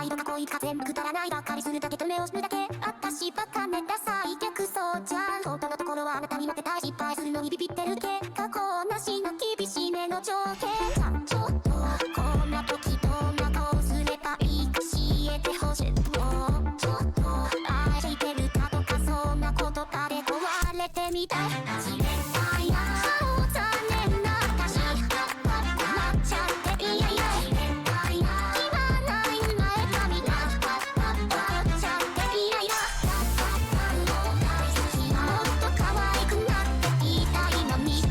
愛とか恋か全部くだらないばっかりするだけと目をするだけ私バカめダサい逆そうじゃん本当のところはあなたにモテたい失敗するのにビビってるけ過去なしの厳しめの条件ちょっとこんな時どんな顔すればいいか教えてほしいちょっと愛してるかとかそんな言葉で壊れてみたい自然体な残念な私なっちゃっていやいや自然体な言わない前髪が怒っちゃってイライラ大好きもっと可愛くなっていたいのにちょ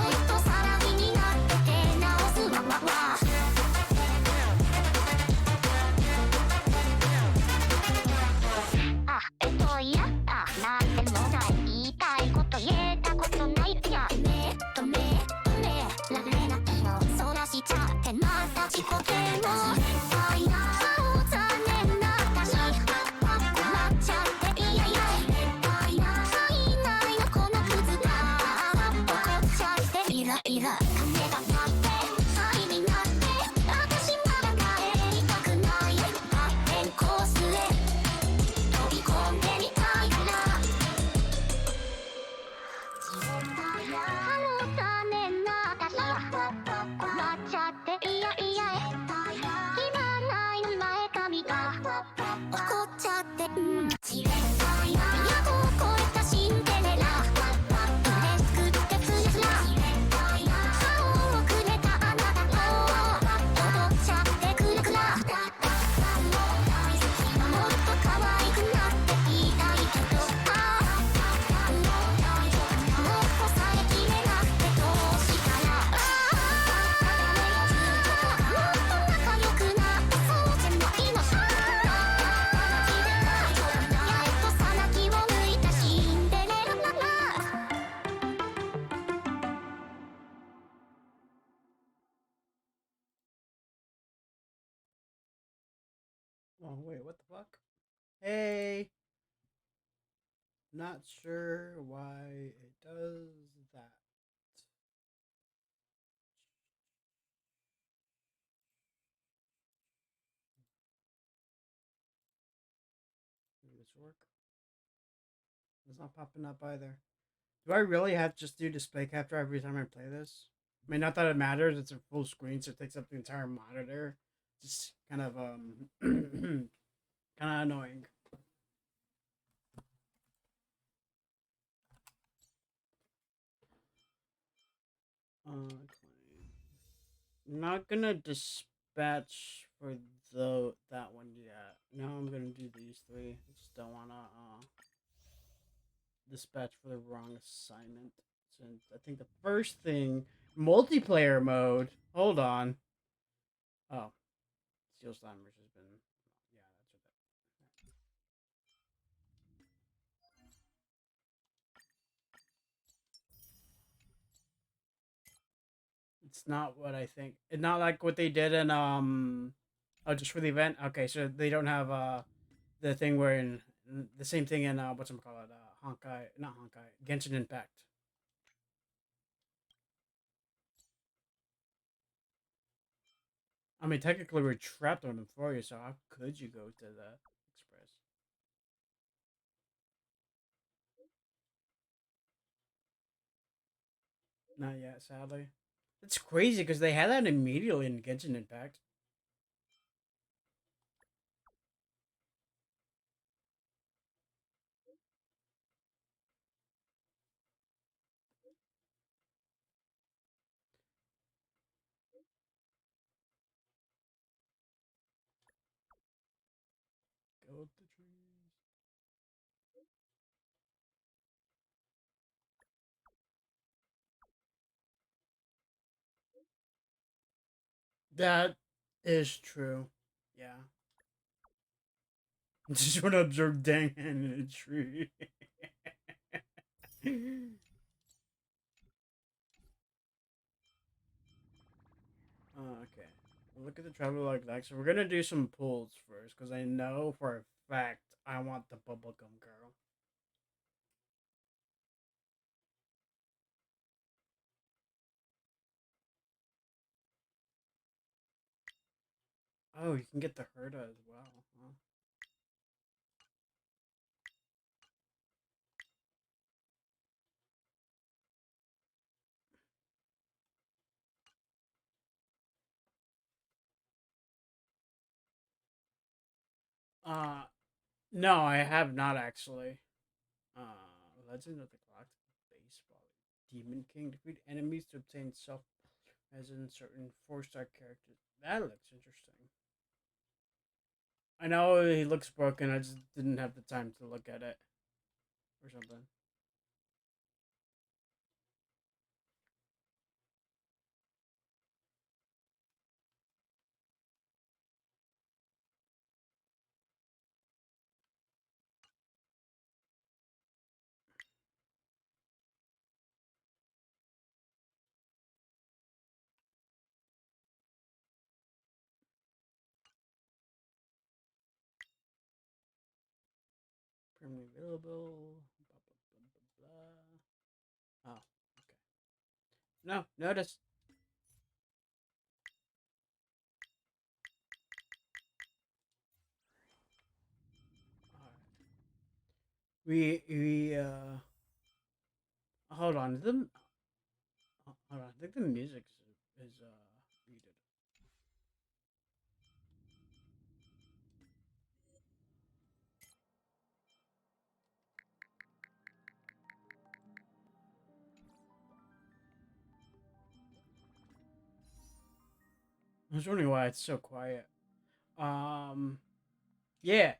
っとさらぎになって手直すわわわいやなんでもない言いたいこと言えたことないいや止められないのそらしちゃってまた自己嫌悪自然体な残念な私なっちゃっていやいや自然体ないないのこのクズが怒っちゃってイライラ金がないって愛になって私まだ帰りたくない発展コースへ飛び込んでみたいから自然体や残念な私笑っちゃっていやいや決まんないの前髪が怒っちゃって自然体や都を超えたシンデレラ嬉しくてつやつや自然体や顔をくれたあなたと踊っちゃってクラクラ大好きもっと可愛くなっていたいけどもっとさえきれなくてどうしたらもっと仲良くなってそうじゃないのやっとさなきを抜いたシンデレラママOh, wait, what the fuck? Hey! Not sure why it does that. Maybe this will work. It's not popping up either. Do I really have to just do display capture every time I play this? I mean, not that it matters. It's a full screen, so it takes up the entire monitor. Just kind of kind of annoying. I'm not gonna dispatch for that one yet. No, I'm gonna do these three. I just don't wanna dispatch for the wrong assignment. Since I think the first thing multiplayer mode. Hold on. Oh, Steel Slammers has been. Yeah, that's what that. It's not what I think. It's not like what they did in Oh, just for the event. Okay, so they don't have the thing where in the same thing in what's it called Honkai, not Honkai, Genshin Impact. I mean, technically we're trapped on them for you, so how could you go to the express? Not yet, sadly. It's crazy because they had that immediately in Genshin Impact. Go up the trees. That is true. Yeah. Just want to observe dang in a tree. Okay. Look at the travel like that. So we're gonna do some pulls first, because I know for a fact I want the bubblegum girl. Oh, you can get the Herda as well. Huh? No, I have not actually. Legend of the Galactic Baseball Demon King. Defeat enemies to obtain self as in certain 4-star characters. That looks interesting. I know he looks broken. I just didn't have the time to look at it or something. Permanently available. Blah, blah, blah, blah, blah. Oh, okay. No, notice. Alright. We hold on. Hold on. I think the music is muted. I was wondering why it's so quiet. Um, yeah.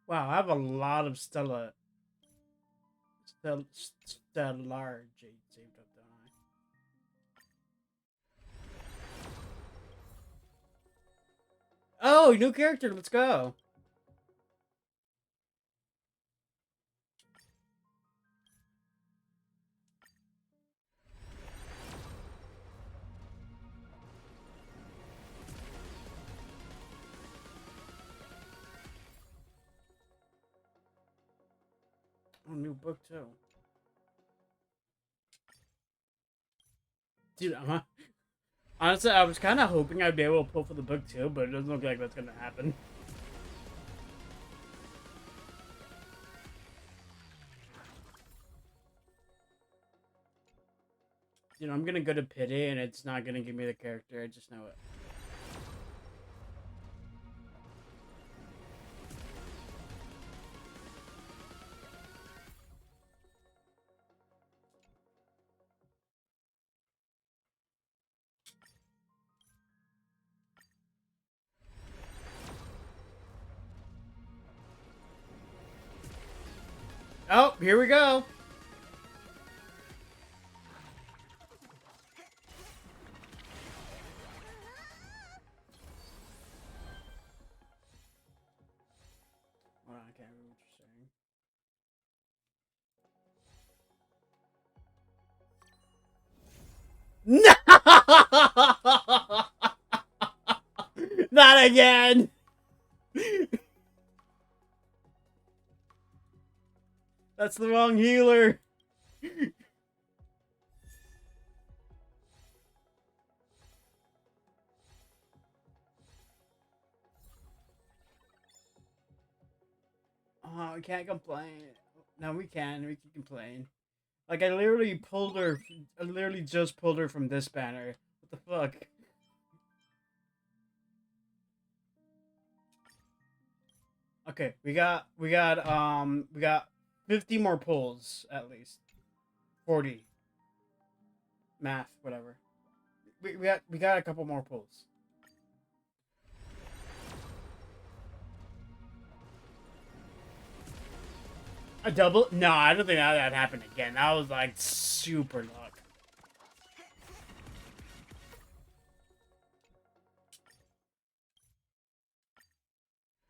Wow, I have a lot of Stellar Jade saved up, don't I? Oh, new character. Let's go. Oh, new book too. Dude, honestly, I was kind of hoping I'd be able to pull for the book too, but it doesn't look like that's gonna happen. I'm gonna go to pity, and it's not gonna give me the character. I just know it. Oh, here we go. Hold on, I can't remember what you're saying. No! Not again! That's the wrong healer. Oh, we can't complain. No, we can. We can complain. Like, I literally pulled her. I literally just pulled her from this banner. What the fuck? Okay, we got 50 more pulls at least. 40. Math, whatever. We got a couple more pulls. A double? No, I don't think that happened again. That was like super luck.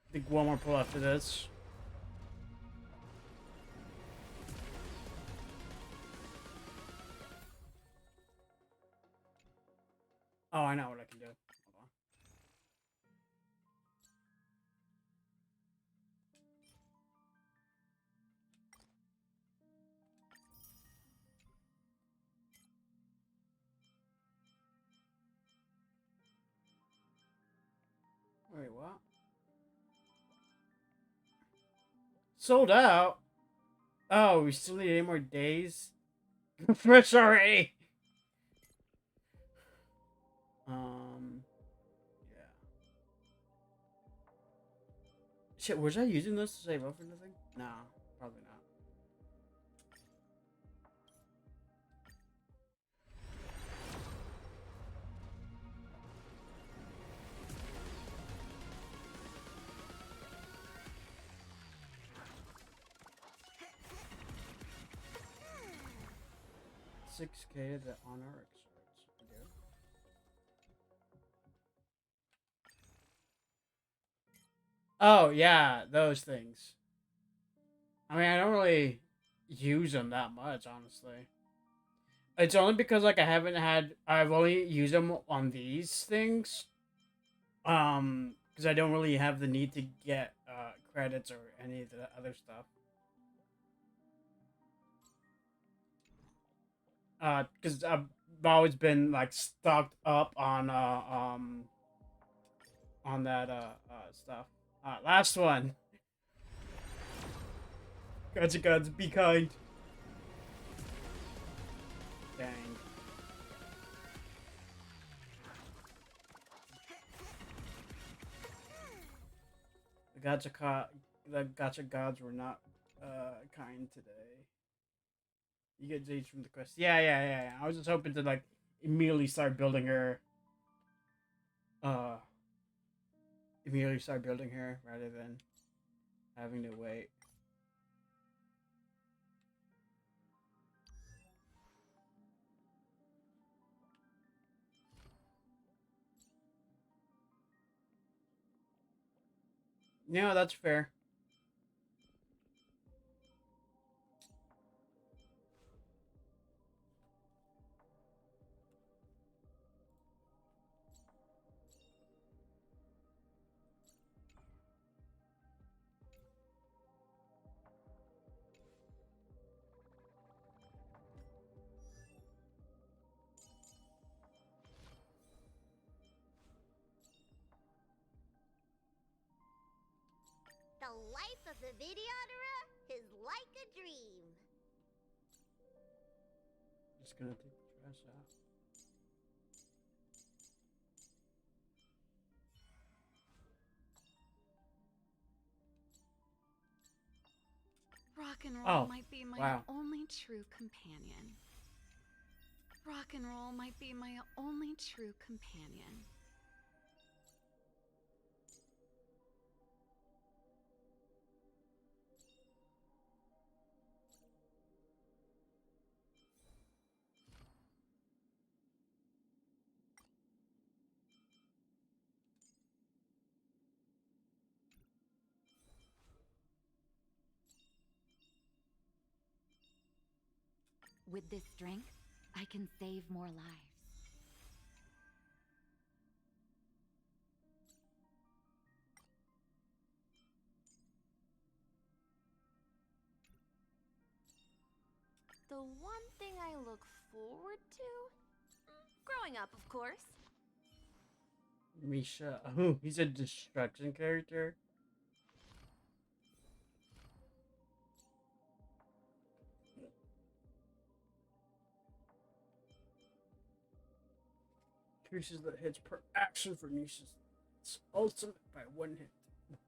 I think one more pull after this. Oh, I know what I can do. Hold on. Wait, what? Sold out? Oh, we still need 8 more days? Fresh already! Yeah. Shit, was I using this to save up for nothing? No, probably not. 6K the honor experts. Okay. Oh, yeah, those things. I mean, I don't really use them that much, honestly. It's only because, like, I've only used them on these things. Because I don't really have the need to get, credits or any of the other stuff. Because I've always been, like, stocked up on that, stuff. Last one. Gotcha, gods, be kind. Dang. The the gotcha gods were not kind today. You get Zage from the quest. Yeah. I was just hoping to like immediately start building her. Uh, immediately start building her rather than having to wait. Yeah, that's fair. The life of a videoterer is like a dream. Just gonna take the trash out. Rock and roll Oh, might be my wow. only true companion. Rock and roll might be my only true companion. With this strength, I can save more lives. The one thing I look forward to? Growing up, of course. Misha. Oh, he's a destruction character. Increases the hits per action for Nisha's ultimate by 1 hit.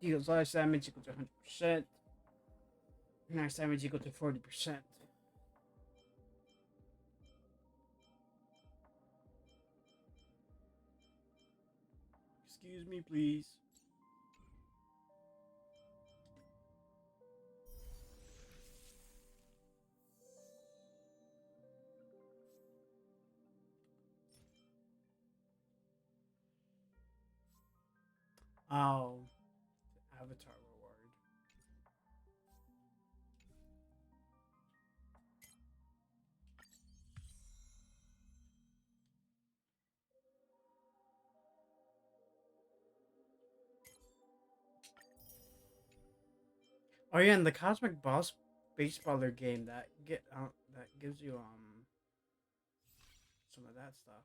Deals ice damage equal to 100%. Max damage equal to 40%. Excuse me, please. Oh, Avatar reward. Oh yeah, and the Cosmic Boss baseballer game that gives you some of that stuff.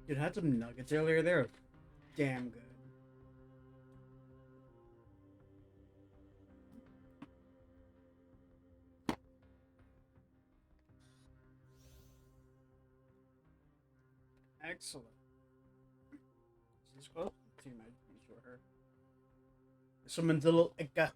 Dude, I had some nuggets earlier. They're damn good. Excellent. Is this close? See my piece for her. Someone's little big ika.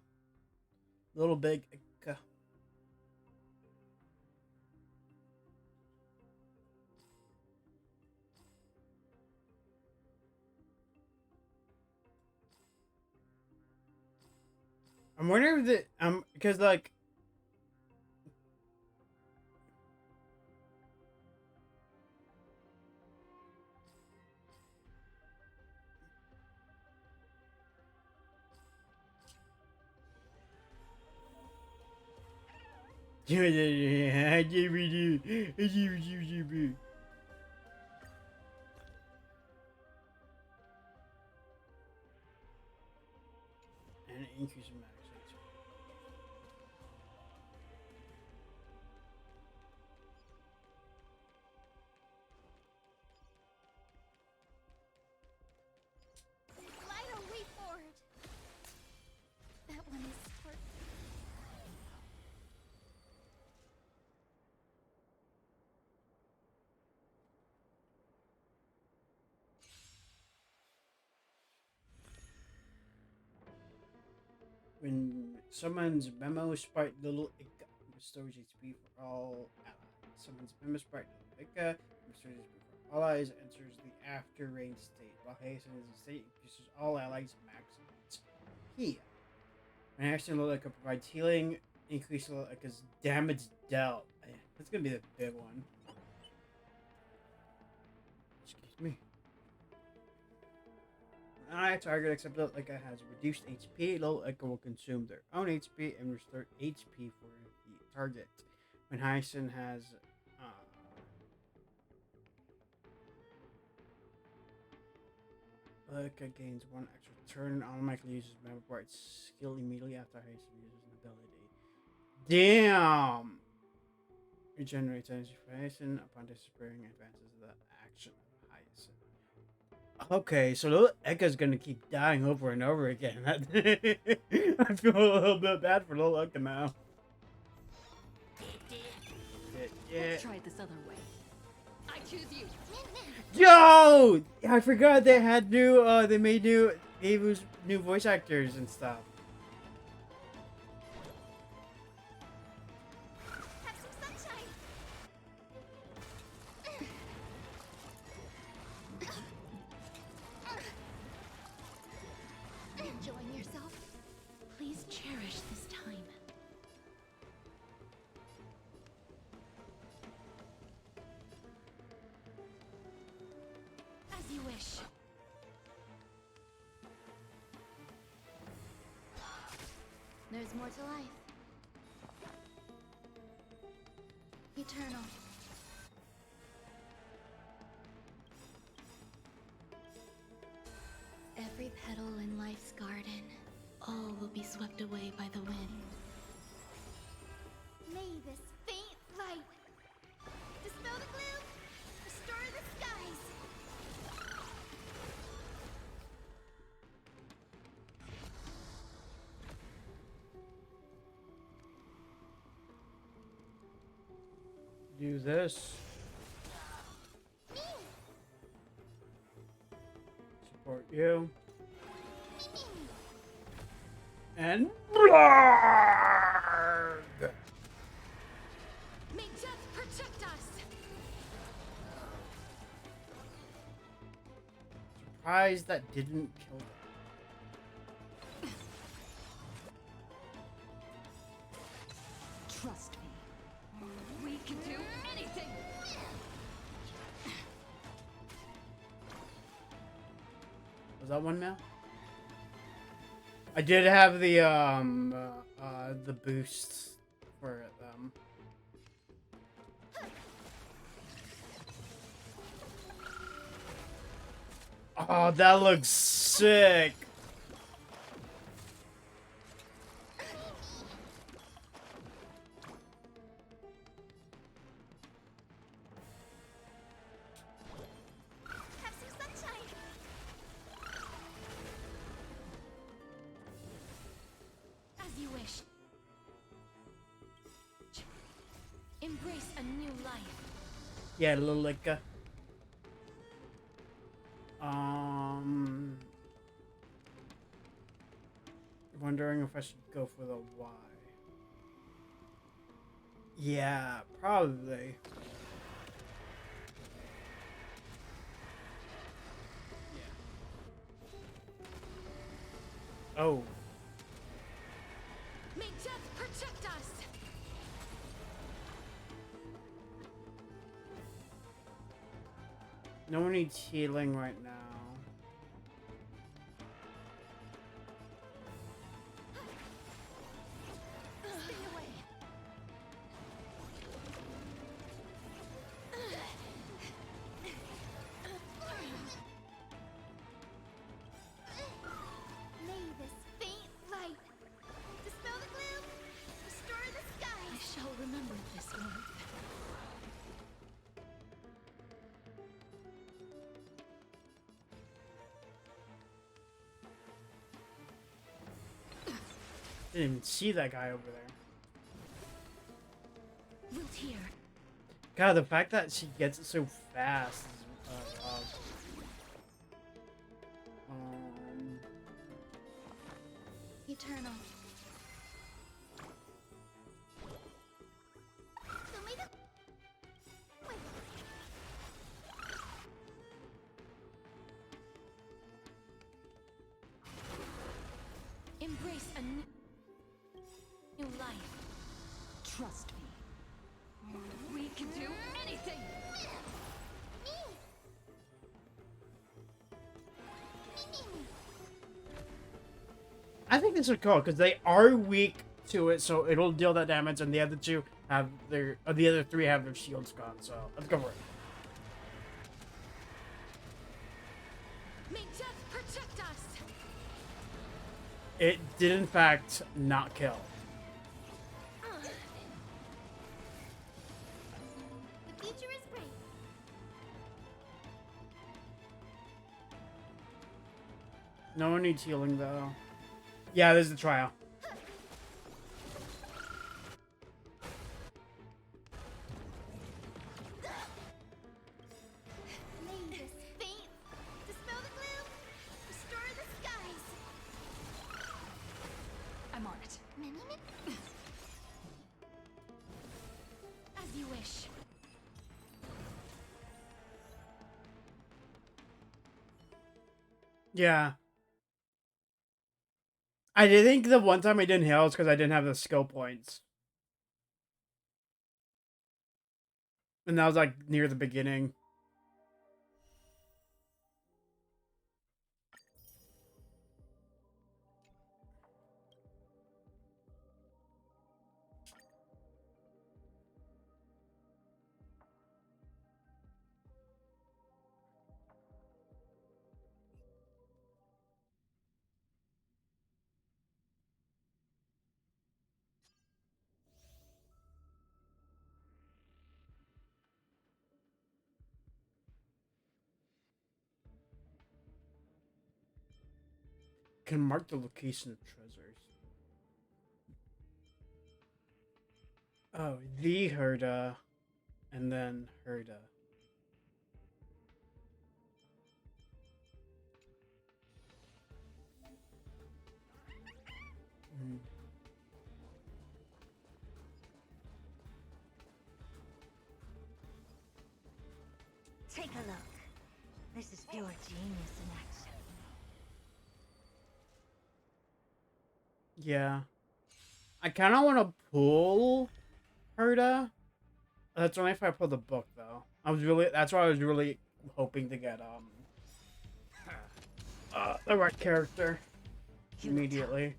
I'm wondering if because like and increase in max. Light a way forward. That one is hard. When someone's memo sprite little ika restores HP for all allies. Someone's memo sprite little ika restores HP for all allies, enters the after range state. While hastening the state increases all allies max needs. Here. An action little ika provides healing Increase because damage dealt. That's gonna be the big one. Excuse me. Alright, target except that Leica has reduced HP. Little Leica will consume their own HP and restore HP for the target. When Hyacinth has Leica gains 1 extra turn and automatically uses Mega Bright's skill immediately after Hyacinth uses an ability. Damn! Regenerates energy for Hyacinth upon disappearing advances the action of Hyacinth. Okay, so little Ekka's gonna keep dying over and over again. I feel a little bit bad for little Ekka now. Let's try it this other way. I choose you. Yo! I forgot they had new, they made new, Evu's new voice actors and stuff. Have some sunshine. Enjoying yourself? Please cherish this time. As you wish. There's more to life. Eternal. Every petal in life's garden, all will be swept away by the wind. May this faint light dispel the gloom, restore the skies. Do this. Support you. And May death protect us. surprised that didn't kill them. Trust me. We can do anything. Was that one now? I did have the boost for them. Oh, that looks sick. Have some sunshine. As you wish. Embrace a new life. Yeah, a little like wondering if I should go for the Y. Yeah, probably. Oh. May death protect us. No one needs healing right now. Stay away. May this faint light dispel the gloom, restore the I skies. shall remember this one. Didn't even see that guy over there. Wilt here. God, the fact that she gets it so fast is Eternal. So may the... Wait. Embrace a new life. Trust me. We can do anything! I think this is cool because they are weak to it, so it'll deal that damage, and the other two have their, the other three have their shields gone. So let's go for it. May death protect us! It did in fact not kill. The future is bright. No one needs healing though. Yeah, there's the trial. May this faint. Dispel the gloom. Restore the skies. I'm on it. As you wish. Yeah. I did think the one time I didn't heal is because I didn't have the skill points. And that was like near the beginning. Can mark the location of treasures. Oh, the Herda, and then Herda. Mm. Take a look. This is pure genius in action. Yeah. I kind of want to pull Herda. That's only if I pull the book, though. That's why I was really hoping to get, the right character immediately.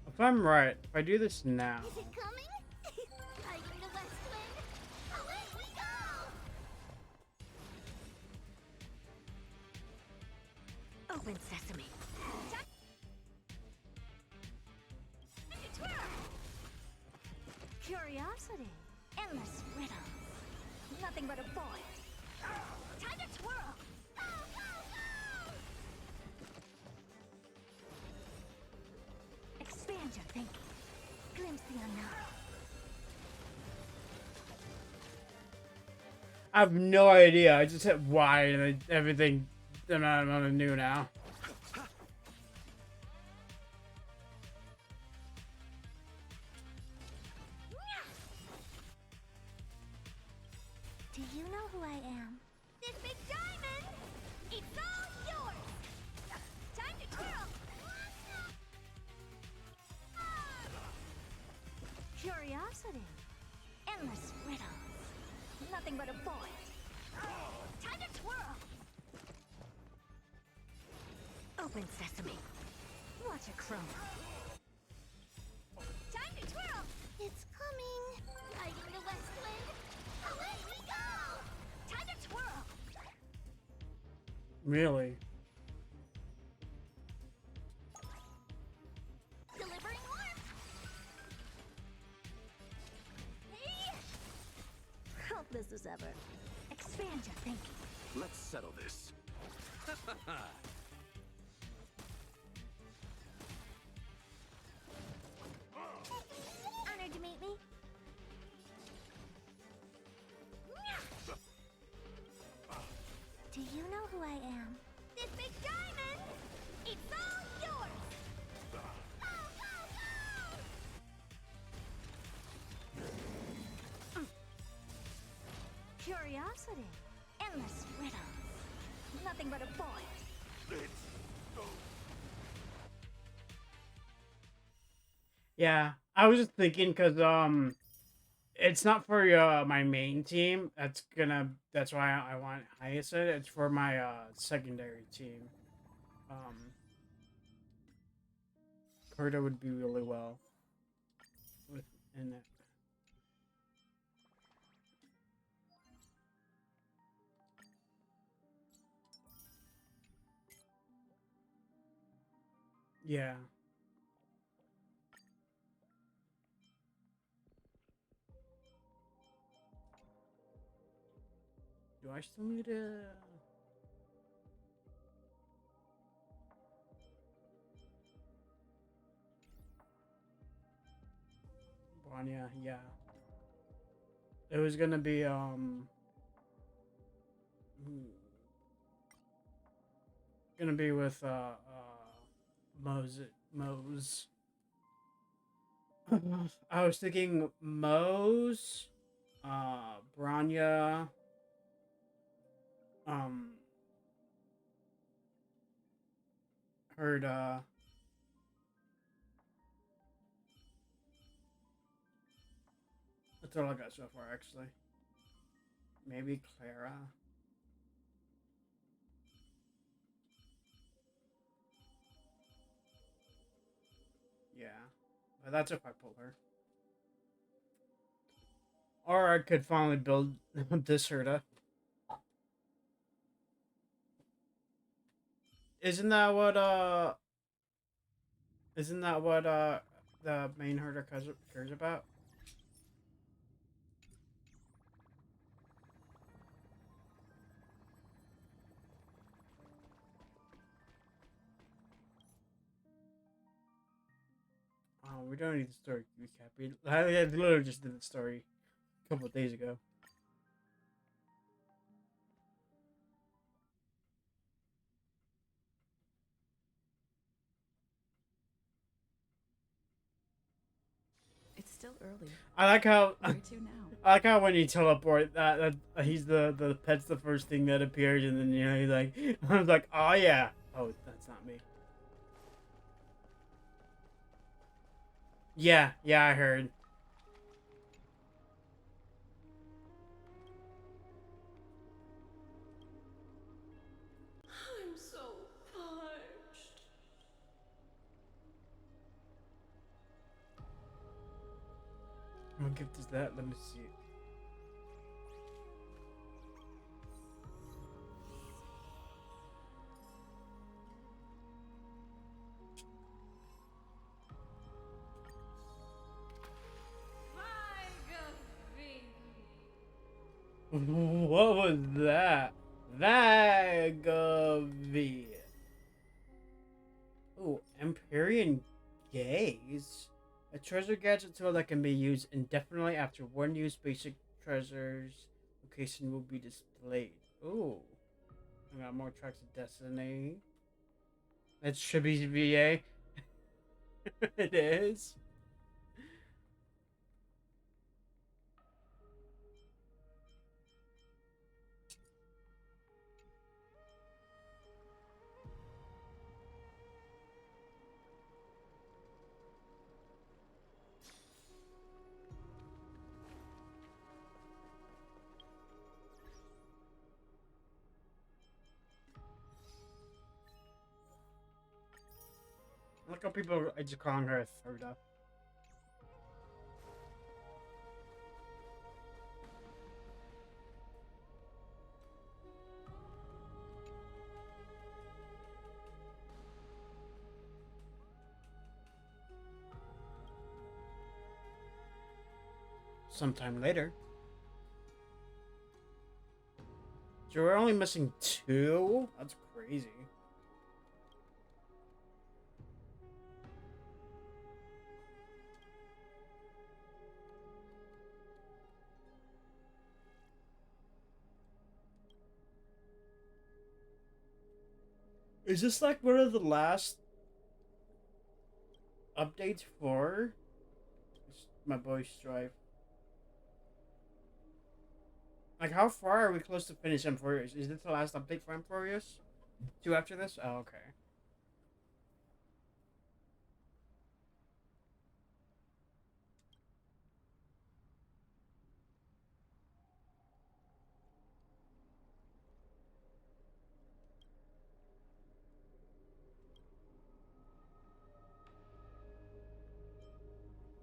If I'm right, if I do this now. Is it coming? Hiding the west wind. Away we go. Open sesame. Curiosity. Endless riddles. Nothing but a void. Time to twirl. Go, go, go! Expand your thinking. Glimpse the unknown. I have no idea. I just hit Y and everything. I'm on a new now. Do you know who I am? This big diamond! It's all yours! Time to twirl! Curiosity. Endless riddles. Nothing but a void. Time to twirl. Open sesame. Watch a chroma. Time to twirl! It's coming! Hiding the west wind. Away we go! Time to twirl. Really? Delivering warmth! Helpless as ever. Expand your thinking. Let's settle this. Honored to meet me. Do you know who I am? This big diamond! It's all yours! Go, go, go! Curiosity. Endless riddles. Nothing but a void. Yeah, I was just thinking because it's not for my main team. That's why I want Hyacinth. It's for my secondary team. Um, Kurta would be really well with in it. Yeah. Do I still need a? Branya, yeah. It was gonna be gonna be with Mose. I was thinking Mose, Branya, um, heard that's all I got so far actually. Maybe Clara. Yeah, but that's if I pull her. Or I could finally build this Herda. Isn't that what Isn't that what the main herder cares about? Oh, we don't need the story recap. I literally just did the story a couple of days ago. It's still early. I like how Where to now? I like how when you teleport that he's the pet's the first thing that appears, and then he's like I was like, oh yeah, oh that's not me. Yeah, I heard. I'm so parched. What gift is that? Let me see. What was that? Vagavi. Oh, Empyrean Gaze. A treasure gadget tool that can be used indefinitely after one use. Basic treasures location will be displayed. Ooh. I got more tracks of destiny. That should be VA. It is. Look how people are just calling her a third up. Sometime later. So we're only missing 2? That's crazy. Is this like one of the last updates for my boy Strife? Like, how far are we close to finish Emporius? Is this the last update for Emporius? 2 after this? Oh, okay.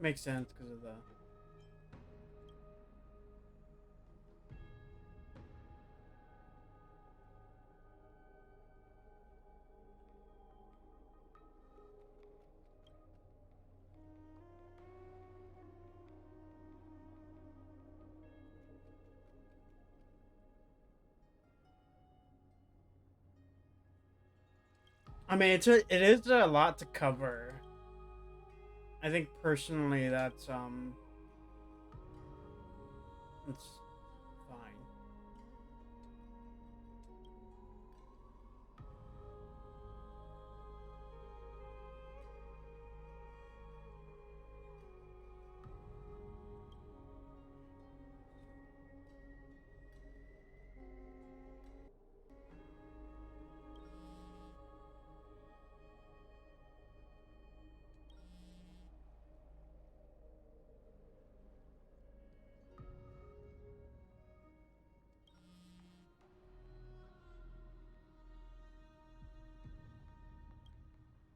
Makes sense because of the. I mean, it is a lot to cover. I think personally that's it's fine.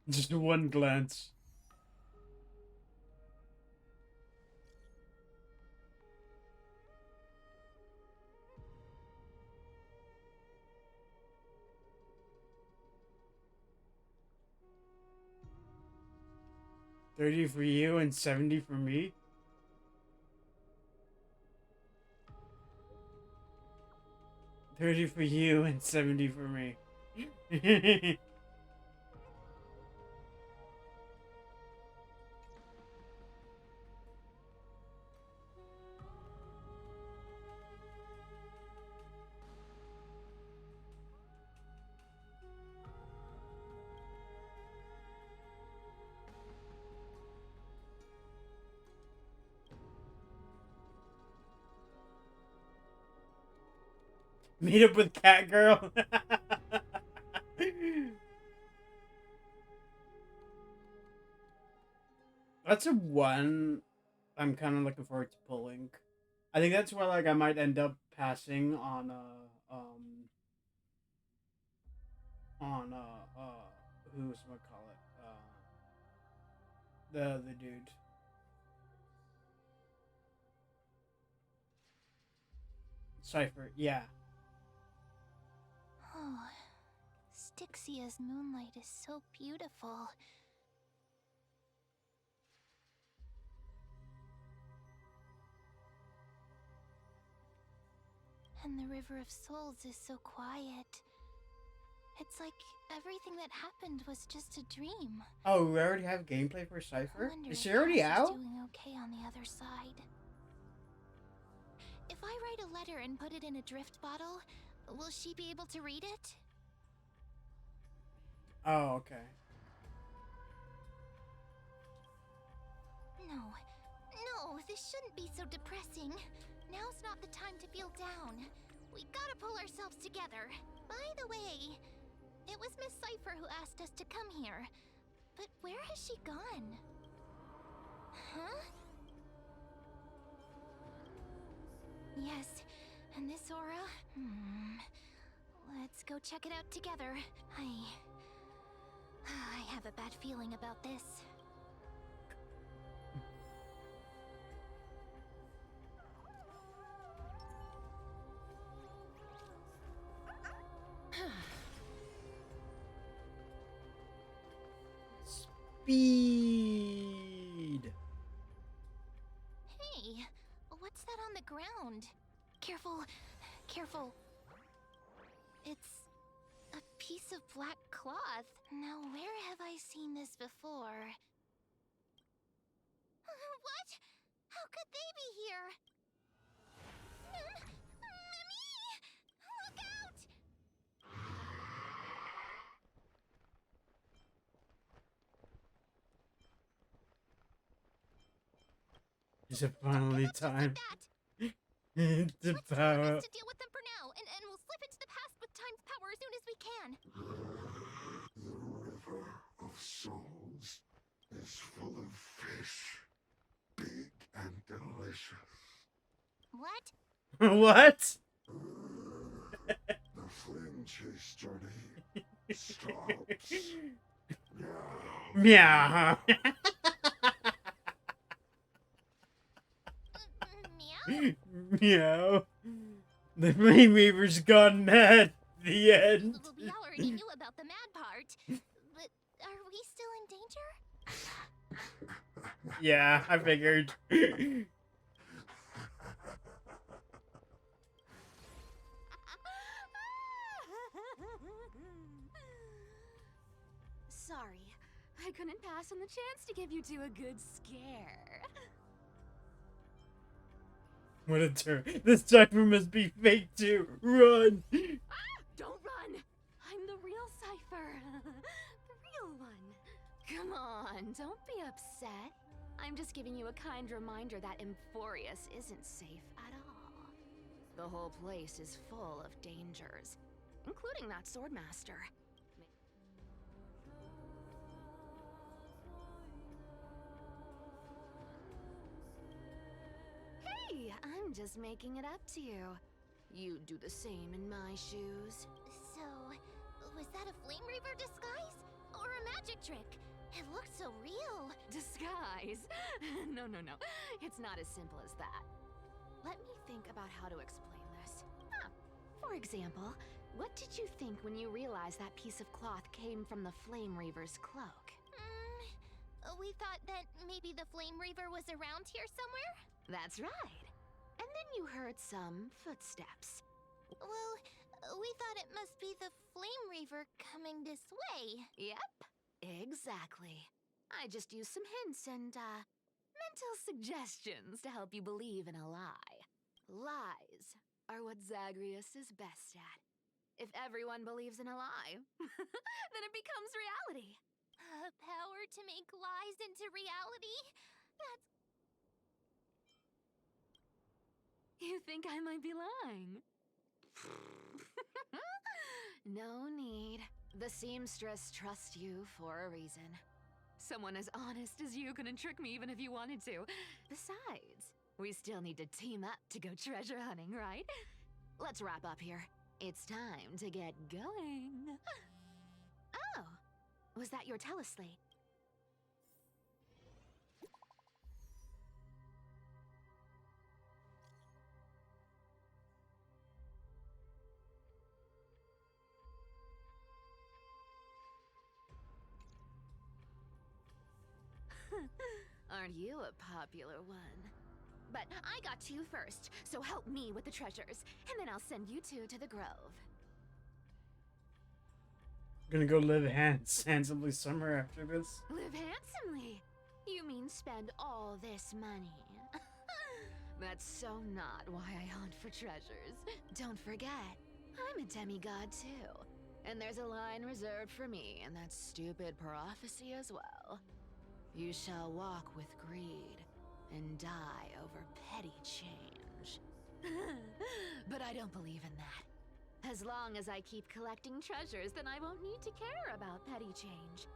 Just one glance. $30 for you and $70 for me. $30 for you and $70 for me. Meet up with Cat Girl. That's a one I'm kind of looking forward to pulling. I think that's where like I might end up passing on who's what call it the dude. Cypher, yeah. Oh, Styxia's moonlight is so beautiful. And the River of Souls is so quiet. It's like everything that happened was just a dream. Oh, we already have gameplay for I Cypher? wonder Is if she already Cass is out? doing okay on the other side. If I write a letter and put it in a drift bottle, will she be able to read it? Oh, okay. No, this shouldn't be so depressing. Now's not the time to feel down. We gotta pull ourselves together. By the way, it was Miss Cypher who asked us to come here. But where has she gone? Huh? Yes, and this aura? Let's go check it out together. I have a bad feeling about this. Speed. Hey, what's that on the ground? Careful, careful. It's a piece of black cloth. Now, where have I seen this before? What? How could they be here? Mimi! Look out! Is it finally Just like time? that. The Let's try our power. best to deal with them for now, and we'll slip into the past with time's power as soon as we can. The river of souls is full of fish, big and delicious. What? What? The flame chase journey stops. Meow. Meow. Meow. The Flame Reaver's gone mad. The end. Well, we already knew about the mad part. But are we still in danger? Yeah, I figured. Sorry, I couldn't pass on the chance to give you two a good scare. What a turn. This cipher must be fake too. Run. Don't run! I'm the real Cypher. The real one. Come on, don't be upset. I'm just giving you a kind reminder that Emphorius isn't safe at all. The whole place is full of dangers, including that swordmaster. Hey, I'm just making it up to you. You'd do the same in my shoes. So, was that a Flame Reaver disguise? Or a magic trick? It looked so real. Disguise? No. It's not as simple as that. Let me think about how to explain this. For example, what did you think when you realized that piece of cloth came from the Flame Reaver's cloak? We thought that maybe the Flame Reaver was around here somewhere? That's right. And then you heard some footsteps. Well, we thought it must be the Flame Reaver coming this way. Yep, exactly. I just used some hints and, mental suggestions to help you believe in a lie. Lies are what Zagreus is best at. If everyone believes in a lie, then it becomes reality. Power to make lies into reality? That's... You think I might be lying? No need. The seamstress trusts you for a reason. Someone as honest as you couldn't trick me even if you wanted to. Besides, we still need to team up to go treasure hunting, right? Let's wrap up here. It's time to get going. Oh, was that your teleslate? Aren't you a popular one? But I got to you first, so help me with the treasures, and then I'll send you two to the grove. Gonna go live handsomely somewhere after this. Live handsomely? You mean spend all this money? That's so not why I hunt for treasures. Don't forget, I'm a demigod too. And there's a line reserved for me in that stupid prophecy as well. You shall walk with greed and die over petty change. But I don't believe in that. As long as I keep collecting treasures, then I won't need to care about petty change.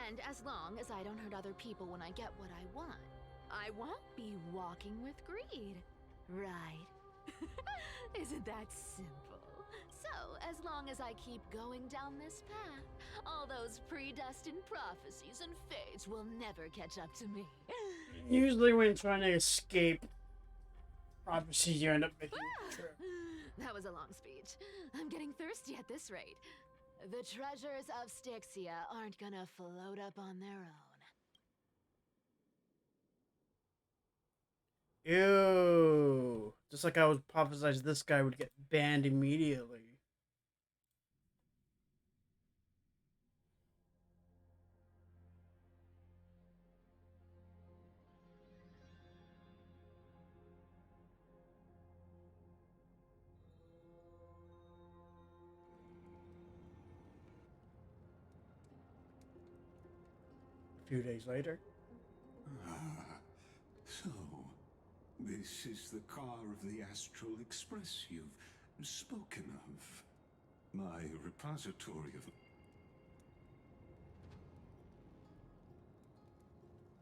And as long as I don't hurt other people when I get what I want, I won't be walking with greed. Right? Isn't that simple? So, as long as I keep going down this path, all those predestined prophecies and fates will never catch up to me. Usually when trying to escape prophecy, you end up making it true. That was a long speech. I'm getting thirsty at this rate. The treasures of Styxia aren't gonna float up on their own. Ew. Just like I was prophesized this guy would get banned immediately. A few days later. So, this is the car of the Astral Express you've spoken of. My repository of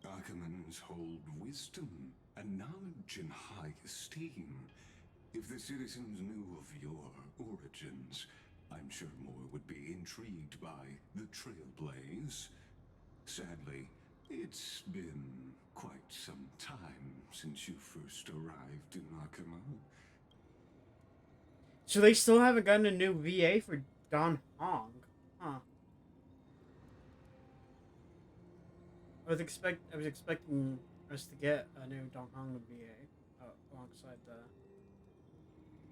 Archimans hold wisdom and knowledge in high esteem. If the citizens knew of your origins, I'm sure more would be intrigued by the Trailblaze. Sadly, it's been quite some time since you first arrived in Arkham. So they still haven't gotten a new VA for Don Hong, huh? I was expecting us to get a new Don Hong VA alongside the.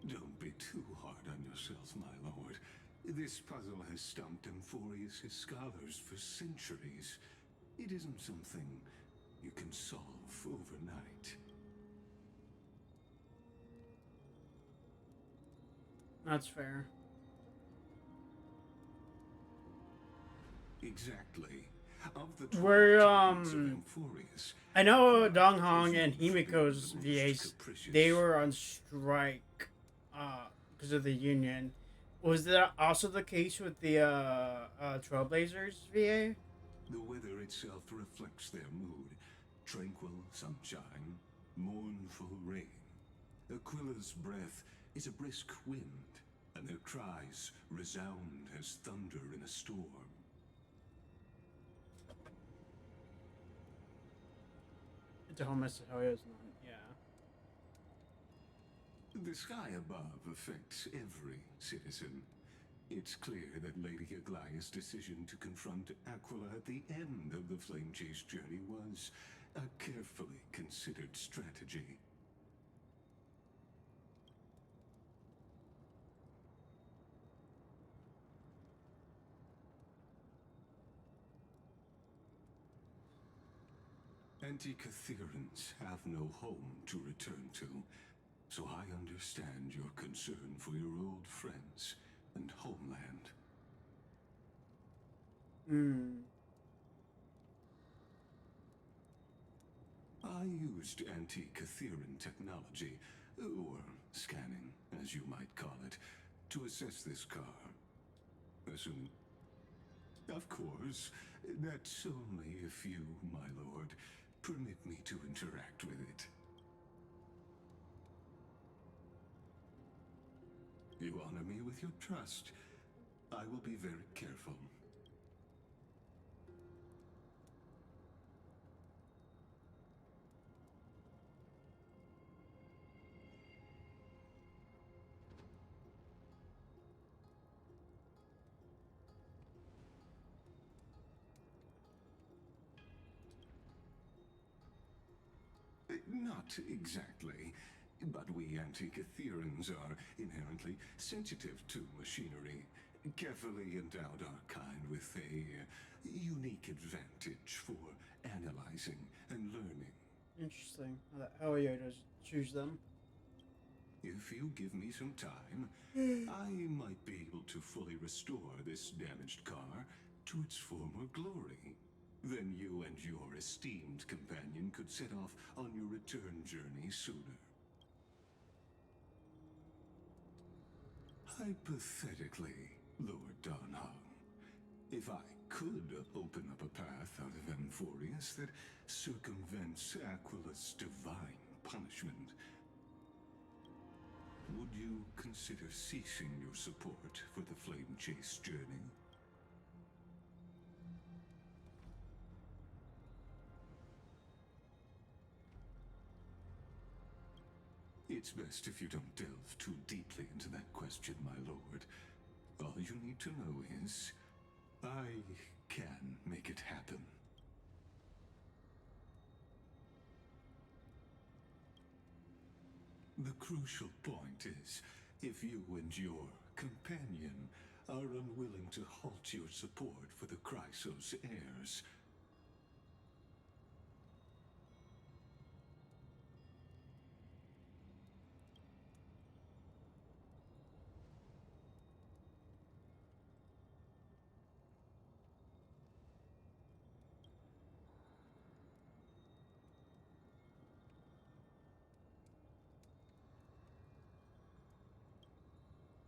Don't be too hard on yourself, my lord. This puzzle has stumped Amphorius' scholars for centuries. It isn't something you can solve overnight. That's fair. Exactly. Of the 12 We're champions of Amphorius, I know Aquila Dong is Hong and known for being Himiko's the most VAs. capricious. They were on strike because of the union. Was that also the case with the Trailblazers VA? The weather itself reflects their mood. Tranquil sunshine, mournful rain. Aquila's breath is a brisk wind, and their cries resound as thunder in a storm. It's a homicide, yeah. The sky above affects every citizen. It's clear that Lady Aglaya's decision to confront Aquila at the end of the Flame Chase journey was a carefully considered strategy. Antikytherans have no home to return to, so I understand your concern for your old friends and homeland. I used anti-Kytheran technology, or scanning, as you might call it, to assess this car. Assuming... Of course, that's only if you, my lord, permit me to interact with it. You honor me with your trust. I will be very careful. Not exactly, but we Antikytherans are inherently sensitive to machinery. Carefully endowed our kind with a unique advantage for analyzing and learning. Interesting. How are you to choose them? If you give me some time, I might be able to fully restore this damaged car to its former glory. Then you and your esteemed companion could set off on your return journey sooner. Hypothetically, Lord Donhong, if I could open up a path out of Amphorius that circumvents Aquila's divine punishment, would you consider ceasing your support for the Flame Chase journey? It's best if you don't delve too deeply into that question, my lord. All you need to know is, I can make it happen. The crucial point is, if you and your companion are unwilling to halt your support for the Chrysos heirs,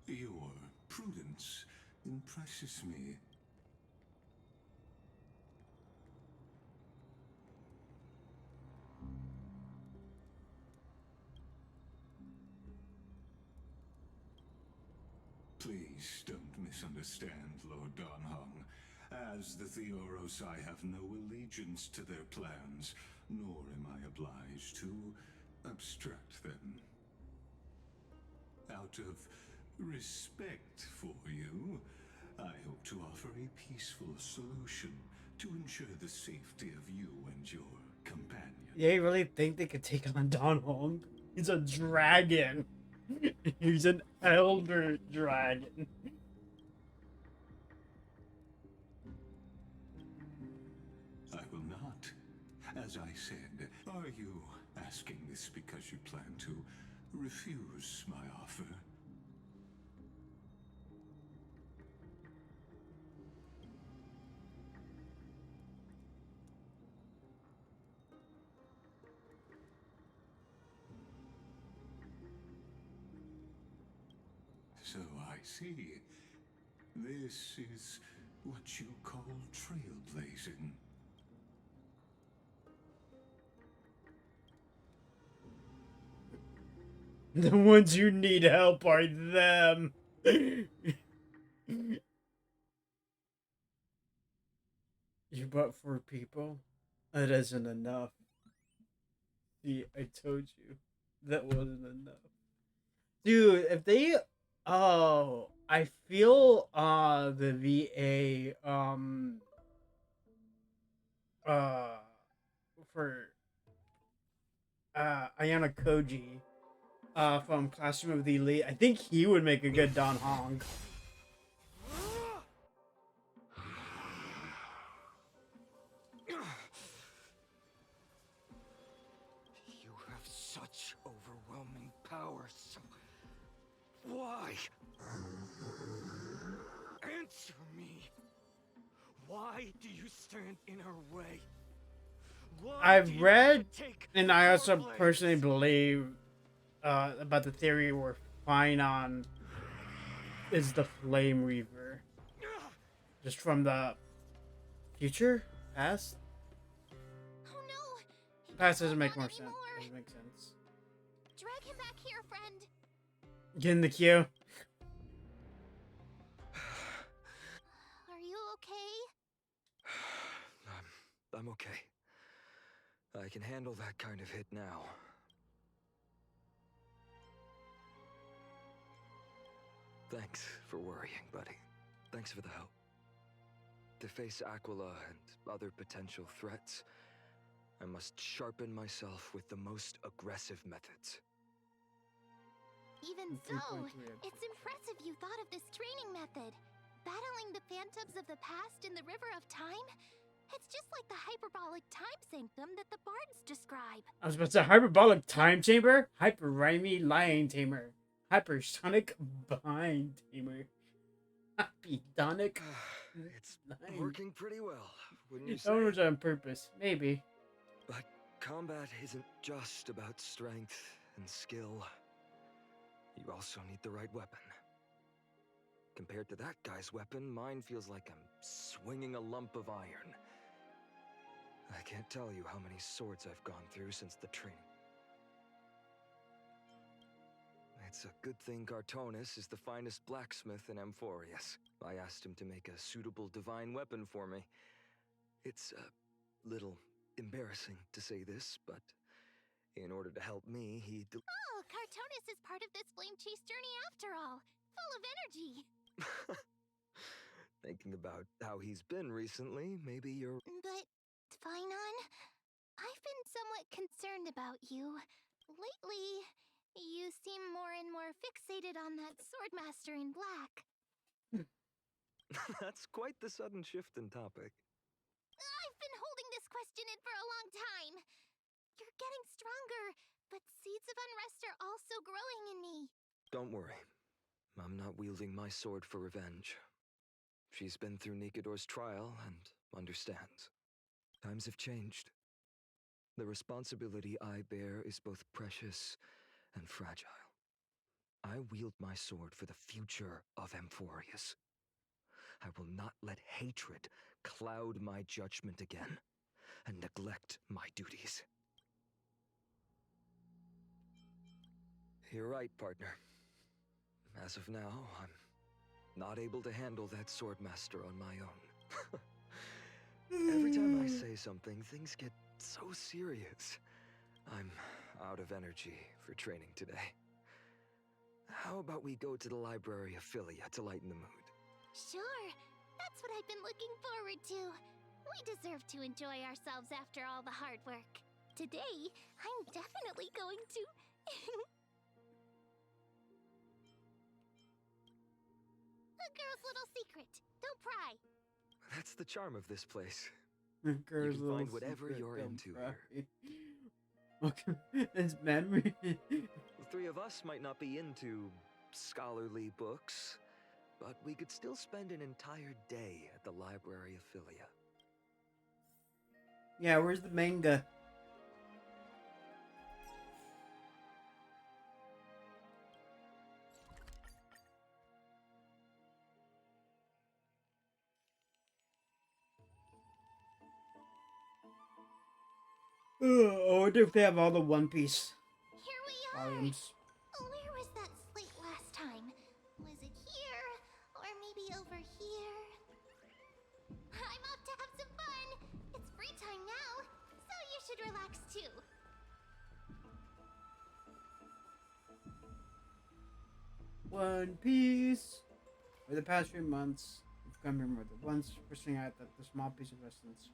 your prudence impresses me. Please don't misunderstand, Lord Donhong. As the Theoros, I have no allegiance to their plans, nor am I obliged to obstruct them. Out of respect for you, I hope to offer a peaceful solution to ensure the safety of you and your companion. Yeah, you really think they could take on Don Hong? He's a dragon. He's an elder dragon. I will not. As I said, are you asking this because you plan to refuse my offer? So I see. This is what you call trailblazing. The ones who need help are them. You bought 4 people? That isn't enough. See, I told you. That wasn't enough. Dude, if they I feel the VA uh for Ayana Koji from Classroom of the Elite, I think he would make a good Don Hong. You have such overwhelming power, so why? Answer me. Why do you stand in our way? Why do I've you read, take and I also our personally blades? believe about the theory we're fine on is the Flame Reaver. Just from the future? Past? Oh no! He Past can't doesn't make hold more on sense. anymore. Doesn't make sense. Drag him back here, friend. Get in the queue. Are you okay? I'm okay. I can handle that kind of hit now. Thanks for worrying, buddy. Thanks for the help. To face Aquila and other potential threats, I must sharpen myself with the most aggressive methods. Even so, 3.3. it's impressive you thought of this training method. Battling the phantoms of the past in the River of Time? It's just like the hyperbolic time sanctum that the bards describe. I was about to say hyperbolic time chamber, hyper rhymy lion tamer, hypersonic bind tamer, hyperdonic. It's working pretty well, wouldn't you That one say? was on purpose, maybe. But combat isn't just about strength and skill. You also need the right weapon. Compared to that guy's weapon, mine feels like I'm swinging a lump of iron. I can't tell you how many swords I've gone through since the training. It's a good thing Cartonis is the finest blacksmith in Amphorius. I asked him to make a suitable divine weapon for me. It's a little embarrassing to say this, but in order to help me, he Oh, Cartonis is part of this flame chase journey after all. Full of energy. Thinking about how he's been recently, maybe you're... But, Finon, I've been somewhat concerned about you. Lately, you seem more and more fixated on that swordmaster in black. That's quite the sudden shift in topic. I've been holding this question in for a long time. You're getting stronger, but seeds of unrest are also growing in me. Don't worry. I'm not wielding my sword for revenge. She's been through Nikador's trial and understands. Times have changed. The responsibility I bear is both precious and fragile. I wield my sword for the future of Amphorius. I will not let hatred cloud my judgment again and neglect my duties. You're right, partner. As of now, I'm not able to handle that swordmaster on my own. Every time I say something, things get so serious. I'm out of energy for training today. How about we go to the library of Philia to lighten the mood? Sure, that's what I've been looking forward to. We deserve to enjoy ourselves after all the hard work. Today, I'm definitely going to. A girl's little secret. Don't pry. That's the charm of this place. Girl's can little find whatever secret, you're don't into cry. here. Okay, it's memory. The three of us might not be into scholarly books, but we could still spend an entire day at the library of Philia. Yeah, where's the manga? I wonder if they have all the One Piece Here we are. volumes. Where was that slate last time? Was it here? Or maybe over here? I'm off to have some fun. It's free time now, so you should relax too. One Piece. For the past few months, we've come here more than once, pushing out that the small piece of resistance.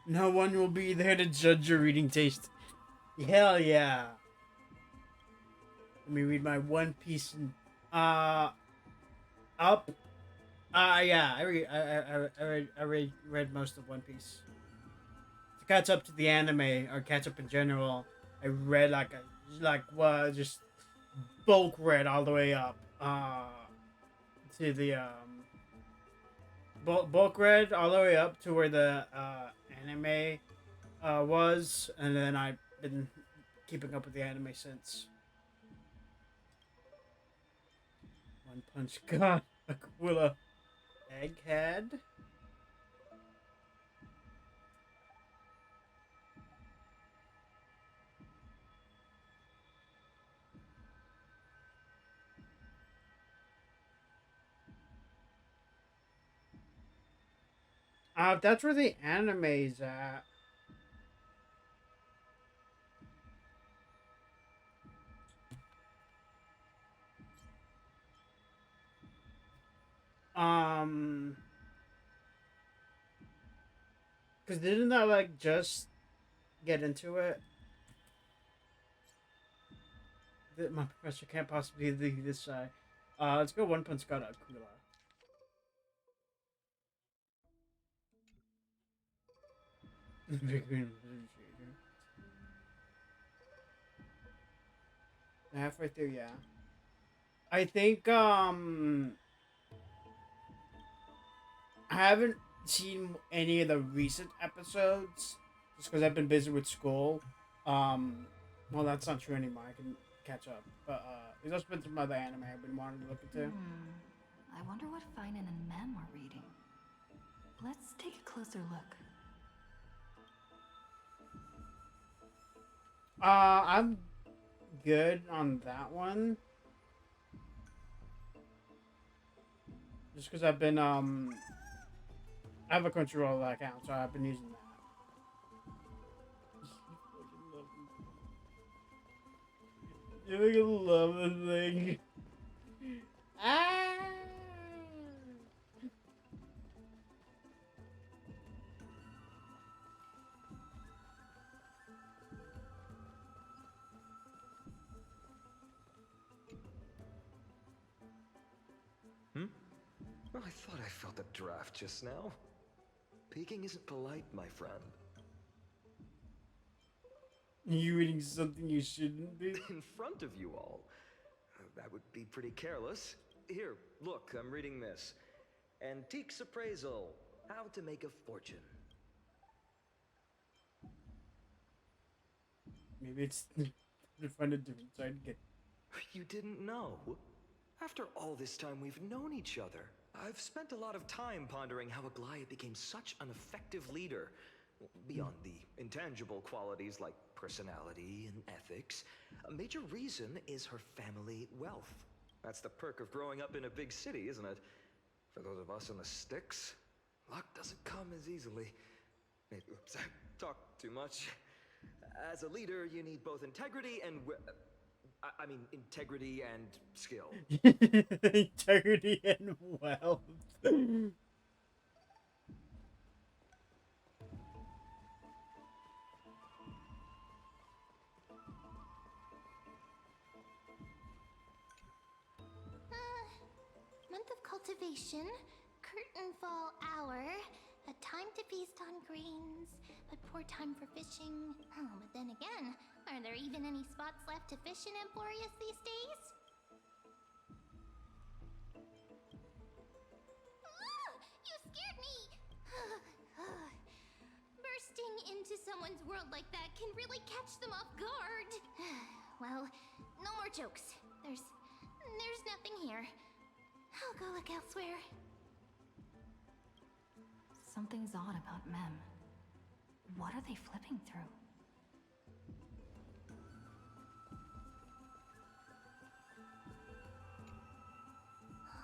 No one will be there to judge your reading taste. Hell yeah. Let me read my One Piece. Up. Yeah, I read most of One Piece. To catch up to the anime or catch up in general, I read just bulk read all the way up. To the bulk read all the way up to where the anime was, and then I've been keeping up with the anime since. One Punch God, Aquila, Egghead. That's where the anime's at. Because didn't I like just get into it? My professor can't possibly leave this side. Let's go One Punch God Aquila. Halfway through, yeah. I think I haven't seen any of the recent episodes just because I've been busy with school. Well, that's not true anymore. I can catch up, but there's also been some other anime I've been wanting to look into. I wonder what Finan and Mem were reading. Let's take a closer look. I'm good on that one. Just because I've been I have a Crunchyroll account, so I've been using that. You love the thing. Ah. Well, I thought I felt a draft just now. Peeking isn't polite, my friend. You reading something you shouldn't be? In front of you all. That would be pretty careless. Here, look, I'm reading this. Antiques Appraisal. How to Make a Fortune. Maybe it's to find a different side to get. You didn't know? After all this time we've known each other, I've spent a lot of time pondering how Aglaia became such an effective leader. Beyond the intangible qualities like personality and ethics, a major reason is her family wealth. That's the perk of growing up in a big city, isn't it? For those of us in the sticks, luck doesn't come as easily. Oops, I talked too much. As a leader, you need both integrity and I mean integrity and skill. Integrity and wealth. Month of cultivation, curtain fall hour, a time to feast on grains, but poor time for fishing. Oh, but then again, are there even any spots left to fish in Emporius these days? Ah, you scared me! Bursting into someone's world like that can really catch them off guard. Well, no more jokes. There's nothing here. I'll go look elsewhere. Something's odd about Mem. What are they flipping through?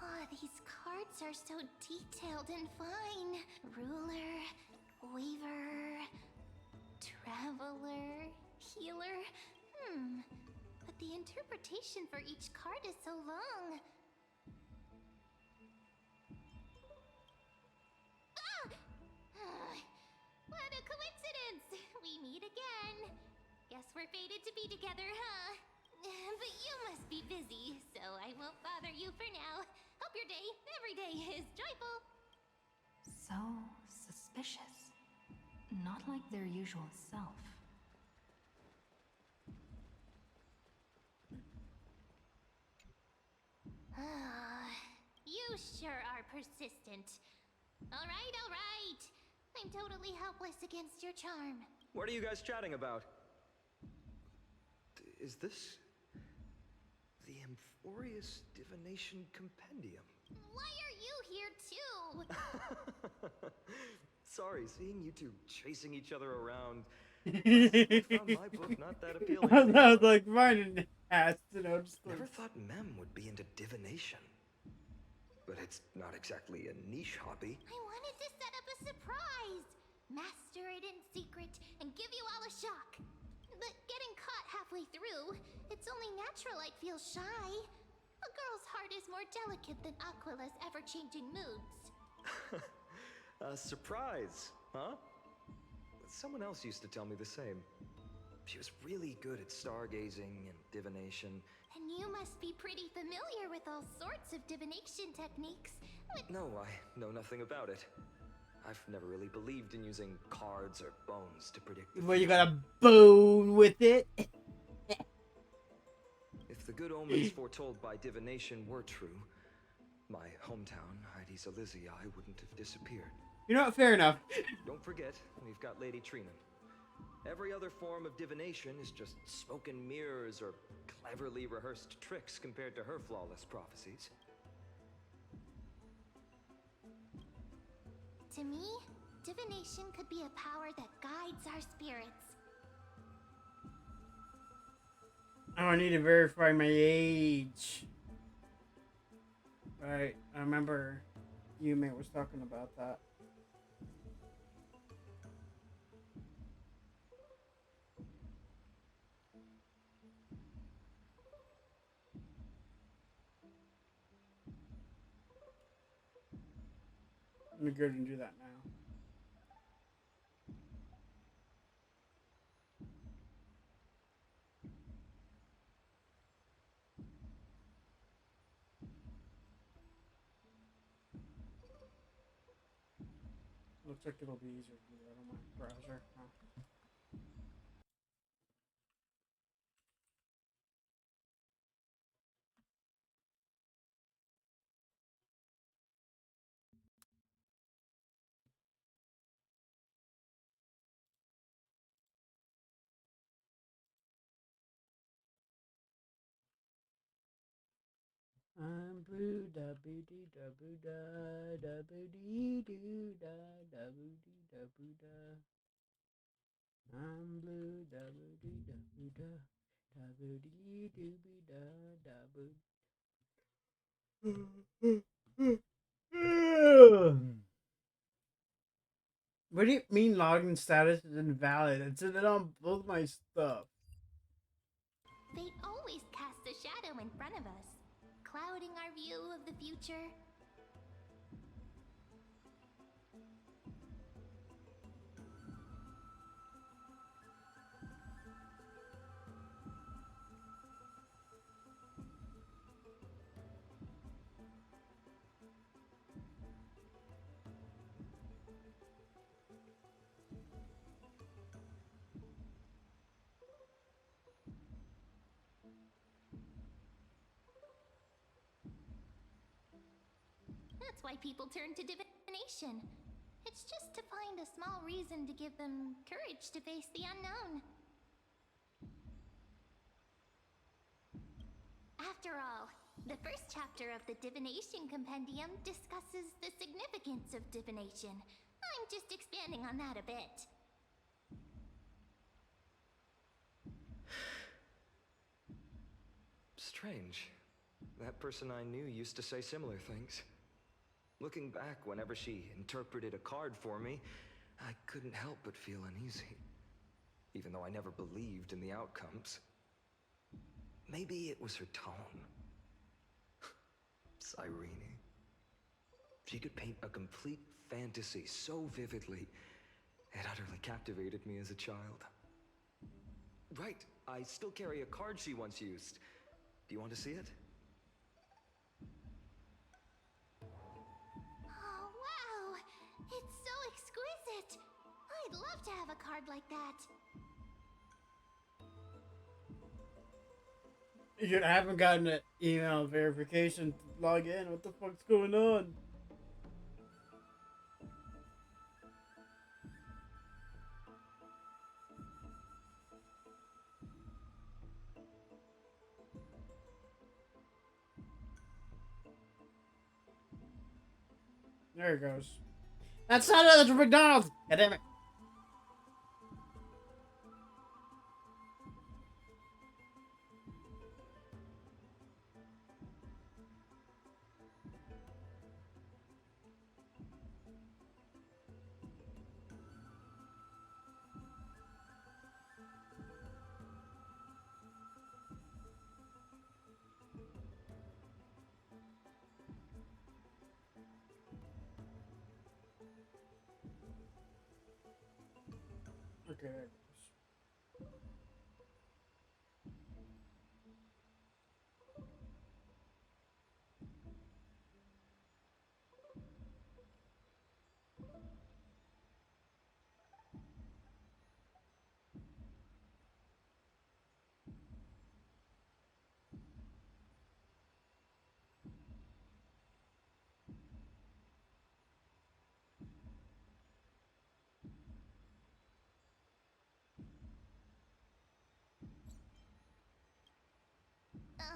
Oh, these cards are so detailed and fine. Ruler, Weaver, Traveler, Healer. But the interpretation for each card is so long. What a coincidence! We meet again. Guess we're fated to be together, huh? But you must be busy, so I won't bother you for now. Hope your day, every day, is joyful. So suspicious. Not like their usual self. You sure are persistent. All right, all right. I'm totally helpless against your charm. What are you guys chatting about? Is this the Amphorius Divination Compendium? Why are you here too? Sorry, seeing you two chasing each other around. I found my book not that appealing. I was like, mine an ass, just like... Never thought Mem would be into divination. But it's not exactly a niche hobby. I wanted to set up a surprise. Master it in secret and give you all a shock. But getting caught halfway through, it's only natural I'd feel shy. A girl's heart is more delicate than Aquila's ever-changing moods. A surprise, huh? Someone else used to tell me the same. She was really good at stargazing and divination. And you must be pretty familiar with all sorts of divination techniques. No, I know nothing about it. I've never really believed in using cards or bones to predict the Well, you got a bone with it. If the good omens foretold by divination were true, my hometown, Heidi's Elysiae, wouldn't have disappeared. You know what? Fair enough. Don't forget, we've got Lady Trina. Every other form of divination is just smoke and mirrors or cleverly rehearsed tricks compared to her flawless prophecies. To me, divination could be a power that guides our spirits. Oh, I need to verify my age. Right, I remember Yume was talking about that. Let me go and do that now. Looks like it'll be easier to do that on my browser. Huh. I'm blue da boo dee da boo da boo dee doo da boo dee da boo da. I'm blue da boo dee da boo da boo dee doo boo da boo. What do you mean login status is invalid? It's in it on both my stuff. Fate always casts a shadow in front of us, clouding our view of the future. That's why people turn to divination. It's just to find a small reason to give them courage to face the unknown. After all, the first chapter of the Divination Compendium discusses the significance of divination. I'm just expanding on that a bit. Strange. That person I knew used to say similar things. Looking back, whenever she interpreted a card for me, I couldn't help but feel uneasy, even though I never believed in the outcomes. Maybe it was her tone. Cyrene. She could paint a complete fantasy so vividly, it utterly captivated me as a child. Right, I still carry a card she once used. Do you want to see it? Oh, wow! It's so exquisite! I'd love to have a card like that. I haven't gotten an email verification to log in. What the fuck's going on? There it goes. That's not it, that's McDonald's! God damn it. Okay, there it goes.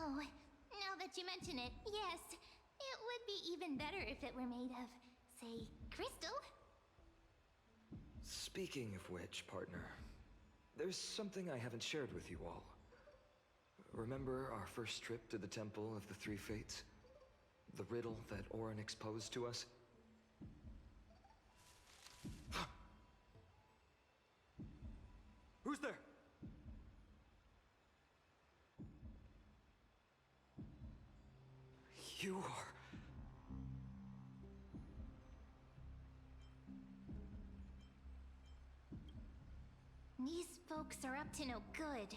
Oh, now that you mention it, yes. It would be even better if it were made of, say, crystal. Speaking of which, partner, there's something I haven't shared with you all. Remember our first trip to the Temple of the Three Fates? The riddle that Orin exposed to us? Who's there? You are... These folks are up to no good.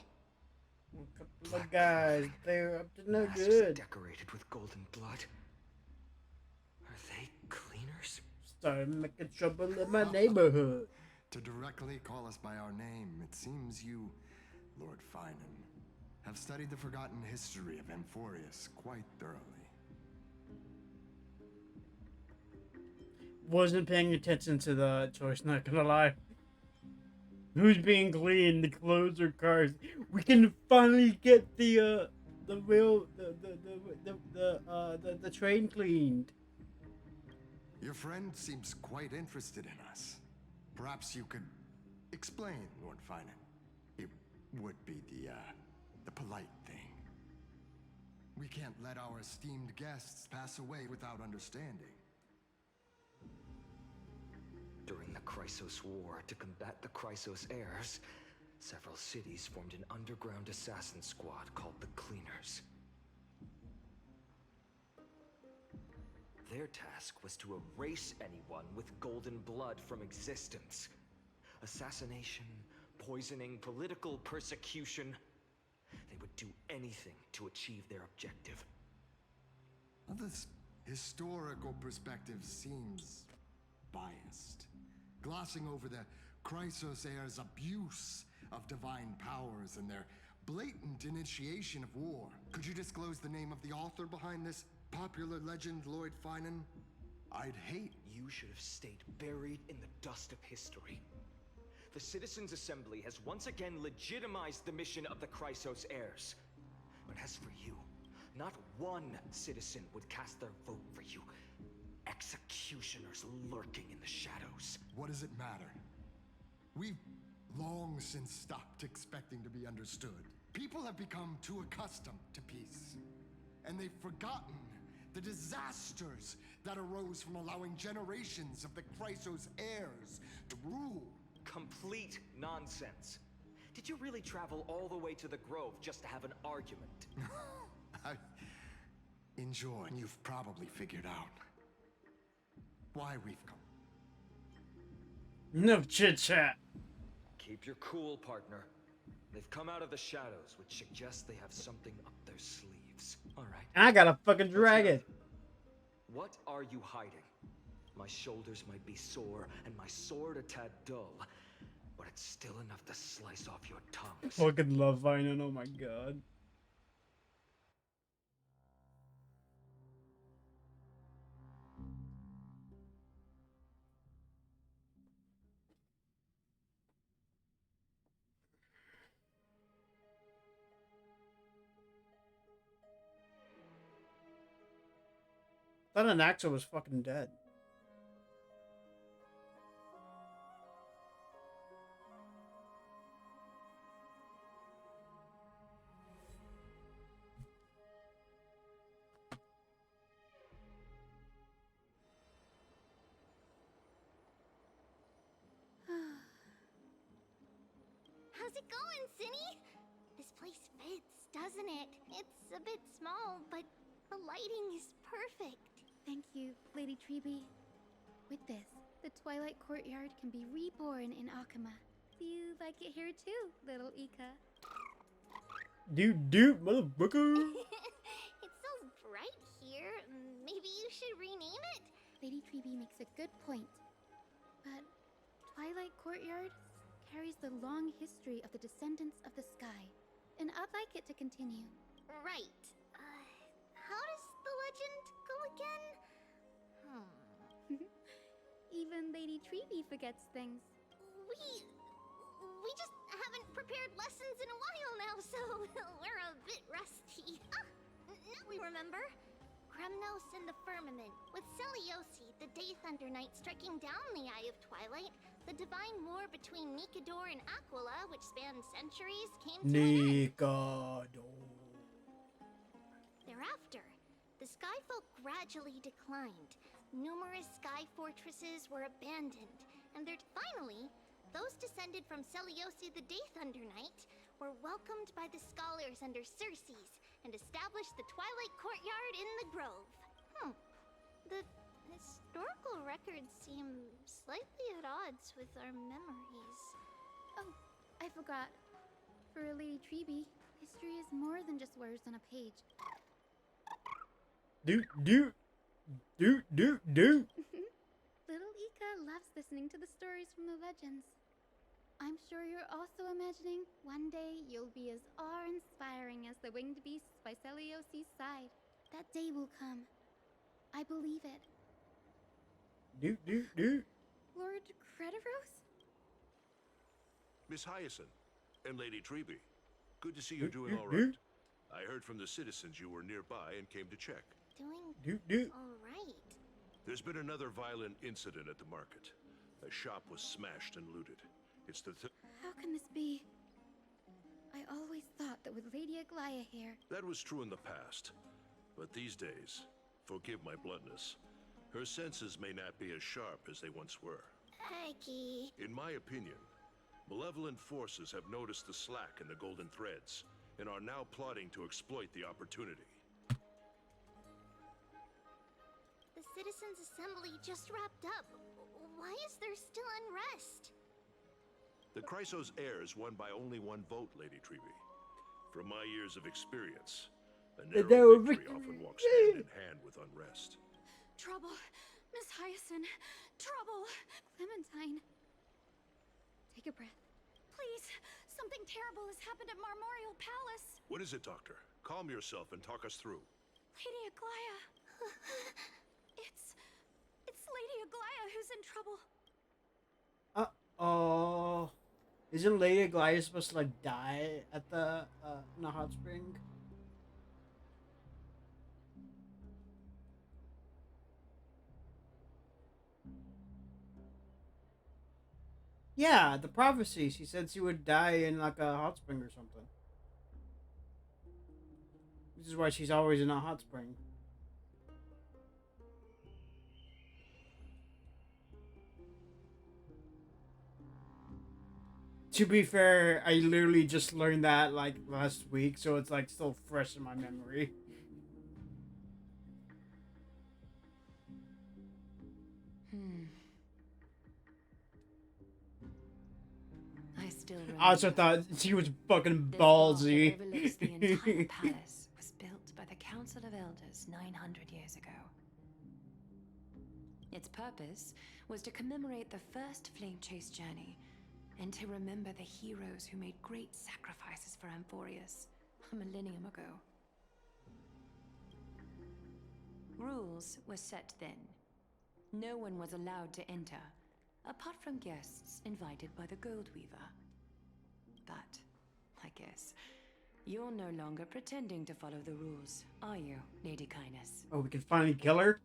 A couple of guys, they're up to no masks good. decorated with golden blood. Are they cleaners? Started making trouble in my neighborhood. To directly call us by our name, it seems you, Lord Finan, have studied the forgotten history of Amphorius quite thoroughly. Wasn't paying attention to the choice, not gonna lie. Who's being clean? The clothes or cars? We can finally get the train cleaned. Your friend seems quite interested in us. Perhaps you could explain, Lord Finan. It would be the polite thing. We can't let our esteemed guests pass away without understanding. During the Chrysos War to combat the Chrysos heirs, several cities formed an underground assassin squad called the Cleaners. Their task was to erase anyone with golden blood from existence. Assassination, poisoning, political persecution. They would do anything to achieve their objective. Well, this historical perspective seems biased, glossing over the Chrysos heirs' abuse of divine powers and their blatant initiation of war. Could you disclose the name of the author behind this popular legend, Lord Finan? I'd hate. You should have stayed buried in the dust of history. The Citizens' Assembly has once again legitimized the mission of the Chrysos heirs. But as for you, not one citizen would cast their vote for you. Executioners lurking in the shadows. What does it matter? We've long since stopped expecting to be understood. People have become too accustomed to peace, and they've forgotten the disasters that arose from allowing generations of the Chrysos heirs to rule. Complete nonsense. Did you really travel all the way to the Grove just to have an argument? Enjoy. You've probably figured out why we've come. No chit chat. Keep your cool, partner. They've come out of the shadows, which suggests they have something up their sleeves. All right. I got a fucking dragon. What are you hiding? My shoulders might be sore and my sword a tad dull, but it's still enough to slice off your tongues. Fucking love Vinon, oh my god. I thought Anaxa was fucking dead. How's it going, Cinny? This place fits, doesn't it? It's a bit small, but the lighting is perfect. Thank you, Lady Treby. With this, the Twilight Courtyard can be reborn in Akama. Do you like it here too, little Ika? Dude, motherfucker. It's so bright here. Maybe you should rename it? Lady Treby makes a good point. But Twilight Courtyard carries the long history of the descendants of the sky, and I'd like it to continue. Right. How does the legend go again? Even Lady Treby forgets things. We just haven't prepared lessons in a while now, so we're a bit rusty. Now we remember. Kremnos in the firmament, with Seliosi, the Day Thunder Knight, striking down the Eye of Twilight. The divine war between Nikador and Aquila, which spanned centuries, came to an end. Nikador. Thereafter, the skyfolk gradually declined. Numerous sky fortresses were abandoned, and finally, those descended from Seliosi the Day Thunder Knight were welcomed by the scholars under Circes and established the Twilight Courtyard in the Grove. The historical records seem slightly at odds with our memories. Oh, I forgot. For Lady Treby, history is more than just words on a page. Do. Little Ika loves listening to the stories from the legends. I'm sure you're also imagining one day you'll be as awe-inspiring as the winged beasts by Celiosi's side. That day will come. I believe it. Lord Crediros? Miss Hyacinth and Lady Treby, good to see you're doing all right. I heard from the citizens you were nearby and came to check. Doing all right. There's been another violent incident at the market. A shop was smashed and looted. It's the How can this be? I always thought that with Lady Aglaya here... That was true in the past. But these days, forgive my bluntness, her senses may not be as sharp as they once were. Ikey. In my opinion, malevolent forces have noticed the slack in the Golden Threads and are now plotting to exploit the opportunity. The Citizens' Assembly just wrapped up. Why is there still unrest? The Chrysos heirs won by only one vote, Lady Treby. From my years of experience, a narrow victory often walks hand in hand with unrest. Trouble! Miss Hyacinth! Trouble! Clementine. Take a breath. Please! Something terrible has happened at Marmorial Palace! What is it, Doctor? Calm yourself and talk us through. Lady Aglaya! It's Lady Aglaya who's in trouble. Oh. Isn't Lady Aglaya supposed to, like, die at the, in the hot spring? Yeah, the prophecy. She said she would die in, like, a hot spring or something. This is why she's always in a hot spring. To be fair, I literally just learned that, like, last week, so it's, like, still fresh in my memory. I still remember. I also thought she was fucking This ballsy. vault that overlooks the entire palace was built by the Council of Elders 900 years ago. Its purpose was to commemorate the first flame chase journey and to remember the heroes who made great sacrifices for Amphorius a millennium ago. Rules were set then. No one was allowed to enter, apart from guests invited by the Goldweaver. But, I guess, you're no longer pretending to follow the rules, are you, Lady Kindness? Oh, we can finally kill her?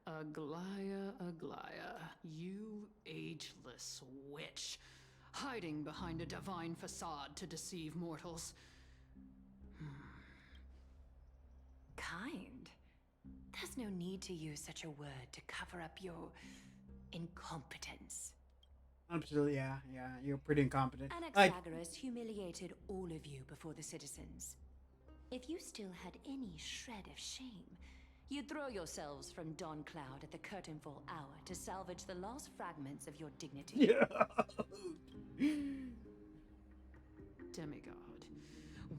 Aglaya, Aglaya, you ageless witch, hiding behind a divine facade to deceive mortals. Kind? There's no need to use such a word to cover up your incompetence. Absolutely, yeah, you're pretty incompetent. Anaxagoras humiliated all of you before the citizens. If you still had any shred of shame, you'd throw yourselves from Dawn Cloud at the curtainfall hour to salvage the last fragments of your dignity. Yeah. Demigod,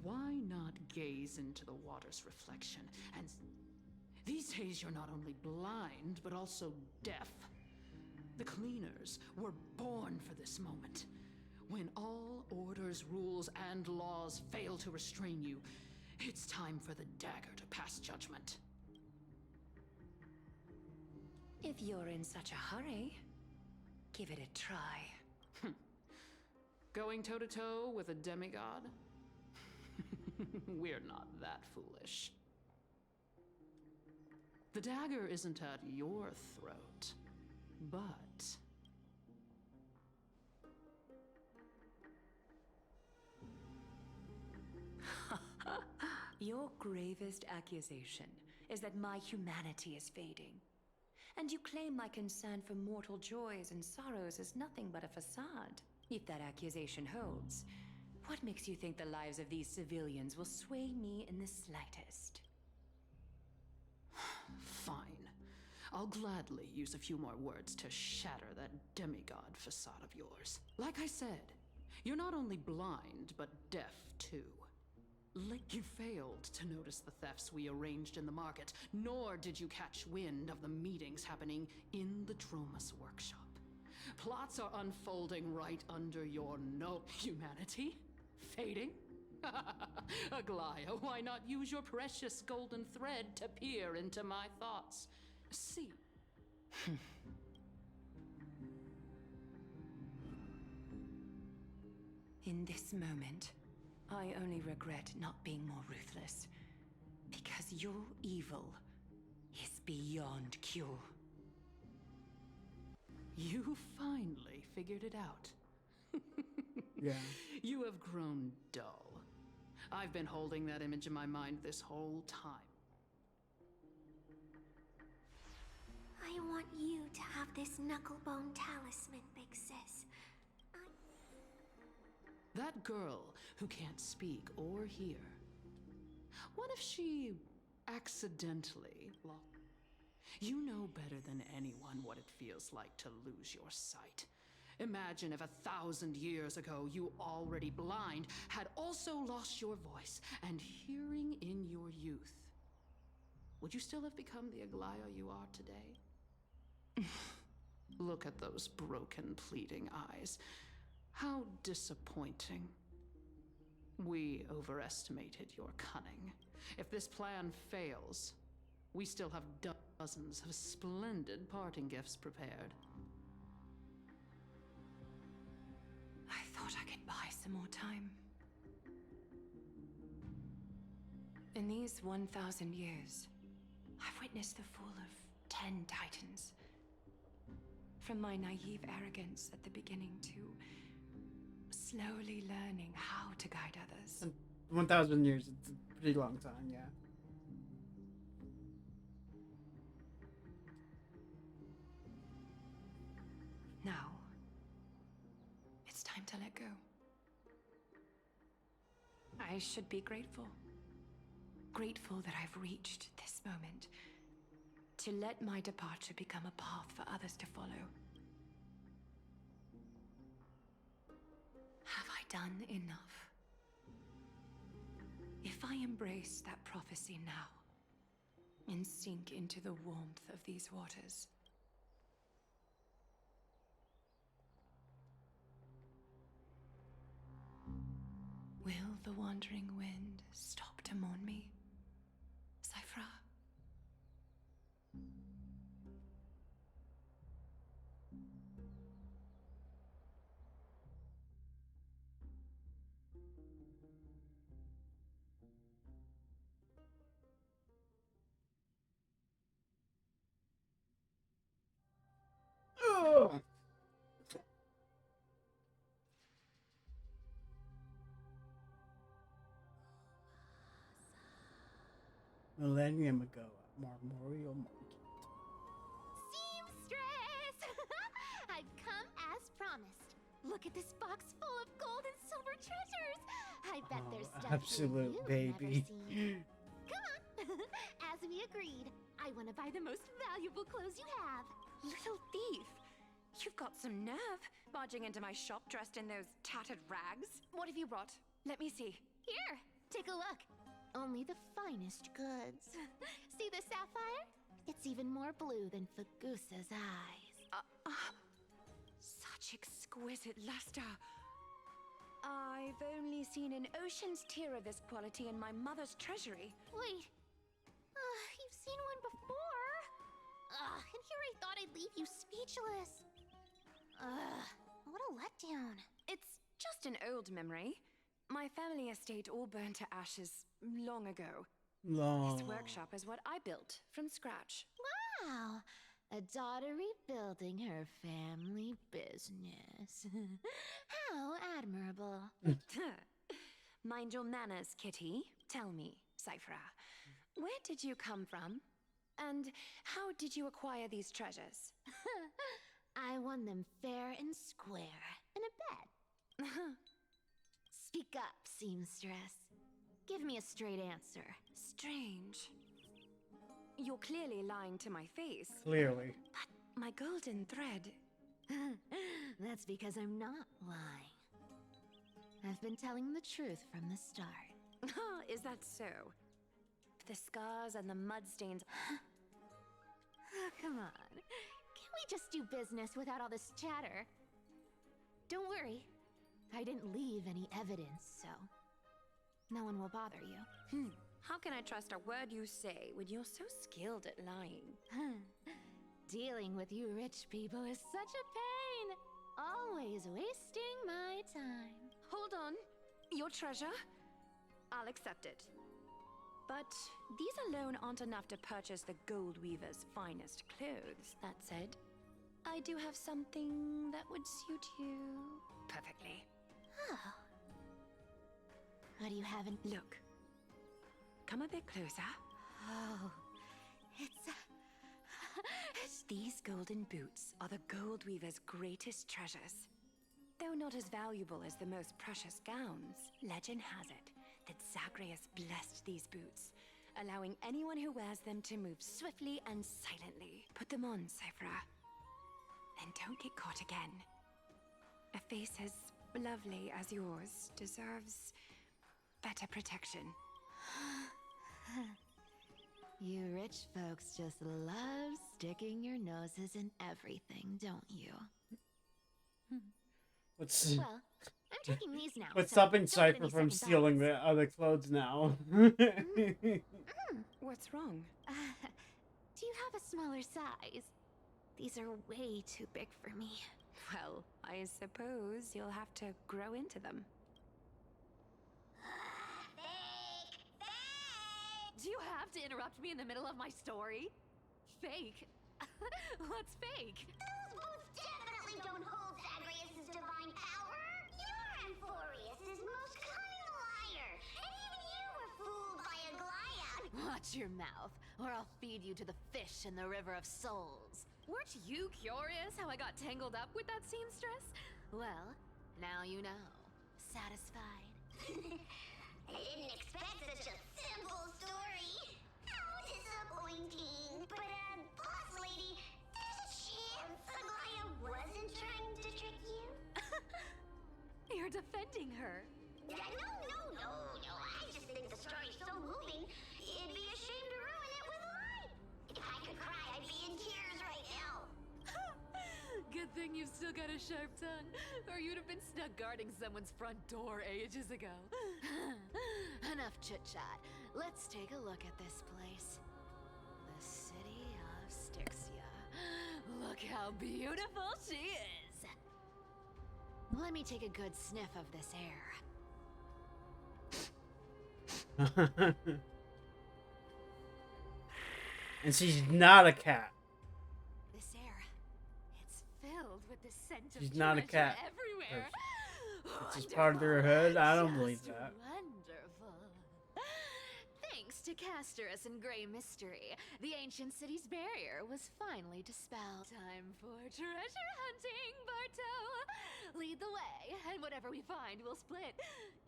why not gaze into the water's reflection and... These days you're not only blind, but also deaf. The cleaners were born for this moment. When all orders, rules, and laws fail to restrain you, it's time for the dagger to pass judgment. If you're in such a hurry, give it a try. Going toe-to-toe with a demigod? We're not that foolish. The dagger isn't at your throat, but... Your gravest accusation is that my humanity is fading. And you claim my concern for mortal joys and sorrows is nothing but a facade. If that accusation holds, what makes you think the lives of these civilians will sway me in the slightest? Fine. I'll gladly use a few more words to shatter that demigod facade of yours. Like I said, you're not only blind, but deaf too. You failed to notice the thefts we arranged in the market, nor did you catch wind of the meetings happening in the Tromus workshop. Plots are unfolding right under your humanity? Fading? Aglaya, why not use your precious golden thread to peer into my thoughts? See. In this moment, I only regret not being more ruthless. Because your evil is beyond cure. You finally figured it out. Yeah. You have grown dull. I've been holding that image in my mind this whole time. of this knucklebone talisman, Big Sis. That girl who can't speak or hear. What if she accidentally lost? You know better than anyone what it feels like to lose your sight. Imagine if 1,000 years ago you, already blind, had also lost your voice and hearing in your youth. Would you still have become the Aglaya you are today? Look at those broken, pleading eyes. How disappointing. We overestimated your cunning. If this plan fails, we still have dozens of splendid parting gifts prepared. I thought I could buy some more time. In these 1,000 years, I've witnessed the fall of 10 titans. From my naive arrogance at the beginning to slowly learning how to guide others. 1,000 years, it's a pretty long time, yeah. Now, it's time to let go. I should be grateful. Grateful that I've reached this moment. To let my departure become a path for others to follow. Have I done enough? If I embrace that prophecy now, and sink into the warmth of these waters, will the wandering wind stop to mourn me, Cyphra? Ugh. Millennium ago, Memorial Market. Seamstress! I've come as promised. Look at this box full of gold and silver treasures. I bet there's stuff Absolute you've baby. never seen. Come on. As we agreed, I want to buy the most valuable clothes you have. Little thief! You've got some nerve, barging into my shop dressed in those tattered rags. What have you brought? Let me see. Here, take a look. Only the finest goods. See the sapphire? It's even more blue than Fagusa's eyes. Such exquisite luster. I've only seen an ocean's tear of this quality in my mother's treasury. Wait. You've seen one before. And here I thought I'd leave you speechless. What a letdown. It's just an old memory. My family estate all burned to ashes long ago. This workshop is what I built from scratch. Wow. A daughter rebuilding her family business. How admirable. Mind your manners, Kitty. Tell me, Cyphra, where did you come from? And how did you acquire these treasures? I won them fair and square in a bet. Speak up, seamstress. Give me a straight answer. Strange. You're clearly lying to my face. Clearly. But my golden thread... That's because I'm not lying. I've been telling the truth from the start. Is that so? The scars and the mudstains... Come on. Can't we just do business without all this chatter? Don't worry. I didn't leave any evidence, so... no one will bother you. How can I trust a word you say when you're so skilled at lying? Dealing with you rich people is such a pain. Always wasting my time. Hold on. Your treasure? I'll accept it. But these alone aren't enough to purchase the gold weaver's finest clothes. That said, I do have something that would suit you perfectly. Oh. What do you have in... Look. Come a bit closer. Oh. It's these These golden boots are the gold weaver's greatest treasures. Though not as valuable as the most precious gowns, legend has it that Zagreus blessed these boots, allowing anyone who wears them to move swiftly and silently. Put them on, Cyphra, and don't get caught again. A face as lovely as yours deserves better protection. You rich folks just love sticking your noses in everything, don't you? What's Well, I'm taking these now. what's so stopping don't give Cypher any from second stealing thoughts. the other clothes now? What's wrong? Do you have a smaller size? These are way too big for me. Well, I suppose you'll have to grow into them. Do you have to interrupt me in the middle of my story? Fake? What's fake? Those boots definitely don't hold Zagreus' divine power. You're Amphorius' most cunning liar, and even you were fooled by a Glyad. Watch your mouth, or I'll feed you to the fish in the River of Souls. Weren't you curious how I got tangled up with that seamstress? Well, now you know. Satisfied? I didn't expect such a simple story. How disappointing. But, boss lady, there's a chance Aglaya wasn't trying to trick you? You're defending her. No. I just think the story's so moving, it'd be a shame to ruin it with a lie. If I could cry, I'd be in tears right now. Good thing you've still got a sharp tongue, or you'd have been stuck guarding someone's front door ages ago. Enough chit-chat. Let's take a look at this place. The city of Styxia. Look how beautiful she is! Let me take a good sniff of this air. And she's not a cat. This air, it's filled with the scent of She's not a treasure cat everywhere. It's just part of her hood. I don't believe Just that. Wonderful. Thanks to Castorus and Grey Mystery, the ancient city's barrier was finally dispelled. Time for treasure hunting, Barto. Lead the way, and whatever we find, we'll split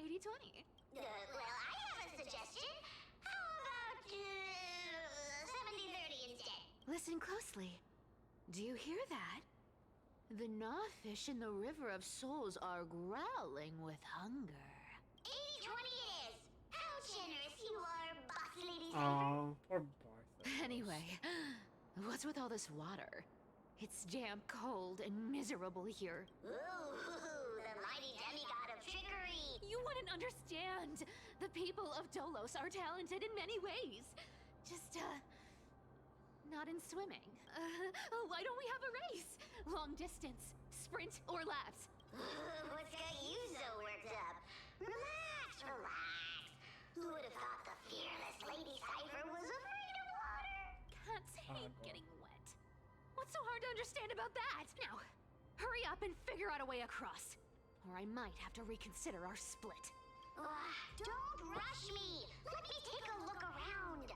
80-20. Well, I have a suggestion. How about, 70-30 instead? Listen closely. Do you hear that? The gnawfish in the River of Souls are growling with hunger. 80-20 it is. How generous you are, boss lady Cypher. Oh, poor Barthos. Anyway, what's with all this water? It's damp, cold, and miserable here. Ooh, the mighty demigod of trickery. You wouldn't understand. The people of Dolos are talented in many ways. Just, not in swimming. Why don't we have a race? Long distance, sprint, or laps? What's got you so worked up? Relax. Who would have thought the fearless Lady Cypher was afraid of water? Cats hate getting wet. What's so hard to understand about that? Now, hurry up and figure out a way across. Or I might have to reconsider our split. Don't rush me. Let me take a look around.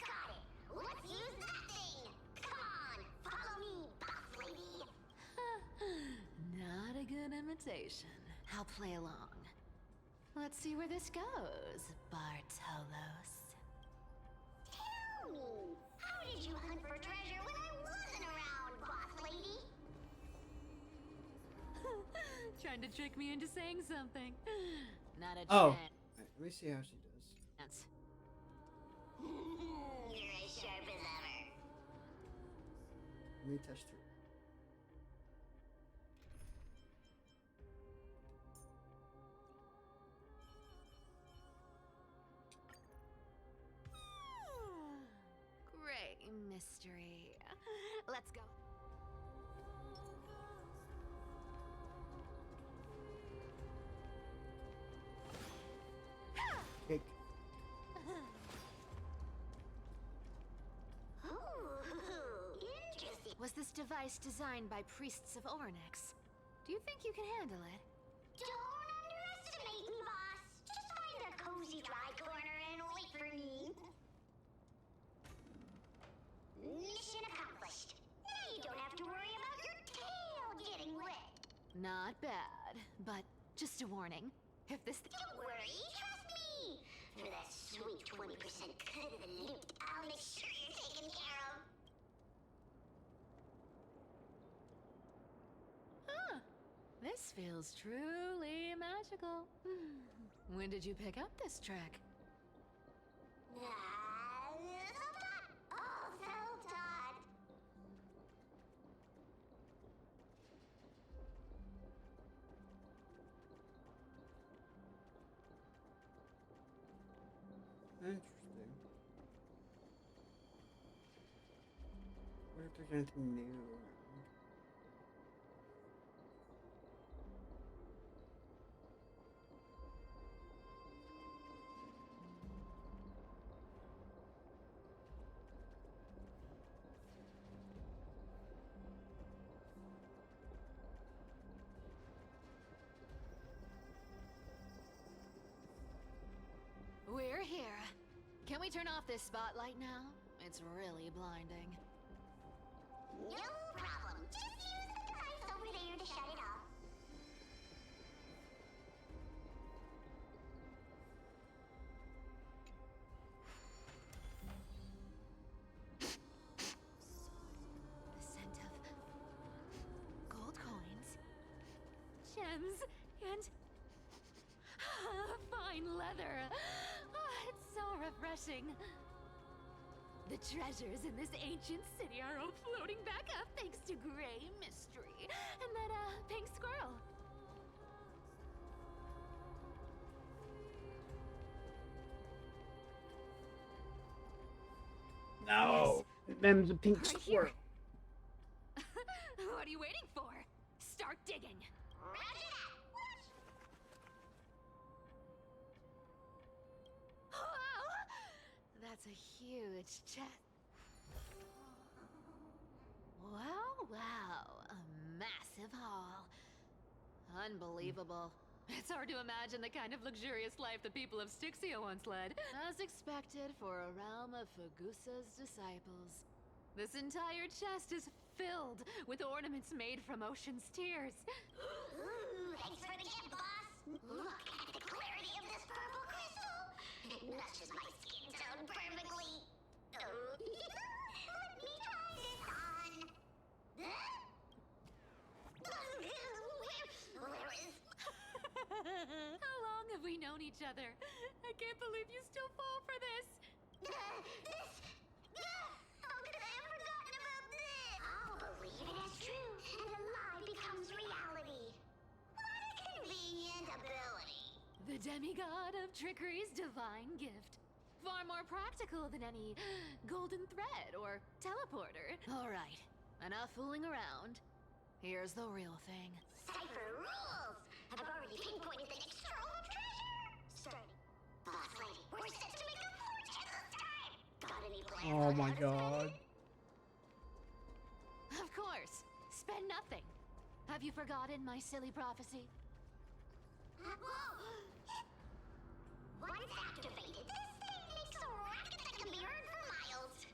Got it. Let's use that thing. Come on, follow me, boss lady. Not a good imitation. I'll play along. Let's see where this goes, Bartolos. Tell me, how did you hunt for treasure when I wasn't around, boss lady? Trying to trick me into saying something. Not a Oh. chance. Let me see how she does. You're as sharp as ever. Let me test her. Great mystery. Let's go. Kick. Interesting. Was this device designed by priests of Ornyx? Do you think you can handle it? Don't underestimate me, boss. Just find a cozy dry corner and wait for me. Mission accomplished. Not bad, but just a warning. If this Don't worry, trust me! For that sweet 20% cut of the loot, I'll make sure you're taken care of. Huh. This feels truly magical. When did you pick up this trick? Oh, self-taught. Interesting. Wonder if there's anything new around. We're here. Can we turn off this spotlight now? It's really blinding. No problem. Just use the device over there to shut it off. The scent of gold coins, gems, and fine leather. It's so refreshing. The treasures in this ancient city are all floating back up thanks to Gray Mystery and that pink squirrel. No! Them's a pink Right squirrel. What are you waiting for? Start digging. Roger that. Wow! That's a huge chest. Wow. A massive haul. Unbelievable. It's hard to imagine the kind of luxurious life the people of Styxia once led. As expected for a realm of Fagusa's disciples. This entire chest is filled with ornaments made from ocean's tears. Ooh, thanks for the gift, boss. Look at the clarity of this purple crystal. It matches my skin tone perfectly. Oh, let me try this on. Huh? Where is... How long have we known each other? I can't believe you still fall for this. How could I have forgotten about this? I'll believe it as true, and the lie becomes reality. What a convenient ability. The demigod of trickery's divine gift. Far more practical than any golden thread or teleporter. All right, enough fooling around. Here's the real thing. Cypher rules! I've already pinpointed the next trove of treasure! Starting. Boss lady, we're set to make a fortune this time! Got any plans Oh on my how to god. spend it? Of course, spend nothing. Have you forgotten my silly prophecy? Whoa! Once activated, this thing makes a racket that can be heard for miles.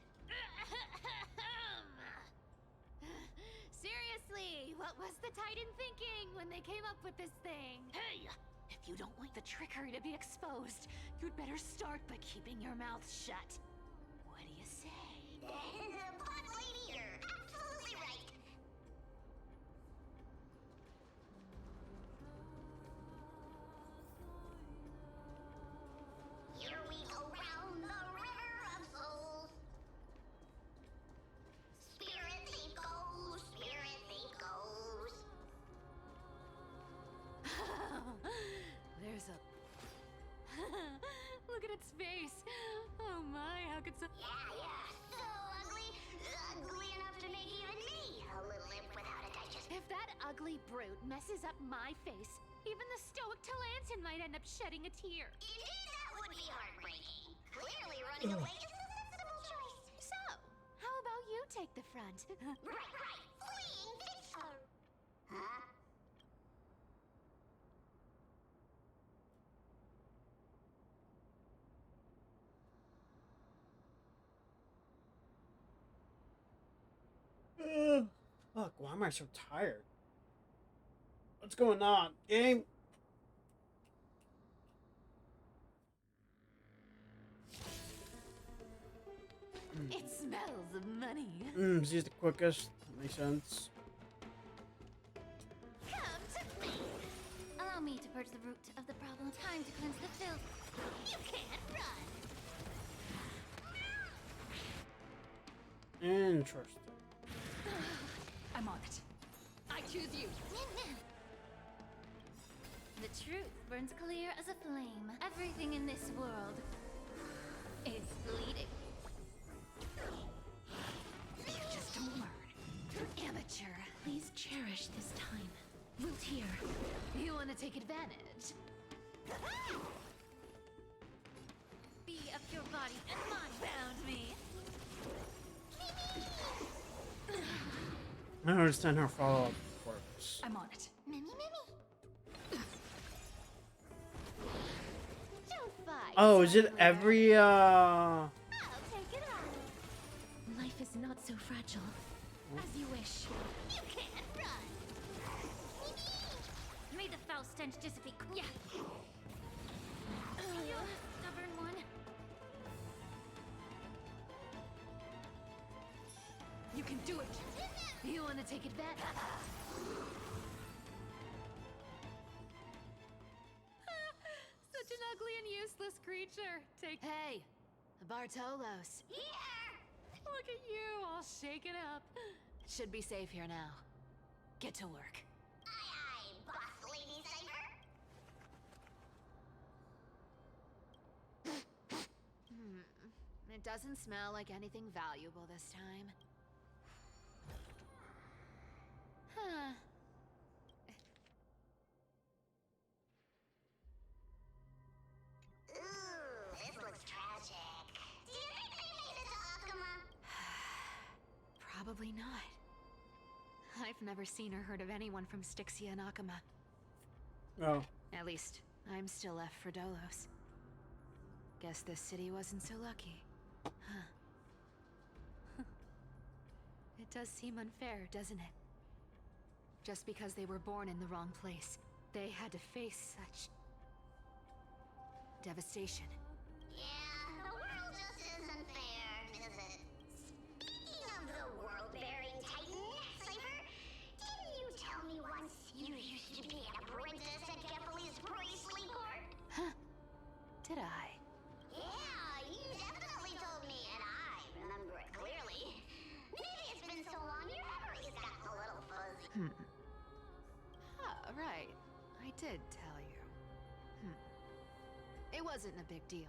Seriously, what was the Titan thinking when they came up with this thing? Hey! If you don't want the trickery to be exposed, you'd better start by keeping your mouth shut. What do you say? Boss lady, you're absolutely right. Here we go round the river of souls. Spirit thief goes, spirit thief goes. There's a... Look at its face. Oh my, how could so... Yeah, so ugly. Ugly enough to make even me a little imp without a digestive. If that ugly brute messes up my face, even the stoic Talantin might end up shedding a tear. Indeed, that would be heartbreaking. Clearly running away is the sensible choice. So, how about you take the front? Right. Fleeing fits her. Huh? Fuck, why am I so tired? What's going on, game? It smells of money. She's the quickest. Makes sense. Come to me. Allow me to purge the root of the problem. Time to cleanse the filth. You can't run. Interesting. I'm on it. I choose you. The truth burns clear as a flame. Everything in this world is bleeding. You just don't learn. Amateur. Please cherish this time. Root here. You want to take advantage? Be of your body and mine. Found me. I don't understand her follow-up works. I'm on it. Mimi. Don't fight. Oh, is it every I'll take it on. Life is not so fragile. As you wish. You can't run. May the foul stench dissipate. Yeah. You're a stubborn one. You can do it. You want to take advantage? Such an ugly and useless creature. Hey, Bartolos. Look at you, all shaken up. Should be safe here now. Get to work. Aye, boss lady Cypher. It doesn't smell like anything valuable this time. Huh. Ooh, this looks tragic. Do you think they made it to Akuma? Probably not. I've never seen or heard of anyone from Styxia and Akuma. Oh. At least, I'm still left for Dolos. Guess this city wasn't so lucky. Huh. It does seem unfair, doesn't it? Just because they were born in the wrong place, they had to face such devastation. Yeah, the world just isn't fair, is it? Speaking of the world-bearing titan, Cypher, didn't you tell me once you used to be an apprentice at Kephal's priestly court? Huh. Did I? Yeah, you definitely told me, and I remember it clearly. Maybe it's been so long your memory's gotten a little fuzzy. Right. I did tell you. It wasn't a big deal.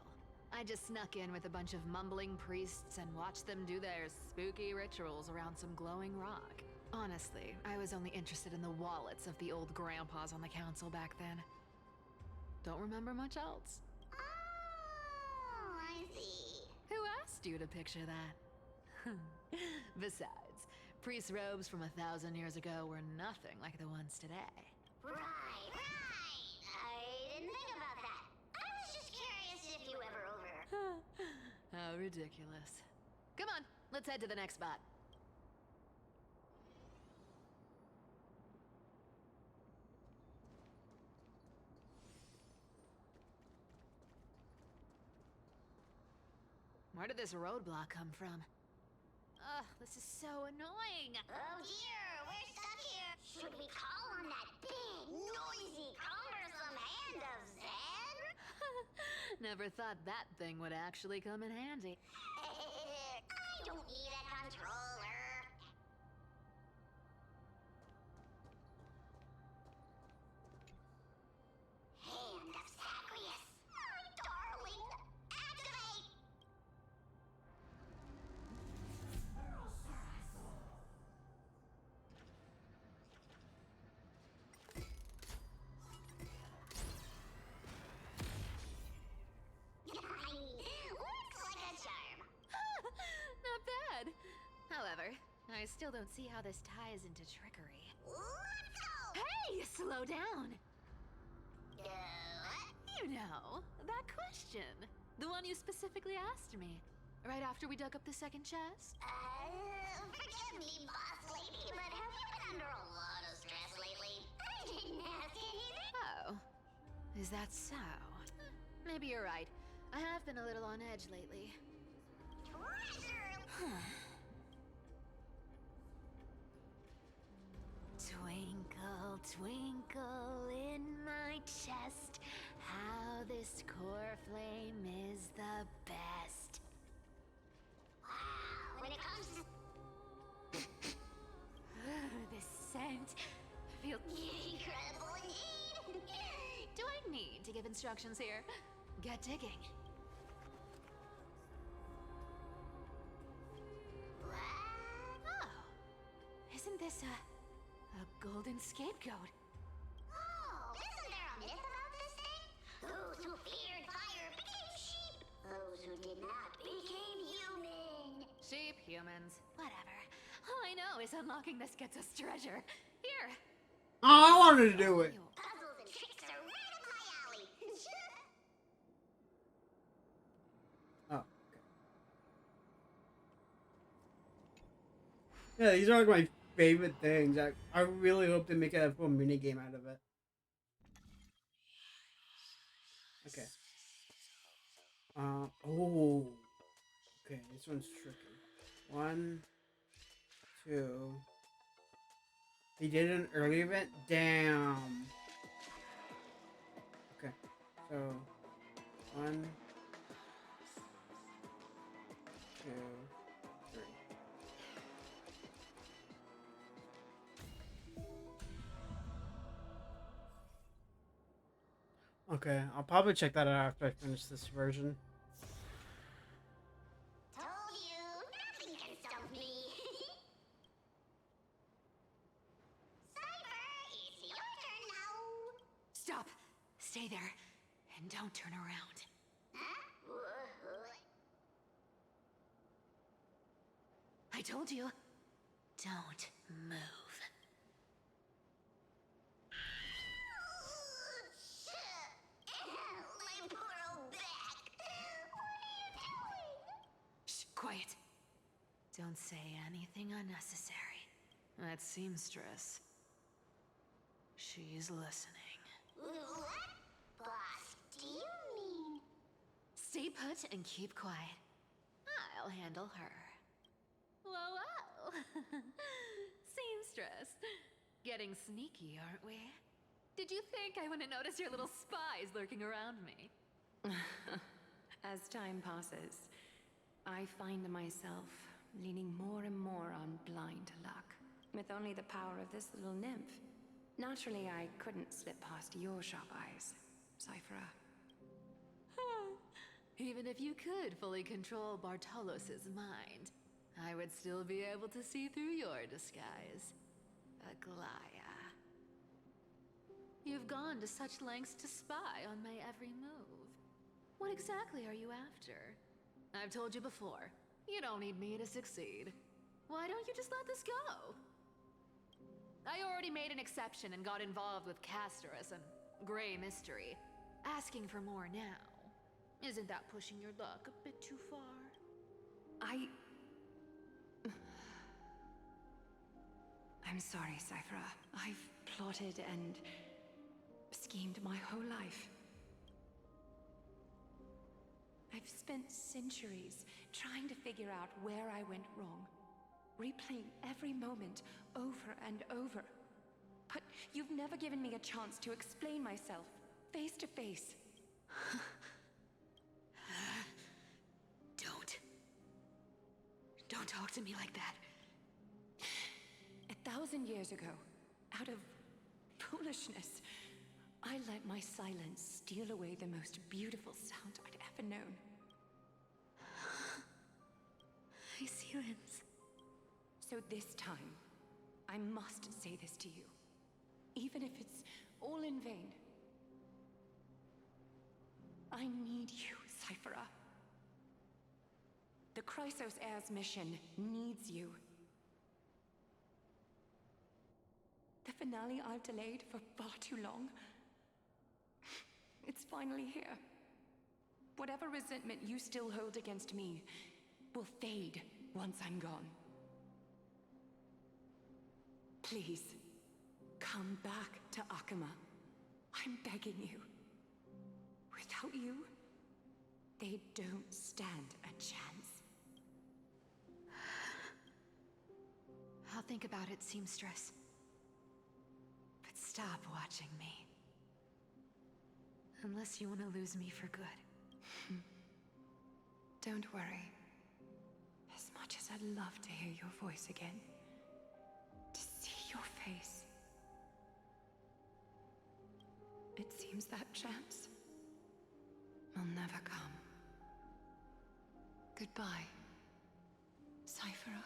I just snuck in with a bunch of mumbling priests and watched them do their spooky rituals around some glowing rock. Honestly, I was only interested in the wallets of the old grandpas on the council back then. Don't remember much else. Oh, I see. Who asked you to picture that? Besides, priest robes from 1,000 years ago were nothing like the ones today. Right. I didn't think about that. I was just curious if you ever over. How ridiculous. Come on, let's head to the next spot. Where did this roadblock come from? Ugh, this is so annoying. Oh dear, we're stuck here. Should we call on that big, noisy, cumbersome hand of Zen? Never thought that thing would actually come in handy. I don't need a controller. Hand of Zagreus, my darling, activate! Looks like a charm. Not bad. However, I still don't see how this ties into trickery. Let's go! Hey, slow down! What? You know, that question. The one you specifically asked me. Right after we dug up the second chest? Forgive me, boss lady, but have you been under a lot of stress lately? I didn't Is that so? Maybe you're right. I have been a little on edge lately. Twinkle, twinkle in my chest, how this core flame is the best. Wow, when it comes to The scent feels incredible indeed. Do I need to give instructions here? Get digging. Oh, isn't this a golden scapegoat? Oh, isn't there a myth about this thing? Those who feared fire became sheep. Those who did not became human. Sheep, humans, whatever. All I know is unlocking this gets us treasure. Here. Oh, I wanted to do it. Puzzles and tricks are right up my alley. Oh, okay. Yeah, these are like my favorite things. I really hope they make a full mini game out of it. Okay. Oh. Okay, this one's tricky. 1, 2. He did an early event? Damn. Okay. So 1, 2, 3. Okay, I'll probably check that out after I finish this version. Told you, nothing can stop me. Cyber, it's your turn now. Stop. Stay there. And don't turn around. Huh? I told you. Don't move. My poor old back. What are you doing? Shh, quiet. Don't say anything unnecessary. That seamstress. She's listening. What? Boss, do you mean? Stay put and keep quiet. I'll handle her. Whoa, whoa. Seamstress. Getting sneaky, aren't we? Did you think I wouldn't notice your little spies lurking around me? As time passes, I find myself leaning more and more on blind luck. With only the power of this little nymph. Naturally, I couldn't slip past your sharp eyes, Cyphera. Even if you could fully control Bartolos's mind, I would still be able to see through your disguise. Aglaya. You've gone to such lengths to spy on my every move. What exactly are you after? I've told you before, you don't need me to succeed. Why don't you just let this go? I already made an exception and got involved with Castorus and Grey Mystery. Asking for more now. Isn't that pushing your luck a bit too far? I'm sorry, Cyphera. I've plotted and schemed my whole life. I've spent centuries trying to figure out where I went wrong, replaying every moment over and over. But you've never given me a chance to explain myself, face to face. Don't talk to me like that. 1,000 years ago, out of foolishness, I let my silence steal away the most beautiful sound I'd ever known. My silence. So this time, I must say this to you, even if it's all in vain. I need you, Cyphera. The Chrysos Heir's mission needs you. The finale I've delayed for far too long. It's finally here. Whatever resentment you still hold against me will fade once I'm gone. Please, come back to Akama. I'm begging you. Without you, they don't stand a chance. I'll think about it, seamstress. But stop watching me. Unless you want to lose me for good. Don't worry. As much as I'd love to hear your voice again, to see your face, it seems that chance will never come. Goodbye, Cyphera.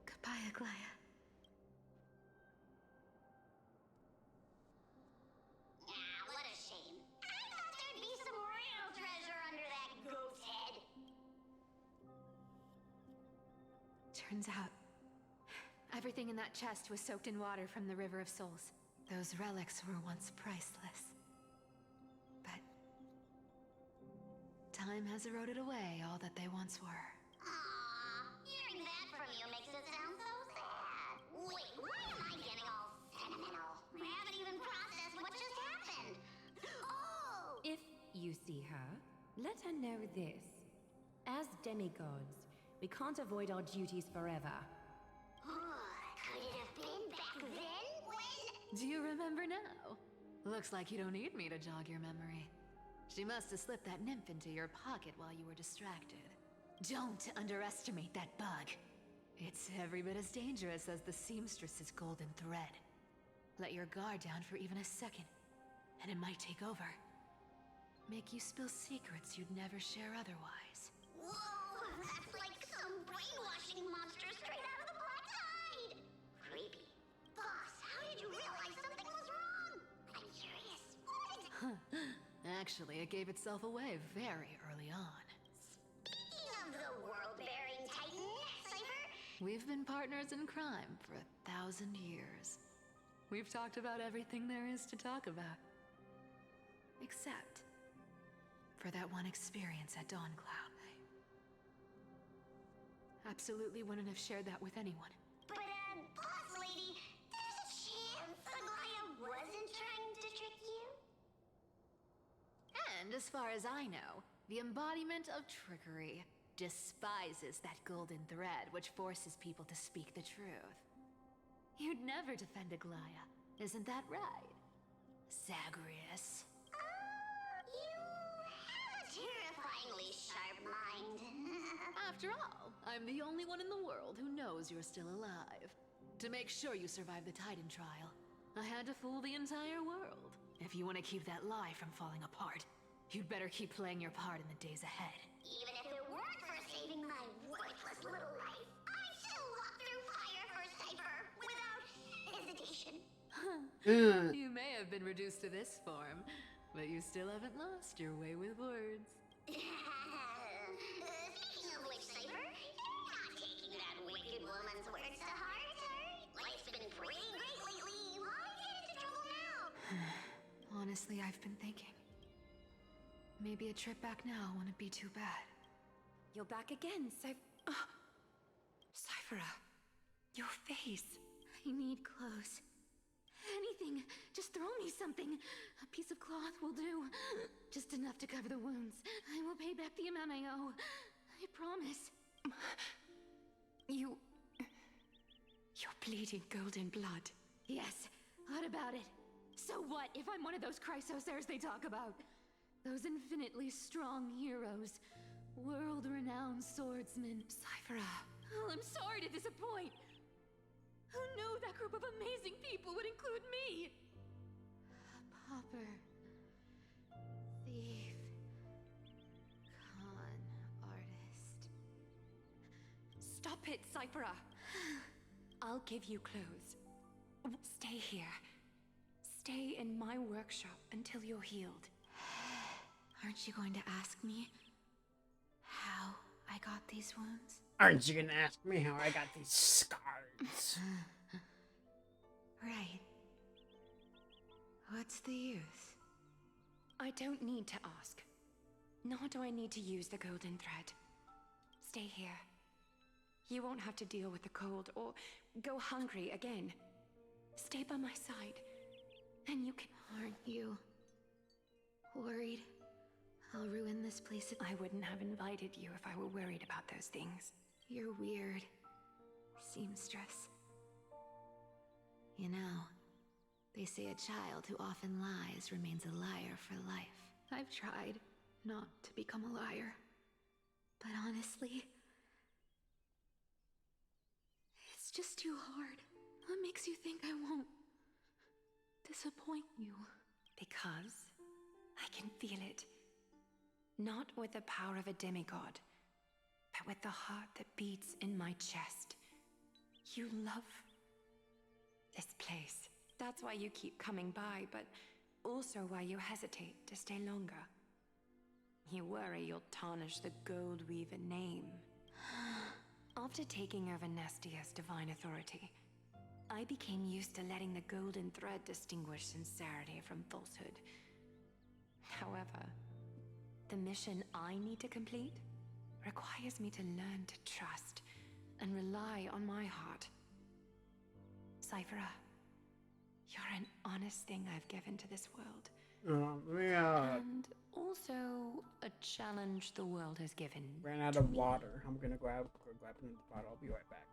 Goodbye, Aglaya. What a shame. I thought there'd be some real treasure under that goat's head. Turns out, everything in that chest was soaked in water from the River of Souls. Those relics were once priceless. But time has eroded away all that they once were. Aww, hearing that from you makes it sound so sad. Wait, why am I getting all sentimental? I haven't even processed what just happened. Oh! If you see her, let her know this. As demigods, we can't avoid our duties forever. Could it have been back then when... Do you remember now? Looks like you don't need me to jog your memory. She must have slipped that nymph into your pocket while you were distracted. Don't underestimate that bug. It's every bit as dangerous as the seamstress's golden thread. Let your guard down for even a second, and it might take over. Make you spill secrets you'd never share otherwise. Whoa, that's like some brainwashing monster straight out of the black side! Creepy. Boss, how did you realize something was wrong? I'm curious. What? Actually, it gave itself away very early on. Speaking of the world-bearing titan, Cypher, We've been partners in crime for 1,000 years. We've talked about everything there is to talk about. Except for that one experience at Dawncloud. I absolutely wouldn't have shared that with anyone. but boss lady, there's a chance Aglaya wasn't trying to trick you? And as far as I know, the embodiment of trickery despises that golden thread which forces people to speak the truth. You'd never defend Aglaya, isn't that right, Zagreus? You have a terrifyingly sharp mind. After all, I'm the only one in the world who knows you're still alive. To make sure you survive the Titan trial, I had to fool the entire world. If you want to keep that lie from falling apart, you'd better keep playing your part in the days ahead. Even if it weren't for saving my worthless little life, I'd still walk through fire for Cypher without hesitation. You may have been reduced to this form, but you still haven't lost your way with words. Speaking of which, Cypher, you're not taking that wicked woman's words to heart, right? Life's been pretty great lately. Why get into trouble now? Honestly, I've been thinking. Maybe a trip back now wouldn't be too bad. You're back again, Cyphera, your face. I need clothes. Anything. Just throw me something. A piece of cloth will do. Just enough to cover the wounds. I will pay back the amount I owe. I promise. You're bleeding golden blood. Yes. What about it? So what if I'm one of those Chrysos heirs they talk about? Those infinitely strong heroes. World-renowned swordsmen. Cyphera. Oh, I'm sorry to disappoint. Who knew that group of amazing people would include me? A pauper. Thief. Con artist. Stop it, Cyphera. I'll give you clothes. Stay here. Stay in my workshop until you're healed. Aren't you going to ask me how I got these wounds? Aren't you gonna ask me how I got these scars? Right. What's the use? I don't need to ask. Nor do I need to use the golden thread. Stay here. You won't have to deal with the cold or go hungry again. Stay by my side, and you can... Aren't you worried I'll ruin this place? I wouldn't have invited you if I were worried about those things. You're weird, seamstress. You know, they say a child who often lies remains a liar for life. I've tried not to become a liar, but honestly, it's just too hard. What makes you think I won't disappoint you? Because I can feel it. Not with the power of a demigod, but with the heart that beats in my chest. You love this place. That's why you keep coming by, but also why you hesitate to stay longer. You worry you'll tarnish the Gold Weaver name. After taking over Nestia's divine authority, I became used to letting the golden thread distinguish sincerity from falsehood. However, the mission I need to complete requires me to learn to trust and rely on my heart. Cyphera, you're an honest thing I've given to this world. And also a challenge the world has given. Ran out of water. I'm gonna grab another bottle. I'll be right back.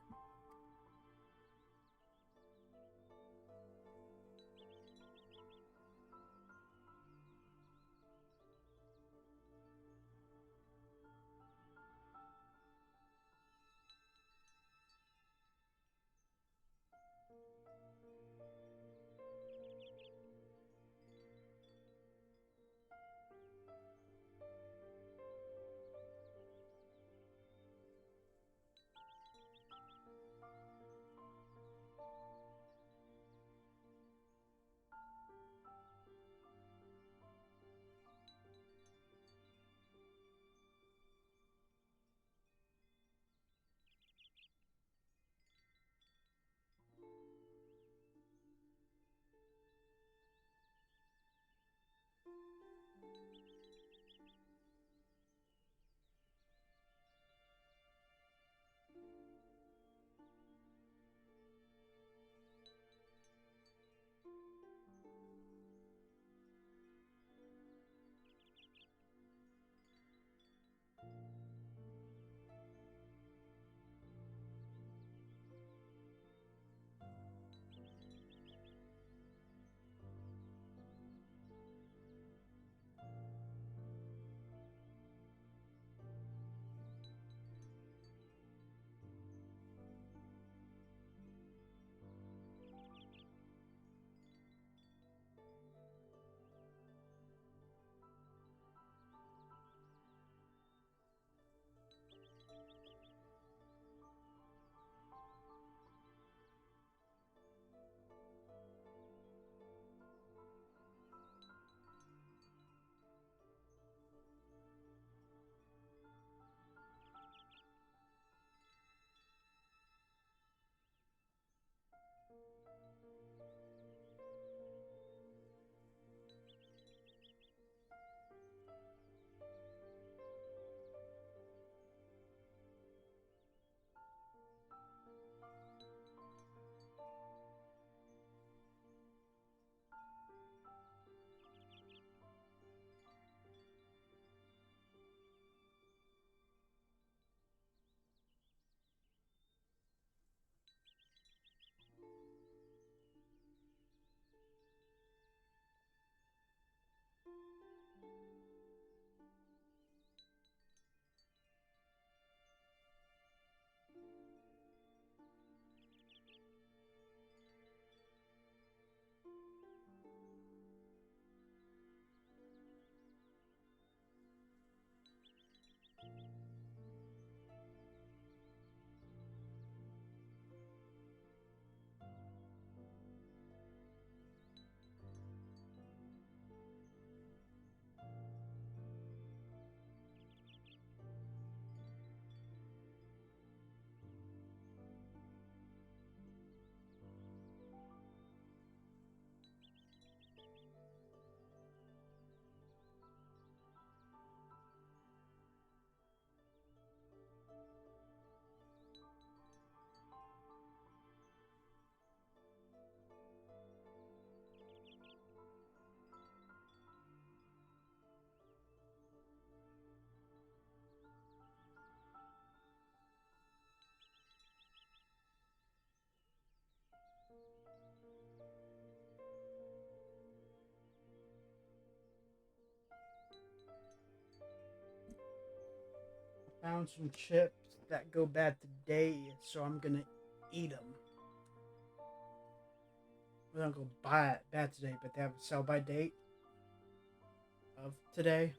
Found some chips that go bad today, so I'm gonna eat them. They don't go bad today, but they have a sell by date of today.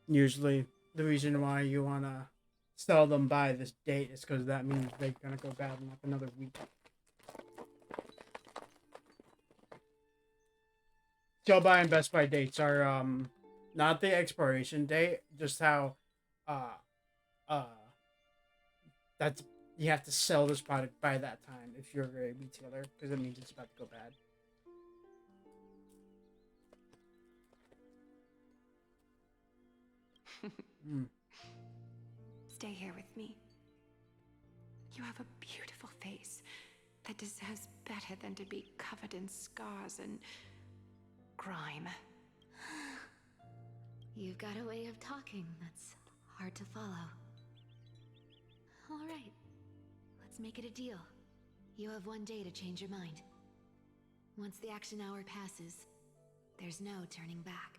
Usually, the reason why you wanna sell them by this date is because that means they're gonna go bad in like another week. Sell by and best by dates are not the expiration date, just how uh uh that's you have to sell this product by that time if you're a retailer because it means it's about to go bad. Stay here with me. You have a beautiful face that deserves better than to be covered in scars and grime. You've got a way of talking that's hard to follow. All right, let's make it a deal. You have 1 day to change your mind. Once the action hour passes, there's no turning back.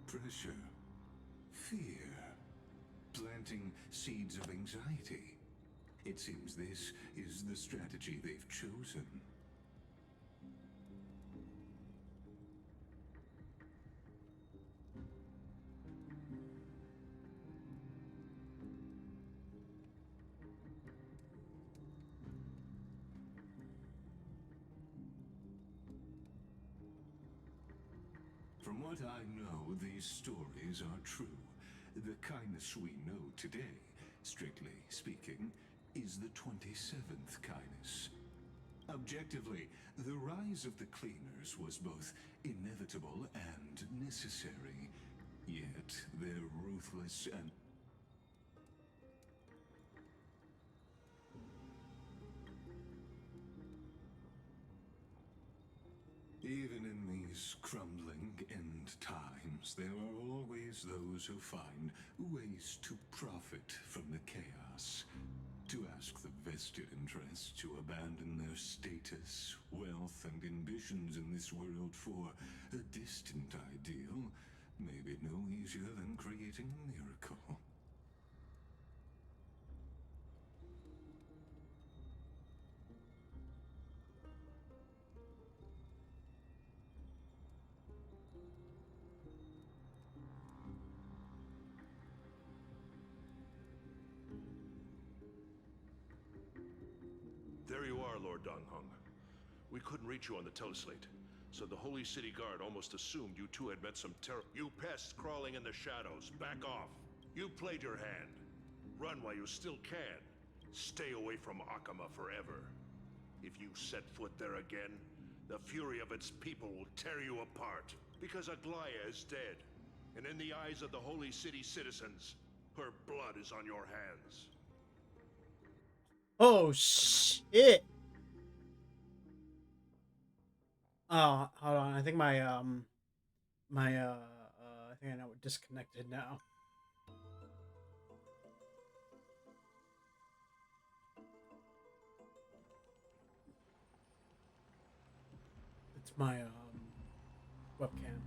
Pressure. Fear. Planting seeds of anxiety. It seems this is the strategy they've chosen. From what I know, these stories are true. The kindness we know today, strictly speaking, is the 27th kindness. Objectively, the rise of the cleaners was both inevitable and necessary. Yet, their ruthless and even in these crumbling end times, there are always those who find ways to profit from the chaos. To ask the vested interests to abandon their status, wealth, and ambitions in this world for a distant ideal may be no easier than creating a miracle. There you are, Lord Donghung. We couldn't reach you on the teleslate, so the Holy City Guard almost assumed you two had met some You pests crawling in the shadows, back off. You played your hand. Run while you still can. Stay away from Akama forever. If you set foot there again, the fury of its people will tear you apart. Because Aglaya is dead, and in the eyes of the Holy City citizens, her blood is on your hands. Oh shit! Oh, hold on. I think my I think I know we're disconnected now. It's my webcam.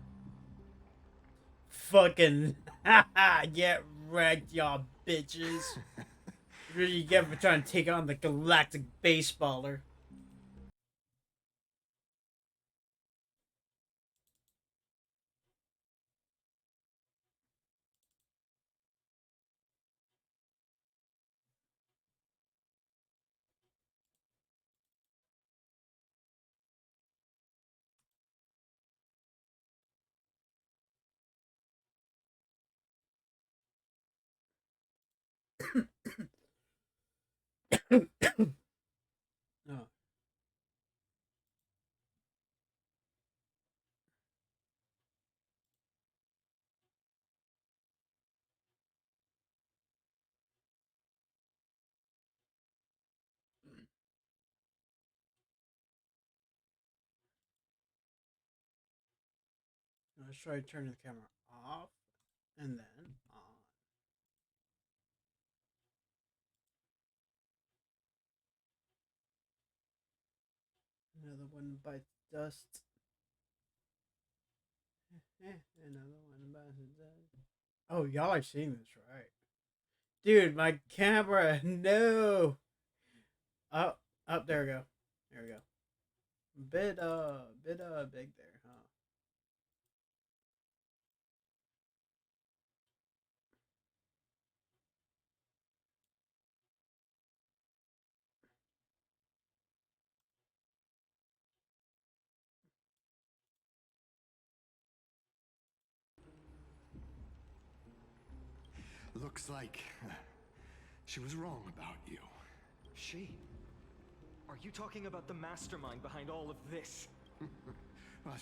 Fucking get wrecked, y'all bitches. You get for trying to take on the galactic baseballer. Oh. Let's try turning the camera off and then on. Another one bites dust. Another one bites dust. Oh, y'all are seeing this, right? Dude, my camera, no. Up, up, there we go. There we go. Bit big there, huh? Looks like she was wrong about you. She? Are you talking about the mastermind behind all of this? Well,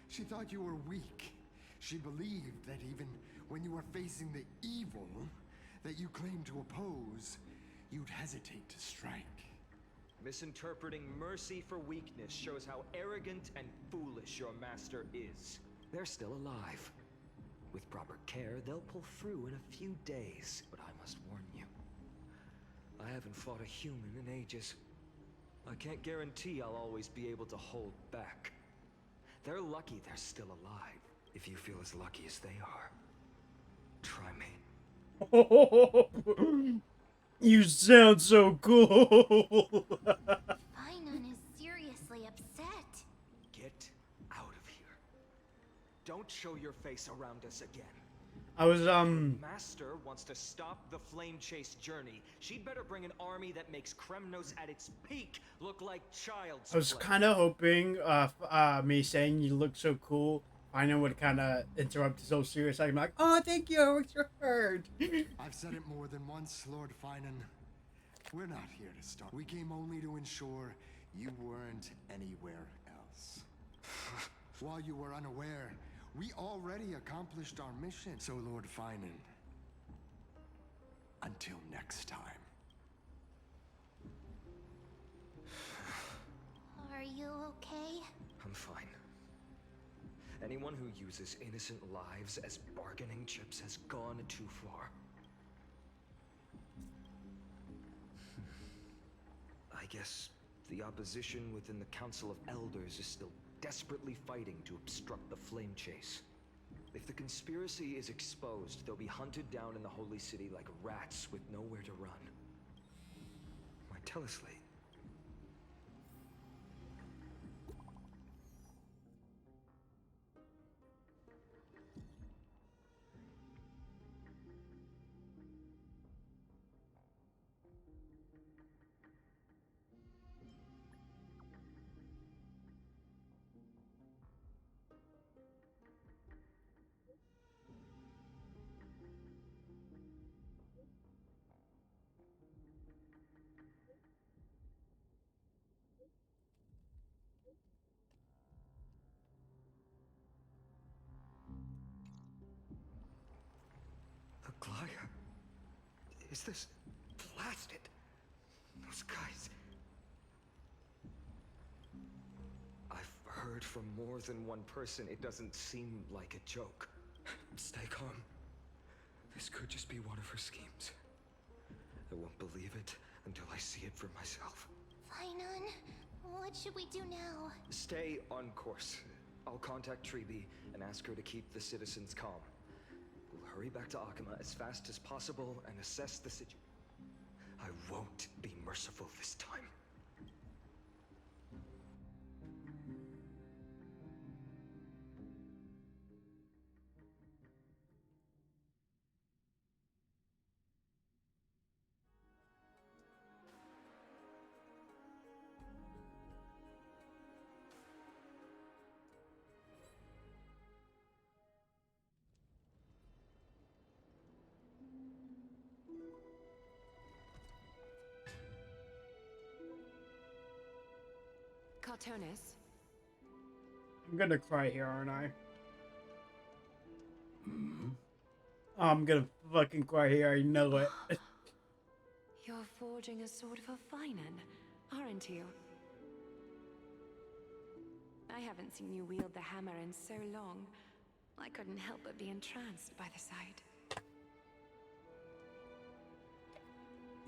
she thought you were weak. She believed that even when you were facing the evil that you claimed to oppose, you'd hesitate to strike. Misinterpreting mercy for weakness shows how arrogant and foolish your master is. They're still alive. With proper care, they'll pull through in a few days. But I must warn you, I haven't fought a human in ages. I can't guarantee I'll always be able to hold back. They're lucky they're still alive. If you feel as lucky as they are, try me. You sound so cool. Finon is seriously upset. Get out of here. Don't show your face around us again. I was Master wants to stop the flame chase journey. She'd better bring an army that makes Kremnos at its peak look like child's I was play. kind of hoping me saying you look so cool, Finon would kind of interrupt so serious. I'm like, oh, thank you, it's your heard. I've said it more than once, Lord Finon. We're not here to start. We came only to ensure you weren't anywhere else. While you were unaware, we already accomplished our mission. So, Lord Finon, until next time. Are you okay? I'm fine. Anyone who uses innocent lives as bargaining chips has gone too far. I guess the opposition within the Council of Elders is still desperately fighting to obstruct the flame chase. If the conspiracy is exposed, they'll be hunted down in the Holy City like rats with nowhere to run. My teleslate. Aglaya? Is this blasted? Those guys. I've heard from more than one person it doesn't seem like a joke. Stay calm. This could just be one of her schemes. I won't believe it until I see it for myself. Finon, what should we do now? Stay on course. I'll contact Treeby and ask her to keep the citizens calm. We'll hurry back to Akima as fast as possible and assess the situation. I won't be merciful this time. Cartonis. I'm gonna cry here, aren't I? Hmm? I'm gonna fucking cry here, I know it. You're forging a sword for Finan, aren't you? I haven't seen you wield the hammer in so long. I couldn't help but be entranced by the sight.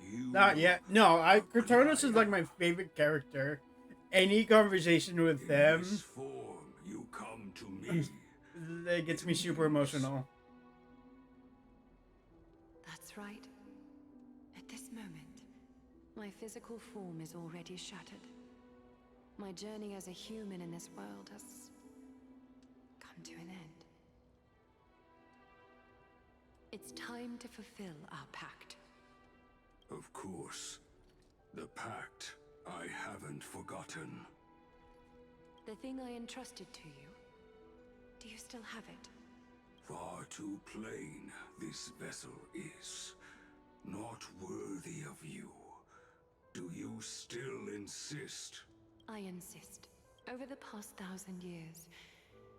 You Not yet. No, Cortonis is like my favorite character. Any conversation with in them, this form, you come to me. it gets me It super means emotional. That's right. At this moment, my physical form is already shattered. My journey as a human in this world has come to an end. It's time to fulfill our pact. Of course. The pact. I haven't forgotten. The thing I entrusted to you, do you still have it? Far too plain this vessel is. Not worthy of you. Do you still insist? I insist. Over the past 1,000 years,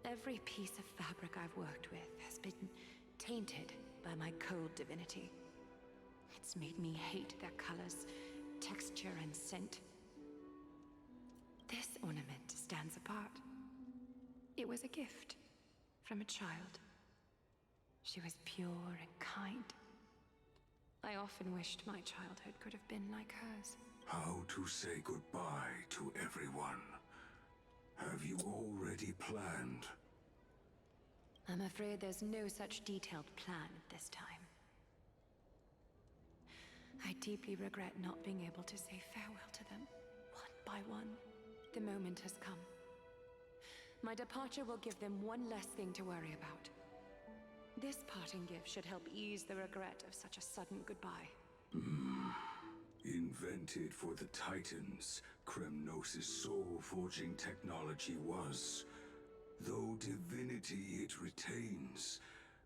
every piece of fabric I've worked with has been tainted by my cold divinity. It's made me hate their colors, texture, and scent. This ornament stands apart. It was a gift from a child. She was pure and kind. I often wished my childhood could have been like hers. How to say goodbye to everyone? Have you already planned? I'm afraid there's no such detailed plan this time. I deeply regret not being able to say farewell to them, one by one. The moment has come. My departure will give them one less thing to worry about. This parting gift should help ease the regret of such a sudden goodbye. Invented for the Titans, Kremnos' soul-forging technology was. Though divinity it retains,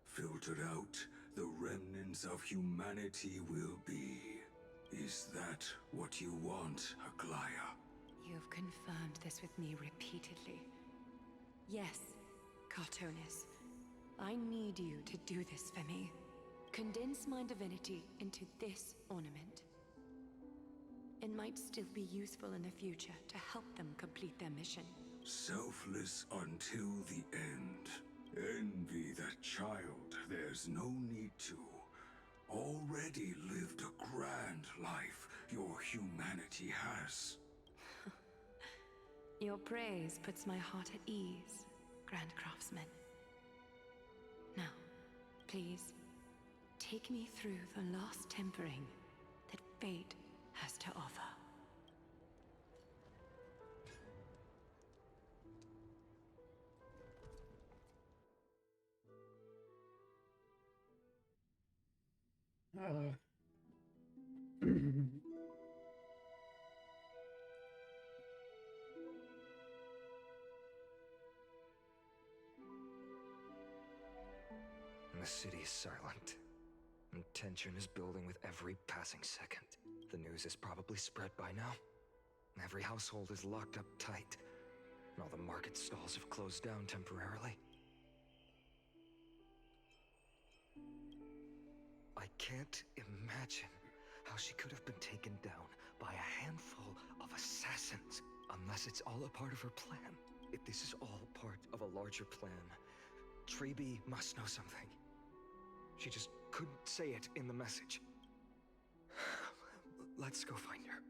filtered out, the remnants of humanity will be. Is that what you want, Aglaya? You've confirmed this with me repeatedly. Yes, Cartonis. I need you to do this for me. Condense my divinity into this ornament. It might still be useful in the future to help them complete their mission. Selfless until the end. Envy that child, there's no need to. Already lived a grand life your humanity has. Your praise puts my heart at ease, Grand Craftsman. Now, please, take me through the last tempering that fate has to offer. The city is silent, and tension is building with every passing second. The news is probably spread by now. Every household is locked up tight, and all the market stalls have closed down temporarily. I can't imagine how she could have been taken down by a handful of assassins, unless it's all a part of her plan. If this is all part of a larger plan, Treby must know something. She just couldn't say it in the message. Let's go find her.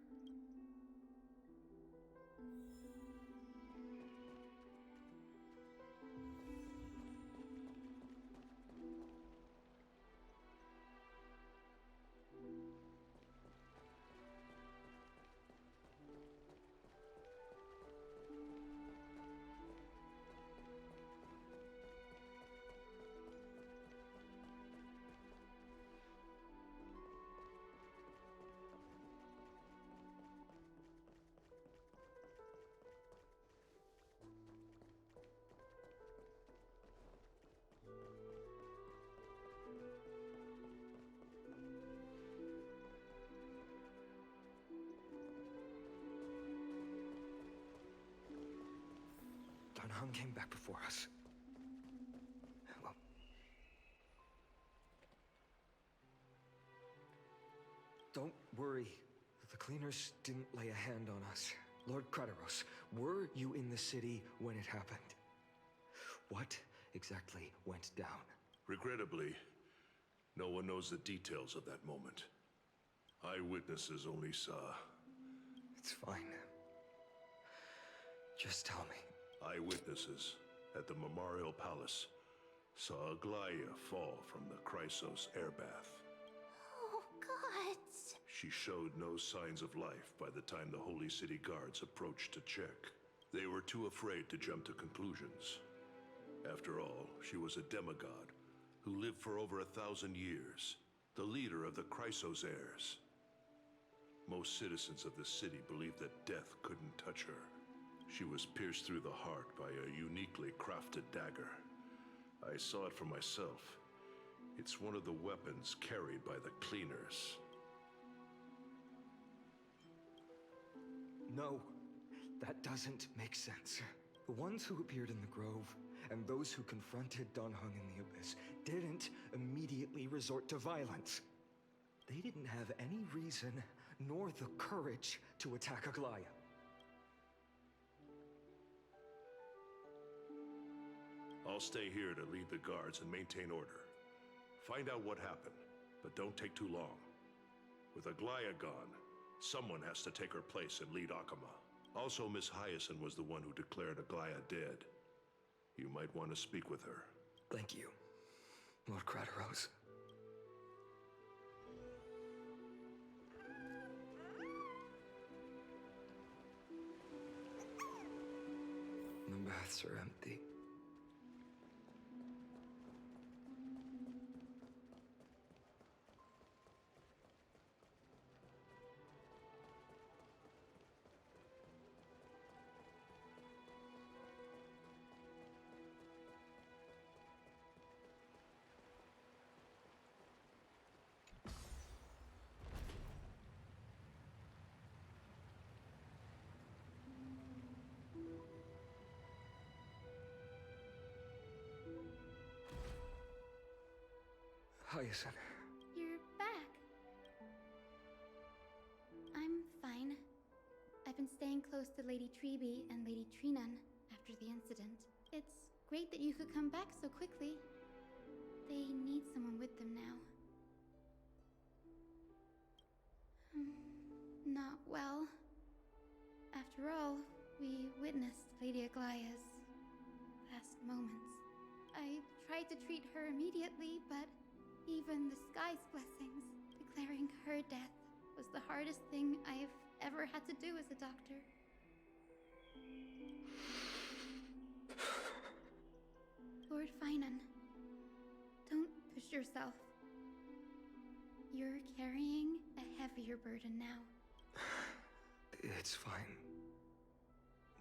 Hung came back before us. Well, don't worry. The cleaners didn't lay a hand on us. Lord Crateros, were you in the city when it happened? What exactly went down? Regrettably, no one knows the details of that moment. Eyewitnesses only saw... It's fine. Just tell me. Eyewitnesses at the Memorial Palace saw Aglaya fall from the Chrysos airbath. Oh, God. She showed no signs of life by the time the Holy City Guards approached to check. They were too afraid to jump to conclusions. After all, she was a demigod who lived for over 1,000 years, the leader of the Chrysos heirs. Most citizens of the city believed that death couldn't touch her. She was pierced through the heart by a uniquely crafted dagger. I saw it for myself. It's one of the weapons carried by the cleaners. No, that doesn't make sense. The ones who appeared in the Grove and those who confronted Don Hung in the Abyss didn't immediately resort to violence. They didn't have any reason nor the courage to attack Aglaya. I'll stay here to lead the guards and maintain order. Find out what happened, but don't take too long. With Aglaya gone, someone has to take her place and lead Akama. Also, Miss Hyacinth was the one who declared Aglaya dead. You might want to speak with her. Thank you, Lord Crateros. The baths are empty. Hyacinth. You're back. I'm fine. I've been staying close to Lady Treeby and Lady Trinan after the incident. It's great that you could come back so quickly. They need someone with them now. Not well. After all, we witnessed Lady Aglaya's last moments. I tried to treat her immediately, but even the sky's blessings, declaring her death, was the hardest thing I've ever had to do as a doctor. Lord Finan, don't push yourself. You're carrying a heavier burden now. It's fine.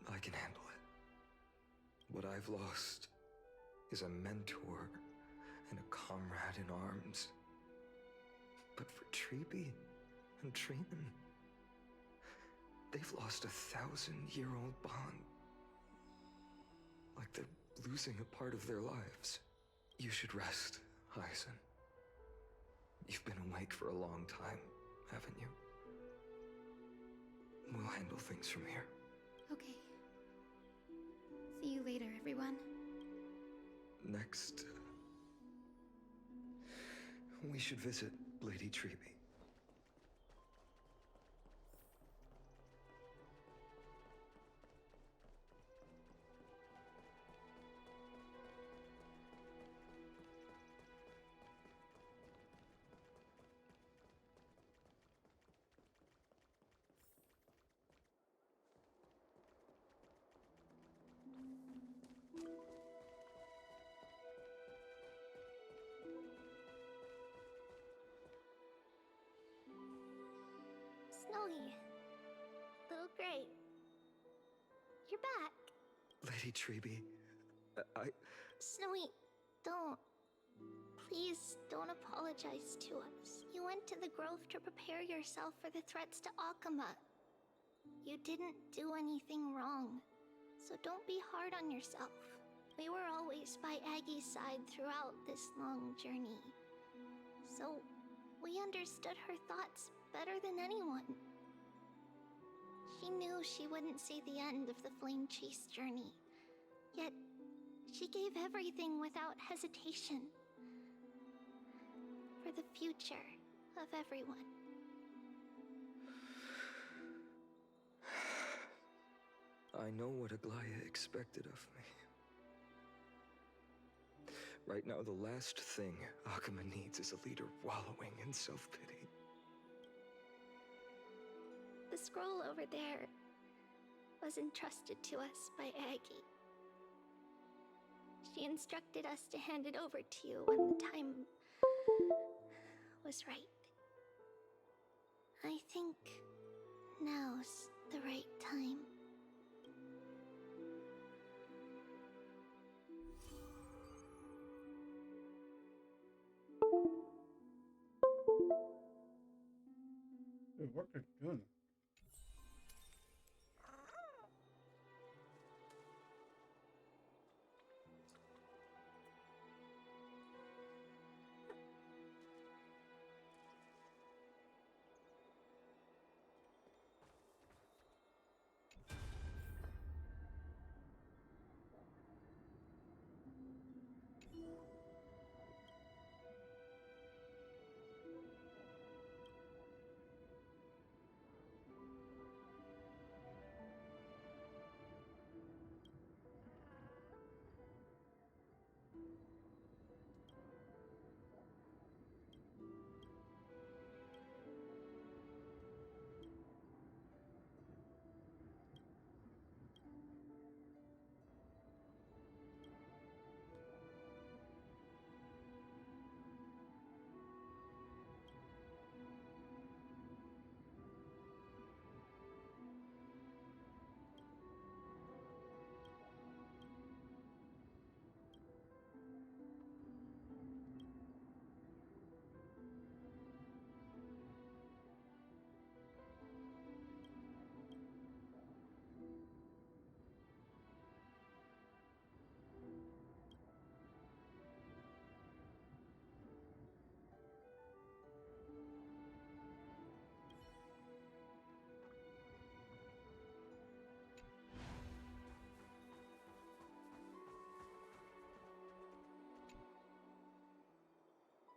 I can handle it. What I've lost is a mentor and a comrade in arms. But for Treeby and Trinan, they've lost 1,000-year-old bond. Like they're losing a part of their lives. You should rest, Hyacinth. You've been awake for a long time, haven't you? We'll handle things from here. Okay. See you later, everyone. Next, we should visit Lady Treeby. Snowy. Little Gray. You're back. Lady Treeby, Snowy, don't. Please don't apologize to us. You went to the Grove to prepare yourself for the threats to Akama. You didn't do anything wrong. So don't be hard on yourself. We were always by Aggie's side throughout this long journey. So we understood her thoughts better than anyone. She knew she wouldn't see the end of the Flame Chase journey. Yet, she gave everything without hesitation. For the future of everyone. I know what Aglaya expected of me. Right now, the last thing Akuma needs is a leader wallowing in self-pity. The scroll over there was entrusted to us by Aggie. She instructed us to hand it over to you when the time was right. I think now's the right time. Dude, what are you doing?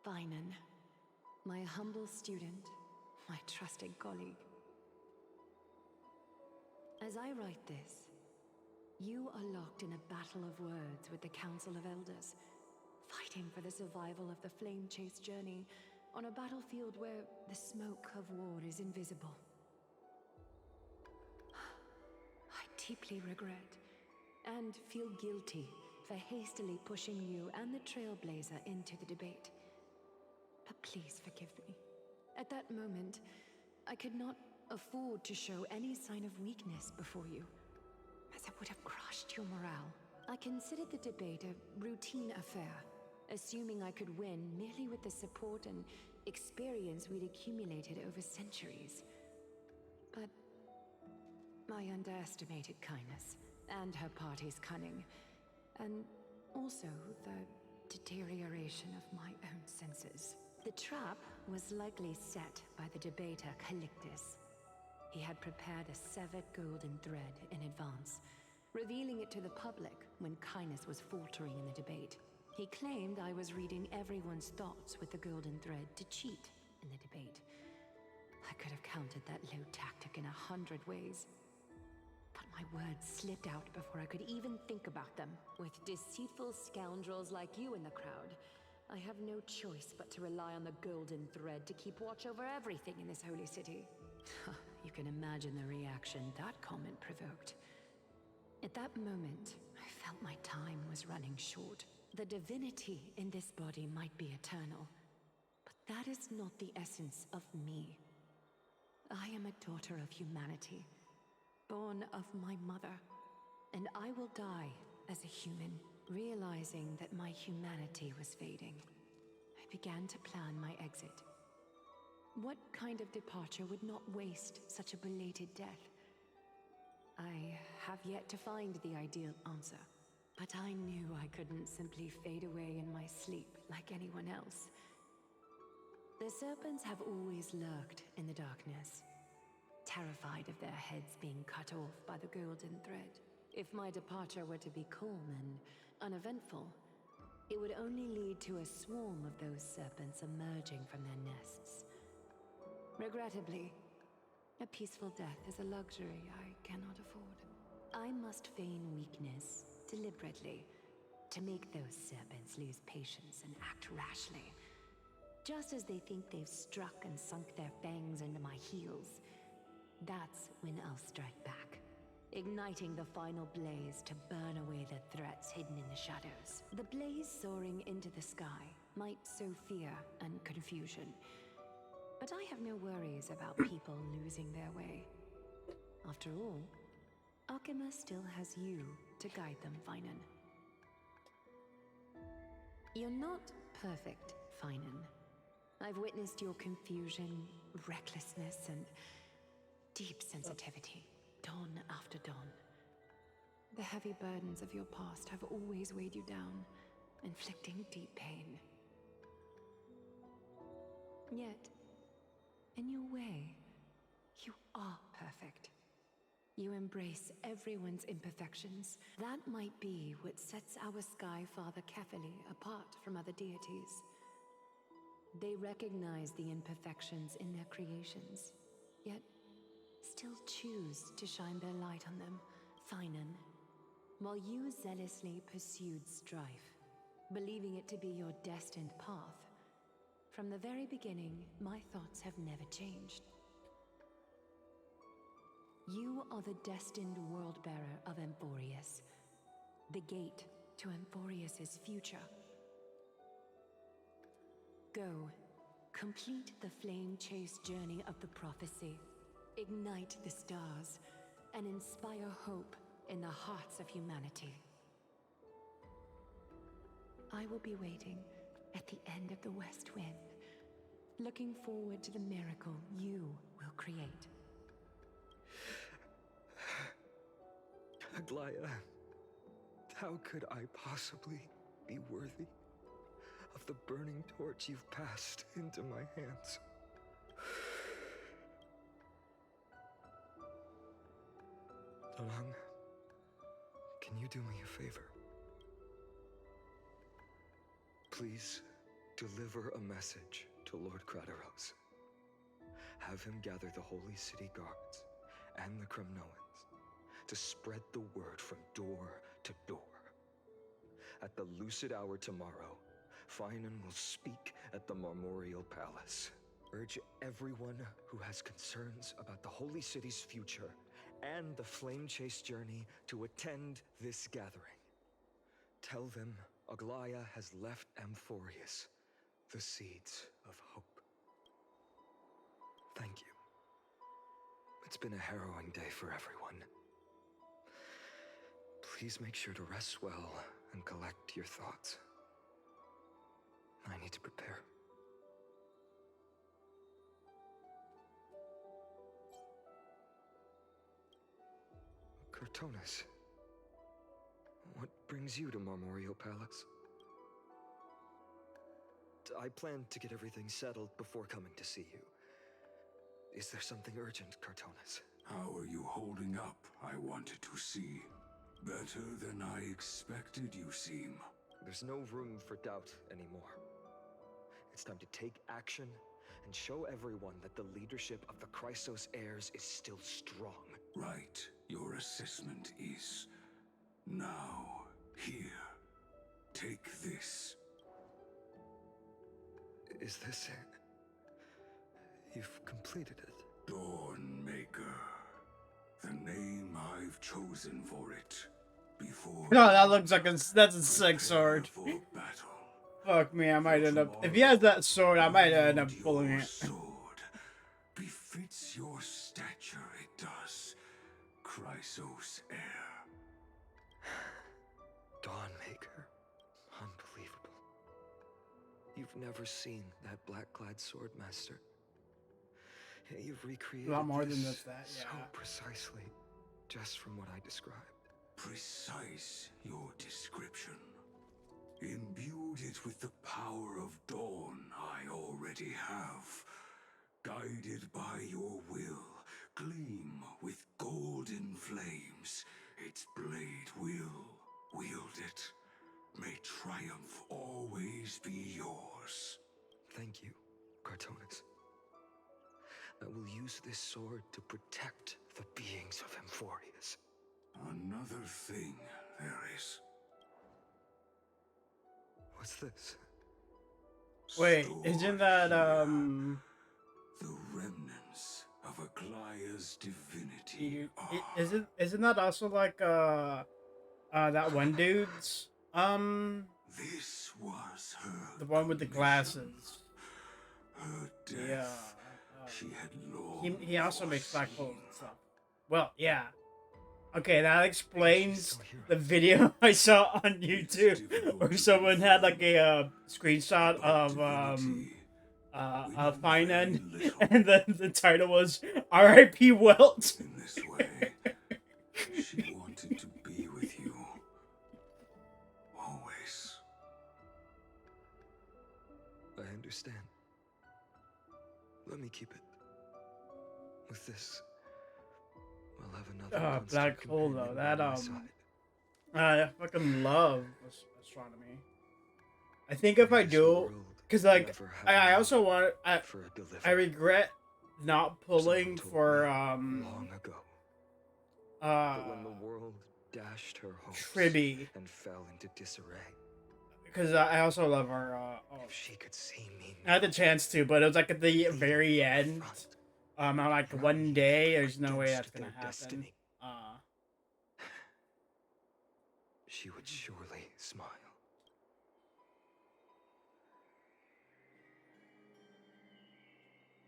Vinan, my humble student, my trusted colleague. As I write this, you are locked in a battle of words with the Council of Elders, fighting for the survival of the Flame Chase journey on a battlefield where the smoke of war is invisible. I deeply regret and feel guilty for hastily pushing you and the Trailblazer into the debate. But please forgive me. At that moment, I could not afford to show any sign of weakness before you, as it would have crushed your morale. I considered the debate a routine affair, assuming I could win merely with the support and experience we'd accumulated over centuries. But I underestimated kindness, and her party's cunning, and also the deterioration of my own senses. The trap was likely set by the debater Calictus. He had prepared a severed golden thread in advance, revealing it to the public when kindness was faltering in the debate. He claimed I was reading everyone's thoughts with the golden thread to cheat in the debate. I could have countered that low tactic in 100 ways. But my words slipped out before I could even think about them. With deceitful scoundrels like you in the crowd, I have no choice but to rely on the golden thread to keep watch over everything in this holy city. You can imagine the reaction that comment provoked. At that moment, I felt my time was running short. The divinity in this body might be eternal, but that is not the essence of me. I am a daughter of humanity, born of my mother, and I will die as a human. Realizing that my humanity was fading, I began to plan my exit. What kind of departure would not waste such a belated death? I have yet to find the ideal answer, but I knew I couldn't simply fade away in my sleep like anyone else. The serpents have always lurked in the darkness, terrified of their heads being cut off by the golden thread. If my departure were to be calm and uneventful, it would only lead to a swarm of those serpents emerging from their nests. Regrettably, a peaceful death is a luxury I cannot afford. I must feign weakness deliberately to make those serpents lose patience and act rashly. Just as they think they've struck and sunk their fangs into my heels, that's when I'll strike back, igniting the final blaze to burn away the threats hidden in the shadows. The blaze soaring into the sky might sow fear and confusion, but I have no worries about people losing their way. After all, Alchema still has you to guide them, Finan. You're not perfect, Finan. I've witnessed your confusion, recklessness, and deep sensitivity, dawn after dawn. The heavy burdens of your past have always weighed you down, inflicting deep pain. Yet, in your way, you are perfect. You embrace everyone's imperfections. That might be what sets our Sky Father Kefili apart from other deities. They recognize the imperfections in their creations, yet still choose to shine their light on them, Finan, while you zealously pursued strife, believing it to be your destined path. From the very beginning, my thoughts have never changed. You are the destined world-bearer of Emphorius, the gate to Emphorius's future. Go, complete the flame-chase journey of the prophecy, ignite the stars, and inspire hope in the hearts of humanity. I will be waiting at the end of the West Wind, looking forward to the miracle you will create. Aglaya, how could I possibly be worthy of the burning torch you've passed into my hands? Dalang, can you do me a favor? Please deliver a message to Lord Krateros. Have him gather the Holy City guards and the Kremnoans to spread the word from door to door. At the lucid hour tomorrow, Finan will speak at the Marmorial Palace. Urge everyone who has concerns about the Holy City's future and the Flame Chase journey to attend this gathering. Tell them Aglaya has left Amphorius the seeds of hope. Thank you. It's been a harrowing day for everyone. Please make sure to rest well and collect your thoughts. I need to prepare. Cortonis, what brings you to Marmorial Palace? I plan to get everything settled before coming to see you. Is there something urgent, Cortonis? How are you holding up, I wanted to see. Better than I expected, you seem. There's no room for doubt anymore. It's time to take action and show everyone that the leadership of the Chrysos heirs is still strong. Right. Your assessment is... Now, here. Take this. Is this it? You've completed it. Dawnmaker. The name I've chosen for it. Before... No, that looks like that's a sick sword. For battle. Fuck me, I might end up... If he has that sword, I might end up pulling Your it. sword befits your stature, it does. Chrysos heir. Dawnmaker. Unbelievable. You've never seen that black-clad sword master. You've recreated A lot more than this just that, so yeah. precisely. just from what I described. Precise your description. Imbued it with the power of dawn I already have. Guided by your will, gleam with golden flames. Its blade will wield it. May triumph always be yours. Thank you, Cartonis. I will use this sword to protect the beings of Amphorius. Another thing there is. What's this? Wait, isn't that The remnants of Aglaya's divinity isn't that also like that one dude's This was her. the one with the glasses. Her death. Yeah. She had long He also makes black foreseen. holes and stuff. Well, yeah. Okay, that explains the video I saw on YouTube where someone had like a screenshot of Finan, and then the title was R.I.P. Welt. In this way, she wanted to be with you. Always. I understand. Let me keep it. With this, we'll have another constant Black hole though. companion That by my side. I fucking love astronomy. I think if I do, because like I also want I regret not pulling for long ago. But when the world dashed her hopes Tribby, and fell into disarray. because I also love her. If she could see me I had the chance to, but it was like at the very end. I'm like, one day, there's no way that's gonna happen. Destiny. She would surely smile.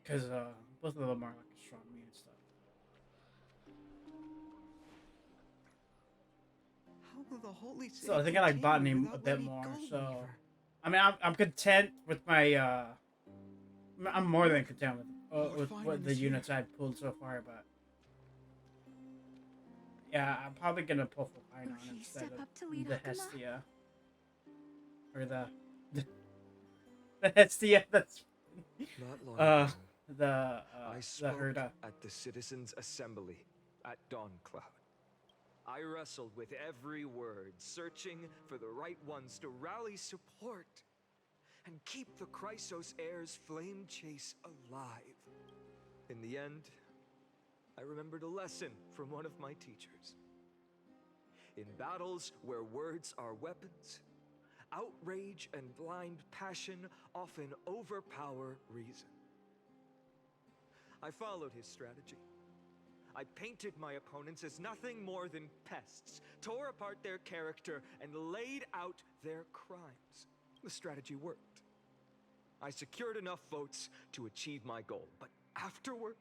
Because both of them are like astronomy and stuff. How will the holy city So I think I like botany continue a without bit Lady more. Goldweaver? So, I mean, I'm content with my. I'm more than content with what the units I've pulled so far, but yeah, I'm probably gonna pull for Pinon Will he instead step of up to lead the Akuma? Hestia, or the Hestia. That's Not long ago, the I spoke Herda. at the Citizens' Assembly at Dawncloud. I wrestled with every word, searching for the right ones to rally support and keep the Chrysos heirs' flame chase alive. In the end, I remembered a lesson from one of my teachers. In battles where words are weapons, outrage and blind passion often overpower reason. I followed his strategy. I painted my opponents as nothing more than pests, tore apart their character, and laid out their crimes. The strategy worked. I secured enough votes to achieve my goal, but afterward,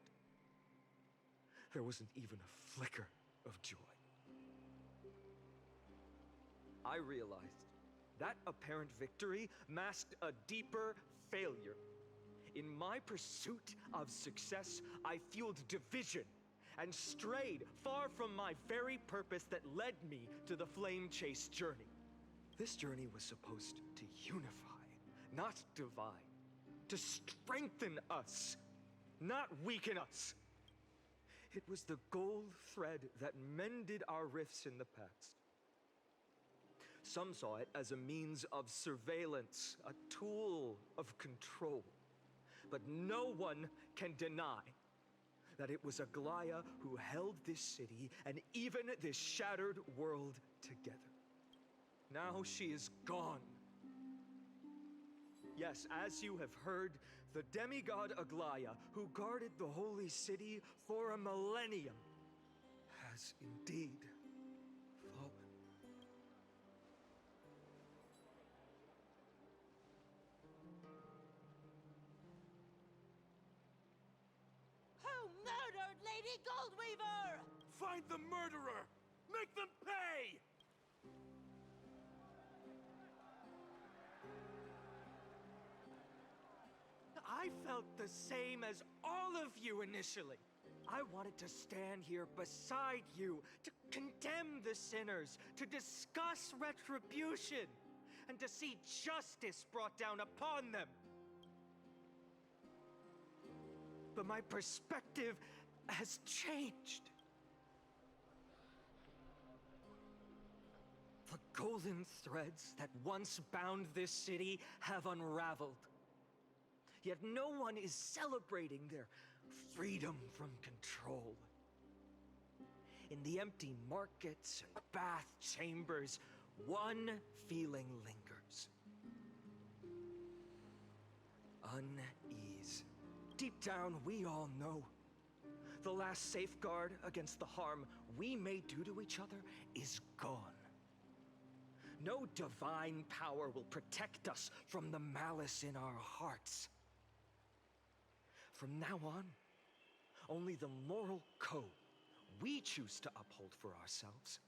there wasn't even a flicker of joy. I realized that apparent victory masked a deeper failure. In my pursuit of success, I fueled division and strayed far from my very purpose that led me to the flame chase journey. This journey was supposed to unify, not divide, to strengthen us, not weaken us. It was the gold thread that mended our rifts in the past. Some saw it as a means of surveillance, a tool of control. But no one can deny that it was Aglaya who held this city and even this shattered world together. Now she is gone. Yes, as you have heard, the demigod Aglaya, who guarded the holy city for a millennium, has indeed fallen. Who murdered Lady Goldweaver? Find the murderer! Make them pay! I felt the same as all of you initially. I wanted to stand here beside you, to condemn the sinners, to discuss retribution, and to see justice brought down upon them. But my perspective has changed. The golden threads that once bound this city have unraveled. Yet no one is celebrating their freedom from control. In the empty markets and bath chambers, one feeling lingers. Unease. Deep down, we all know the last safeguard against the harm we may do to each other is gone. No divine power will protect us from the malice in our hearts. From now on, only the moral code we choose to uphold for ourselves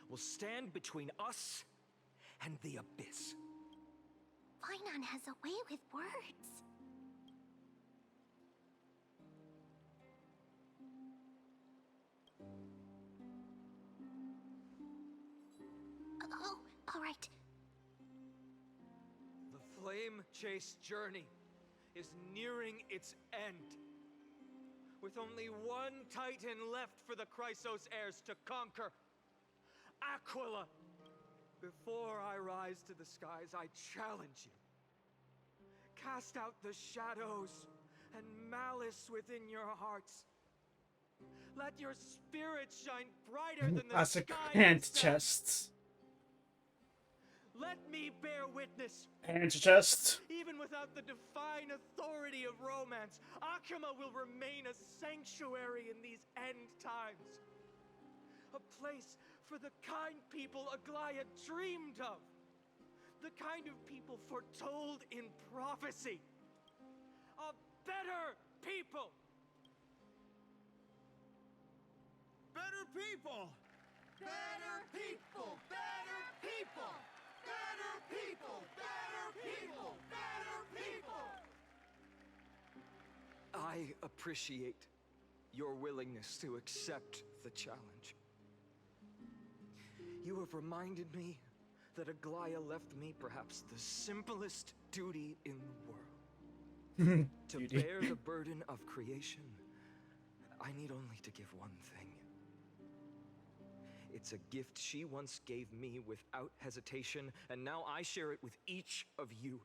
will stand between us and the abyss. Finon has a way with words. Oh, all right. The flame-chased journey is nearing its end. With only one Titan left for the Chrysos heirs to conquer, Aquila. Before I rise to the skies, I challenge you. Cast out the shadows and malice within your hearts. Let your spirit shine brighter than the Classic sky hand itself. chests. Let me bear witness. Hand chest. Even without the divine authority of romance, Akima will remain a sanctuary in these end times. A place for the kind people Aglaya dreamed of. The kind of people foretold in prophecy. A better people. Better people! Better people! Better people! Better people! Better people! Better people! I appreciate your willingness to accept the challenge. You have reminded me that Aglaya left me perhaps the simplest duty in the world. To bear the burden of creation, I need only to give one thing. It's a gift she once gave me without hesitation, and now I share it with each of you.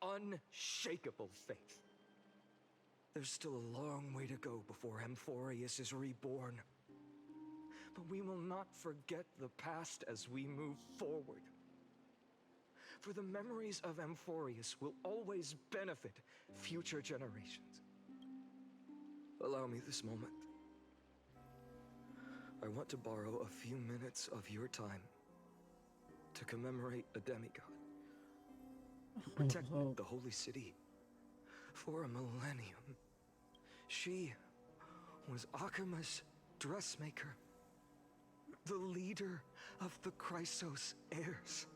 Unshakable faith. There's still a long way to go before Amphorius is reborn. But we will not forget the past as we move forward. For the memories of Amphorius will always benefit future generations. Allow me this moment. I want to borrow a few minutes of your time to commemorate a demigod who protected the holy city for a millennium. She was Akima's dressmaker, the leader of the Chrysos heirs,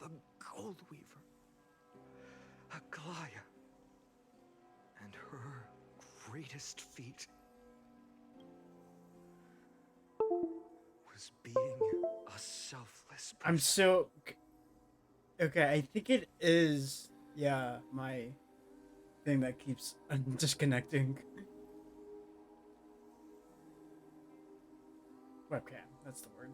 the Gold Weaver, Aglaya, and her greatest feat was being a selfless person. I'm so... Okay, I think it is... Yeah, my thing that keeps disconnecting. Webcam, that's the word.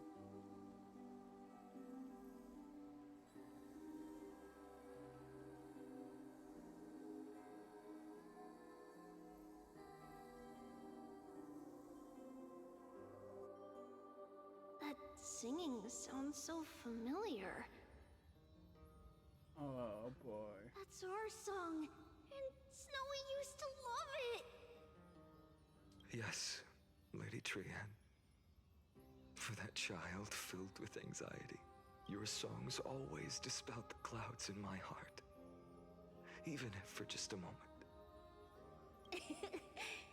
That singing sounds so familiar. Oh boy. That's our song, and Snowy used to love it. Yes, Lady Trian. For that child filled with anxiety, your songs always dispelled the clouds in my heart. Even if for just a moment.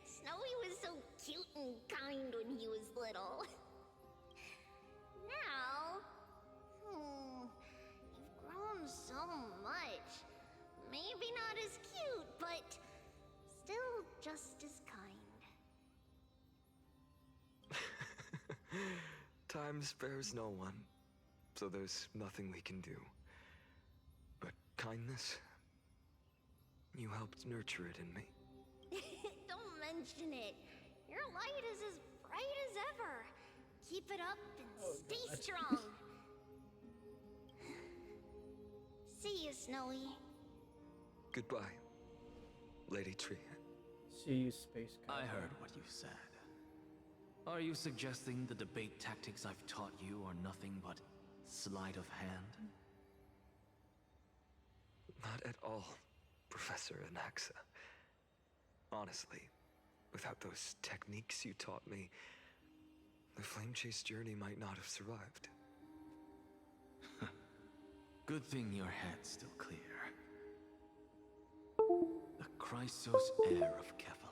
Snowy was so cute and kind when he was little. Now, you've grown so much. Maybe not as cute, but still just as Time spares no one, so there's nothing we can do. But kindness, you helped nurture it in me. Don't mention it. Your light is as bright as ever. Keep it up and stay strong. See you, Snowy. Goodbye, Lady Tree. See you, Space Guy. I heard what you said. Are you suggesting the debate tactics I've taught you are nothing but sleight of hand? Not at all, Professor Anaxa. Honestly, without those techniques you taught me, the Flame Chase journey might not have survived. Good thing your head's still clear. The Chrysos heir of Kefali.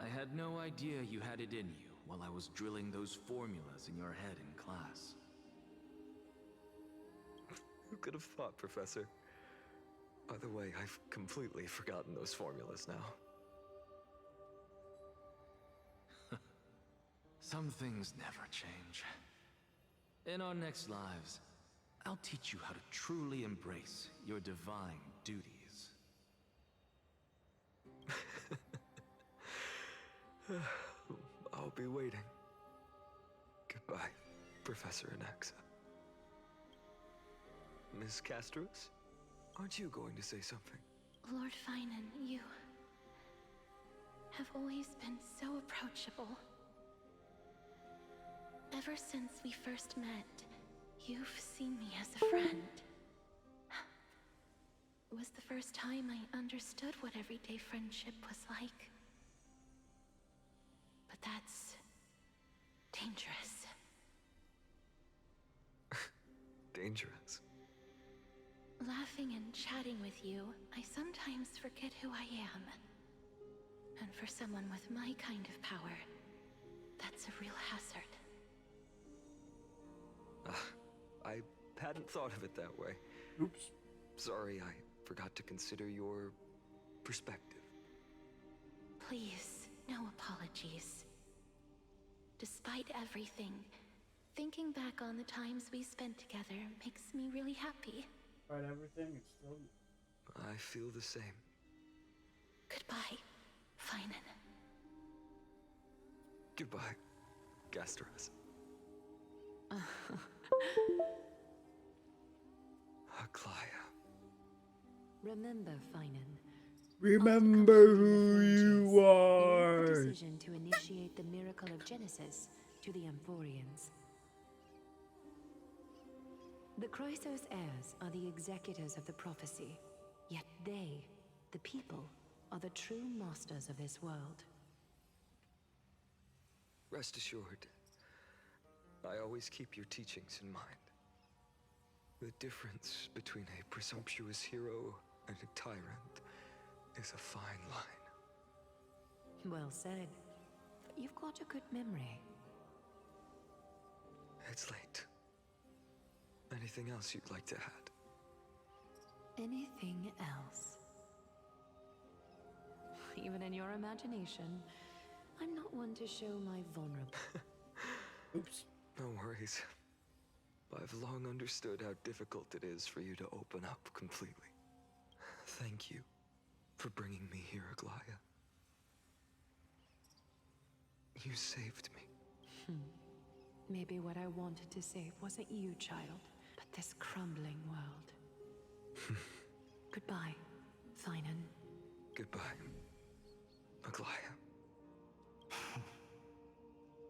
I had no idea you had it in you while I was drilling those formulas in your head in class. Who could have thought, Professor? By the way, I've completely forgotten those formulas now. Some things never change. In our next lives, I'll teach you how to truly embrace your divine duties. I'll be waiting. Goodbye, Professor Anaxa. Miss Castros, aren't you going to say something? Lord Finan, you have always been so approachable. Ever since we first met, you've seen me as a friend. It was the first time I understood what everyday friendship was like. But that's dangerous. Dangerous? Laughing and chatting with you, I sometimes forget who I am. And for someone with my kind of power, that's a real hazard. I hadn't thought of it that way. Oops. Sorry, I forgot to consider your perspective. Please, no apologies. Despite everything, thinking back on the times we spent together makes me really happy. Despite everything, it's still... I feel the same. Goodbye, Finan. Goodbye, Gastros. Aglaya. Remember, Finan. Remember who you are! The decision to initiate the miracle of Genesis to the Amphorians. The Chrysos heirs are the executors of the prophecy, yet they, the people, are the true masters of this world. Rest assured, I always keep your teachings in mind. The difference between a presumptuous hero and a tyrant is a fine line. Well said. But you've got a good memory. It's late. Anything else you'd like to add? Anything else? Even in your imagination, I'm not one to show my vulnerable... Oops. No worries. I've long understood how difficult it is for you to open up completely. Thank you for bringing me here, Aglaya. You saved me. Maybe what I wanted to save wasn't you, child, but this crumbling world. Goodbye, Finan. Goodbye, Aglaya.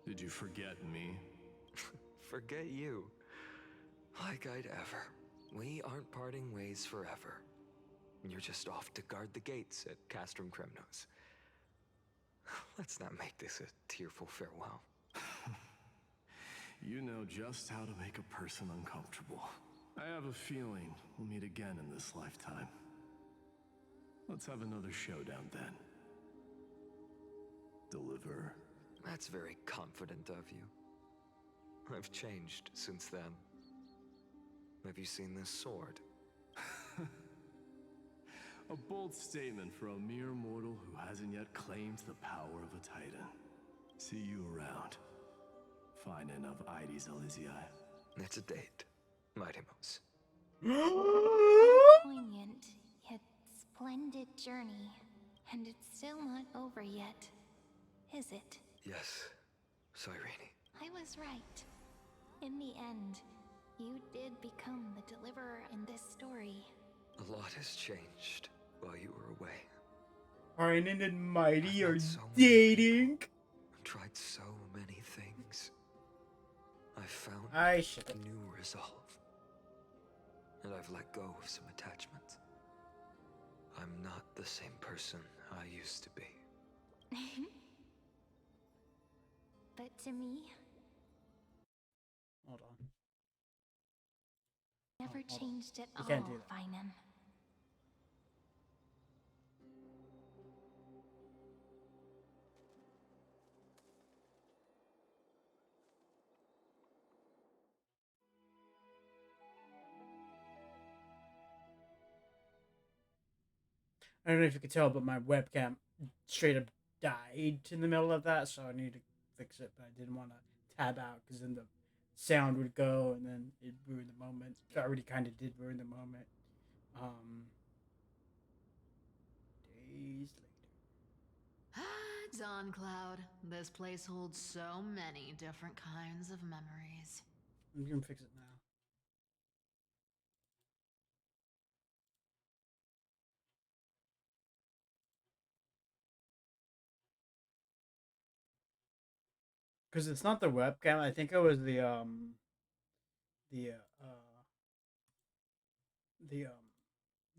Did you forget me? Forget you. Like I'd ever. We aren't parting ways forever. You're just off to guard the gates at Castrum Kremnos. Let's not make this a tearful farewell. You know just how to make a person uncomfortable. I have a feeling we'll meet again in this lifetime. Let's have another showdown then. Deliver. That's very confident of you. I've changed since then. Have you seen this sword? A bold statement for a mere mortal who hasn't yet claimed the power of a titan. See you around, Finan of Ides Elysiae. It's a date, Mighty Mouse. A poignant, yet splendid journey. And it's still not over yet, is it? Yes, Cyrene. I was right. In the end, you did become the deliverer in this story. A lot has changed while you were away. Finan and Mighty are so dating. I've tried so many things. I've found new resolve. And I've let go of some attachments. I'm not the same person I used to be. But to me, Hold on. never hold on. changed at You all, can't do that. Finan. I don't know if you could tell, but my webcam straight up died in the middle of that, so I need to fix it. But I didn't want to tab out because then the sound would go and then it ruined the moment. So I already kind of did ruin the moment. Days later. Dawn Cloud. This place holds so many different kinds of memories. I'm gonna fix it now. Because it's not the webcam. I think it was the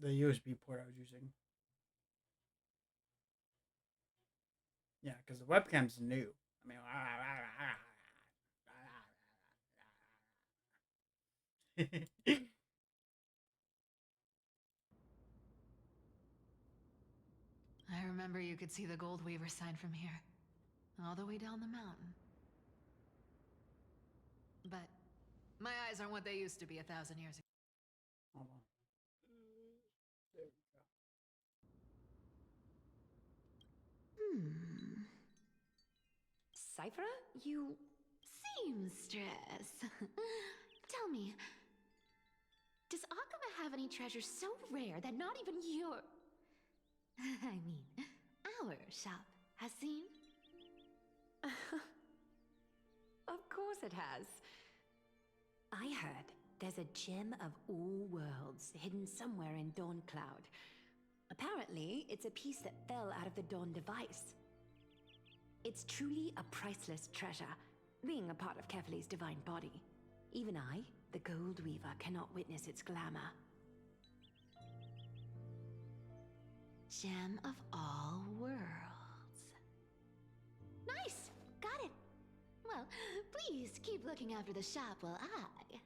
USB port I was using. Yeah, because the webcam's new. I mean, I remember you could see the Gold Weaver sign from here, all the way down the mountain. But my eyes aren't what they used to be 1,000 years ago. Hold on. There we go. Cyphera, you... Seamstress. Tell me, does Akama have any treasures so rare that not even your... I mean, our shop has seen? Of course it has. I heard there's a gem of all worlds hidden somewhere in Dawn Cloud. Apparently, it's a piece that fell out of the Dawn device. It's truly a priceless treasure, being a part of Kefali's divine body. Even I, the Gold Weaver, cannot witness its glamour. Gem of all worlds. Nice! Got it! Well, please keep looking after the shop while I...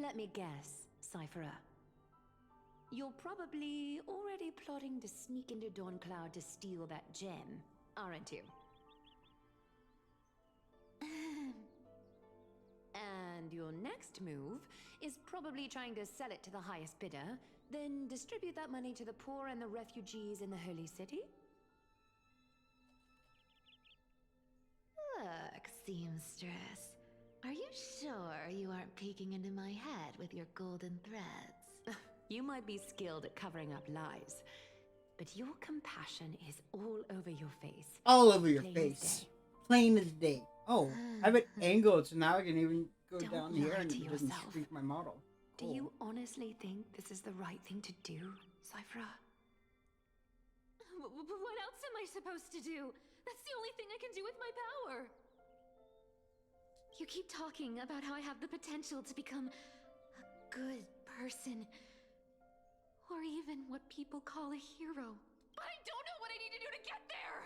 Let me guess, Cyphera. You're probably already plotting to sneak into Dawn Cloud to steal that gem, aren't you? And your next move is probably trying to sell it to the highest bidder, then distribute that money to the poor and the refugees in the Holy City? Look, seamstress. Are you sure you aren't peeking into my head with your golden threads? You might be skilled at covering up lies, but your compassion is all over your face. All over your Plain as face. day. Plain as day. Oh, I have it angled, so now I can even go Don't down here lie and to it doesn't yourself. streak my model. Do you honestly think this is the right thing to do, Cyphera? What else am I supposed to do? That's the only thing I can do with my power. You keep talking about how I have the potential to become a good person. Or even what people call a hero. But I don't know what I need to do to get there!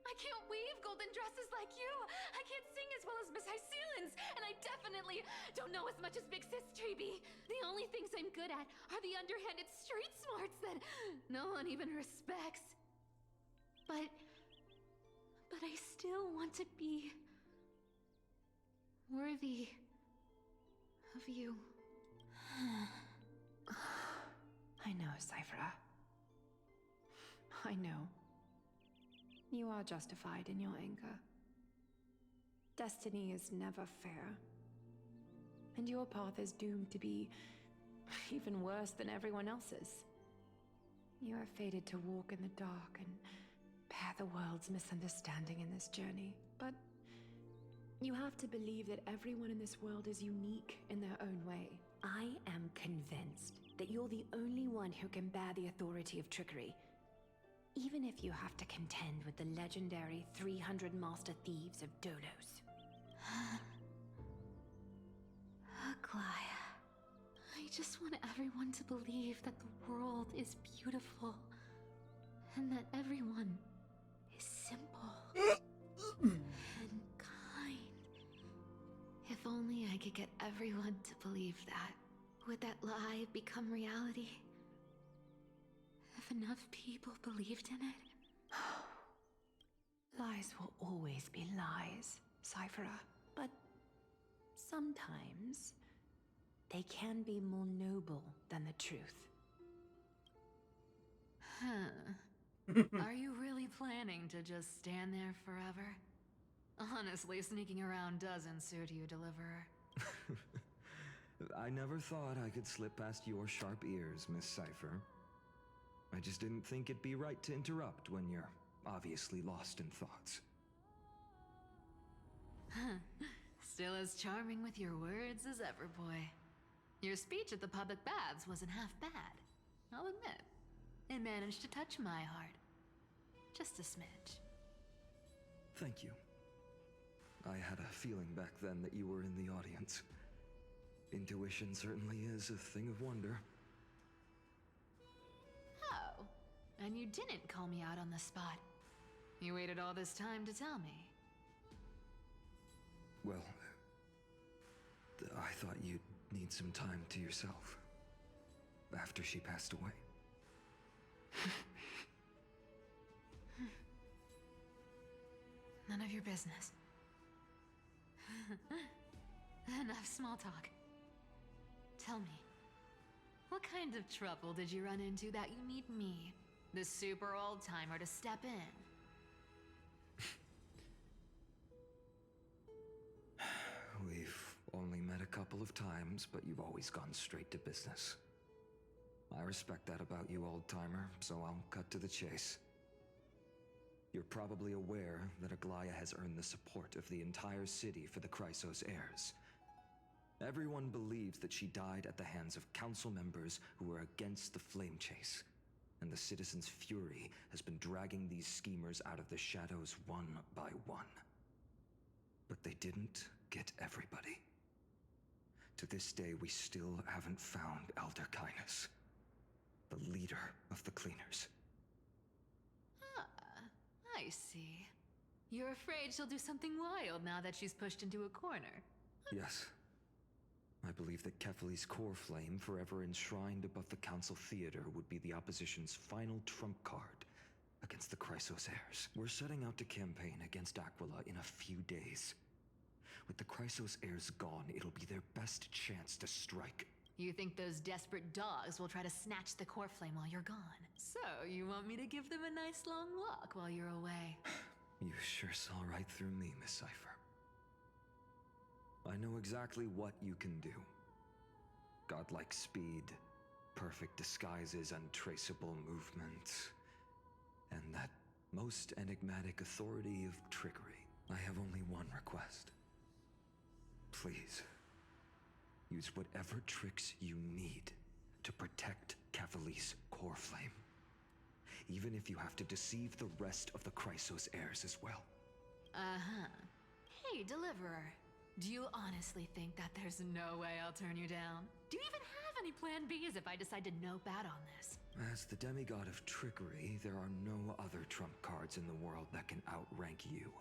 I can't weave golden dresses like you! I can't sing as well as Miss Hyceelins! And I definitely don't know as much as Big Sis Treby! The only things I'm good at are the underhanded street smarts that no one even respects. But I still want to be worthy of you. I know, Cyphera. I know. You are justified in your anger. destiny is never fair. And your path is doomed to be even worse than everyone else's. You are fated to walk in the dark and bear the world's misunderstanding in this journey. But you have to believe that everyone in this world is unique in their own way. I am convinced that you're the only one who can bear the authority of trickery. Even if you have to contend with the legendary 300 master thieves of Dolos. Aglaya, I just want everyone to believe that the world is beautiful and that everyone is simple and kind. If only I could get everyone to believe that. Would that lie become reality? If enough people believed in it? Lies will always be lies, Cyphera. But sometimes they can be more noble than the truth. Huh. Are you really planning to just stand there forever? Honestly, sneaking around doesn't suit you, Deliverer. I never thought I could slip past your sharp ears, Miss Cypher. I just didn't think it'd be right to interrupt when you're obviously lost in thoughts. Still as charming with your words as ever, boy. Your speech at the public baths wasn't half bad. I'll admit. It managed to touch my heart. Just a smidge. Thank you. I had a feeling back then that you were in the audience. Intuition certainly is a thing of wonder. Oh, and you didn't call me out on the spot. You waited all this time to tell me. Well, I thought you'd need some time to yourself. After she passed away. None of your business. Enough small talk. Tell me, what kind of trouble did you run into that you need me, the super old-timer, to step in? We've only met a couple of times, but you've always gone straight to business. I respect that about you, old-timer, so I'll cut to the chase. You're probably aware that Aglaya has earned the support of the entire city for the Chrysos heirs. Everyone believes that she died at the hands of council members who were against the flame chase, and the citizens' fury has been dragging these schemers out of the shadows one by one. But they didn't get everybody. To this day, we still haven't found Elder Kynus, the leader of the cleaners. Ah, I see. You're afraid she'll do something wild now that she's pushed into a corner. Yes. I believe that Kefali's core flame, forever enshrined above the council theater, would be the opposition's final trump card against the Chrysos heirs. We're setting out to campaign against Aquila in a few days. With the Chrysos heirs gone, it'll be their best chance to strike. You think those desperate dogs will try to snatch the core flame while you're gone? So, you want me to give them a nice long walk while you're away? You sure saw right through me, Miss Cypher. I know exactly what you can do. Godlike speed, perfect disguises, untraceable movement, and that most enigmatic authority of trickery. I have only one request. Please, use whatever tricks you need to protect Kefali's core flame. Even if you have to deceive the rest of the Chrysos heirs as well. Uh-huh. Hey, Deliverer. Do you honestly think that there's no way I'll turn you down? Do you even have any plan Bs if I decide to nope out on this? As the demigod of trickery, there are no other trump cards in the world that can outrank you.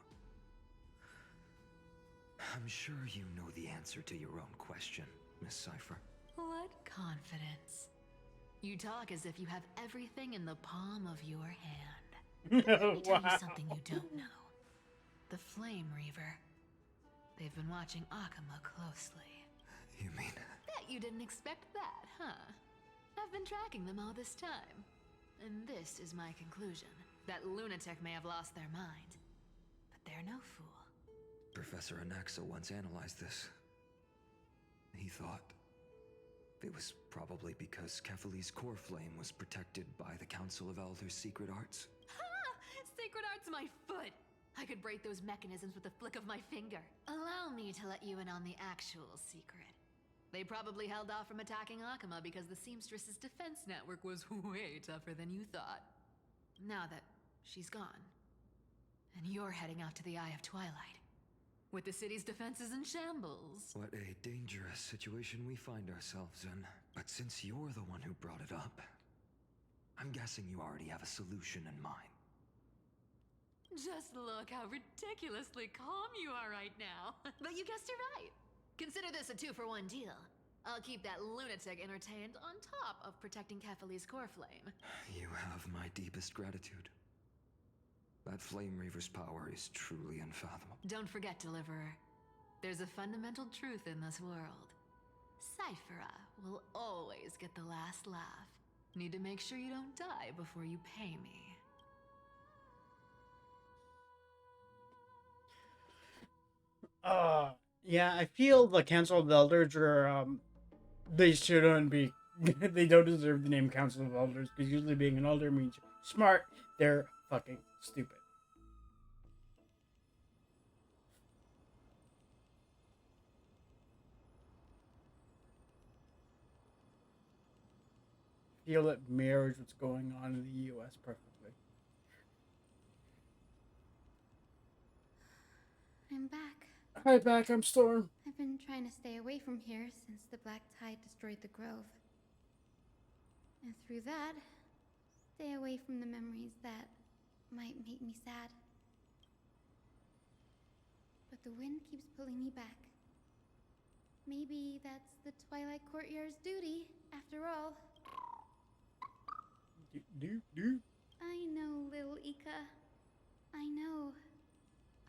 I'm sure you know the answer to your own question, Miss Cypher. What confidence. You talk as if you have everything in the palm of your hand. Let me tell you something you don't know. The Flame Reaver. They've been watching Akama closely. You mean? Bet you didn't expect that, huh? I've been tracking them all this time. And this is my conclusion. That lunatic may have lost their mind. But they're no fool. Professor Anaxa once analyzed this. He thought it was probably because Kefali's core flame was protected by the Council of Elders' secret arts. Ha! Sacred art's my foot! I could break those mechanisms with a flick of my finger. Allow me to let you in on the actual secret. They probably held off from attacking Akama because the Seamstress's defense network was way tougher than you thought. Now that she's gone, and you're heading out to the Eye of Twilight, with the city's defenses in shambles. What a dangerous situation we find ourselves in. But since you're the one who brought it up, I'm guessing you already have a solution in mind. Just look how ridiculously calm you are right now. But you guessed it right. Consider this a 2-for-1 deal. I'll keep that lunatic entertained on top of protecting Kefali's core flame. You have my deepest gratitude. That Flame Reaver's power is truly unfathomable. Don't forget, Deliverer. There's a fundamental truth in this world. Cyphera will always get the last laugh. Need to make sure you don't die before you pay me. Yeah, I feel the Council of Elders are, they shouldn't be, they don't deserve the name Council of Elders, because usually being an elder means smart. They're fucking stupid. Feel it mirrors what's going on in the U.S. perfectly. I'm back. Hi, back. I'm Storm. I've been trying to stay away from here since the Black Tide destroyed the grove. And through that, stay away from the memories that might make me sad. But the wind keeps pulling me back. Maybe that's the Twilight Courtyard's duty, after all. I know, little Ika. I know.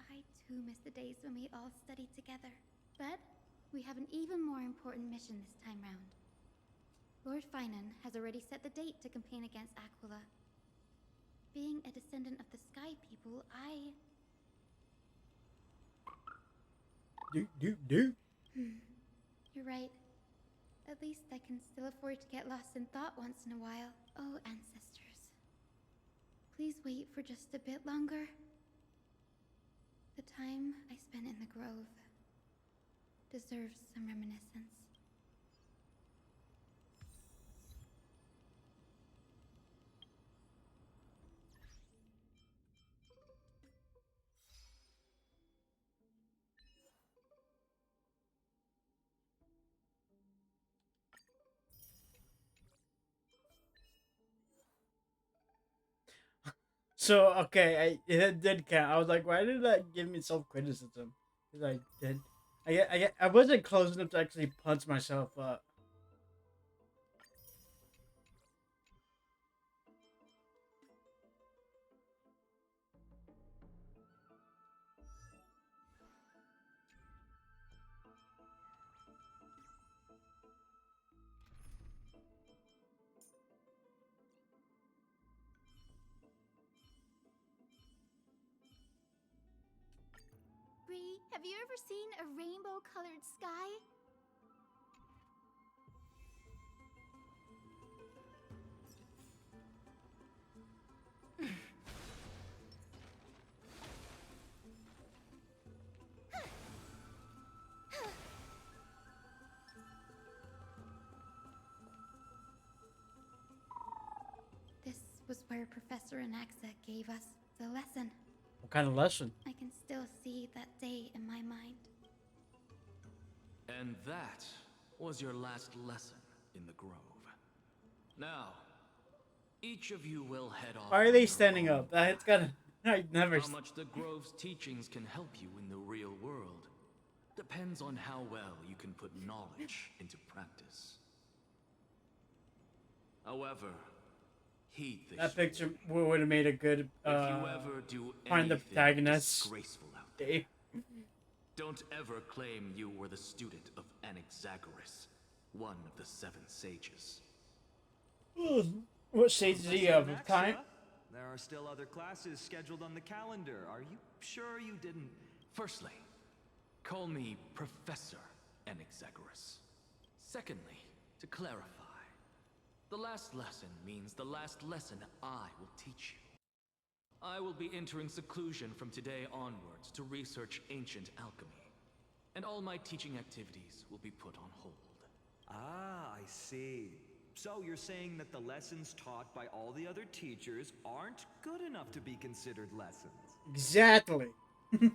I too miss the days when we all studied together. But we have an even more important mission this time round. Lord Finan has already set the date to campaign against Aquila. Being a descendant of the Sky People, You're right. At least I can still afford to get lost in thought once in a while. Oh, ancestors. Please wait for just a bit longer. The time I spent in the grove deserves some reminiscence. So, okay, it did count. I was like, why did that give me self-criticism? Because I did. I wasn't close enough to actually punch myself up. Bree, have you ever seen a rainbow-colored sky? This was where Professor Anaxa gave us the lesson. What kind of lesson? I can still see that day in my mind. And that was your last lesson in the grove. Now, each of you will head off. Why are they standing up? It's gotta. I never. How much the grove's teachings can help you in the real world depends on how well you can put knowledge into practice. However, heed this. That picture would have made a good. If you ever do find the anything protagonist. disgraceful out there, don't ever claim you were the student of Anaxagoras, one of the 7 sages. What stage is he of time? There are still other classes scheduled on the calendar. Are you sure you didn't? Firstly, Call me Professor Anaxagoras. Secondly, to clarify, the last lesson means the last lesson I will teach you. I will be entering seclusion from today onwards to research ancient alchemy, and all my teaching activities will be put on hold. Ah, I see. So you're saying that the lessons taught by all the other teachers aren't good enough to be considered lessons? Exactly.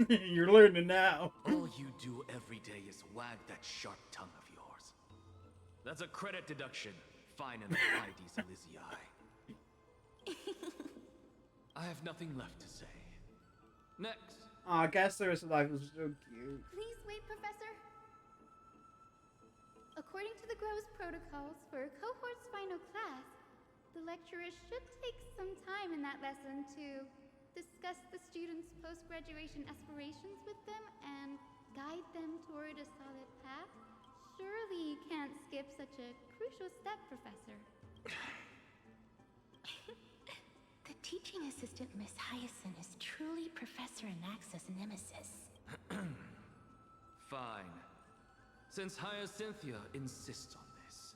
You're learning now. All you do every day is wag that sharp tongue of yours. That's a credit deduction. Fine enough, IDs Elysiae. I have nothing left to say. Next. Aw, Gaster's life was so cute. Please wait, Professor. According to the Grove's protocols for a cohort's final class, the lecturer should take some time in that lesson to discuss the students' post-graduation aspirations with them and guide them toward a solid path. Surely you can't skip such a crucial step, Professor. The teaching assistant, Miss Hyacinth, is truly Professor Anax's nemesis. Fine. Since Hyacinthia insists on this,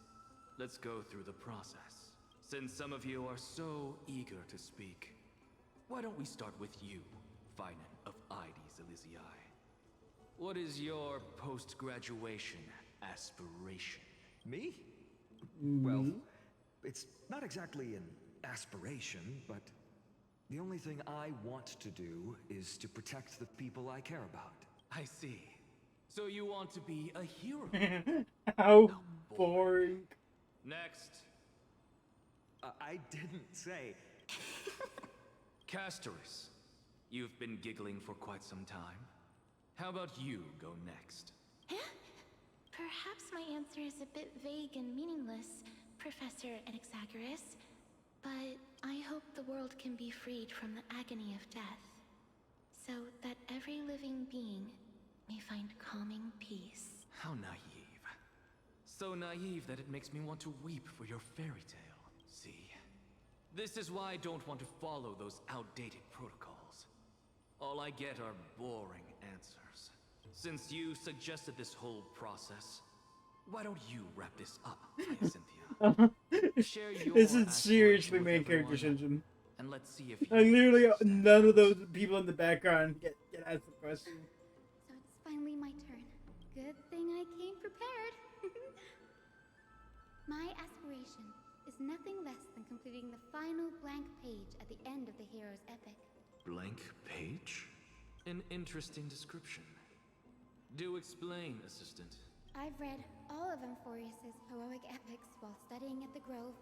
let's go through the process. Since some of you are so eager to speak, why don't we start with you, Finan of IDs Elysiae? What is your post-graduation aspiration? Me? Well, it's not exactly an aspiration, but the only thing I want to do is to protect the people I care about. I see. So you want to be a hero? How boring. Next. I didn't say. Castoris, you've been giggling for quite some time. How about you go next? Perhaps my answer is a bit vague and meaningless, Professor Anaxagoras, but I hope the world can be freed from the agony of death, so that every living being may find calming peace. How naive. So naive that it makes me want to weep for your fairy tale. See? This is why I don't want to follow those outdated protocols. All I get are boring answers. Since you suggested this whole process, why don't you wrap this up, Hyacinthia? Share your This is seriously aspiration with main character everyone, syndrome. and let's see if Like you literally none of those people in the background get asked the question. So it's finally my turn. Good thing I came prepared. My aspiration is nothing less than completing the final blank page at the end of the hero's epic. Blank page? An interesting description. Do explain, assistant. I've read all of Amphorius's heroic epics while studying at the Grove,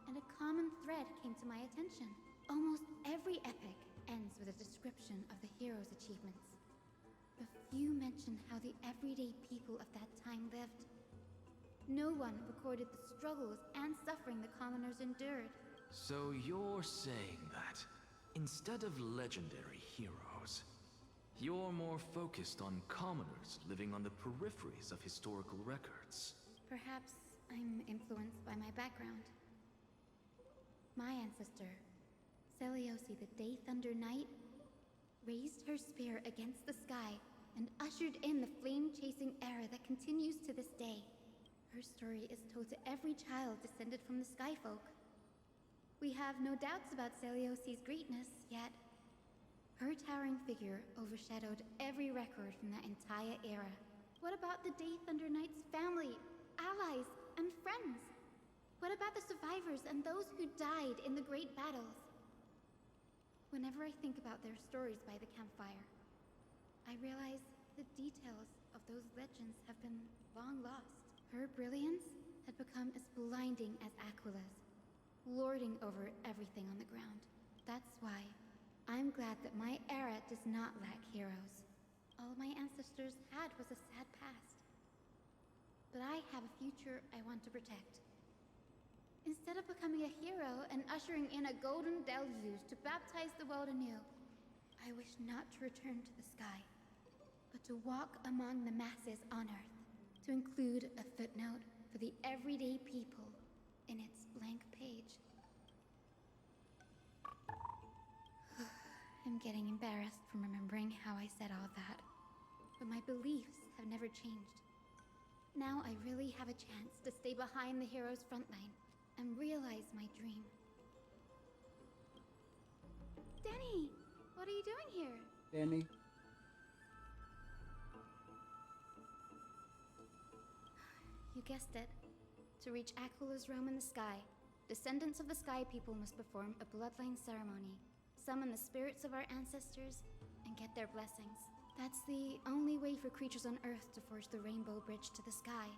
and a common thread came to my attention. Almost every epic ends with a description of the hero's achievements. But few mention how the everyday people of that time lived. No one recorded the struggles and suffering the commoners endured. So you're saying that, instead of legendary heroes, you're more focused on commoners living on the peripheries of historical records. Perhaps I'm influenced by my background. My ancestor, Seliosi the Day Thunder Knight, raised her spear against the sky and ushered in the flame-chasing era that continues to this day. Her story is told to every child descended from the Skyfolk. We have no doubts about Celiosi's greatness, yet her towering figure overshadowed every record from that entire era. What about the Day Thunder Knight's family, allies, and friends? What about the survivors and those who died in the great battles? Whenever I think about their stories by the campfire, I realize the details of those legends have been long lost. Her brilliance had become as blinding as Aquila's, lording over everything on the ground. That's why I'm glad that my era does not lack heroes. All my ancestors had was a sad past. But I have a future I want to protect. Instead of becoming a hero and ushering in a golden deluge to baptize the world anew, I wish not to return to the sky, but to walk among the masses on Earth, to include a footnote for the everyday people in its blank page. I'm getting embarrassed from remembering how I said all that. but my beliefs have never changed. Now I really have a chance to stay behind the hero's front line and realize my dream. Danny, what are you doing here? Danny. You guessed it. To reach Aquala's realm in the sky, descendants of the Sky People must perform a bloodline ceremony, summon the spirits of our ancestors, and get their blessings. That's the only way for creatures on Earth to forge the rainbow bridge to the sky.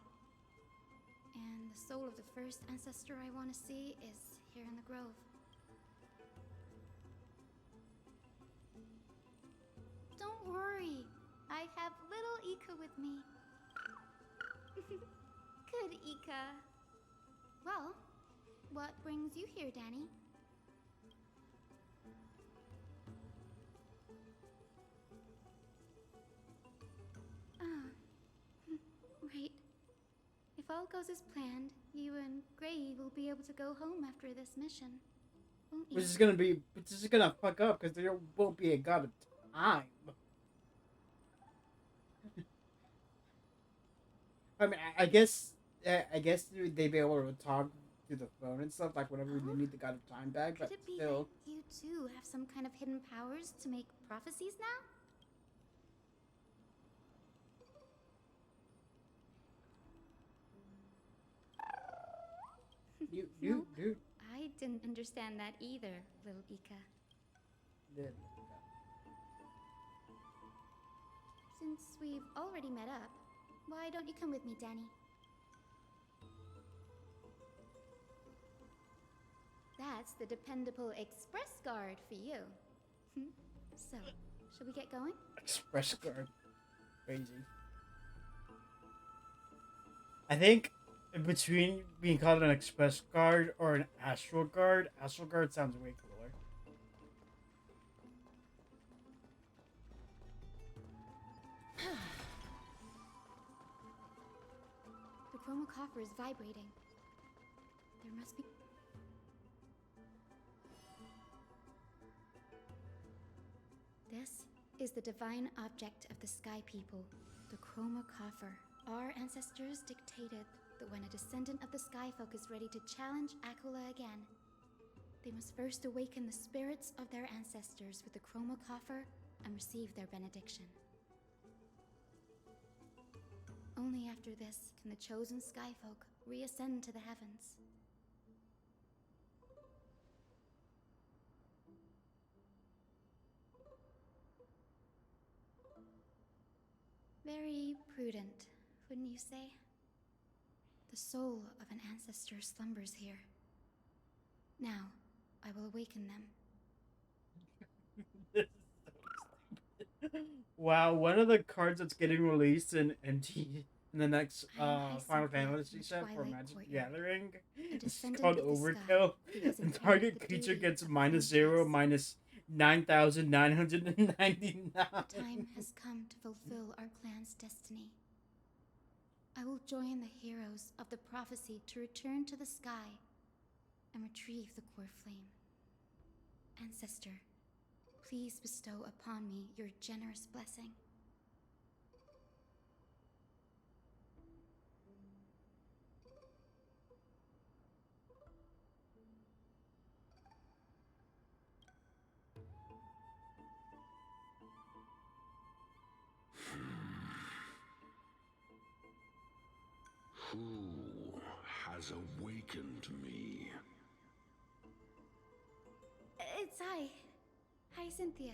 And the soul of the first ancestor I want to see is here in the grove. Don't worry, I have little Ika with me. Good, Ika. Well, what brings you here, Danny? Right. If all goes as planned, you and Gray will be able to go home after this mission, won't you? Which is gonna fuck up because there won't be a god of time. I mean, I guess they'd be able to talk through the phone and stuff, like whenever they need the god of time back. Could But it be still, that you too have some kind of hidden powers to make prophecies now? dude. I didn't understand that either, little Ika. Since we've already met up, why don't you come with me, Danny? That's the dependable express guard for you. So, shall we get going? Express guard, crazy. I think between being called an express guard or an astral guard sounds way cooler. The chroma coffer is vibrating. There must be... This is the divine object of the Sky People, the chroma coffer. Our ancestors dictated that when a descendant of the Skyfolk is ready to challenge Aquila again, they must first awaken the spirits of their ancestors with the chroma coffer and receive their benediction. Only after this can the chosen Skyfolk reascend to the heavens. Very prudent, wouldn't you say? The soul of an ancestor slumbers here. Now, I will awaken them. Wow, one of the cards that's getting released in the next Final Fantasy set for Magic the Gathering is called Overkill. And target creature gets -0, -9,999. The time has come to fulfill our clan's destiny. I will join the heroes of the prophecy to return to the sky and retrieve the core flame. Ancestor, please bestow upon me your generous blessing. Who has awakened me? It's I. Hi, Cynthia.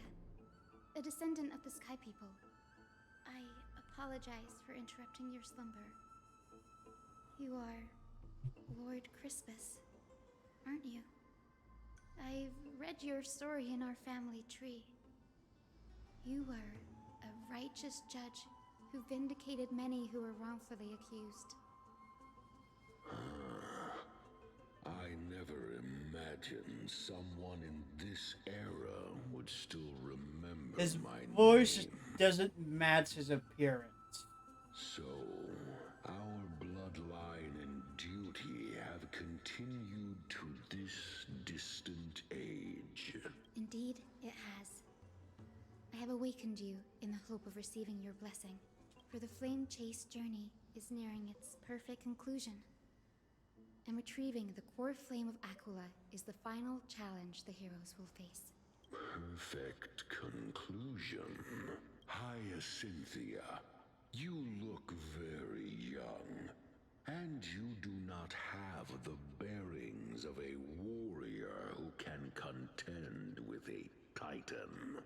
A descendant of the Sky People. I apologize for interrupting your slumber. You are Lord Crispus, aren't you? I've read your story in our family tree. You were a righteous judge who vindicated many who were wrongfully accused. I never imagined someone in this era would still remember His my voice name. doesn't match his appearance. So, our bloodline and duty have continued to this distant age. Indeed, it has. I have have awakened you in the hope of receiving your blessing, for the flame chase journey is nearing its perfect conclusion. And retrieving the core flame of Aquila is the final challenge the heroes will face. Perfect conclusion. Hyacinthia, you look very young, and you do not have the bearings of a warrior who can contend with a titan.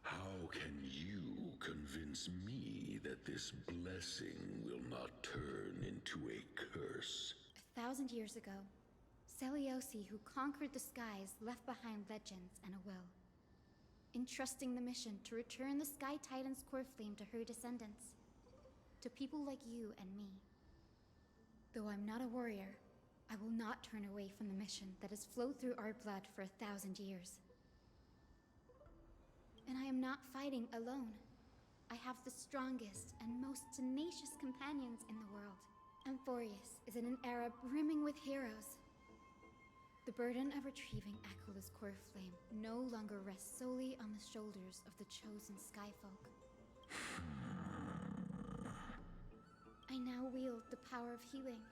How can you convince me that this blessing will not turn into a curse? 1,000 years ago, Selioci, who conquered the skies, left behind legends and a will, entrusting the mission to return the Sky Titan's core flame to her descendants, to people like you and me. Though I'm not a warrior, I will not turn away from the mission that has flowed through our blood for 1,000 years. And I am not fighting alone. I have the strongest and most tenacious companions in the world. Amphorius is in an era brimming with heroes. The burden of retrieving Aquila's core flame no longer rests solely on the shoulders of the chosen Skyfolk. I now wield the power of healing.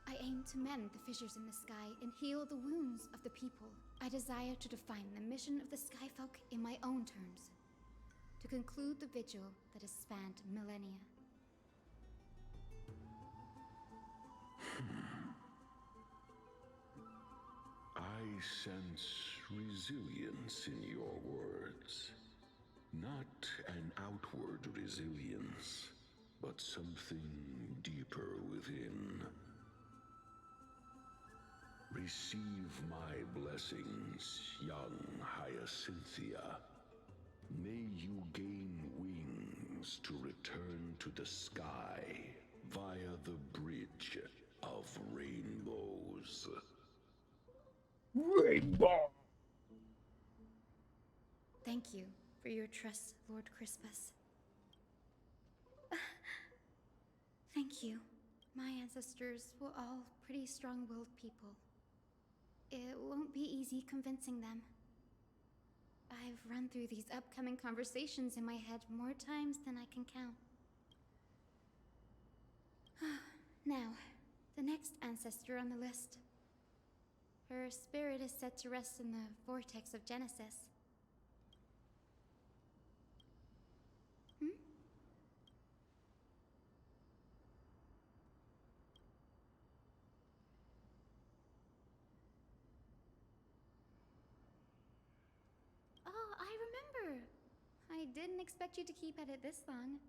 I aim to mend the fissures in the sky and heal the wounds of the people. I desire to define the mission of the Skyfolk in my own terms, to conclude the vigil that has spanned millennia. I sense resilience in your words. Not an outward resilience, but something deeper within. Receive my blessings, young Hyacinthia. May you gain wings to return to the sky via the bridge of rainbows. Rainbow! Thank you for your trust, Lord Crispus. Thank you. My ancestors were all pretty strong-willed people. It won't be easy convincing them. I've run through these upcoming conversations in my head more times than I can count. Now, the next ancestor on the list. Her spirit is set to rest in the vortex of Genesis. Oh, I remember! I didn't expect you to keep at it this long.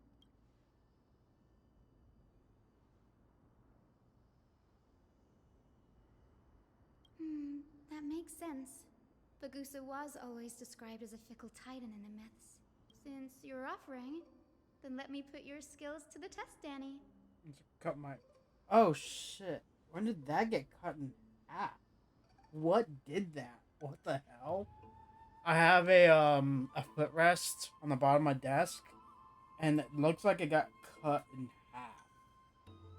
That makes sense. Bagusa was always described as a fickle titan in the myths. Since you're offering, then let me put your skills to the test, Danny. Cut my... Oh, shit. When did that get cut in half? What did that? What the hell? I have a footrest on the bottom of my desk, and it looks like it got cut in half.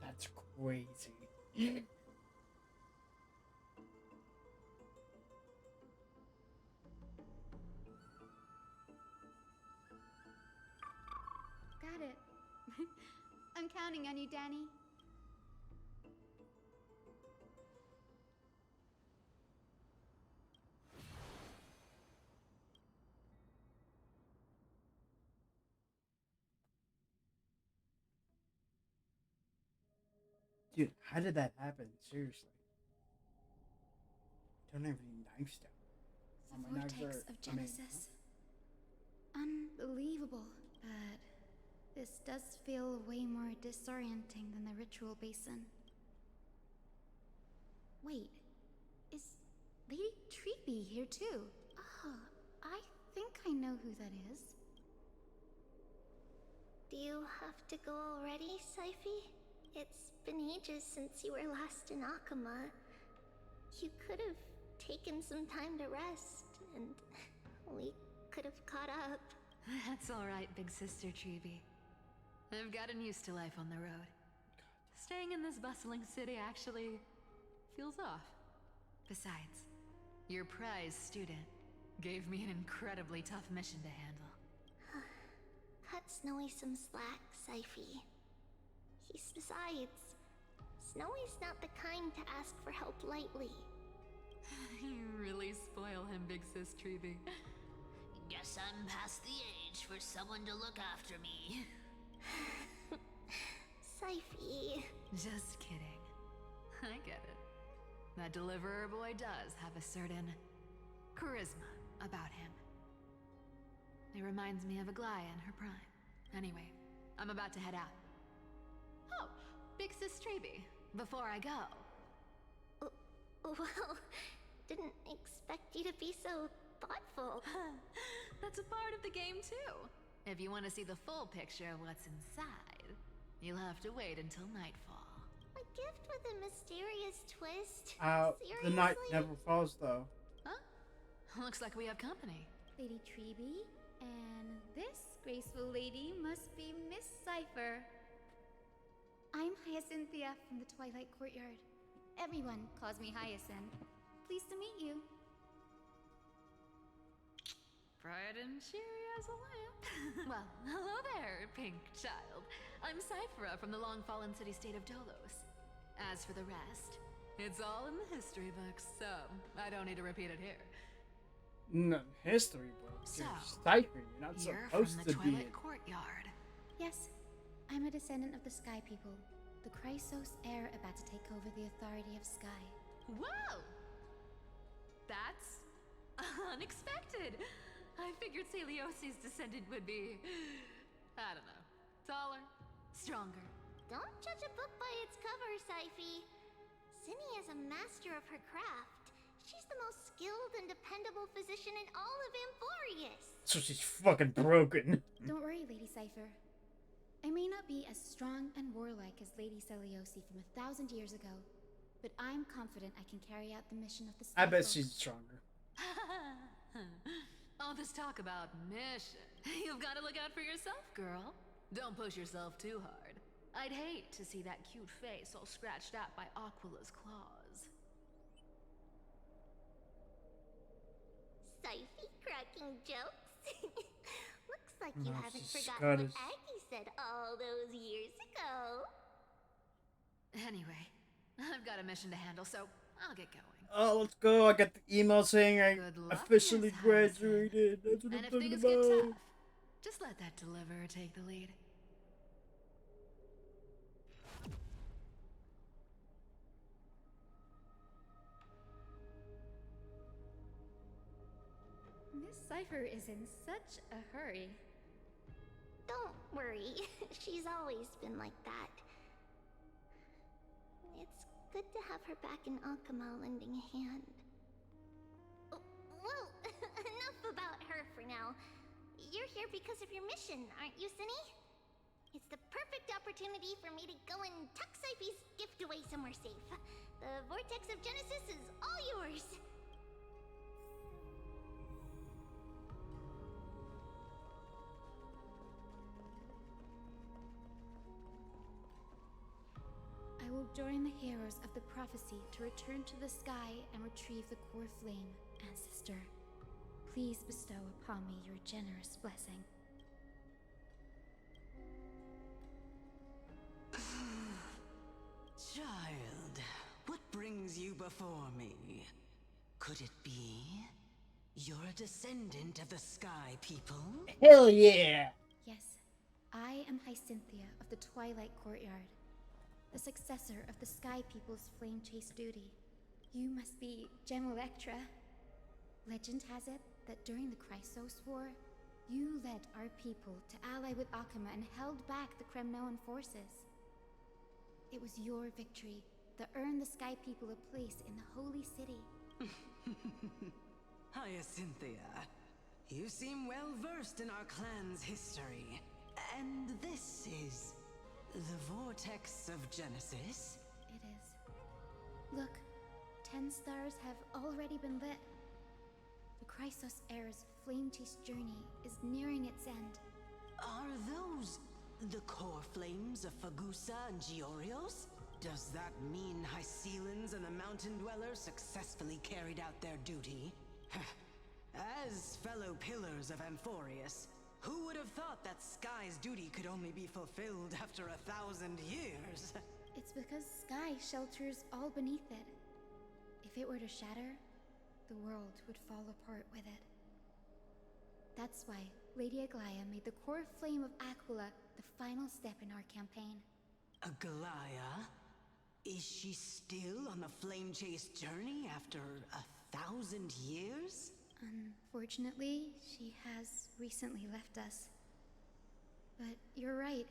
That's crazy. Got it. I'm counting on you, Danny. Dude, how did that happen? Seriously. Don't have any knife stuff. The vortex of Genesis. Unbelievable, but this does feel way more disorienting than the ritual basin. Wait, is Lady Treeby here too? Ah, I think I know who that is. Do you have to go already, Syphi? It's been ages since you were last in Akama. You could have taken some time to rest, and we could have caught up. That's alright, big sister Treeby. I've gotten used to life on the road. Staying in this bustling city actually feels off. Besides, your prize student gave me an incredibly tough mission to handle. cut Snowy some slack, Syphie. Besides, Snowy's not the kind to ask for help lightly. You really spoil him, Big Sis Treeby. Guess I'm past the age for someone to look after me. Syphie. Just kidding. I get it. That deliverer boy does have a certain charisma about him. It reminds me of Aglaia in her prime. Anyway, I'm about to head out. Oh, Big Sis Treeby, before I go. Well, didn't expect you to be so thoughtful. That's a part of the game too. If you want to see the full picture of what's inside, you'll have to wait until nightfall. A gift with a mysterious twist? The night Seriously? never falls, though. Huh? Looks like we have company. Lady Treeby, and this graceful lady must be Miss Cypher. I'm Hyacinthia from the Twilight Courtyard. Everyone calls me Hyacinth. Pleased to meet you. Bright and cheery as a lamp. Well, hello there, pink child. I'm Cyphera from the long-fallen city-state of Dolos. As for the rest, it's all in the history books, so I don't need to repeat it here. No, history books. So, You're Cypher. You're not you're supposed from the to be. Twilight Courtyard. Yes, I'm a descendant of the Sky People, the Chrysos heir about to take over the authority of Sky. Whoa! That's unexpected. I figured Celiosi's descendant would be, I don't know, taller, stronger. Don't judge a book by its cover, Syphie. Cinny is a master of her craft. She's the most skilled and dependable physician in all of Amphorius. So she's fucking broken. Don't worry, Lady Cypher. I may not be as strong and warlike as Lady Celiosi from 1,000 years ago, but I'm confident I can carry out the mission of the Sky I bet Folk. she's stronger. All this talk about mission. You've got to look out for yourself, girl. Don't push yourself too hard. I'd hate to see that cute face all scratched out by Aquila's claws. Syphie cracking jokes? Looks like you No, haven't she's forgotten what Scottish. Aggie said all those years ago. Anyway, I've got a mission to handle, so I'll get going. Oh, let's go. I got the email saying I Good luck, officially Miss Hyacinth. graduated. That's what And I'm if talking things get about. tough, just let that deliverer take the lead. Miss Cypher is in such a hurry. Don't worry, she's always been like that. It's good to have her back in Akama lending a hand. Oh, well, enough about her for now. You're here because of your mission, aren't you, Cinny? It's the perfect opportunity for me to go and tuck Syphie's gift away somewhere safe. The Vortex of Genesis is all yours. I will join the heroes of the prophecy to return to the sky and retrieve the core flame, ancestor. Please bestow upon me your generous blessing. Child, what brings you before me? Could it be you're a descendant of the Sky People? Hell yeah! Yes, I am Hyacinthia of the Twilight Courtyard, the successor of the Sky People's flame chase duty. You must be Gem Electra. Legend has it that during the Chrysos War, you led our people to ally with Akama and held back the Kremnoan forces. It was your victory that earned the Sky People a place in the Holy City. Hyacinthia, you seem well versed in our clan's history. And this is the Vortex of Genesis? It is. Look, 10 stars have already been lit. The Chrysos heir's flame chase journey is nearing its end. Are those the core flames of Fagusa and Giorios? Does that mean Hycelans and the Mountain Dwellers successfully carried out their duty? As fellow pillars of Amphorius, Who would have thought that Sky's duty could only be fulfilled after 1,000 years? It's because Sky shelters all beneath it. If it were to shatter, the world would fall apart with it. That's why Lady Aglaya made the core flame of Aquila the final step in our campaign. Aglaya? Is she still on the flame chase journey after 1,000 years? Unfortunately, she has recently left us. But you're right.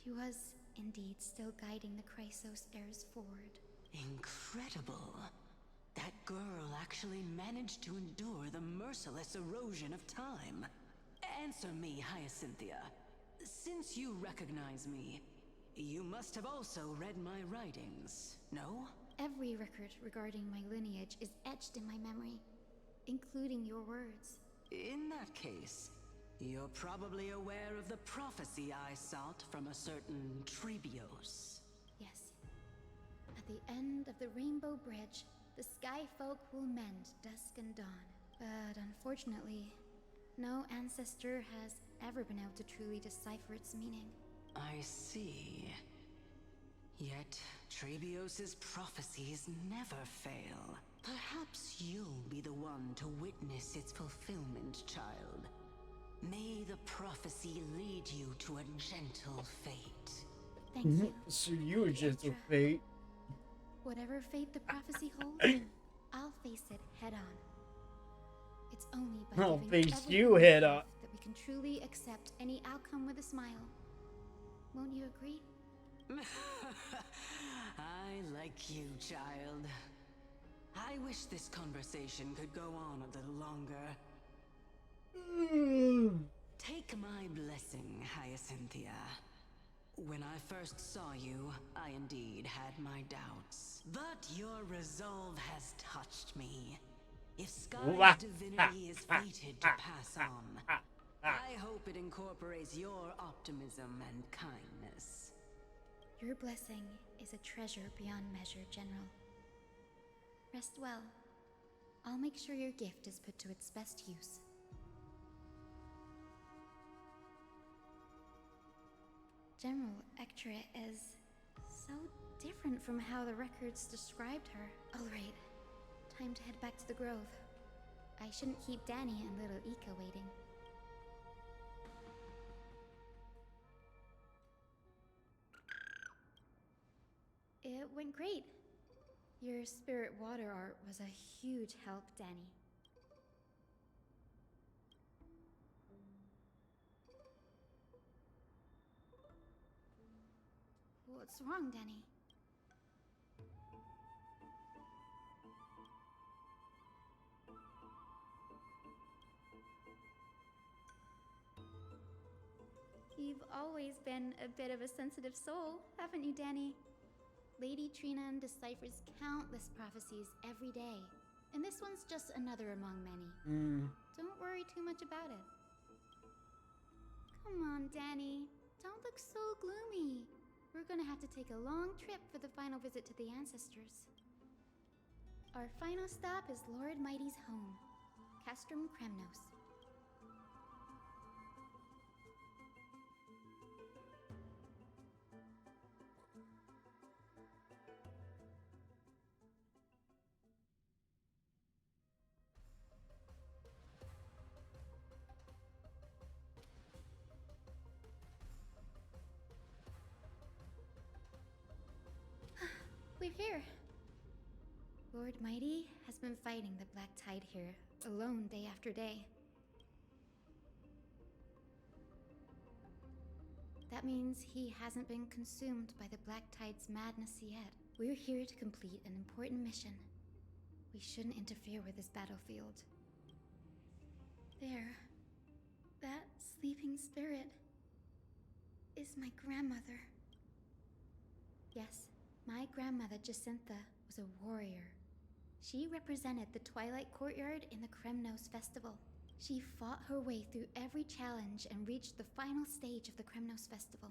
She was indeed still guiding the Chrysos heirs forward. Incredible. That girl actually managed to endure the merciless erosion of time. Answer me, Hyacinthia. Since you recognize me, you must have also read my writings, no? Every record regarding my lineage is etched in my memory, including your words. In that case, you're probably aware of the prophecy I sought from a certain Trebios. Yes. At the end of the Rainbow Bridge, the Sky Folk will mend dusk and dawn. But unfortunately, no ancestor has ever been able to truly decipher its meaning. I see. Yet, Trebios's prophecies never fail. Perhaps you'll be the one to witness its fulfillment, child. May the prophecy lead you to a gentle fate. Thank you. So you a gentle fate. Whatever fate the prophecy holds, I'll face it head on. It's only by I'll giving face everything you we head have on. that we can truly accept any outcome with a smile. Won't you agree? I like you, child. I wish this conversation could go on a little longer. Take my blessing, Hyacinthia. When I first saw you, I indeed had my doubts. But your resolve has touched me. If Sky's divinity is fated to pass on, I hope it incorporates your optimism and kindness. Your blessing is a treasure beyond measure, General. Rest well. I'll make sure your gift is put to its best use. General Ectra is so different from how the records described her. Alright, time to head back to the Grove. I shouldn't keep Danny and little Ika waiting. It went great. Your spirit water art was a huge help, Danny. What's wrong, Danny? You've always been a bit of a sensitive soul, haven't you, Danny? Lady Trina deciphers countless prophecies every day, and this one's just another among many. Don't worry too much about it. Come on, Danny. Don't look so gloomy. We're gonna have to take a long trip for the final visit to the ancestors. Our final stop is Lord Mighty's home, Castrum Kremnos. We're here. Lord Mighty has been fighting the Black Tide here, alone day after day. That means he hasn't been consumed by the Black Tide's madness yet. We're here to complete an important mission. We shouldn't interfere with this battlefield. There. That sleeping spirit is my grandmother. Yes. My grandmother, Jacintha, was a warrior. She represented the Twilight Courtyard in the Kremnos Festival. She fought her way through every challenge and reached the final stage of the Kremnos Festival.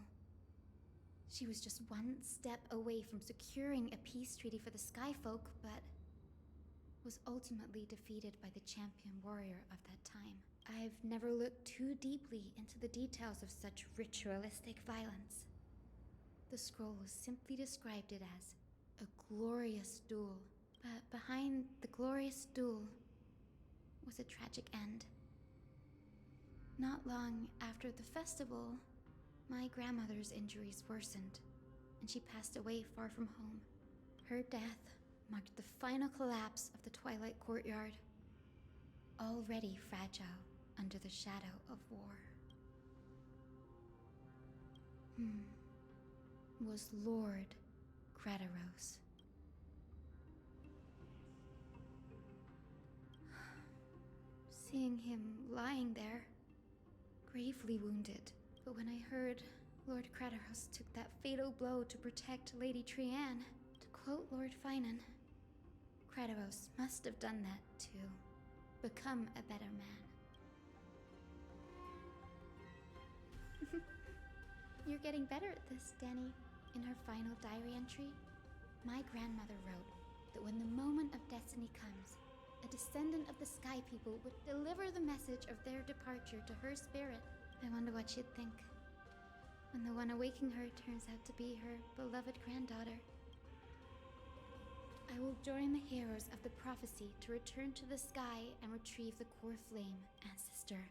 She was just one step away from securing a peace treaty for the Skyfolk, but was ultimately defeated by the champion warrior of that time. I've never looked too deeply into the details of such ritualistic violence. The scroll simply described it as a glorious duel, but behind the glorious duel was a tragic end. Not long after the festival, my grandmother's injuries worsened, and she passed away far from home. Her death marked the final collapse of the Twilight Courtyard, already fragile under the shadow of war. Was Lord Grataros. Seeing him lying there, gravely wounded, but when I heard Lord Grataros took that fatal blow to protect Lady Trianne, to quote Lord Finan, Grataros must have done that to become a better man. You're getting better at this, Danny. In her final diary entry, my grandmother wrote that when the moment of destiny comes, a descendant of the Sky People would deliver the message of their departure to her spirit. I wonder what she'd think when the one awaking her turns out to be her beloved granddaughter. I will join the heroes of the prophecy to return to the sky and retrieve the core flame, ancestor.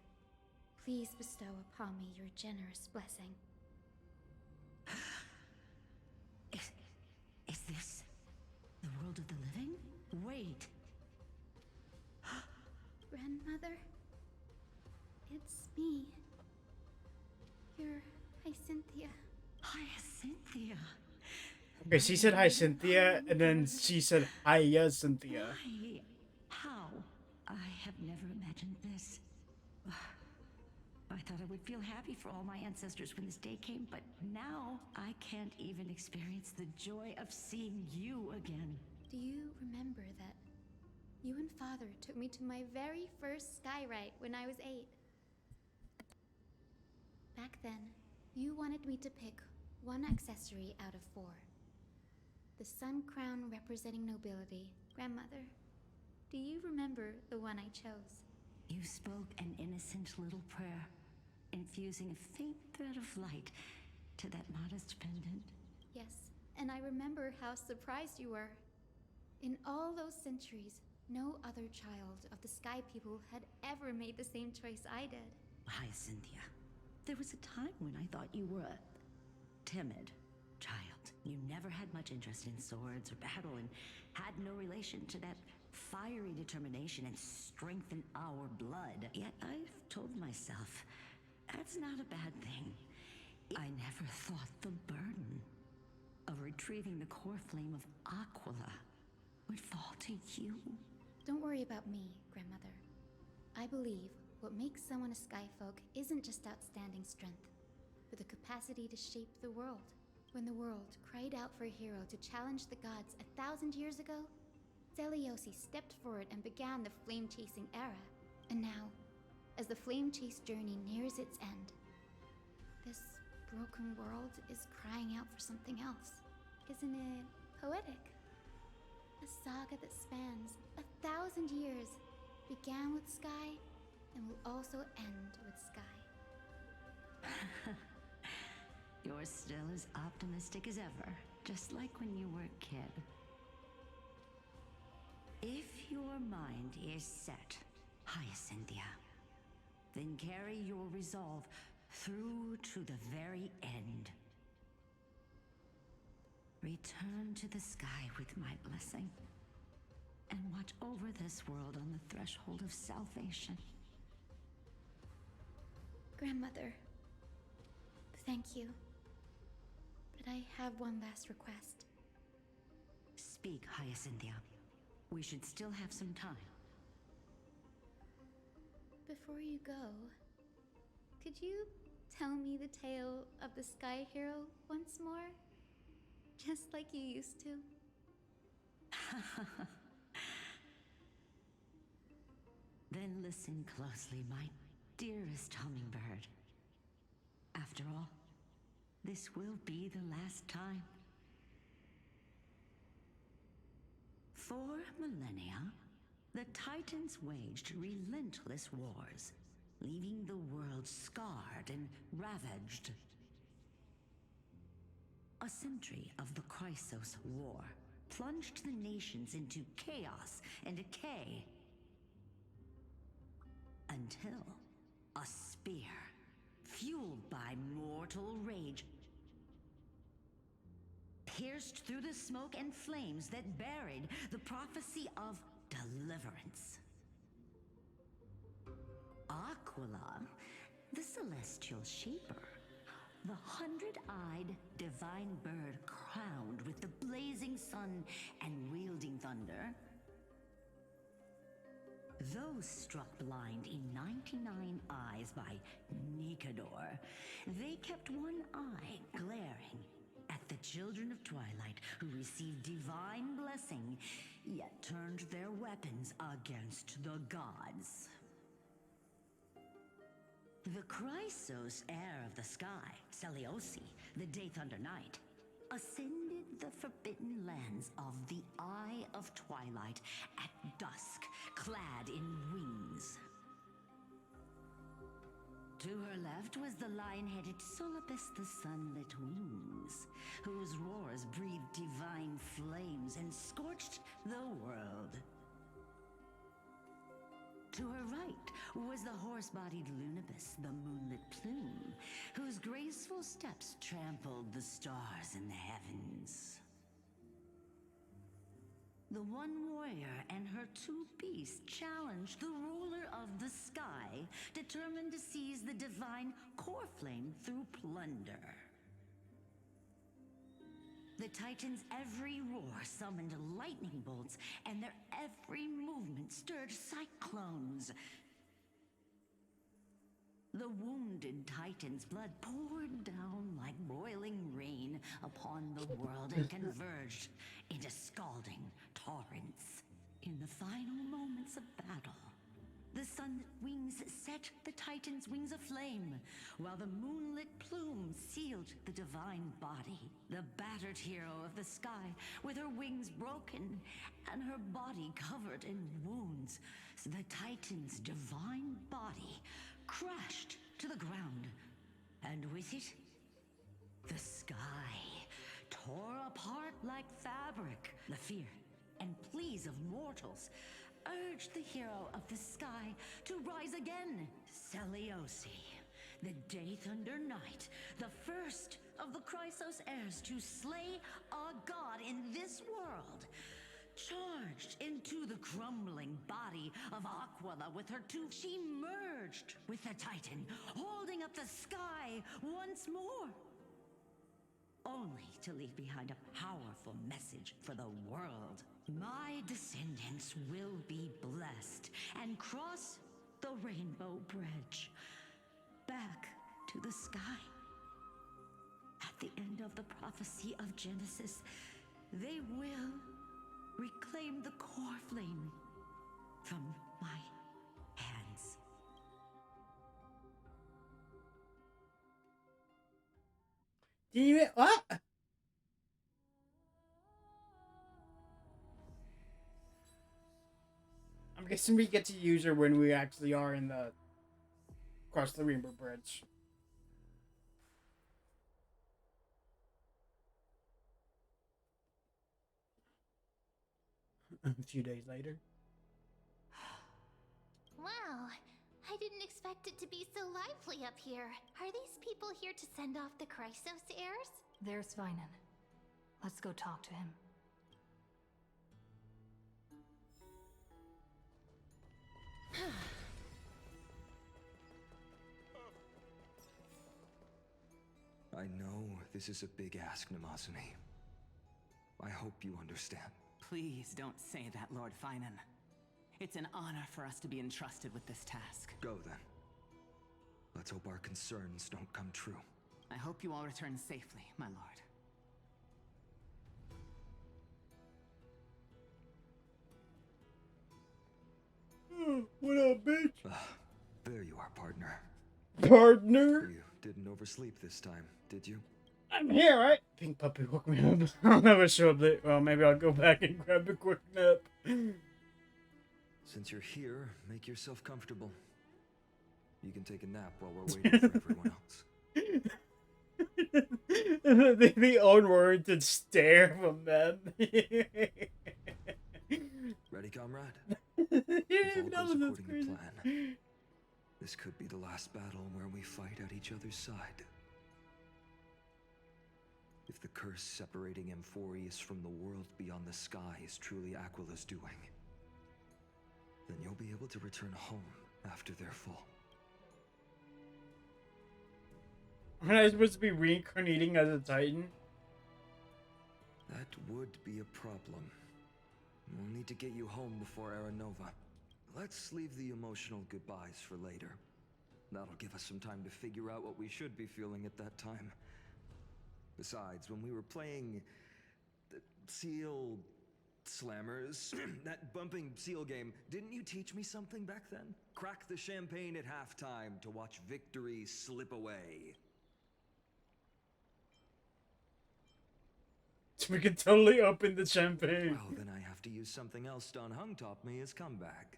Please bestow upon me your generous blessing. Is this the world of the living? Wait. Grandmother? It's me. You're Hyacinthia. Hyacinthia? Okay, she said hi, Cynthia, and then she said hiya, Cynthia. Why? How? I have never imagined this. I thought I would feel happy for all my ancestors when this day came, but now I can't even experience the joy of seeing you again. Do you remember that you and Father took me to my very first sky ride when I was 8? Back then, you wanted me to pick one accessory out of 4. The sun crown representing nobility. Grandmother, do you remember the one I chose? You spoke an innocent little prayer, infusing a faint thread of light to that modest pendant. Yes, and I remember how surprised you were. In all those centuries, no other child of the Sky People had ever made the same choice I did. Hyacinthia, there was a time when I thought you were a timid child. You never had much interest in swords or battle and had no relation to that fiery determination and strength in our blood. Yet I've told myself, that's not a bad thing. I never thought the burden of retrieving the core flame of Aquila would fall to you. Don't worry about me, Grandmother. I believe what makes someone a Skyfolk isn't just outstanding strength, but the capacity to shape the world. When the world cried out for a hero to challenge the gods 1,000 years ago, Zeliosi stepped forward and began the flame-chasing era. And now, as the flame-chase journey nears its end, this broken world is crying out for something else. Isn't it poetic? A saga that spans 1,000 years, began with sky, and will also end with sky. You're still as optimistic as ever, just like when you were a kid. If your mind is set, Hyacinthia, then carry your resolve through to the very end. Return to the sky with my blessing, and watch over this world on the threshold of salvation. Grandmother, thank you. But I have one last request. Speak, Hyacinthia. We should still have some time. Before you go, could you tell me the tale of the Sky Hero once more? Just like you used to. Then listen closely, my dearest hummingbird. After all, this will be the last time. For millennia, the Titans waged relentless wars, leaving the world scarred and ravaged. A century of the Chrysos War plunged the nations into chaos and decay. Until a spear, fueled by mortal rage, pierced through the smoke and flames that buried the prophecy of deliverance. Aquila, the celestial shaper, the 100-eyed divine bird crowned with the blazing sun and wielding thunder. Those struck blind in 99 eyes by Nicodor, they kept one eye glaring at the children of Twilight who received divine blessing, yet turned their weapons against the gods. The Chrysos heir of the sky, Seliosi, the Day Thunder Knight, ascended the forbidden lands of the Eye of Twilight at dusk, clad in wings. To her left was the lion-headed Solipus the Sunlit Wings, whose roars breathed divine flames and scorched the world. To her right was the horse-bodied Lunibus, the Moonlit Plume, whose graceful steps trampled the stars in the heavens. The one warrior and her two beasts challenged the ruler of the sky, determined to seize the divine core flame through plunder. The Titans' every roar summoned lightning bolts, and their every movement stirred cyclones. The wounded Titan's blood poured down like boiling rain upon the world and converged into scalding torrents. In the final moments of battle, the sunlit wings set the Titan's wings aflame, while the moonlit plume sealed the divine body. The battered hero of the sky, with her wings broken and her body covered in wounds, the Titan's divine body crashed to the ground, and with it, the sky tore apart like fabric. The fear and pleas of mortals urged the hero of the sky to rise again. Seliosi, the Day Thunder Knight, the first of the Chrysos heirs to slay a god in this world, charged into the crumbling body of Aquila with her two. She merged with the Titan, holding up the sky once more, only to leave behind a powerful message for the world. My descendants will be blessed and cross the Rainbow Bridge back to the sky. At the end of the prophecy of Genesis, they will reclaim the core flame from my hands. What? I'm guessing we get to use her when we actually are in the across the Rainbow Bridge. A few days later. Wow, I didn't expect it to be so lively up here. Are these people here to send off the Chrysos heirs? There's Vinan. Let's go talk to him. I know this is a big ask, Namazumi. I hope you understand. Please don't say that, Lord Finan. It's an honor for us to be entrusted with this task. Go then. Let's hope our concerns don't come true. I hope you all return safely, my lord. What up, bitch? There you are, partner. Partner? You didn't oversleep this time, did you? I'm here, right? Pink Puppy woke me up. I'll never show up late. Well, maybe I'll go back and grab a quick nap. Since you're here, make yourself comfortable. You can take a nap while we're waiting for everyone else. The unwarranted stare from them. Ready, comrade? If If all goes according to plan, this could be the last battle where we fight at each other's side. If the curse separating Amphorius from the world beyond the sky is truly Aquila's doing, then you'll be able to return home after their fall. Am I supposed to be reincarnating as a Titan? That would be a problem. We'll need to get you home before Aranova. Let's leave the emotional goodbyes for later. That'll give us some time to figure out what we should be feeling at that time. Besides, when we were playing the Seal Slammers, that bumping seal game, didn't you teach me something back then? Crack the champagne at halftime to watch victory slip away. We can totally open the champagne. Well, then I have to use something else Don Hung taught me as comeback.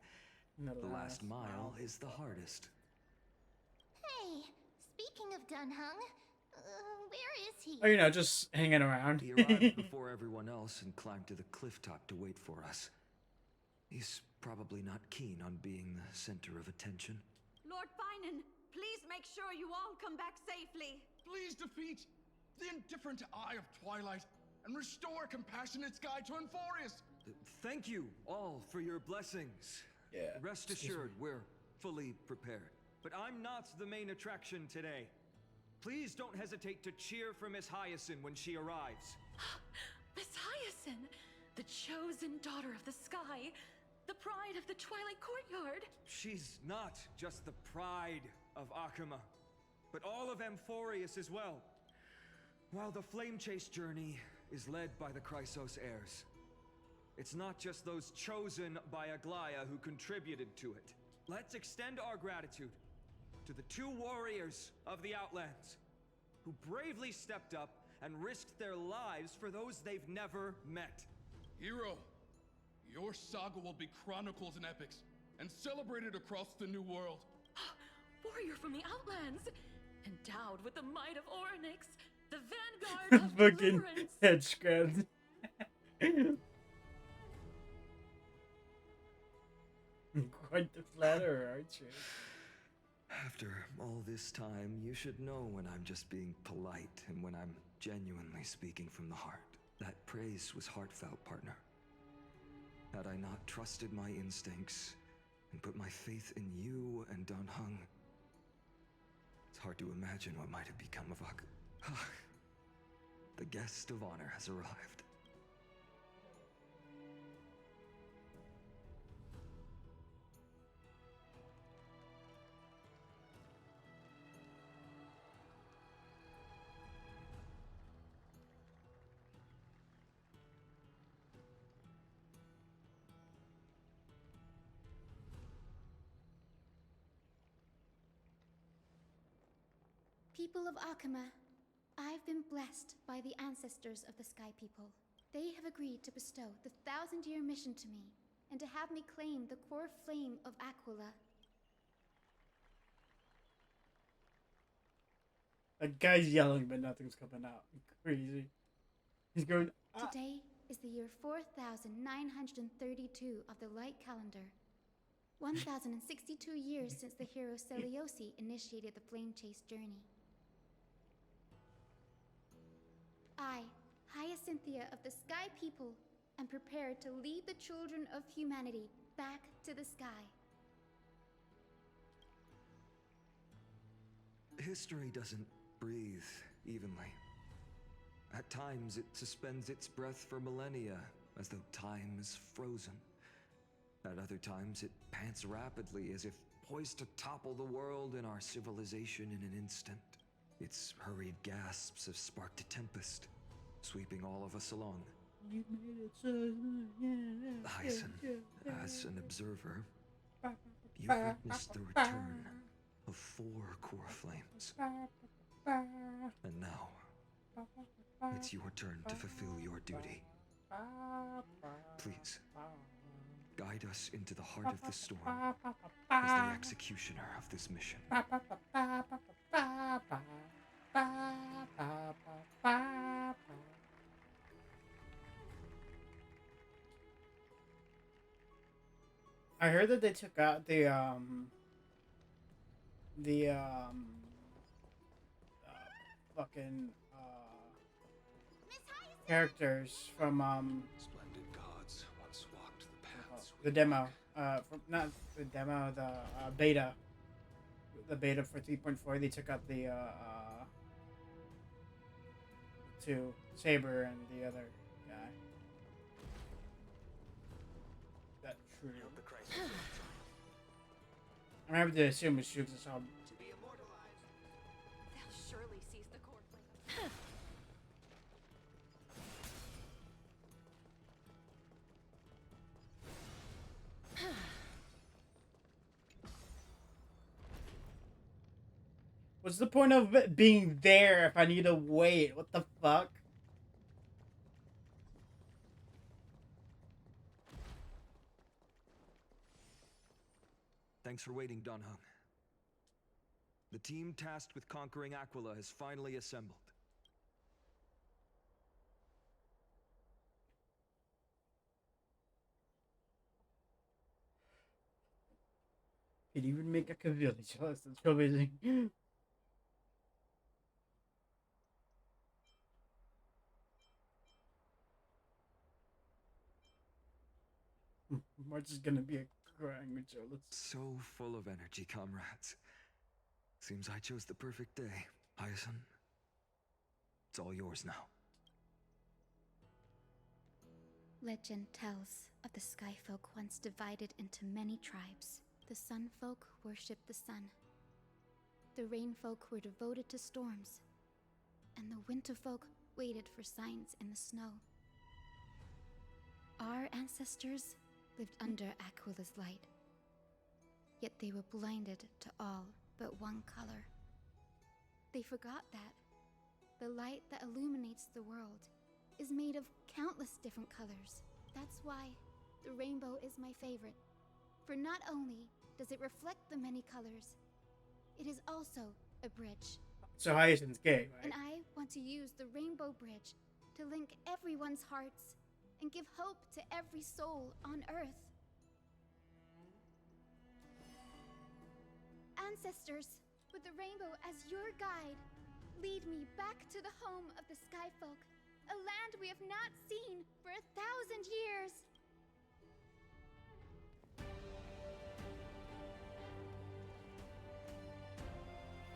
The last mile is the hardest. Hey, speaking of Dunhung, where is he? Oh, you know, just hanging around. He arrived before everyone else and climbed to the cliff top to wait for us. He's probably not keen on being the center of attention. Lord Finan, please make sure you all come back safely. Please defeat the indifferent eye of Twilight and restore compassionate sky to Amphorius. Thank you all for your blessings. Yeah. Rest assured, we're fully prepared. But I'm not the main attraction today. Please don't hesitate to cheer for Miss Hyacinth when she arrives. Miss Hyacinth, the chosen daughter of the sky, the pride of the Twilight Courtyard. She's not just the pride of Akama, but all of Amphorius as well. While the Flame Chase journey is led by the Chrysos heirs, it's not just those chosen by Aglaya who contributed to it. Let's extend our gratitude to the two warriors of the Outlands who bravely stepped up and risked their lives for those they've never met. Hero, your saga will be chronicled in epics and celebrated across the New World. Warrior from the Outlands, endowed with the might of Orynyx, the vanguard of Fucking deliverance. head scrubbed. Quite the flatterer, aren't you? After all this time, you should know when I'm just being polite and when I'm genuinely speaking from the heart. That praise was heartfelt, partner. Had I not trusted my instincts and put my faith in you and Don Hung, it's hard to imagine what might have become of Ak. The guest of honor has arrived. People of Akama, I've been blessed by the ancestors of the Sky People. They have agreed to bestow the 1,000-year mission to me, and to have me claim the core flame of Aquila. That guy's yelling, but nothing's coming out. Crazy. He's going. Ah. Today is the year 4,932 of the light calendar. 1,062 years since the hero Seliosi initiated the Flame Chase journey. I, Hyacinthia of the Sky People, am prepared to lead the children of humanity back to the sky. History doesn't breathe evenly. At times, it suspends its breath for millennia, as though time is frozen. At other times, it pants rapidly, as if poised to topple the world and our civilization in an instant. Its hurried gasps have sparked a tempest, sweeping all of us along. You made it so. Hyacinth, as an observer, you've witnessed the return of 4 core flames. And now, it's your turn to fulfill your duty. Please, guide us into the heart of the storm as the executioner of this mission. I heard that they took out the fucking characters from Splendid gods once walked the paths the demo, from not the demo, the beta for 3.4. They took out the two, Saber and the other guy. That true. I have to assume it shoots us all. They'll surely seize the core flame. What's the point of it being there if I need to wait? What the fuck? Thanks for waiting, Don Hung. The team tasked with conquering Aquila has finally assembled. Could even make a village. That's so amazing. March is gonna be a crying jealous. So full of energy, comrades. Seems I chose the perfect day. Hyacinth, it's all yours now. Legend tells of the Sky Folk once divided into many tribes. The Sun Folk worshipped the sun. The Rain Folk were devoted to storms. And the Winter Folk waited for signs in the snow. Our ancestors lived under Aquila's light. Yet they were blinded to all but one color. They forgot that the light that illuminates the world is made of countless different colors. That's why the rainbow is my favorite. For not only does it reflect the many colors, it is also a bridge. So Hyacinth's gay, right? And I want to use the Rainbow Bridge to link everyone's hearts and give hope to every soul on Earth. Ancestors, with the rainbow as your guide, lead me back to the home of the Sky Folk, a land we have not seen for 1,000 years.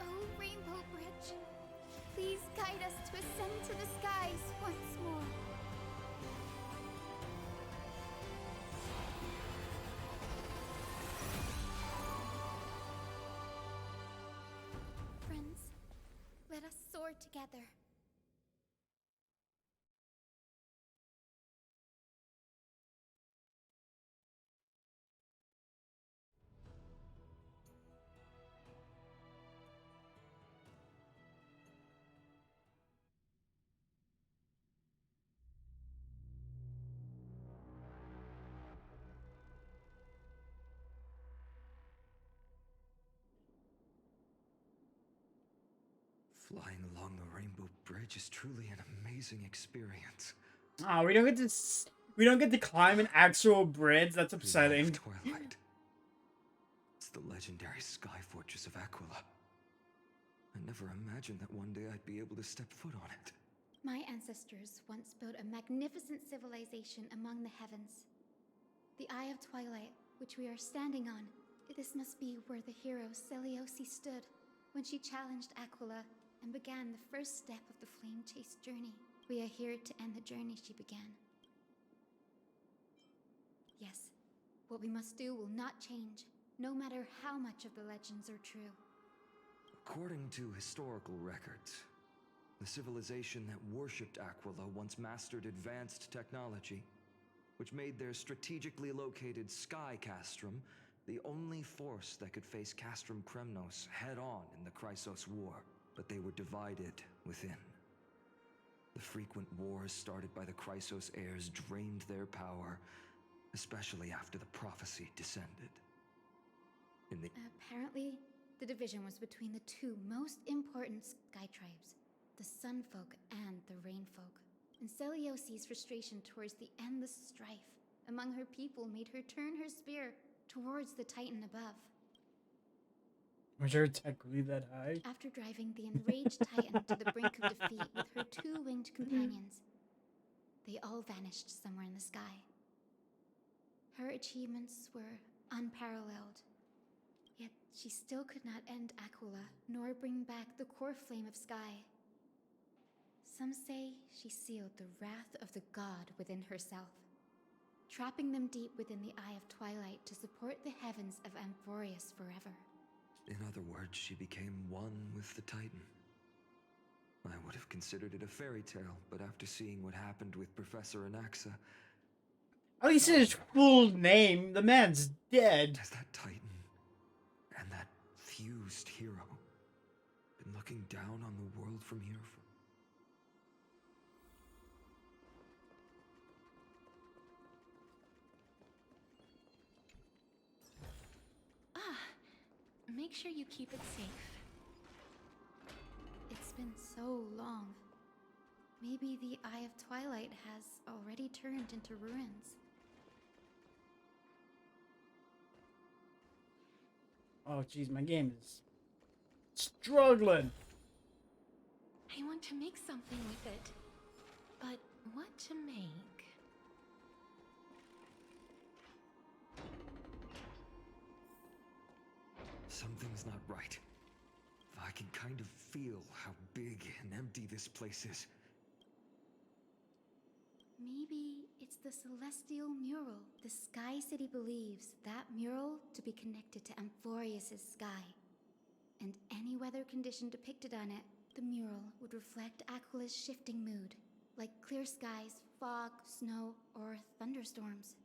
Oh, Rainbow Bridge, please guide us to ascend to the skies once more. Friends, let us soar together. Flying along the Rainbow Bridge is truly an amazing experience. Oh, we don't get to climb an actual bridge. That's upsetting. Twilight. It's the legendary Sky Fortress of Aquila. I never imagined that one day I'd be able to step foot on it. My ancestors once built a magnificent civilization among the heavens. The Eye of Twilight, which we are standing on, this must be where the hero Seliosi stood when she challenged Aquila and began the first step of the Flame Chase journey. We are here to end the journey she began. Yes, what we must do will not change, no matter how much of the legends are true. According to historical records, the civilization that worshipped Aquila once mastered advanced technology, which made their strategically located Sky Castrum the only force that could face Castrum Kremnos head-on in the Chrysos War. But they were divided within. The frequent wars started by the Chrysos heirs drained their power, especially after the prophecy descended. In the Apparently, the division was between the two most important sky tribes, the Sun Folk and the Rain Folk. And Celiosi's frustration towards the endless strife among her people made her turn her spear towards the Titan above. Was your attack really that high? After driving the enraged Titan to the brink of defeat with her two-winged companions, they all vanished somewhere in the sky. Her achievements were unparalleled, yet she still could not end Aquila, nor bring back the core flame of sky. Some say she sealed the wrath of the god within herself, trapping them deep within the Eye of Twilight to support the heavens of Amphorius forever. In other words, she became one with the Titan. I would have considered it a fairy tale, but after seeing what happened with Professor Anaxa... At least his full name, the man's dead. Has that Titan and that fused hero been looking down on the world from here for... Make sure you keep it safe. It's been so long. Maybe the Eye of Twilight has already turned into ruins. Oh, jeez, my game is struggling. I want to make something with it. But what to make? Something's not right. I can kind of feel how big and empty this place is. Maybe it's the celestial mural. The Sky City believes that mural to be connected to Amphorius' sky. And any weather condition depicted on it, the mural would reflect Aquila's shifting mood, like clear skies, fog, snow, or thunderstorms.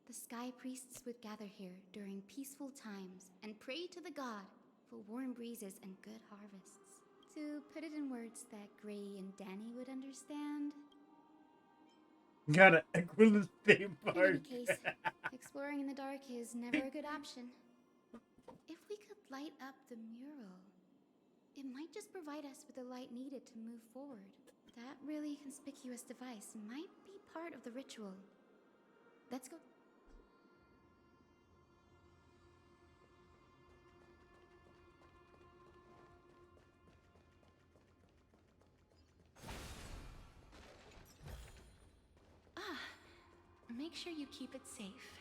The sky priests would gather here during peaceful times and pray to the god for warm breezes and good harvests. To put it in words that Gray and Danny would understand. Got an Aquila's theme park. In any case, exploring in the dark is never a good option. If we could light up the mural, it might just provide us with the light needed to move forward. That really conspicuous device might be part of the ritual. Let's go. Make sure you keep it safe.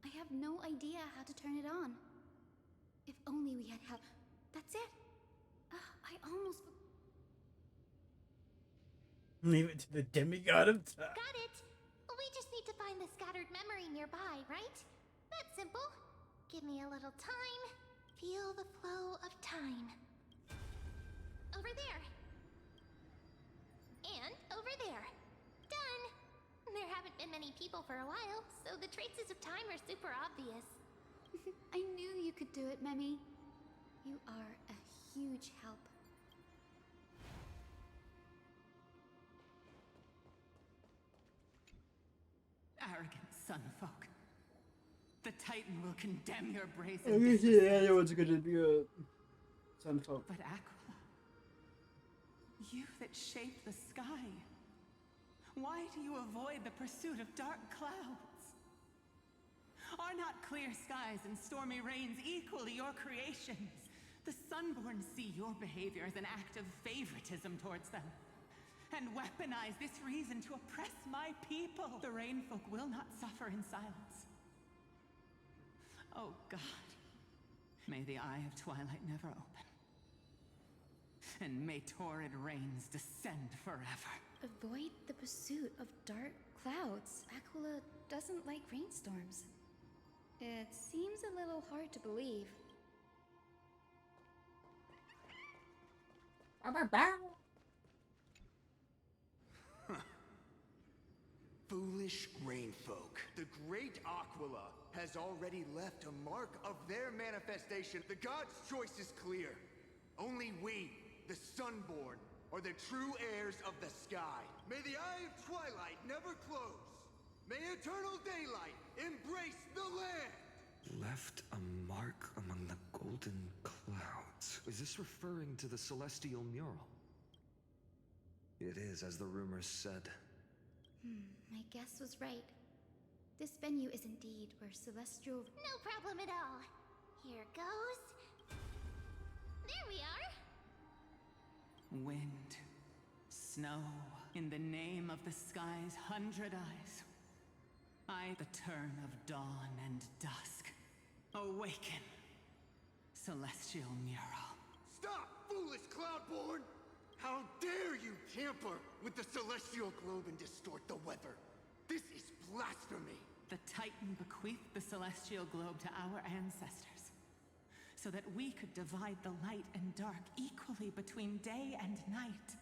I have no idea how to turn it on. If only we had help. That's it. I almost... Leave it to the demigod of time. Got it! We just need to find the scattered memory nearby, right? That's simple. Give me a little time. Feel the flow of time. Over there. And over there. Done! There haven't been many people for a while, so the traces of time are super obvious. I knew you could do it, Memmy. You are a huge help. Arrogant sunfolk. The Titan will condemn your brazen Yeah, everyone's gonna be a sunfolk. But Aquila, you that shape the sky, why do you avoid the pursuit of dark clouds? Are not clear skies and stormy rains equally your creations? The Sunborn see your behavior as an act of favoritism towards them. and weaponize this reason to oppress my people. The Rainfolk will not suffer in silence. Oh God, may the Eye of Twilight never open. And may torrid rains descend forever. Avoid the pursuit of dark clouds. Aquila doesn't like rainstorms. It seems a little hard to believe. Foolish rainfolk. The great Aquila has already left a mark of their manifestation. The gods' choice is clear. Only we, the Sunborn, are the true heirs of the sky. May the Eye of Twilight never close. May eternal daylight embrace the land. Left a mark among the golden clouds. Is this referring to the celestial mural? It is, as the rumors said. My guess was right. This venue is indeed where celestial... No problem at all. Here goes. There we are. Wind, snow, in the name of the sky's 100 eyes. The turn of dawn and dusk. Awaken, celestial mural. Stop, foolish Cloudborn! How dare you tamper with the celestial globe and distort the weather? This is blasphemy! The Titan bequeathed the celestial globe to our ancestors, so that we could divide the light and dark equally between day and night,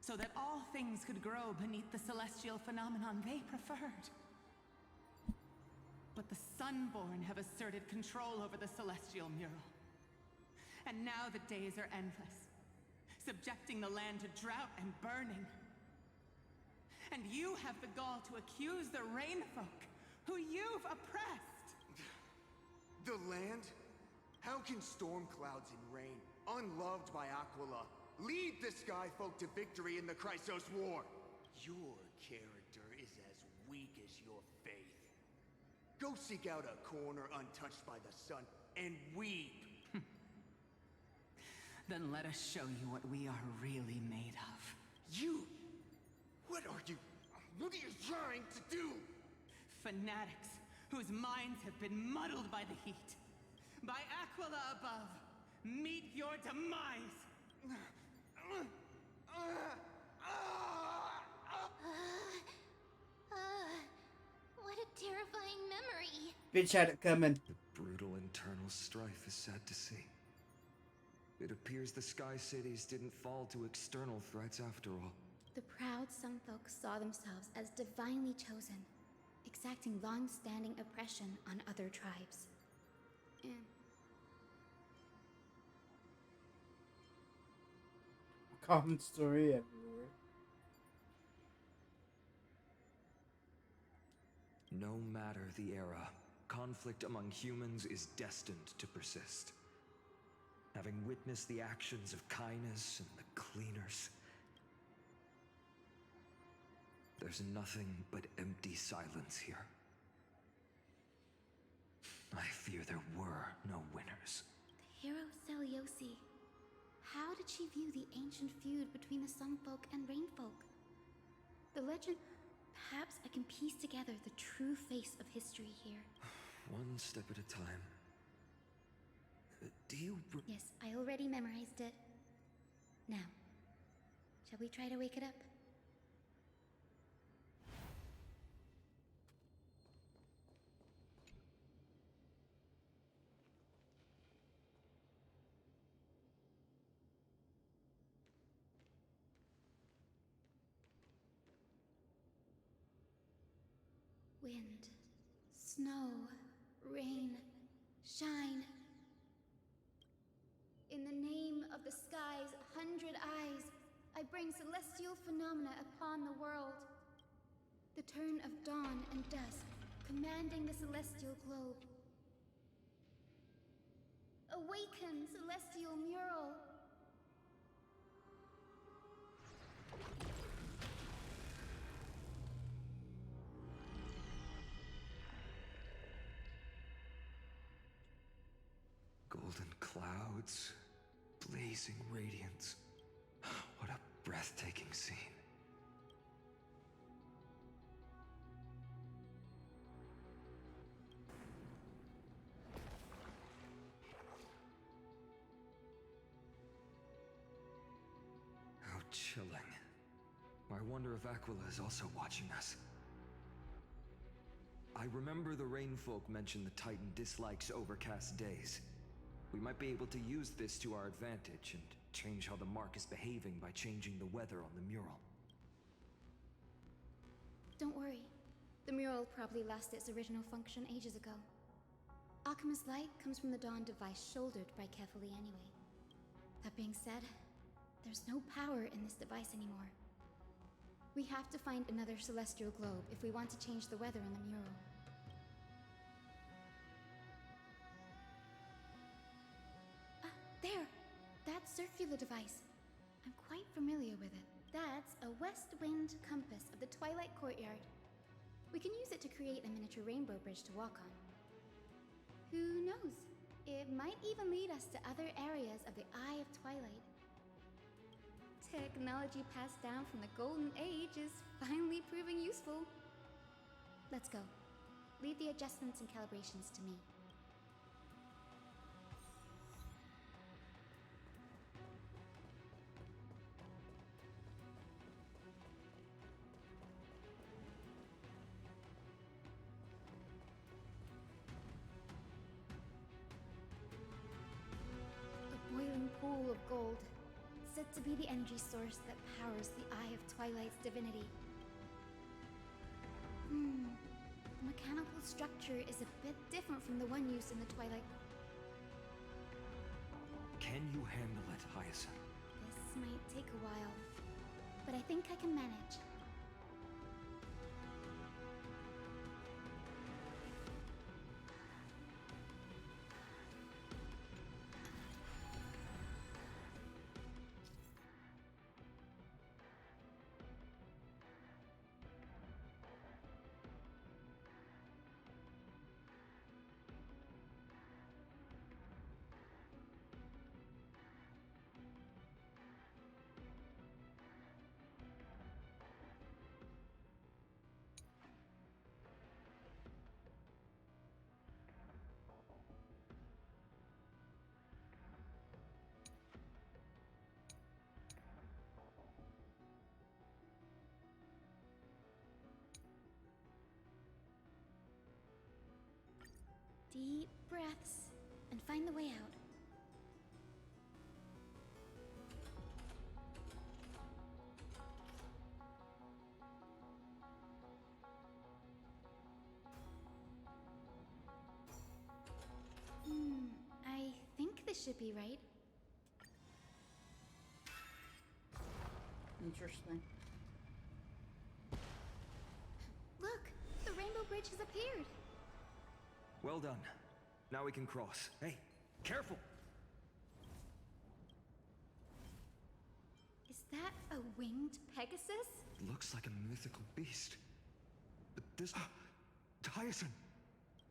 so that all things could grow beneath the celestial phenomenon they preferred. But the Sunborn have asserted control over the celestial mural. And now the days are endless, subjecting the land to drought and burning. And you have the gall to accuse the Rainfolk, who you've oppressed! The land? How can storm clouds and rain, unloved by Aquila, lead the Skyfolk to victory in the Chrysos War? Your character is as weak as your faith. Go seek out a corner untouched by the sun and weep. Then let us show you what we are really made of. You? What are you trying to do? Fanatics whose minds have been muddled by the heat. By Aquila above, meet your demise! What a terrifying memory. Bitch had it coming. The brutal internal strife is sad to see. It appears the Sky Cities didn't fall to external threats after all. The proud Sunfolk saw themselves as divinely chosen, exacting long-standing oppression on other tribes. Common story everywhere. No matter the era, conflict among humans is destined to persist. Having witnessed the actions of Kindness and the Cleaners, there's nothing but empty silence here. I fear there were no winners. The hero Seliosi. How did she view the ancient feud between the Sunfolk and Rainfolk? The legend... Perhaps I can piece together the true face of history here. One step at a time. Do you... Yes, I already memorized it. Now, shall we try to wake it up? Wind, snow, rain, shine. In the name of the sky's 100 eyes, I bring celestial phenomena upon the world. The turn of dawn and dusk, commanding the celestial globe. Awaken, celestial mural! Golden clouds, blazing radiance. What a breathtaking scene. chilling. I wonder if Aquila is also watching us. I remember the Rainfolk mentioned the Titan dislikes overcast days. We might be able to use this to our advantage and change how the mark is behaving by changing the weather on the mural. Don't worry. The mural probably lost its original function ages ago. Akima's light comes from the Dawn device shouldered by Kefali anyway. That being said, there's no power in this device anymore. We have to find another celestial globe if we want to change the weather on the mural. There! That circular device. I'm quite familiar with it. That's a west wind compass of the Twilight Courtyard. We can use it to create a miniature rainbow bridge to walk on. Who knows? It might even lead us to other areas of the Eye of Twilight. Technology passed down from the Golden Age is finally proving useful. Let's go. Leave the adjustments and calibrations to me. A boiling pool of gold, said to be the energy source that powers the Eye of Twilight's divinity. The mechanical structure is a bit different from the one used in the Twilight. Can you handle it, Hyacinth? This might take a while, but I think I can manage. Deep breaths and find the way out. I think this should be right. Interesting. Look, the rainbow bridge has appeared. Well done. Now we can cross. Hey, careful! Is that a winged Pegasus? Looks like a mythical beast. But this... Hyacinth!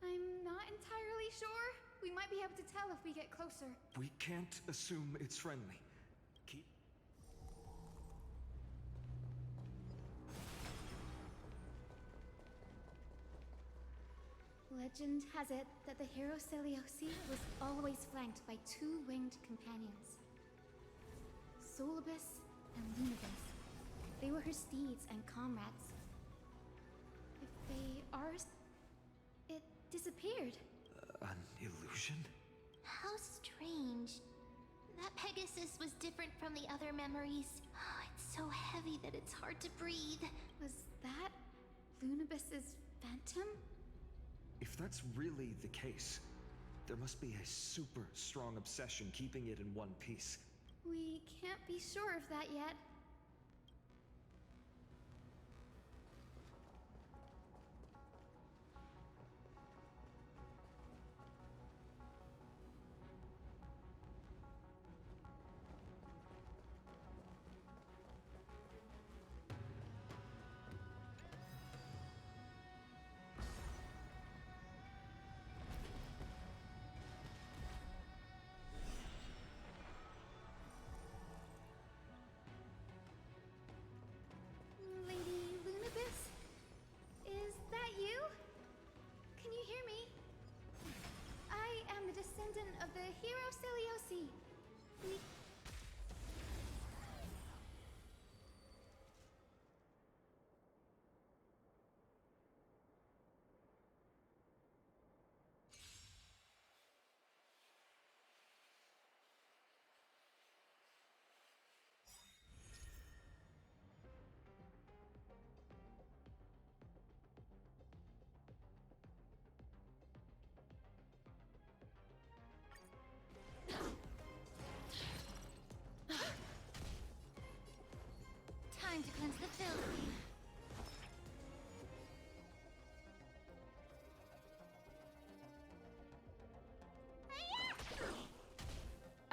I'm not entirely sure. We might be able to tell if we get closer. We can't assume it's friendly. Keep... Legend has it that the hero Celiosi was always flanked by two winged companions. Solibus and Lunibus. They were her steeds and comrades. If they are... It disappeared. An illusion? How strange. That Pegasus was different from the other memories. Oh, it's so heavy that it's hard to breathe. Was that Lunibus's phantom? If that's really the case, there must be a super strong obsession keeping it in one piece. We can't be sure of that yet.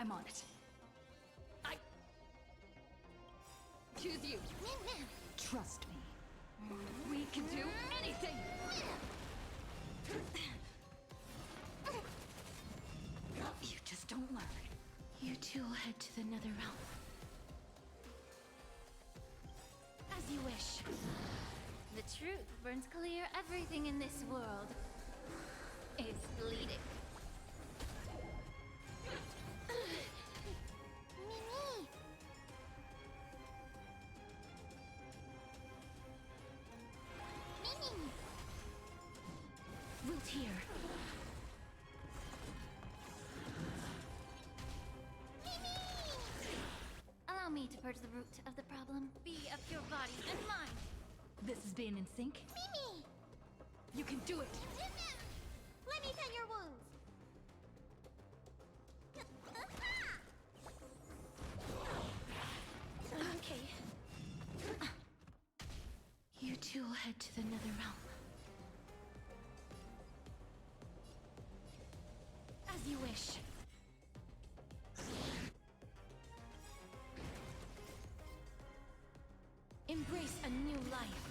I'm on it. I choose you. Trust me. We can do anything! You just don't learn. You two will head to the Nether Realm. As you wish. The truth burns clear. Everything in this world is bleeding. Mimi! Mimi! Root here. Allow me to purge the root of the problem. Be of your body and mind. This is being in sync? Mimi! You can do it! Let me tend your wounds. Okay. You two will head to the Nether Realm. As you wish. Embrace a new life.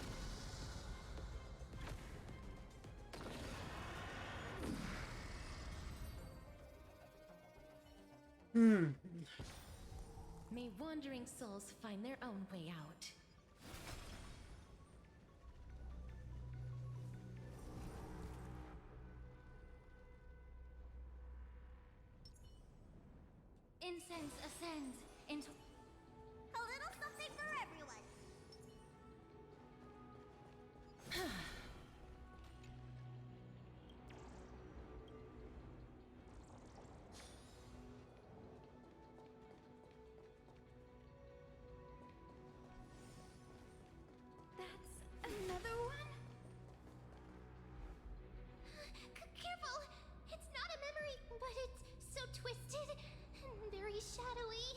May wandering souls find their own way out. Incense ascends into a little something for everyone. That's another one? Careful! It's not a memory, but it's so twisted and very shadowy.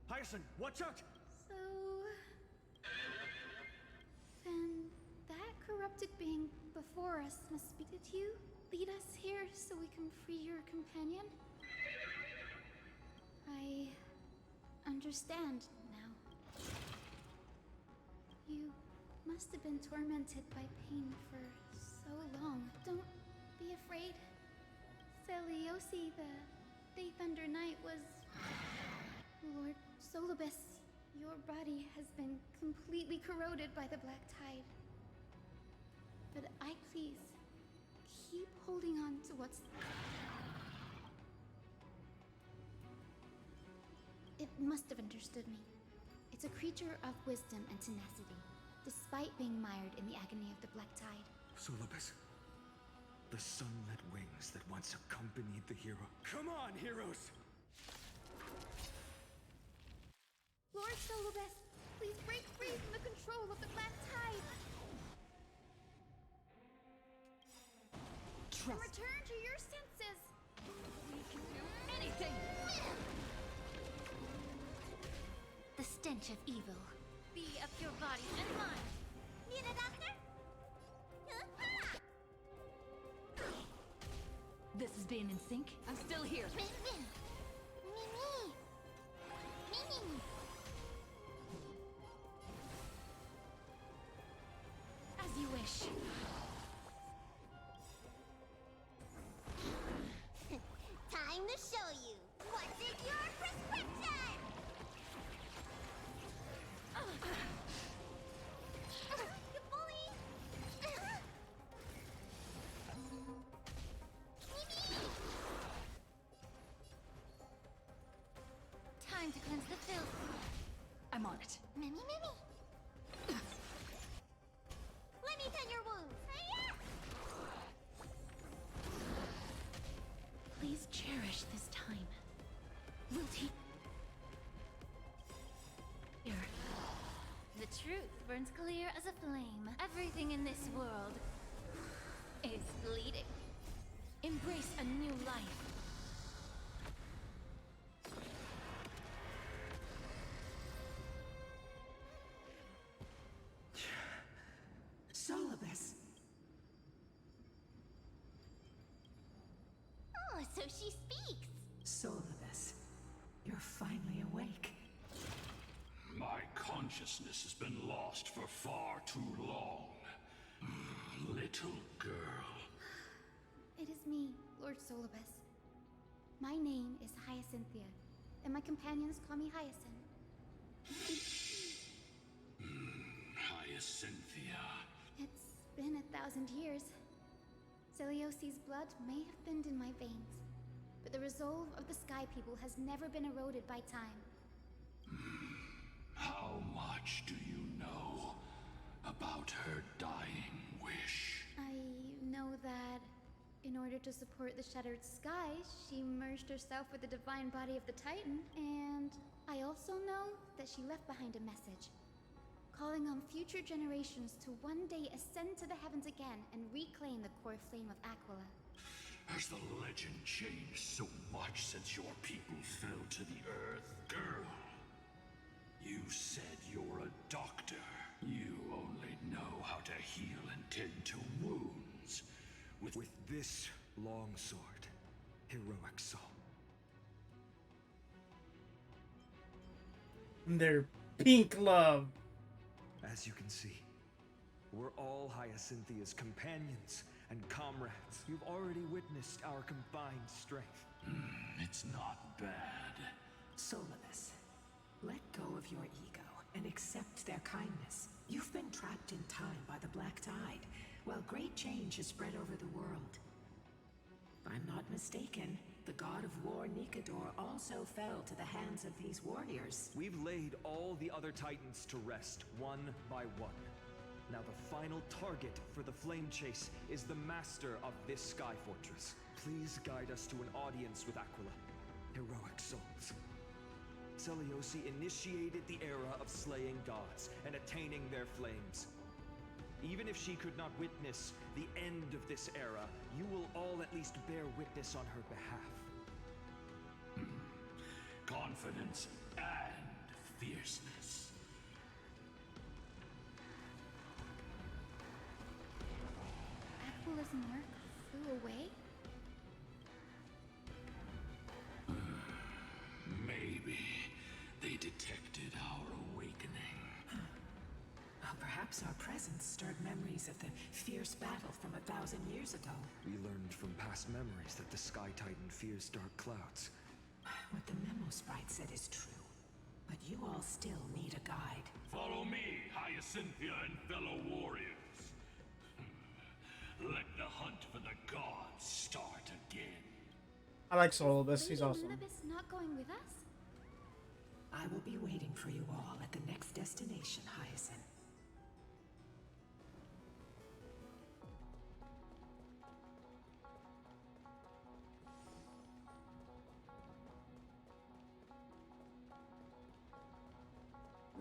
Hyacinth, watch out! So... then that corrupted being before us must speak. Did you lead us here so we can free your companion? I understand now. You must have been tormented by pain for so long. Don't be afraid. Celiosi, the Day Thunder Knight, was... Lord Solibus, your body has been completely corroded by the Black Tide. But I please, keep holding on to what's... It must have understood me. It's a creature of wisdom and tenacity, despite being mired in the agony of the Black Tide. Solibus, the sunlit wings that once accompanied the hero. Come on, heroes! Lord Solibus, please break free from the control of the Black Tide! And return to your senses! We can do anything! The stench of evil. Be of your body and mind. Need a doctor? This is being in sync? I'm still here. Mimi! As you wish. Time to show you what's in your prescription! You bully! Time to cleanse the filth. I'm on it. Mimi! Let me tend your wounds. Please cherish this time. Will he... Here. The truth burns clear as a flame. Everything in this world is bleeding. Embrace a new life. Solibus. Oh, so she speaks. Solibus, you're finally awake. My consciousness has been lost for far too long. Little girl. It is me, Lord Solibus. My name is Hyacinthia, and my companions call me Hyacinth. Hyacinthia. It's been 1,000 years. Celiosi's blood may have thinned in my veins, but the resolve of the Sky People has never been eroded by time. How much do you know about her dying wish? I know that in order to support the Shattered Sky, she merged herself with the divine body of the Titan, and I also know that she left behind a message, calling on future generations to one day ascend to the heavens again and reclaim the core flame of Aquila. Has the legend changed so much since your people fell to the earth? Girl, you said you're a doctor. You only know how to heal and tend to wounds. With this long sword, heroic soul. Their pink love. As you can see, we're all Hyacinthia's companions and comrades. You've already witnessed our combined strength. It's not bad. Solibus, let go of your ego and accept their kindness. You've been trapped in time by the Black Tide, while great change has spread over the world. If I'm not mistaken, the god of war Nikador also fell to the hands of these warriors. We've laid all the other titans to rest, one by one. Now the final target for the flame chase is the master of this sky fortress. Please guide us to an audience with Aquila. Heroic souls. Celiosi initiated the era of slaying gods and attaining their flames. Even if she could not witness the end of this era, you will all at least bear witness on her behalf. Confidence and fierceness. Aquila's mark flew away? Maybe they detected our awakening. Well, perhaps our presence stirred memories of the fierce battle from 1,000 years ago. We learned from past memories that the Sky Titan fears dark clouds. What the memo sprite said is true, but you all still need a guide. Follow me, Hyacinthia and fellow warriors. Let the hunt for the gods start again. I like Solibus, he's Lady awesome. Lunabis not going with us? I will be waiting for you all at the next destination, Hyacinth.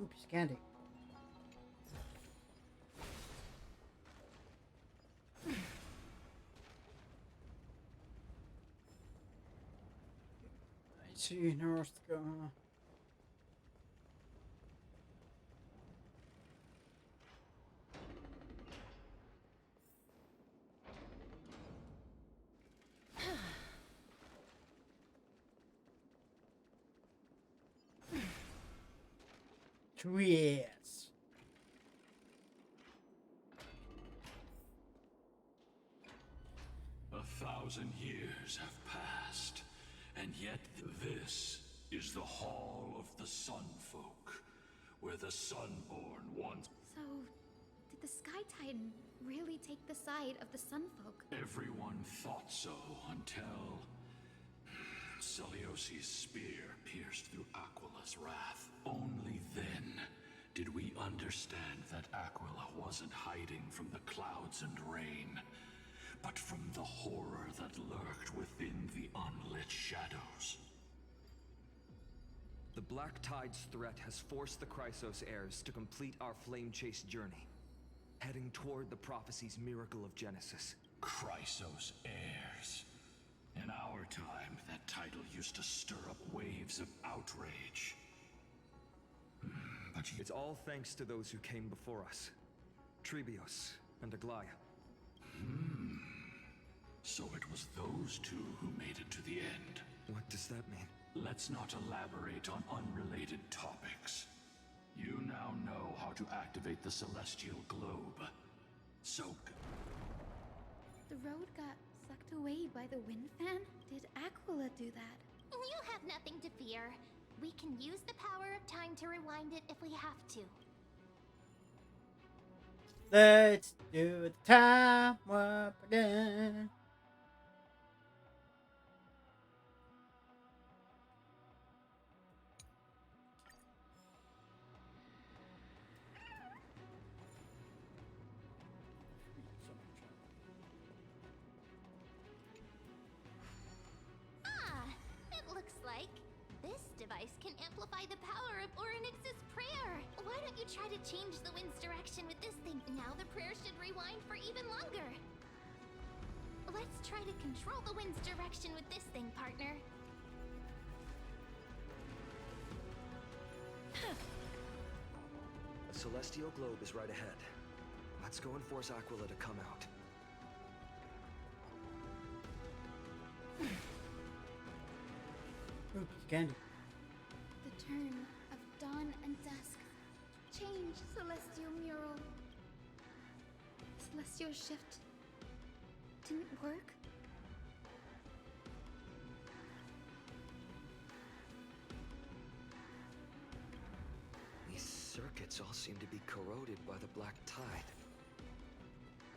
Ooh, piece of candy. I see, nowhere else to go. Yes. A 1,000 years have passed, and yet this is the Hall of the Sunfolk, where the Sunborn once... So, did the Sky Titan really take the side of the Sunfolk? Everyone thought so until... Celiosi's spear pierced through Aquila's wrath. Only then did we understand that Aquila wasn't hiding from the clouds and rain, but from the horror that lurked within the unlit shadows. The Black Tide's threat has forced the Chrysos heirs to complete our flame chase journey, heading toward the prophecy's miracle of Genesis. Chrysos heirs. In our time, that title used to stir up waves of outrage. But it's all thanks to those who came before us. Trebios and Aglaya. So So it was those two who made it to the end. What does that mean? Let's not elaborate on unrelated topics. You now know how to activate the celestial globe. Soak. The road got sucked away by the wind fan? Did Aquila do that? You have nothing to fear. We can use the power of time to rewind it if we have to. Let's do the time warp again. It looks like this device can amplify the power of Orynyx's prayer. Why don't you try to change the wind's direction with this thing? Now the prayer should rewind for even longer. Let's try to control the wind's direction with this thing, partner. The celestial globe is right ahead. Let's go and force Aquila to come out. Ooh, candy. The turn of dawn and dusk. Change, celestial mural. Celestial shift didn't work? These circuits all seem to be corroded by the black tide.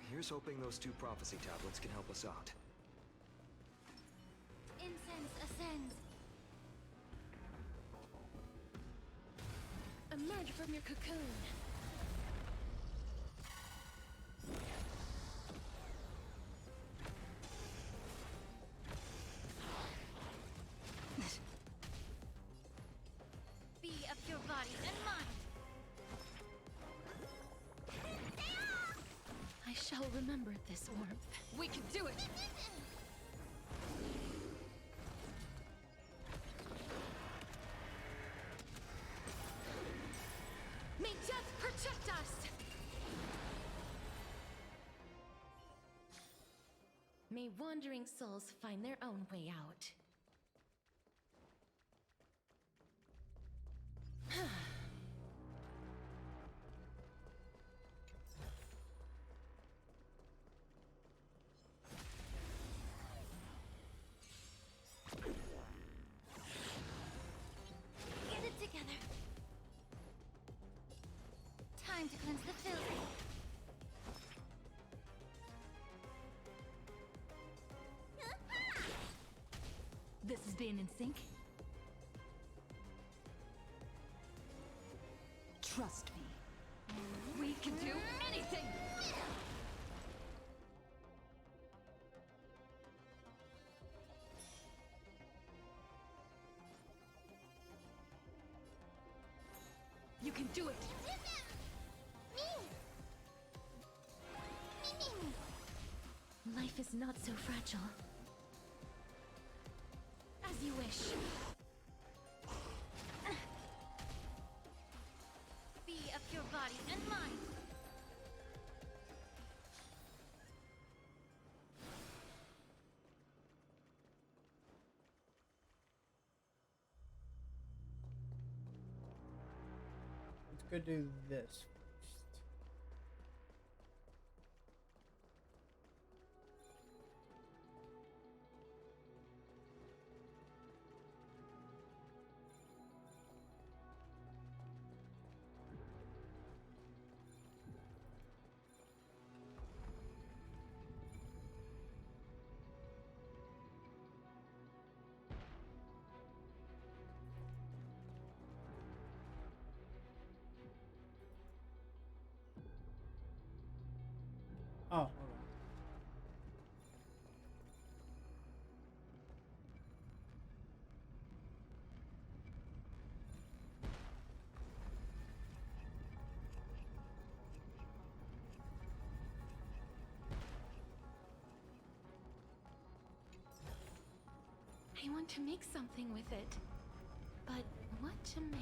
Here's hoping those two prophecy tablets can help us out. Incense ascends. Emerge from your cocoon. Be of your body and mind. I shall remember this warmth. We can do it! May death protect us! May wandering souls find their own way out. Get it together. Time to cleanse the filth. This is being in sync? Trust me. We can do anything! You can do it! Life is not so fragile. As you wish. Be of your body and mind. Let's go do this first. Oh, hold on. I want to make something with it. But what to make?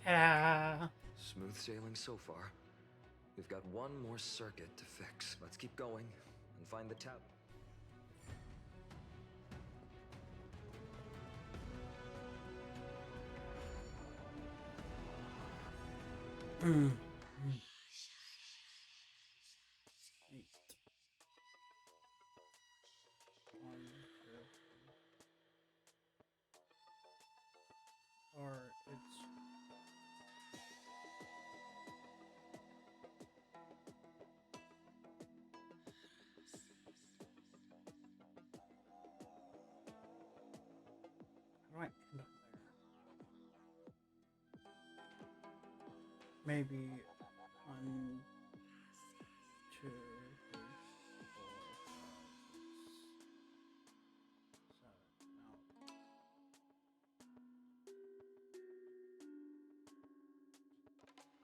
Ta-da! Smooth sailing so far. We've got one more circuit to fix. Let's keep going and find the tab. Or it's how do I end up there? Maybe 1, 2, 3, 4, 5, 6, 7.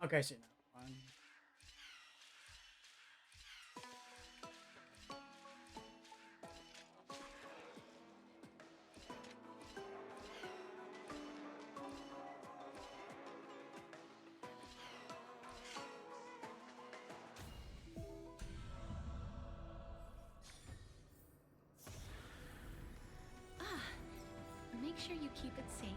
No. Okay, see now. 1. Make sure you keep it safe.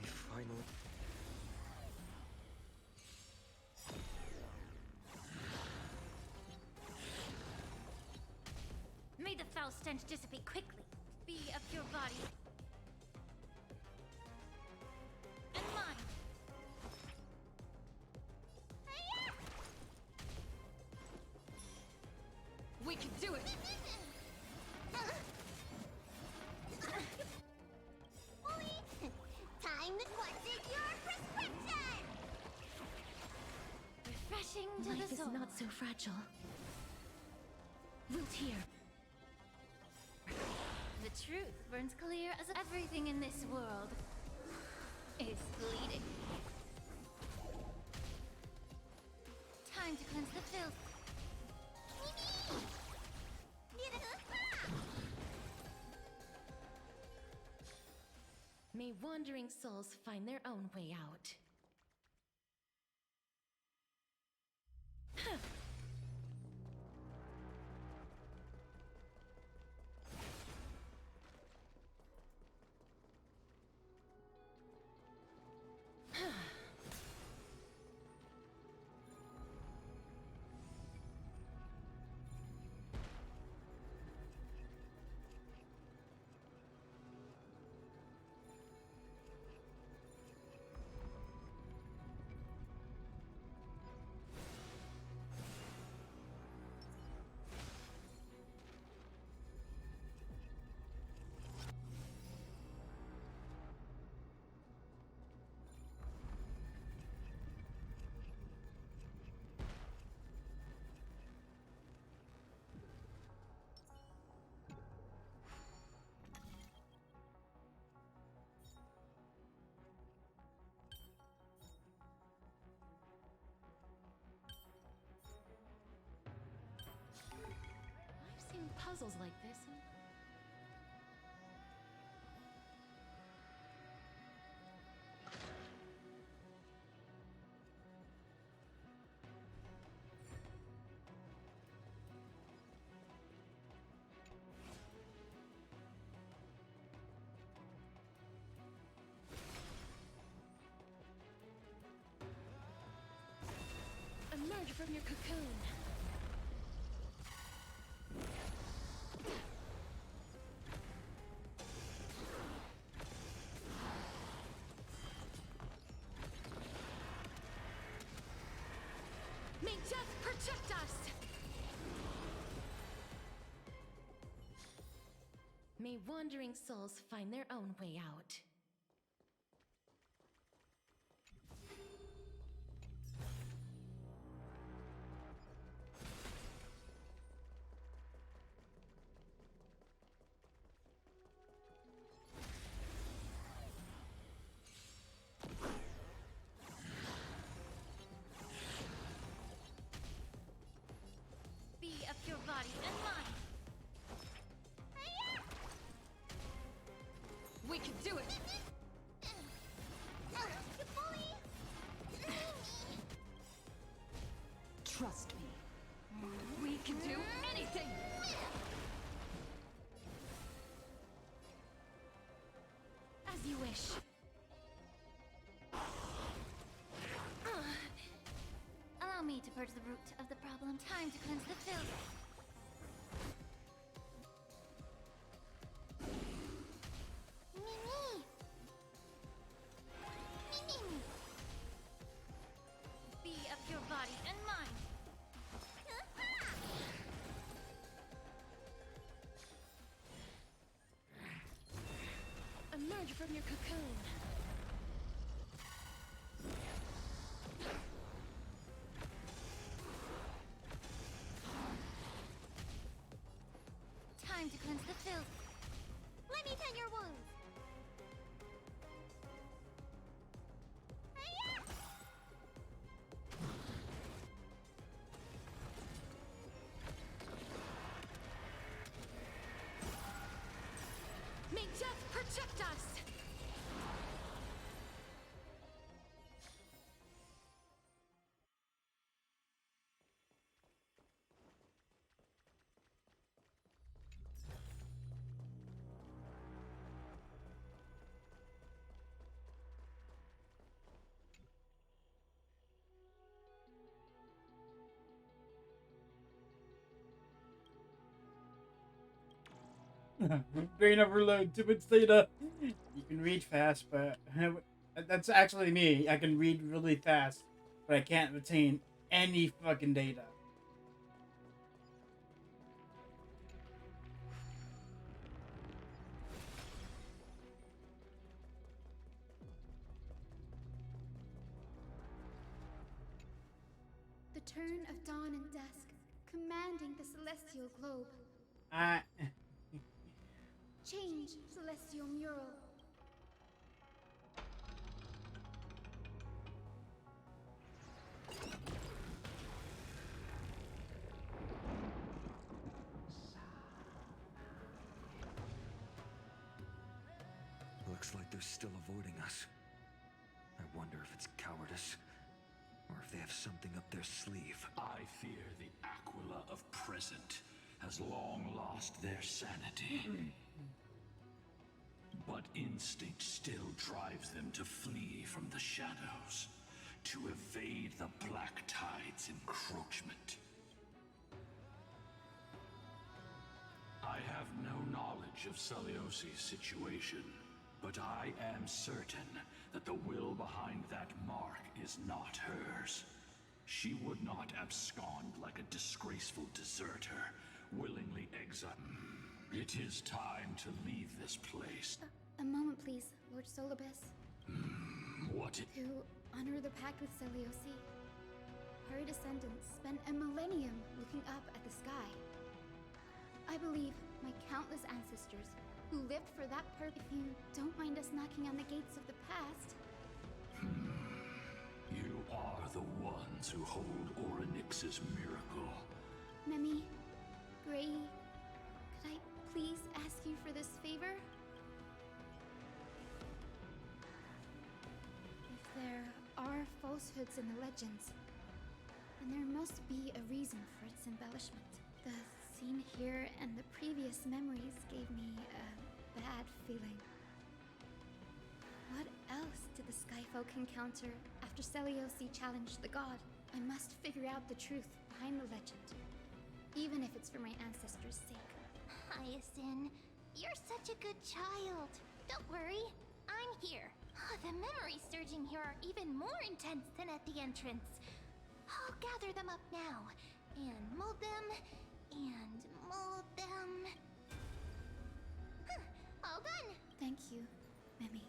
We finally... May the foul stench dissipate quickly. Be of your body. And mine. We can do it! Time to take your prescription! Refreshing to Life the is soul. not so fragile. Wilt here. The truth burns clear as everything in this world is bleeding. Time to cleanse the filth. May wandering souls find their own way out. I've seen puzzles like this. Emerge from your cocoon. May death protect us! May wandering souls find their own way out. can do it! You bully! Trust me. We can do anything! As you wish. Allow me to purge the root of the problem. Time to cleanse the filth. Mimi! Mimi! Be of your body and mind. Emerge from your cocoon. Time to cleanse the filth. Let me tend your wounds. May death protect us! Brain overload, too much data. You can read fast, but that's actually me. I can read really fast, but I can't retain any fucking data. The turn of dawn and dusk, commanding the celestial globe. Change, celestial mural. Looks like they're still avoiding us. I wonder if it's cowardice, or if they have something up their sleeve. I fear the Aquila of present has long lost their sanity. But instinct still drives them to flee from the shadows, to evade the Black Tide's encroachment. I have no knowledge of Celiosi's situation, but I am certain that the will behind that mark is not hers. She would not abscond like a disgraceful deserter, willingly exile. It is time to leave this place. A moment, please, Lord Solibus. What? To honor the pact with Celiosi, her descendants spent a millennium looking up at the sky. I believe my countless ancestors who lived for that purpose. If you don't mind us knocking on the gates of the past. You are the ones who hold Orynyx's miracle. Memi, Gray, could I please ask you for this favor? If there are falsehoods in the legends, then there must be a reason for its embellishment. The scene here and the previous memories gave me a bad feeling. What else did the Skyfolk encounter after Celiosi challenged the god? I must figure out the truth behind the legend, even if it's for my ancestors' sake. Hyacinth, you're such a good child. Don't worry, I'm here. The memories surging here are even more intense than at the entrance. I'll gather them up now, and mold them, and mold them. All done! Thank you, Memi.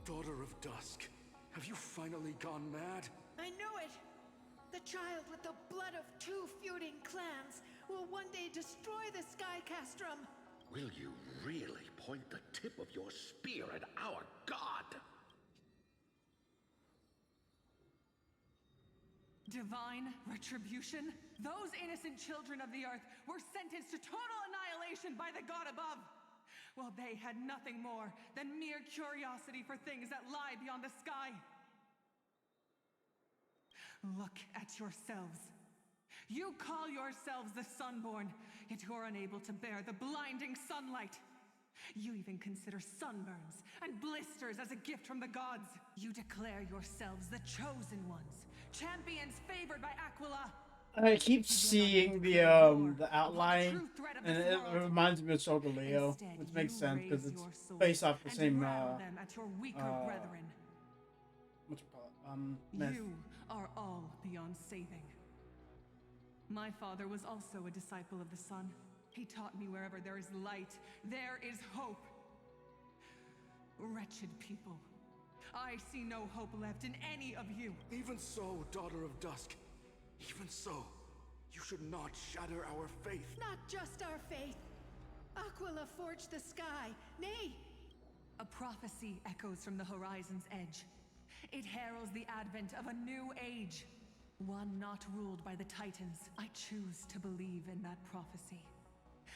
Daughter of Dusk, have you finally gone mad? I knew it! The child with the blood of two feuding clans will one day destroy the Sky Castrum! Will you really point the tip of your spear at our god? Divine retribution? Those innocent children of the earth were sentenced to total annihilation by the god above. Well, they had nothing more than mere curiosity for things that lie beyond the sky. Look at yourselves. You call yourselves the Sunborn, yet you're unable to bear the blinding sunlight. You even consider sunburns and blisters as a gift from the gods. You declare yourselves the chosen ones, champions favored by Aquila. I keep seeing the outline, and it reminds me of Soul Leo, which makes sense because it's based off the same what's it called? Myth. You are all beyond saving. My father was also a disciple of the sun. He taught me wherever there is light, there is hope. Wretched people. I see no hope left in any of you. Even so, Daughter of Dusk. Even so, you should not shatter our faith. Not just our faith. Aquila forged the sky. Nay, a prophecy echoes from the horizon's edge. It heralds the advent of a new age. One not ruled by the Titans. I choose to believe in that prophecy.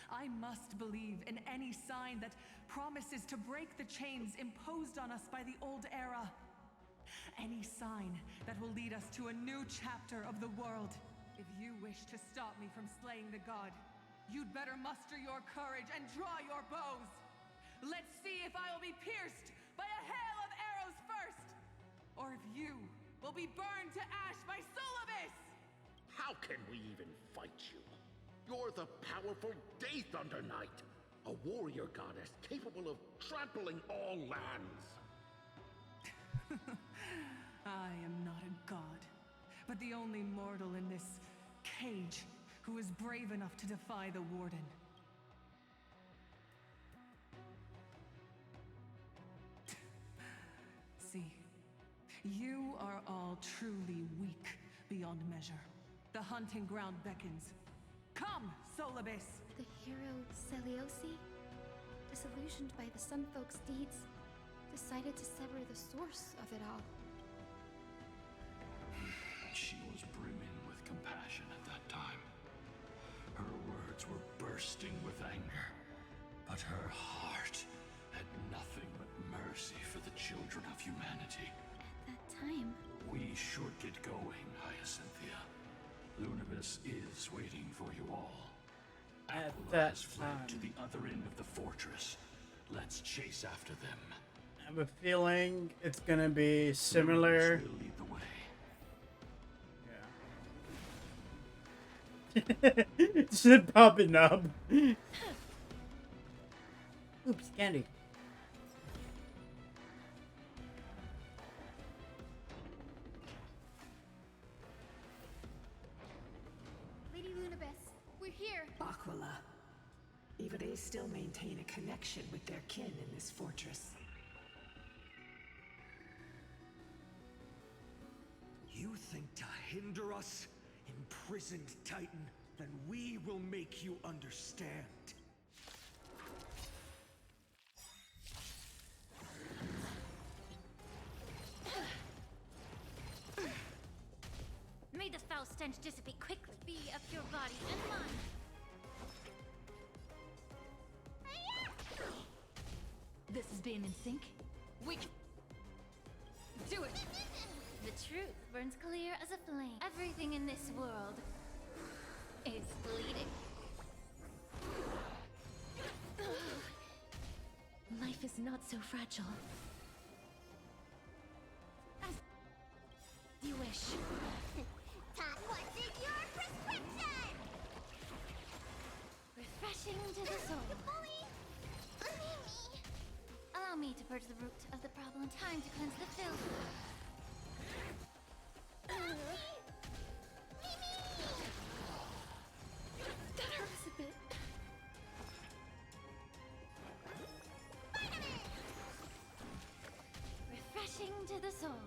I must believe in any sign that promises to break the chains imposed on us by the old era. Any sign that will lead us to a new chapter of the world. If you wish to stop me from slaying the god, you'd better muster your courage and draw your bows. Let's see if I will be pierced by a hail of arrows first, or if you will be burned to ash by Solobis! How can we even fight you? You're the powerful Day Thunder Knight, a warrior goddess capable of trampling all lands. I am not a god, but the only mortal in this cage who is brave enough to defy the Warden. See, you are all truly weak beyond measure. The hunting ground beckons. Come, Solobis! The hero Seliosi, disillusioned by the Sun Folk's deeds, decided to sever the source of it all. She was brimming with compassion at that time. Her words were bursting with anger, but her heart had nothing but mercy for the children of humanity. At that time, We should get going, Hyacinthia. Lunibus is waiting for you all. At Aquila that has fled time. to the other end of the fortress. Let's chase after them. I have a feeling it's gonna be similar. Lunibus will lead the way. Yeah. Just popping up. Oops, candy. Lady Lunibus, we're here. Aquila. Even they still maintain a connection with their kin in this fortress. You think to hinder us, imprisoned Titan? Then we will make you understand. May the foul stench dissipate quickly. Be of your body and mind. This is being in sync. We do it. The truth burns clear as a flame. Everything in this world is bleeding. Life is not so fragile. As you wish. Todd, what's in your prescription? Refreshing to the soul. Allow me to purge the root of the problem. Time to cleanse the filth. That hurts a bit. Refreshing to the soul.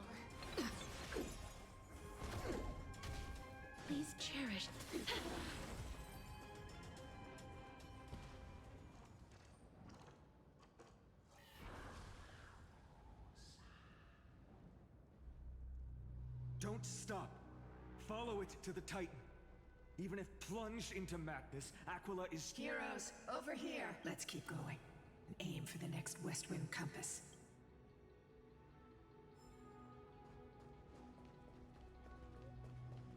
Please cherish. Don't stop. follow it to the Titan. Even if plunged into madness, Aquila is... Heroes, over here! Let's keep going. And aim for the next west wind compass.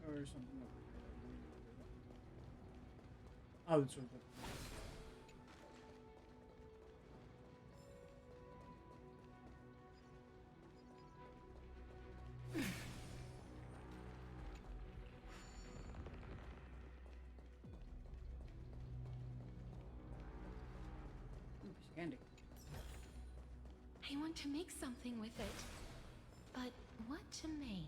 Or something over here. Oh, it's over there. Candy. I want to make something with it. But what to make?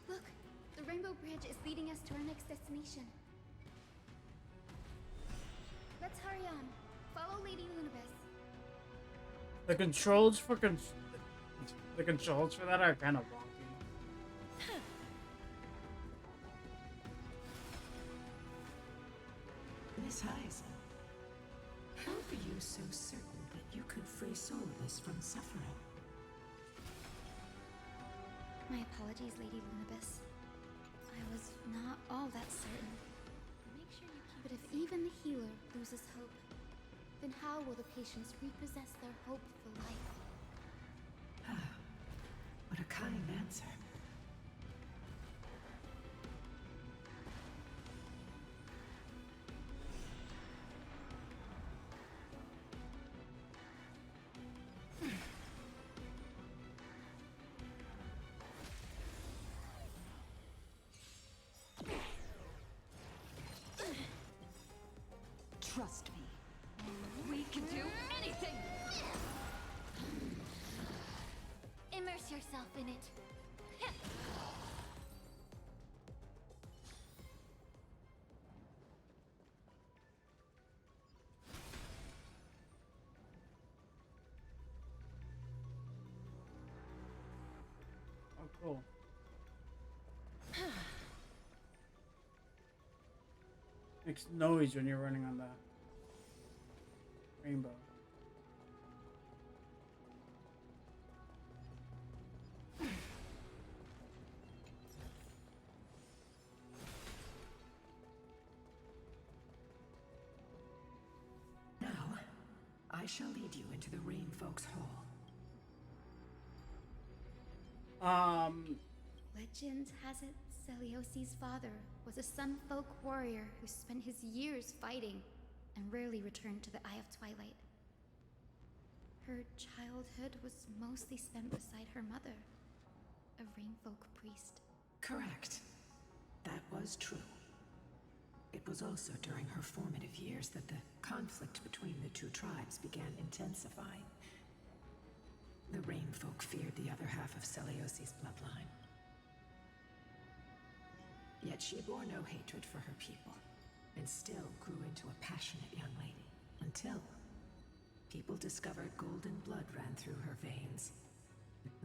Look, the Rainbow Bridge is leading us to our next destination. Let's hurry on. Follow Lady Lunabis. The controls for the controls for that are kind of wonky. Miss Hyacinth, how were you so certain that you could free Solidus from suffering? My apologies, Lady Lunabis. I was not all that certain. Make sure you keep. But if even the healer loses hope, then how will the patients repossess their hope for life? What a kind answer. Trust me. We can do anything! Immerse yourself in it. Oh, cool. Makes noise when you're running on the rainbow. Now, I shall lead you into the Rain Folks Hall. Legend has it Celiosi's father was a Sun Folk warrior who spent his years fighting and rarely returned to the Eye of Twilight. Her childhood was mostly spent beside her mother, a Rainfolk priest. Correct. That was true. It was also during her formative years that the conflict between the two tribes began intensifying. The Rainfolk feared the other half of Celiosi's bloodline. Yet she bore no hatred for her people, and still grew into a passionate young lady, until people discovered golden blood ran through her veins.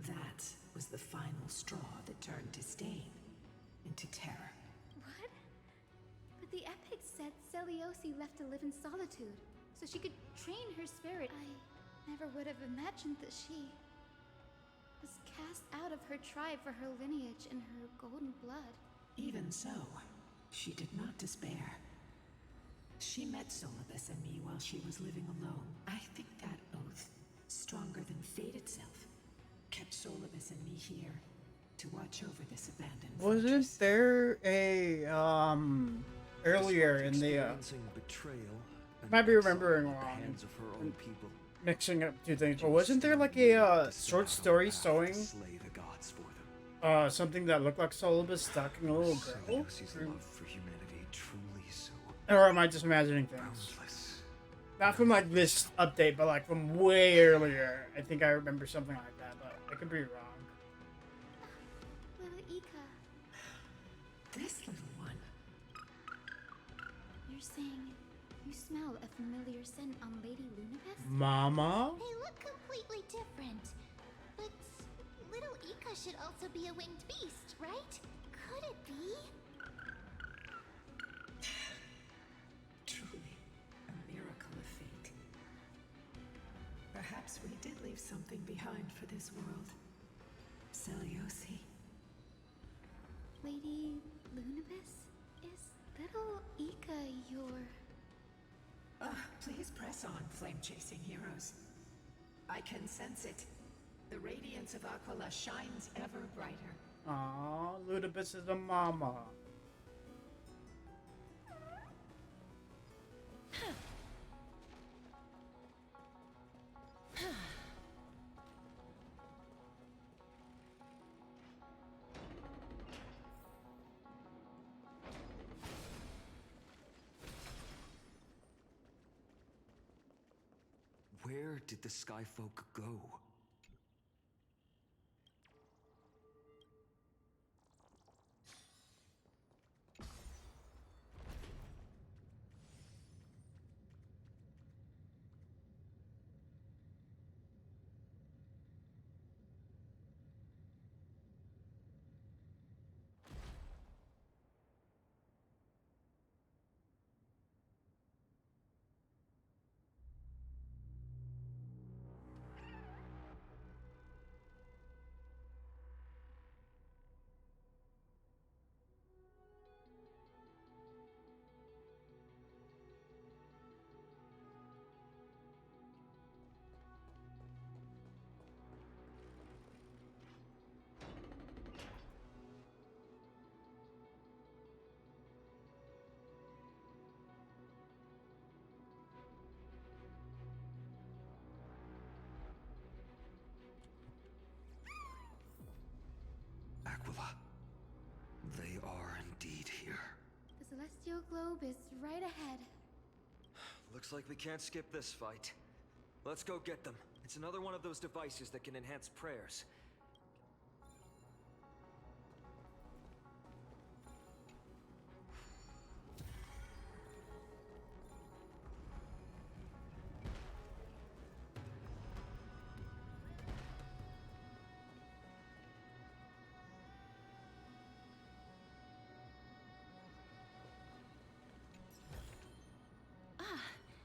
That was the final straw that turned disdain into terror. What? But the epic said Celiosi left to live in solitude, so she could train her spirit. I never would have imagined that she was cast out of her tribe for her lineage and her golden blood. Even so, she did not despair. She met Solibus and me while she was living alone. I think that oath, stronger than fate itself, kept Solibus and me here to watch over this abandoned Wasn't there a earlier in the Experiencing betrayal and might be exile remembering at the wrong, hands of her own people. mixing up two things, but wasn't there like a short story showing Slay the gods for them. something that looked like Solibus stalking a little girl? Seleosi's love for humanity truly so Or am I just imagining things? boundless. Not from like this update, but like from way earlier. I think I remember something like that, but I could be wrong. Little Ika, This little one. you're saying you smell a familiar scent on Lady Lunabis? Mama? They look completely different. But little Ika should also be a winged beast, right? Could it be? Truly, a miracle of fate. Perhaps we did leave something behind for this world. Seliosi. Lady Lunabis? Is little Ika your... Please press on, flame-chasing heroes. I can sense it. The radiance of Aquila shines ever brighter. Aw, Ludibus is a mama. Where did the Skyfolk go? Aquila. They are indeed here. The celestial globe is right ahead. Looks like we can't skip this fight. Let's go get them. It's another one of those devices that can enhance prayers.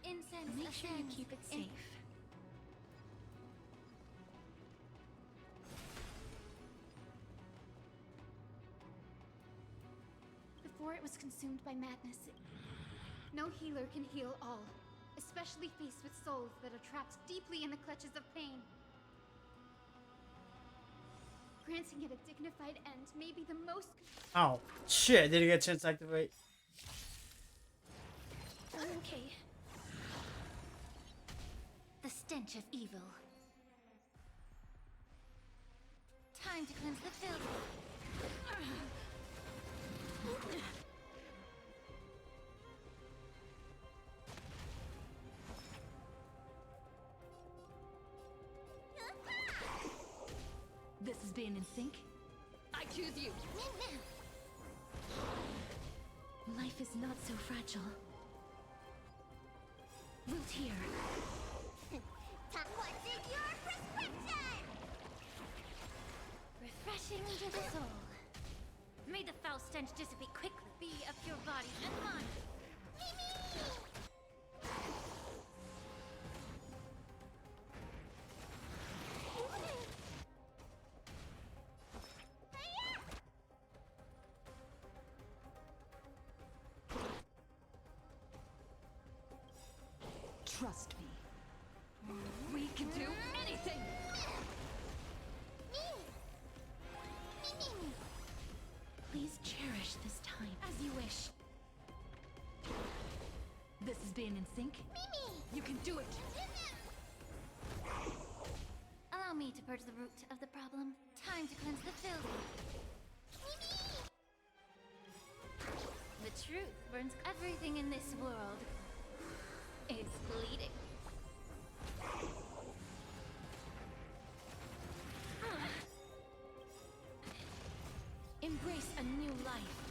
Incense. Make sure you keep it safe. Before it was consumed by madness, no healer can heal all, especially faced with souls that are trapped deeply in the clutches of pain. Granting it a dignified end may be the most... Oh, shit, did he get a chance to activate? Okay. The stench of evil. Time to cleanse the filth. This is being in sync. I choose you. Life is not so fragile. Root here. What's in your prescription? Refreshing to the soul. May the foul stench dissipate quickly. Be of your body and mind. Trust me. We can do anything! Me! been in sync? Mimi! You can do it! Allow me to purge the root of the problem. Time to cleanse the filth. The truth burns. Everything in this world is bleeding. Embrace a new life.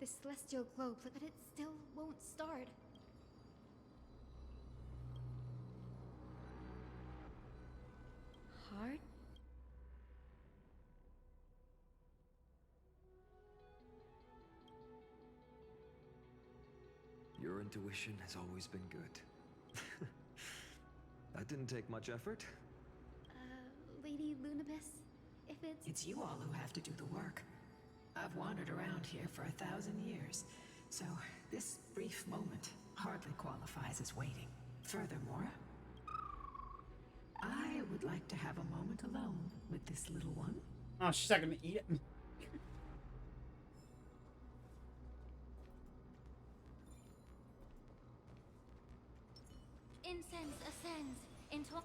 This celestial globe, but it still won't start. Hard? Your intuition has always been good. That didn't take much effort. Lady Lunabis, if it's... It's you all who have to do the work. I've wandered around here for 1,000 years, so this brief moment hardly qualifies as waiting. Furthermore, I would like to have a moment alone with this little one. Oh, she's not gonna eat it. Incense ascends into...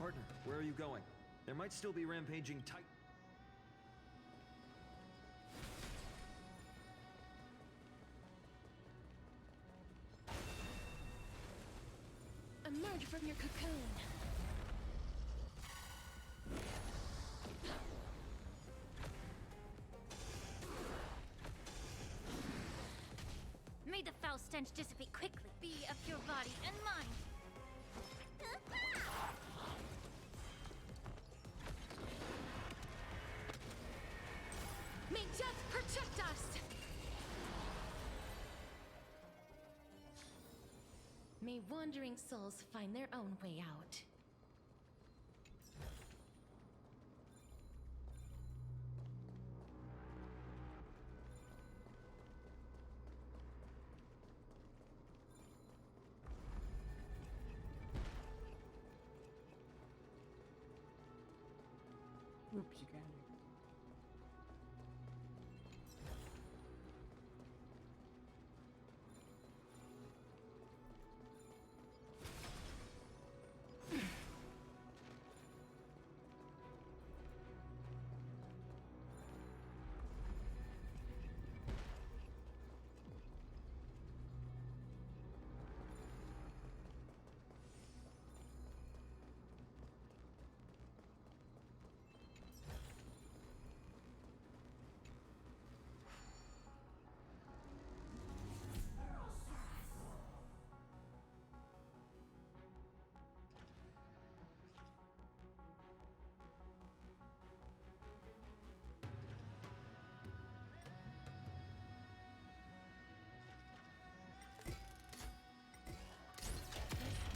Partner, where are you going? There might still be rampaging Titan. Emerge from your cocoon. May the foul stench dissipate quickly. Be of your body and mind. May death protect us! May wandering souls find their own way out. Oops, you can.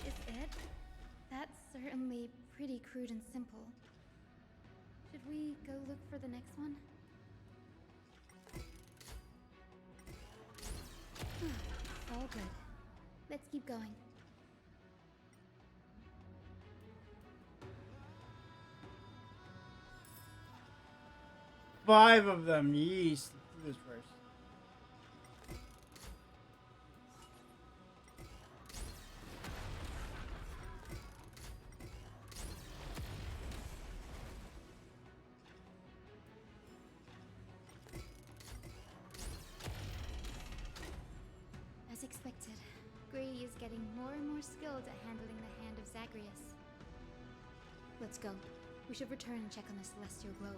Is it? That's certainly pretty crude and simple. Should we go look for the next one? All good. Let's keep going. Five of them. Yeesh. Let's do this first. As expected, Grady is getting more and more skilled at handling the hand of Zagreus. Let's go. We should return and check on the celestial globe.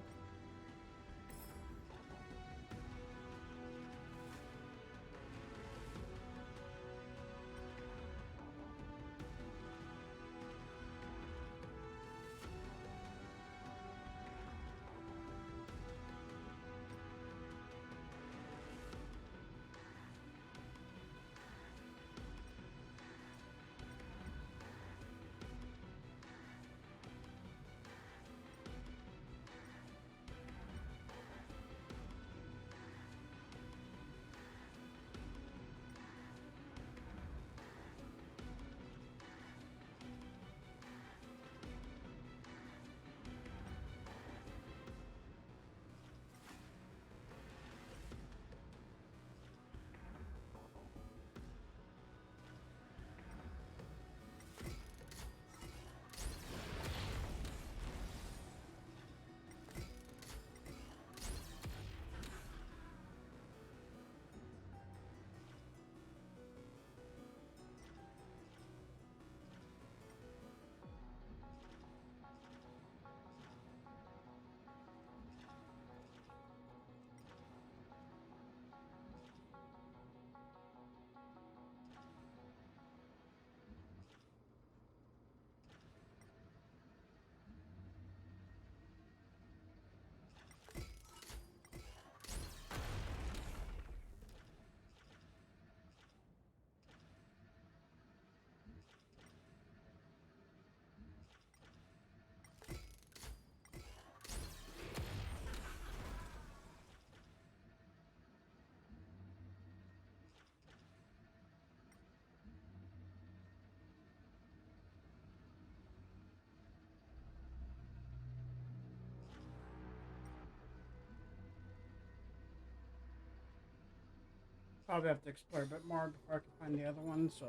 probably have to explore a bit more before I can find the other one, so...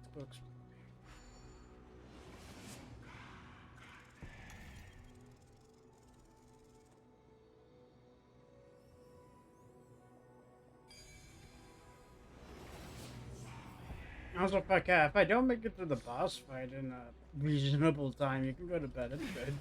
Let's go explore. Also, if I don't make it through the boss fight in a reasonable time, you can go to bed. It's good.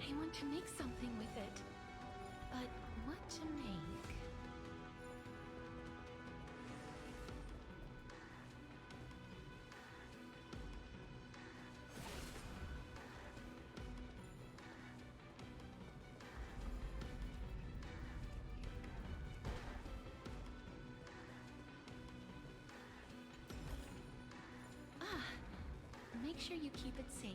I want to make something with it. But what to make? Make sure you keep it safe.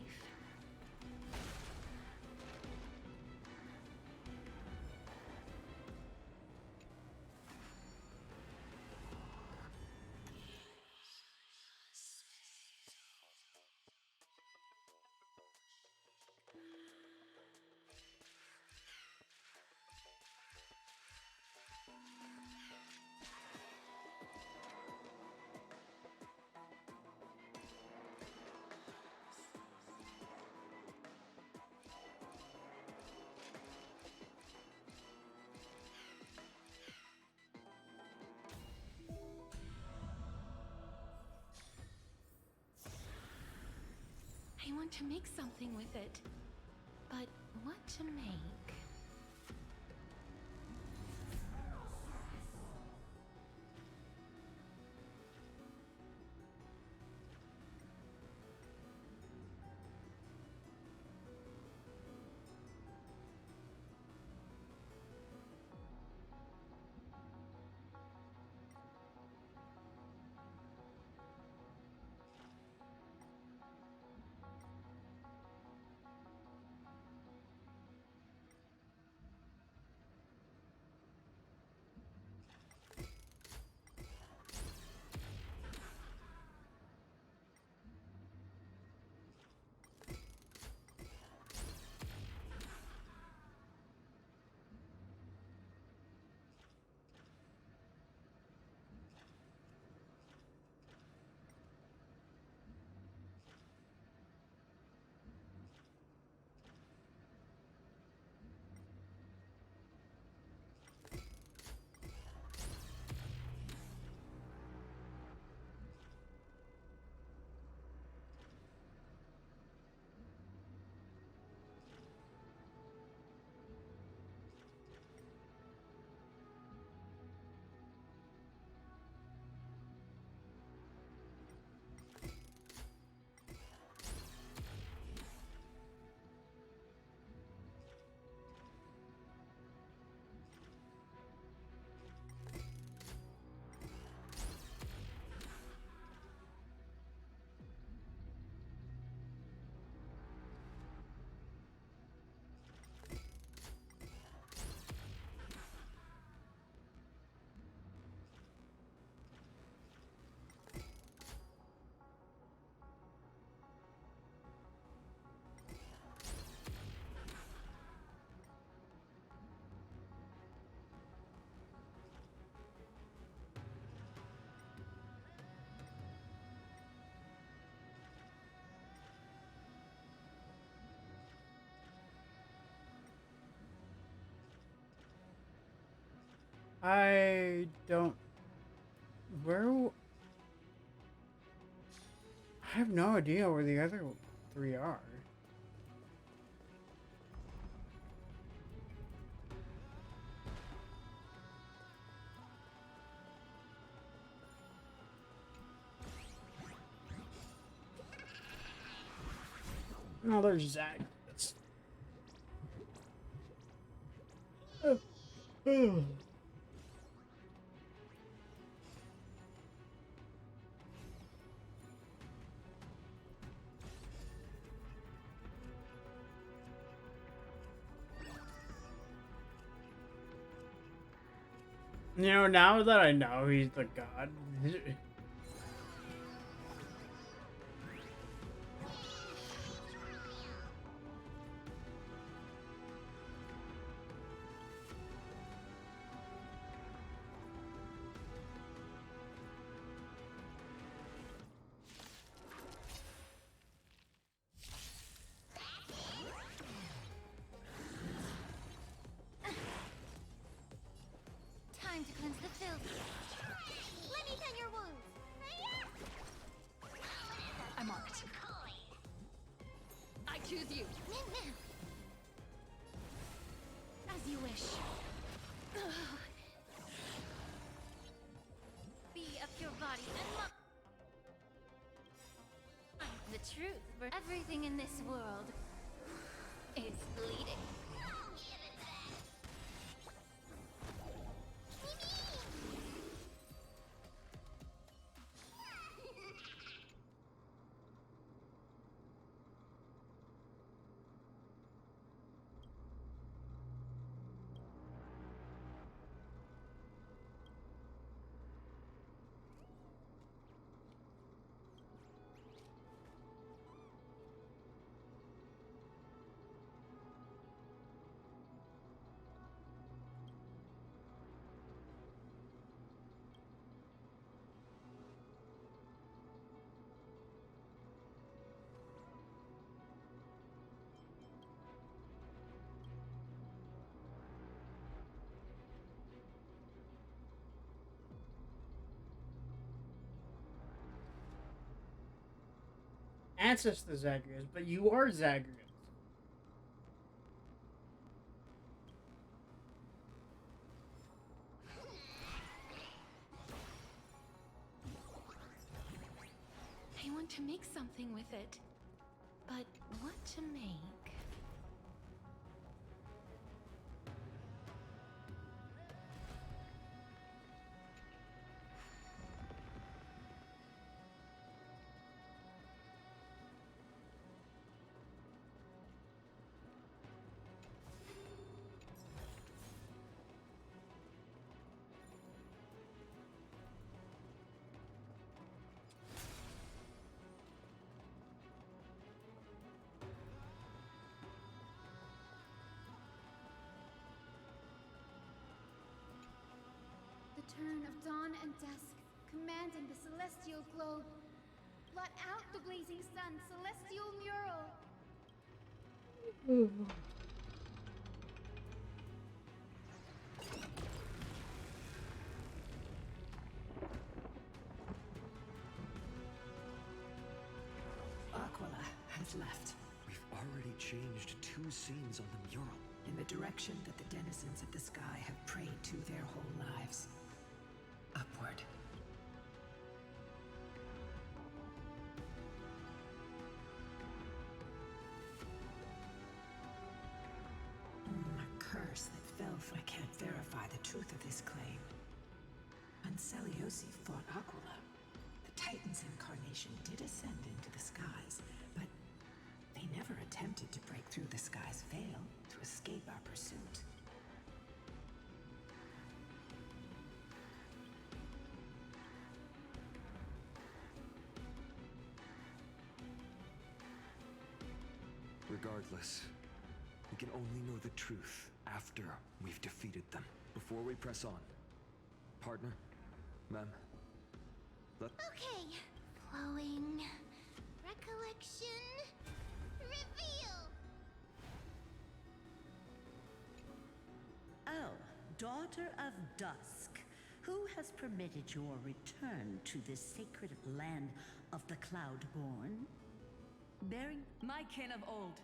I want to make something with it. But what to make? I don't. Where? I have no idea where the other three are. No, there's Zach. You know, now that I know he's the god. Time to cleanse the filth. Let me tend your wounds. I'm marked. I choose you. As you wish. Be of your body and mind. The truth for everything in this world is bleeding. Ancestor Zagreus, but you are Zagreus. I want to make something with it. But what to make? The turn of dawn and dusk, commanding the celestial globe. Blot out the blazing sun, celestial mural. Aquila has left. We've already changed 2 scenes on the mural. In the direction that the denizens of the sky have prayed to their whole lives. Upward. A curse that fell for... I can't verify the truth of this claim. When Seliosi fought Aquila, the Titan's incarnation did ascend into the skies, but they never attempted to break through the sky's veil to escape our pursuit. Regardless, we can only know the truth after we've defeated them. Before we press on, partner, ma'am, Okay. Flowing. Recollection. Reveal. Oh, Daughter of Dusk, who has permitted your return to this sacred land of the Cloudborn? Bearing my kin of old.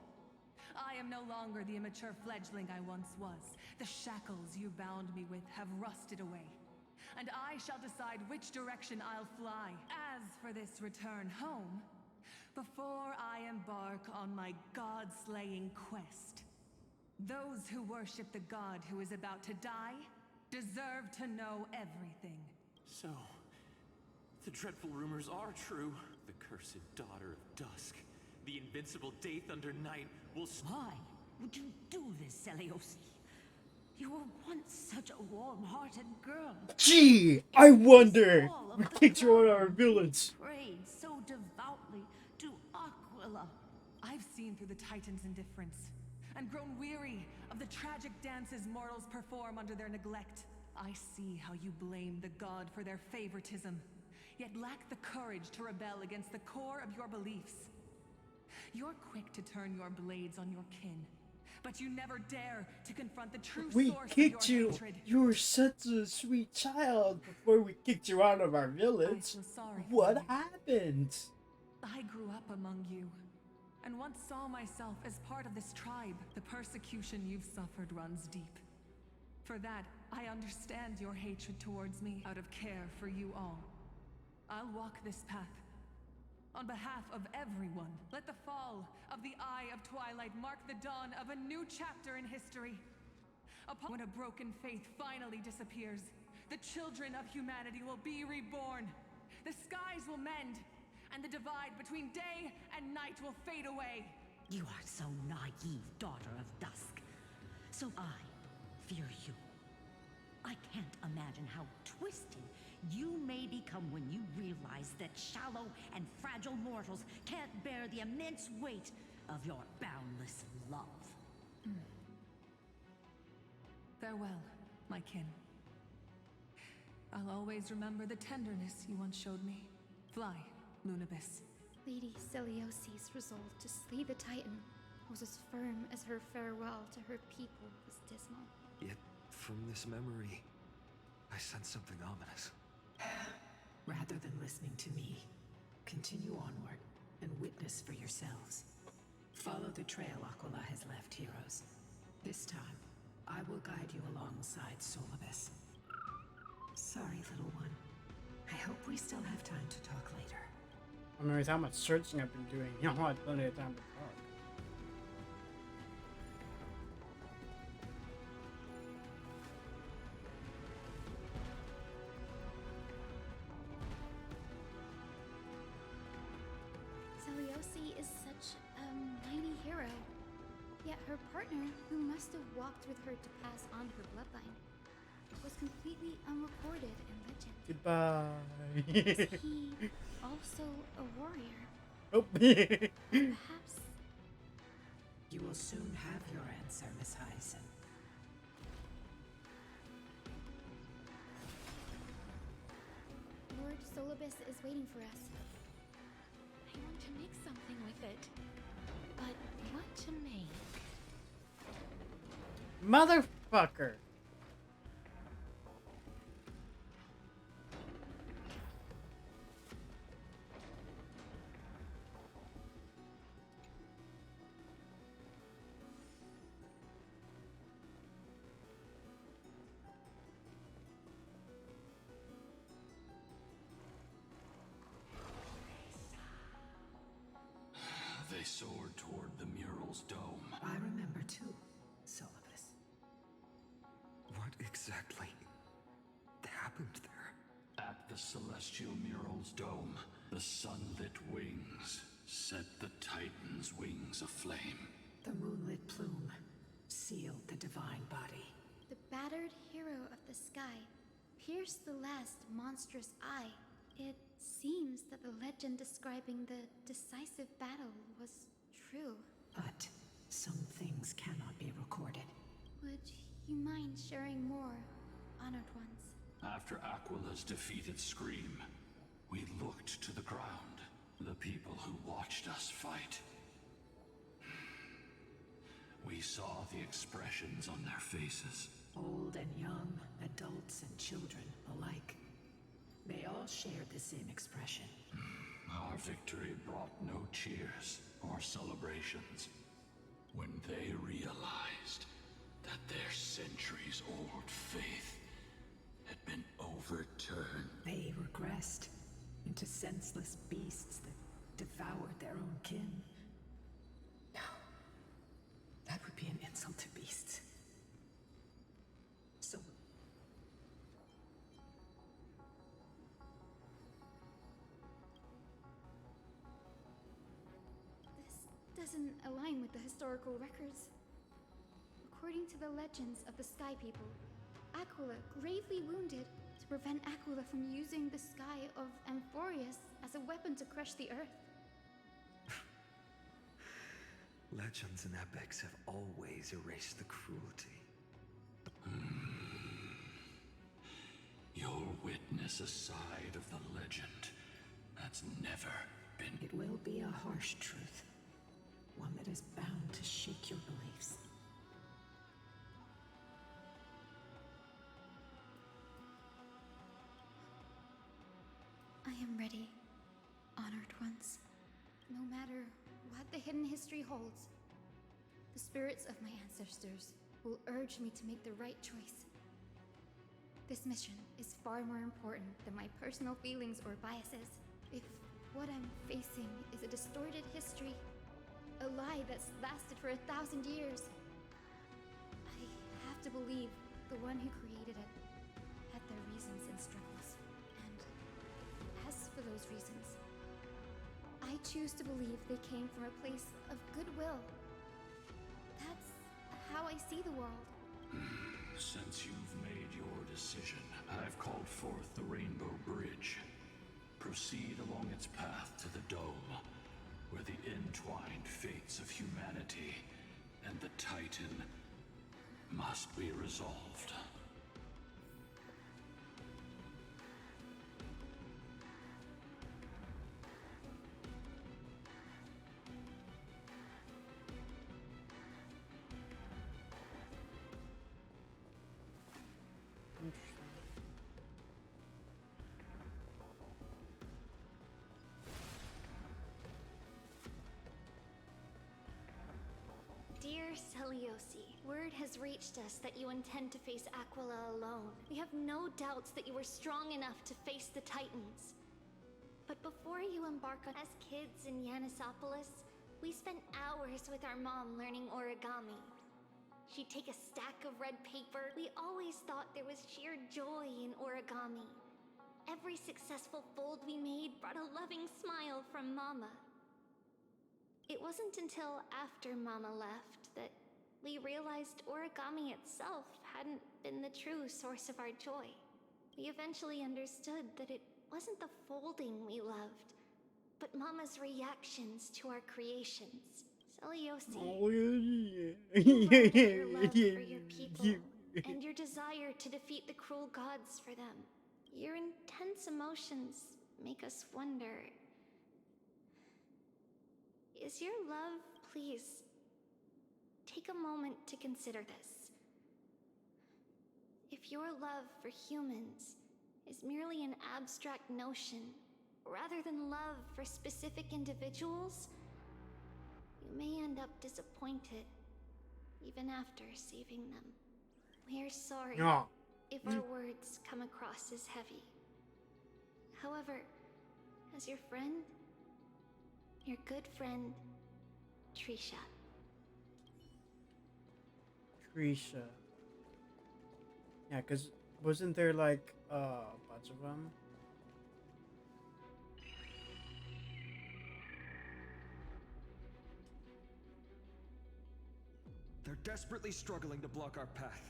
I am no longer the immature fledgling I once was. The shackles you bound me with have rusted away, and I shall decide which direction I'll fly. As for this return home, before I embark on my god-slaying quest, those who worship the god who is about to die deserve to know everything. So, the dreadful rumors are true. The cursed daughter of Dusk, the invincible Daith under Night, will... Why would you do this, Seliosi? You were once such a warm-hearted girl. Gee, I wonder. We kicked you out of our village. Prayed so devoutly to Aquila. I've seen through the Titan's indifference and grown weary of the tragic dances mortals perform under their neglect. I see how you blame the god for their favoritism, yet lack the courage to rebel against the core of your beliefs. You're quick to turn your blades on your kin, but you never dare to confront the true We source kicked of your you. hatred. You were such a sweet child before we kicked you out of our village. I feel sorry for What you. happened? I grew up among you, and once saw myself as part of this tribe. The persecution you've suffered runs deep. For that, I understand your hatred towards me out of care for you all. I'll walk this path. On behalf of everyone, let the fall of the Eye of Twilight mark the dawn of a new chapter in history. When a broken faith finally disappears, the children of humanity will be reborn. The skies will mend, and the divide between day and night will fade away. You are so naive, Daughter of Dusk. So I fear you. I can't imagine how twisted you may become when you realize that shallow and fragile mortals can't bear the immense weight of your boundless love. Farewell, my kin. I'll always remember the tenderness you once showed me. Fly, Lunabis. Lady Celiosi's resolve to slay the Titan was as firm as her farewell to her people was dismal. Yet, from this memory, I sense something ominous. Rather than listening to me, continue onward and witness for yourselves. Follow the trail Aquila has left, heroes. This time, I will guide you alongside Solibus. Sorry, little one. I hope we still have time to talk later. I mean, with how much searching I've been doing, you know, I had plenty of time to talk. Celiosi is such a mighty hero. Yet her partner, who must have walked with her to pass on her bloodline, was completely unrecorded in legend. Goodbye. Is he also a warrior? Oh. Perhaps. You will soon have your answer, Miss Hyacinth. Lord Solibus is waiting for us. I want to make something with it. But what to make? Motherfucker. They soared toward the mural's dome. I remember too, Solibus. What exactly happened there? At the celestial mural's dome, the sunlit wings set the Titan's wings aflame. The moonlit plume sealed the divine body. The battered hero of the sky pierced the last monstrous eye. It seems that the legend describing the decisive battle was true. But some things cannot be recorded. Would you mind sharing more, honored ones? After Aquila's defeated scream, we looked to the ground, the people who watched us fight. We saw the expressions on their faces, Old and young, adults and children alike. They all shared the same expression. Our victory brought no cheers or celebrations. When they realized that their centuries-old faith had been overturned. They regressed into senseless beasts that devoured their own kin. No. That would be an insult to beasts. So... This doesn't align with the historical records. According to the legends of the Sky People, Aquila gravely wounded to prevent Aquila from using the sky of Amphorius as a weapon to crush the earth. Legends and epics have always erased the cruelty. You'll witness a side of the legend that's never been... It will be a harsh truth. One that is bound to shake your beliefs. I am ready, honored ones. No matter what the hidden history holds, the spirits of my ancestors will urge me to make the right choice. This mission is far more important than my personal feelings or biases. If what I'm facing is a distorted history, a lie that's lasted for 1,000 years, I have to believe the one who created it had their reasons and struggles. And as for those reasons, I choose to believe they came from a place of goodwill. That's how I see the world. Since you've made your decision, I've called forth the Rainbow Bridge. Proceed along its path to the Dome, where the entwined fates of humanity and the Titan must be resolved. Dear Celiosi, word has reached us that you intend to face Aquila alone. We have no doubts that you are strong enough to face the Titans. But before you embark on as kids in Yanisopolis, we spent hours with our mom learning origami. She'd take a stack of red paper. We always thought there was sheer joy in origami. Every successful fold we made brought a loving smile from Mama. It wasn't until after Mama left that we realized origami itself hadn't been the true source of our joy. We eventually understood that it wasn't the folding we loved, but Mama's reactions to our creations. Celiosi, you wrote of your love for your people and your desire to defeat the cruel gods for them. Your intense emotions make us wonder... Is your love, please, take a moment to consider this. If your love for humans is merely an abstract notion, rather than love for specific individuals, you may end up disappointed, even after saving them. We're sorry if our words come across as heavy. However, as your friend, your good friend, Trisha. Trisha. Yeah, because wasn't there like a bunch of them? They're desperately struggling to block our path,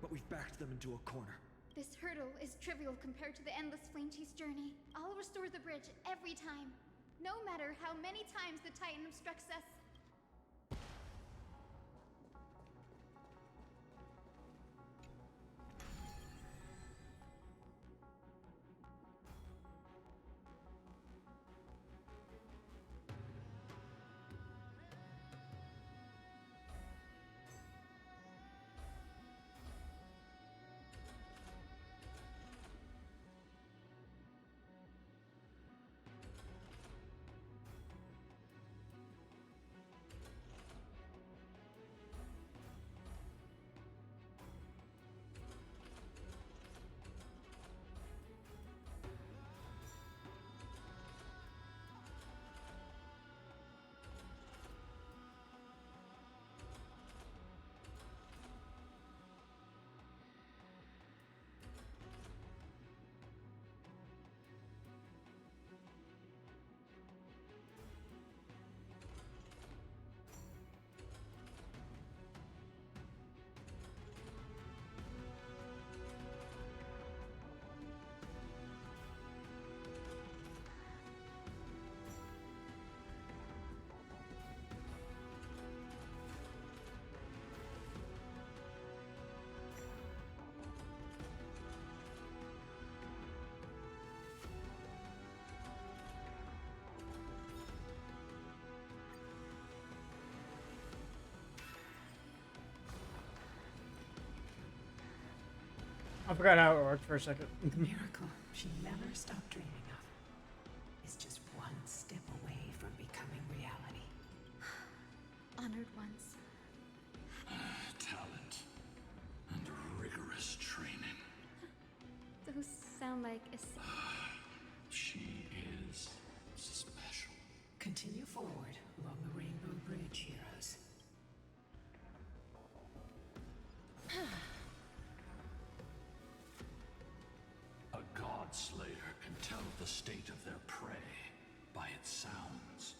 but we've backed them into a corner. This hurdle is trivial compared to the endless flame chase journey. I'll restore the bridge every time, no matter how many times the Titan obstructs us. I forgot how it worked for a second. The miracle she never stopped dreaming of is just one step away from becoming reality. Honored ones. Talent and rigorous training. Those sound like She is special. Continue forward along the Rainbow Bridge, heroes. A god slayer can tell the state of their prey by its sounds.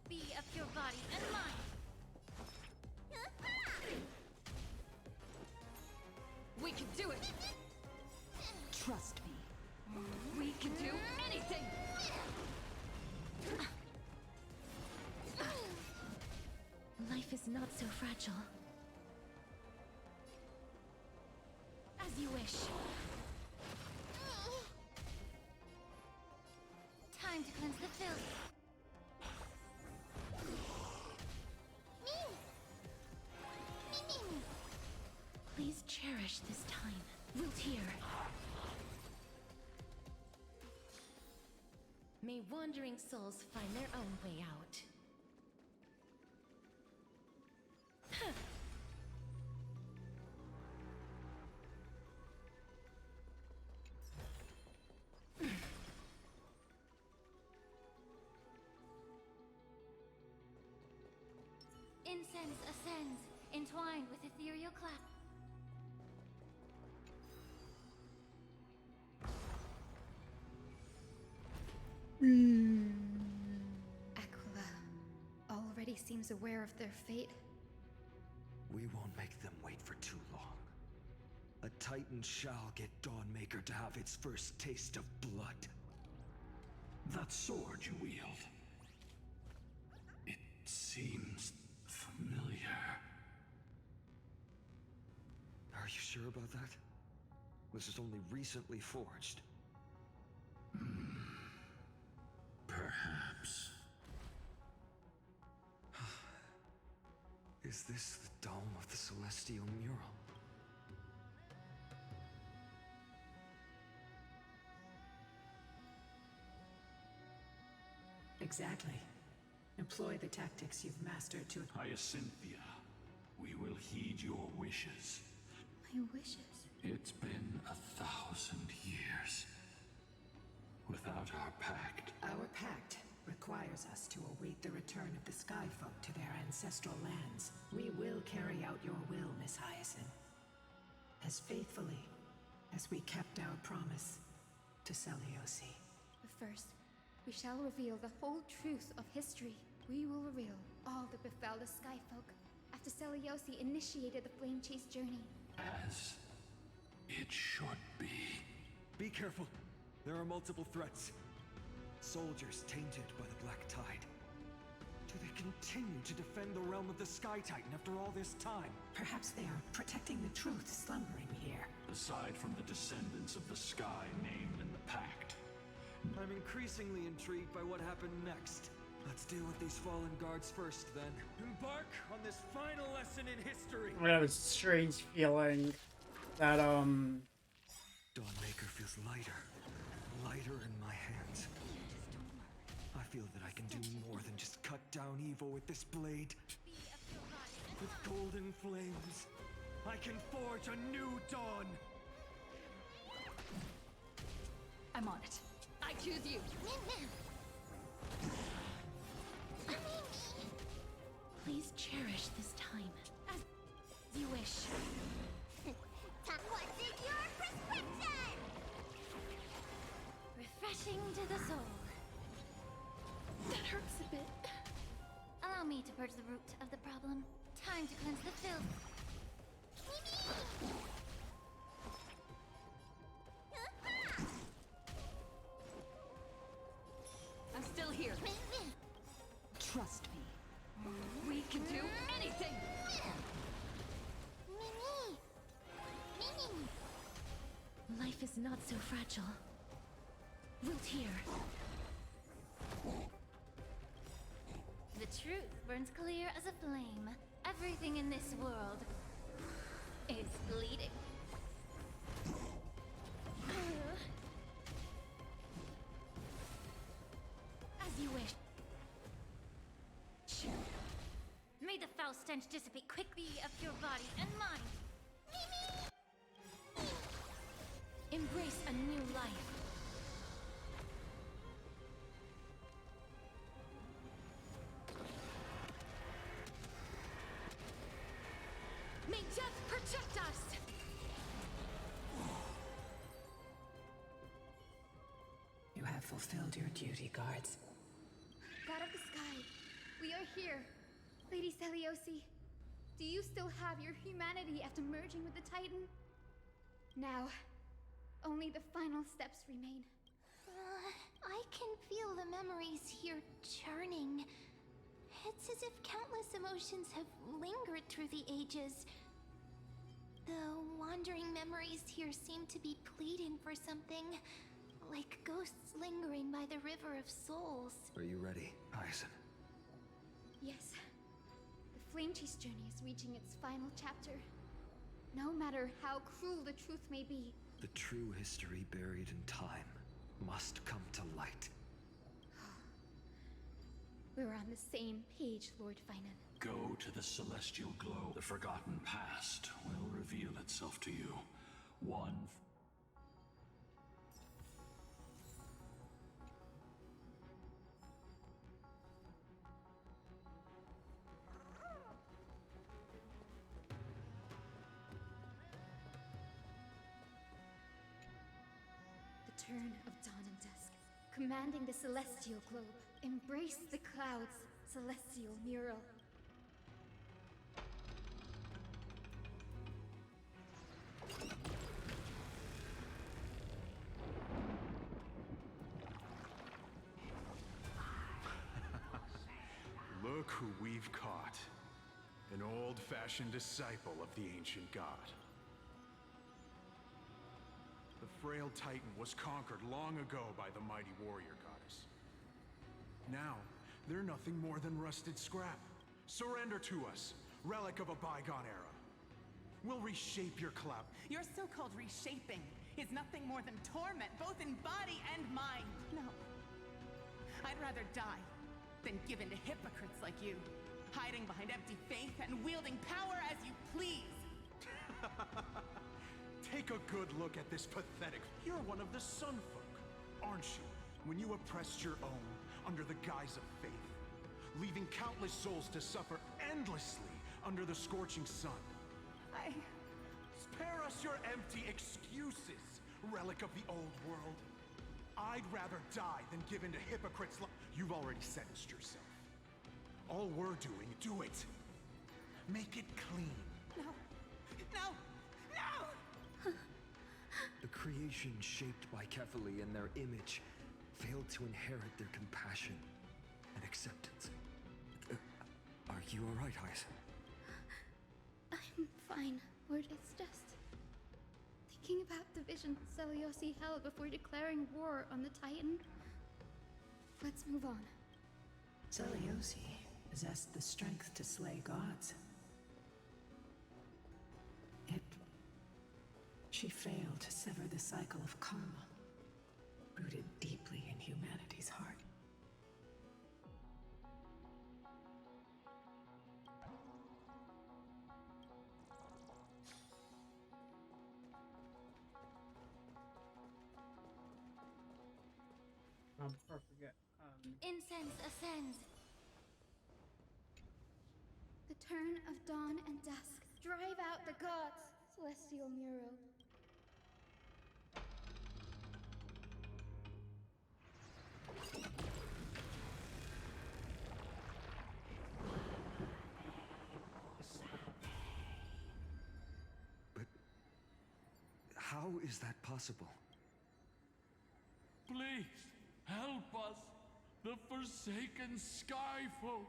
Be of your body and mind. We can do it. Trust me. We can do anything. Life is not so fragile. As you wish. Time to cleanse the filth. Please cherish this time. Wiltier. May wandering souls find their own way out. Incense ascends, entwined with ethereal clap. Aquila already seems aware of their fate. We won't make them wait for too long. A Titan shall get Dawnmaker to have its first taste of blood. That sword you wield. It seems familiar. Are you sure about that? This is only recently forged. Perhaps. Is this the dome of the Celestial Mural? Exactly. Employ the tactics you've mastered to... Hyacinthia, we will heed your wishes. My wishes? It's been 1,000 years. Without our pact... Our pact requires us to await the return of the Sky Folk to their ancestral lands. We will carry out your will, Miss Hyacinth. As faithfully as we kept our promise to Seliosi. But first, we shall reveal the whole truth of history. We will reveal all that befell the Skyfolk after Seliosi initiated the Flame Chase journey. As it should be. Be careful. There are multiple threats. Soldiers tainted by the Black Tide. Do they continue to defend the realm of the Sky Titan after all this time? Perhaps they are protecting the truth slumbering here. Aside from the descendants of the sky named in the pact. I'm increasingly intrigued by what happened next. Let's deal with these fallen guards first, then. Embark on this final lesson in history! I have a strange feeling that, Dawnmaker feels lighter. Lighter in my hands. I feel that I can do more than just cut down evil with this blade. With golden flames, I can forge a new dawn! I'm on it. I choose you. Please cherish this time. As you wish. What's in your prescription? Refreshing to the soul. That hurts a bit. Allow me to purge the root of the problem. Time to cleanse the filth. I'm still here. Trust me. We can do anything. Life is not so fragile. Wiltier. truth burns clear as a flame. Everything in this world is bleeding. As you wish. May the foul stench dissipate quickly of your body and mind. Embrace a new life. May death protect us! You have fulfilled your duty, guards. God of the sky, we are here. Lady Seliosi, do you still have your humanity after merging with the Titan? Now, only the final steps remain. I can feel the memories here churning. It's as if countless emotions have lingered through the ages. The wandering memories here seem to be pleading for something, like ghosts lingering by the River of Souls. Are you ready, Hyacinth? Yes. The Flame Chase journey is reaching its final chapter. No matter how cruel the truth may be. The true history buried in time must come to light. We're on the same page, Lord Finan. Go to the celestial glow. The forgotten past will reveal itself to you. One. The turn of dawn and dusk, commanding the celestial globe. Embrace the clouds, celestial mural. Look who we've caught. An old-fashioned disciple of the ancient god. The frail Titan was conquered long ago by the mighty warrior goddess. Now, they're nothing more than rusted scrap. Surrender to us, relic of a bygone era. We'll reshape your cloud. Your so-called reshaping is nothing more than torment, both in body and mind. No. I'd rather die than give in to hypocrites like you, hiding behind empty faith and wielding power as you please. Take a good look at this pathetic... You're one of the Sun Folk, aren't you? When you oppressed your own under the guise of faith, leaving countless souls to suffer endlessly under the scorching sun. Spare us your empty excuses, relic of the old world. I'd rather die than give in to hypocrites like... You've already sentenced yourself. All we're doing, do it. Make it clean. No. No! No! The creation shaped by Kefali in their image failed to inherit their compassion and acceptance. Are you alright, Hyacinth? I'm fine, Lord. It's just thinking about the vision Seliosi held before declaring war on the Titan. Let's move on. Seliosi possessed the strength to slay gods. Yet, she failed to sever the cycle of karma, rooted deeply in humanity's heart. Before I forget, Incense ascends. The turn of dawn and dusk. Drive out the gods, celestial mural. But how is that possible? Please, help us, the forsaken Skyfolk.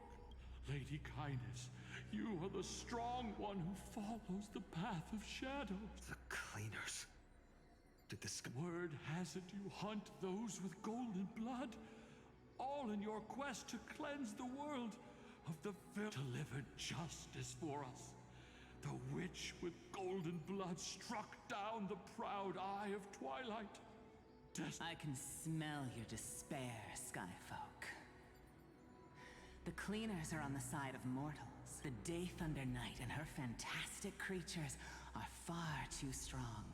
Lady Kindness, you are the strong one who follows the path of shadow. The cleaners. Did this... Word has it you hunt those with golden blood, all in your quest to cleanse the world of the delivered justice for us. The witch with golden blood struck down the proud eye of Twilight. I can smell your despair, Skyfolk. The cleaners are on the side of mortals. The Day Thunder Knight and her fantastic creatures are far too strong.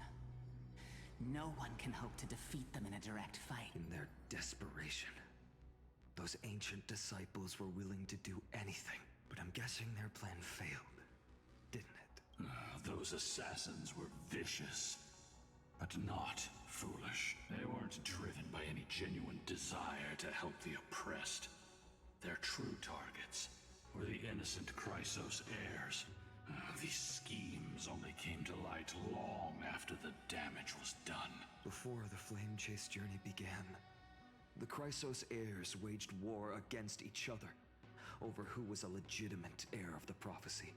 No one can hope to defeat them in a direct fight. In their desperation, those ancient disciples were willing to do anything. But I'm guessing their plan failed, didn't it? Those assassins were vicious, but not foolish. They weren't driven by any genuine desire to help the oppressed. Their true targets were the innocent Chrysos heirs. These schemes only came to light long after the damage was done. Before the Flame Chase journey began, the Chrysos heirs waged war against each other over who was a legitimate heir of the prophecy.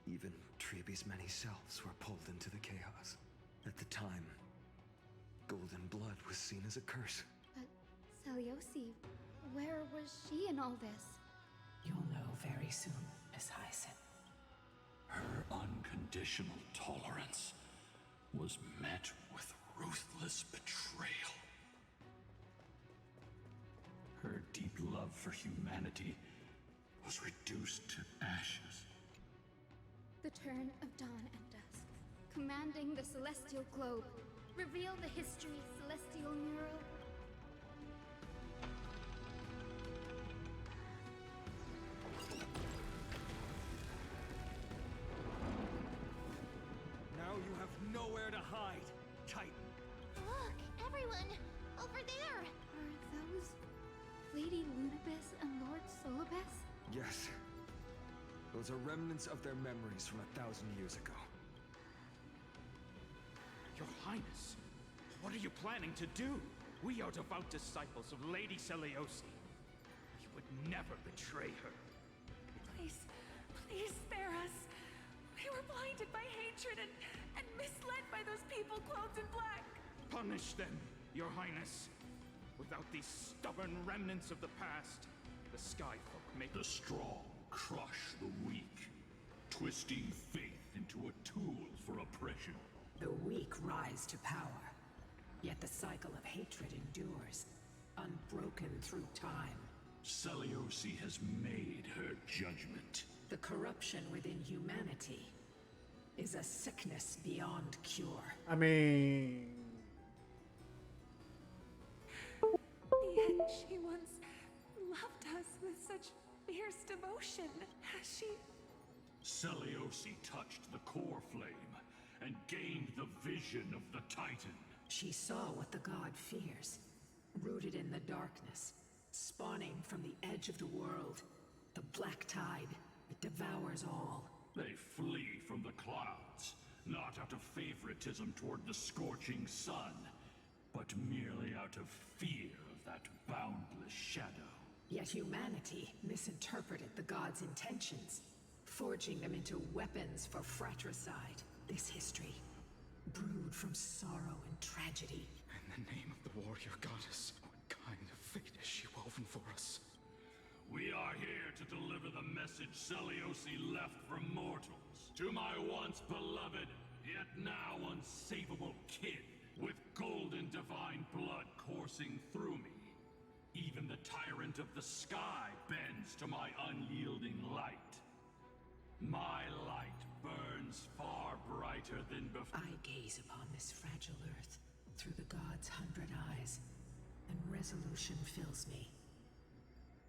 Even Treeby's many selves were pulled into the chaos. At the time, golden blood was seen as a curse. But Seliosi, where was she in all this? You'll know very soon, Miss Hyacinth. Her unconditional tolerance was met with ruthless betrayal. Her deep love for humanity was reduced to ashes. The turn of dawn and dusk, commanding the celestial globe. Reveal the history, celestial mural. Now you have nowhere to hide, Titan. Look, everyone! Over there! Are those Lady Lunibus and Lord Solibus? Yes. Those are remnants of their memories from 1,000 years ago. Your Highness, what are you planning to do? We are devout disciples of Lady Seliosi. You would never betray her. Please, please spare us. We were blinded by hatred and misled by those people clothed in black. Punish them, Your Highness. Without these stubborn remnants of the past, the Skyfolk may... The strong crush the weak, twisting faith into a tool for oppression. The weak rise to power, yet the cycle of hatred endures, unbroken through time. Seliosi has made her judgment. The corruption within humanity is a sickness beyond cure. I mean... Yet she once loved us with such fierce devotion. Has she... Seliosi touched the core flame and gained the vision of the Titan. She saw what the god fears, rooted in the darkness, spawning from the edge of the world. The black tide, it devours all. They flee from the clouds, not out of favoritism toward the scorching sun, but merely out of fear of that boundless shadow. Yet humanity misinterpreted the gods' intentions, forging them into weapons for fratricide. This history, brewed from sorrow and tragedy. In the name of the warrior goddess, what kind of fate has she woven for us? We are here to deliver the message Seliosi left for mortals. To my once beloved, yet now unsavable kin, with golden divine blood coursing through me. Even the tyrant of the sky bends to my unyielding light. My light burns far brighter than before. I gaze upon this fragile earth through the gods' 100 eyes, and resolution fills me.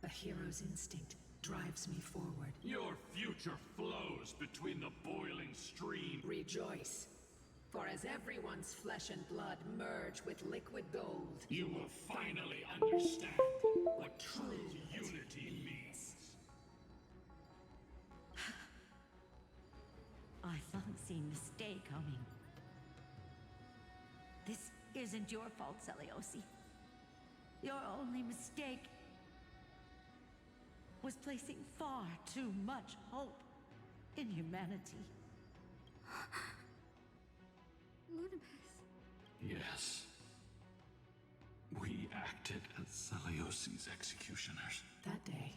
A hero's instinct drives me forward. Your future flows between the boiling stream. Rejoice, for as everyone's flesh and blood merge with liquid gold, you will finally understand what true unity means. I unseen mistake coming. This isn't your fault, Seliosi. Your only mistake was placing far too much hope in humanity. Lunibus. Yes. We acted as Seliosi's executioners. That day,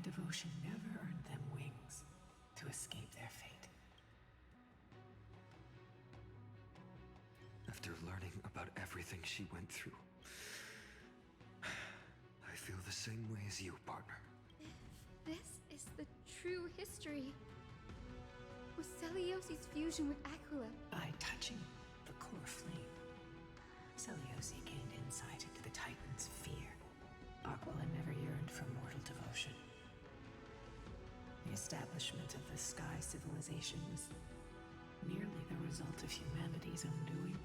devotion never earned them wings to escape their fate. After learning about everything she went through, I feel the same way as you, partner. This is the true history. Was Celiosi's fusion with Aquila? By touching the core flame, Celiosi gained insight into the Titan's fear. Aquila never yearned for mortal devotion. The establishment of the Sky Civilization was merely the result of humanity's own doing.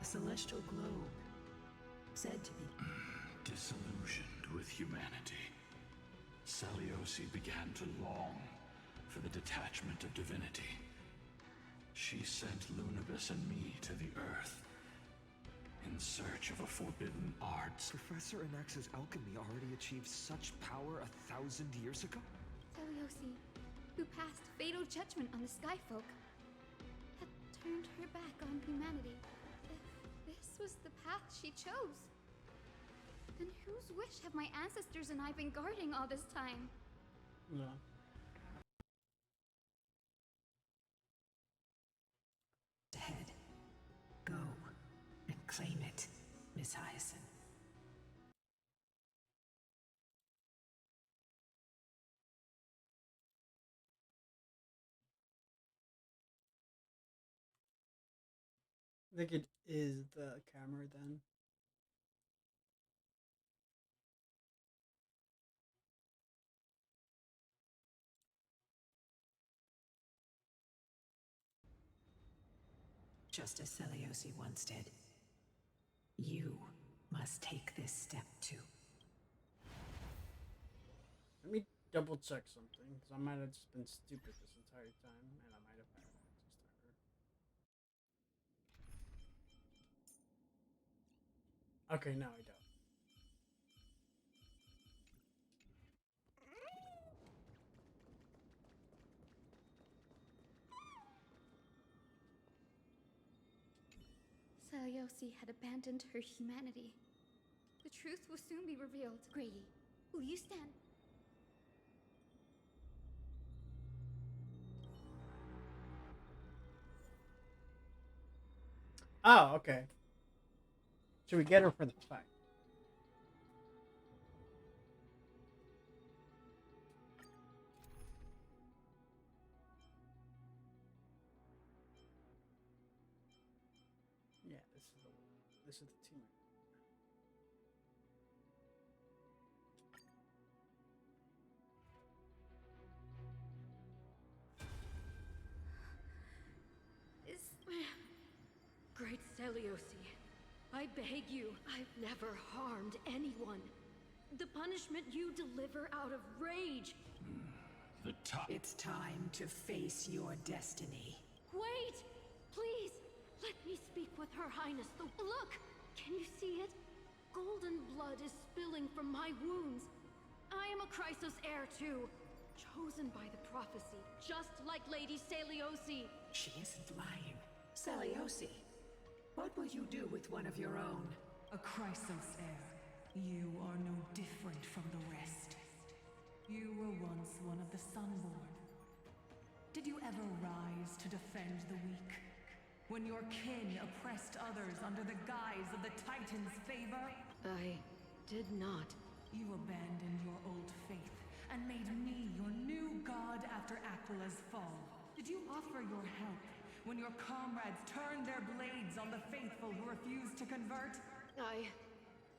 A celestial globe, said to be Disillusioned with humanity, Celiosi began to long for the detachment of divinity. She sent Lunibus and me to the Earth in search of a forbidden art. Professor Anax's alchemy already achieved such power 1,000 years ago? Celiosi, who passed fatal judgment on the Skyfolk, had turned her back on humanity. If this was the path she chose, then whose wish have my ancestors and I been guarding all this time? No. ahead. Go and claim it, Miss Hyacinth. I think it is the camera then. Just as Celiosi once did, you must take this step too. Let me double check something, because I might have just been stupid this entire time, and I might have had access to her. Okay, now I don't. Celiosi had abandoned her humanity. The truth will soon be revealed. Grady, will you stand? Oh, okay. Should we get her for the fight? Yeah, this is the team. Great Celiosi, I beg you, I've never harmed anyone. The punishment you deliver out of rage. It's time to face your destiny. Wait! Please, let me speak with Her Highness. Look! Can you see it? Golden blood is spilling from my wounds. I am a Chrysos heir too. Chosen by the prophecy, just like Lady Celiosi. She isn't lying. Celiosi, what will you do with one of your own? A Chrysos heir. You are no different from the rest. You were once one of the Sunborn. Did you ever rise to defend the weak? When your kin oppressed others under the guise of the Titan's favor? I did not. You abandoned your old faith and made me your new god after Aquila's fall. Did you offer your help when your comrades turned their blades on the faithful who refused to convert? I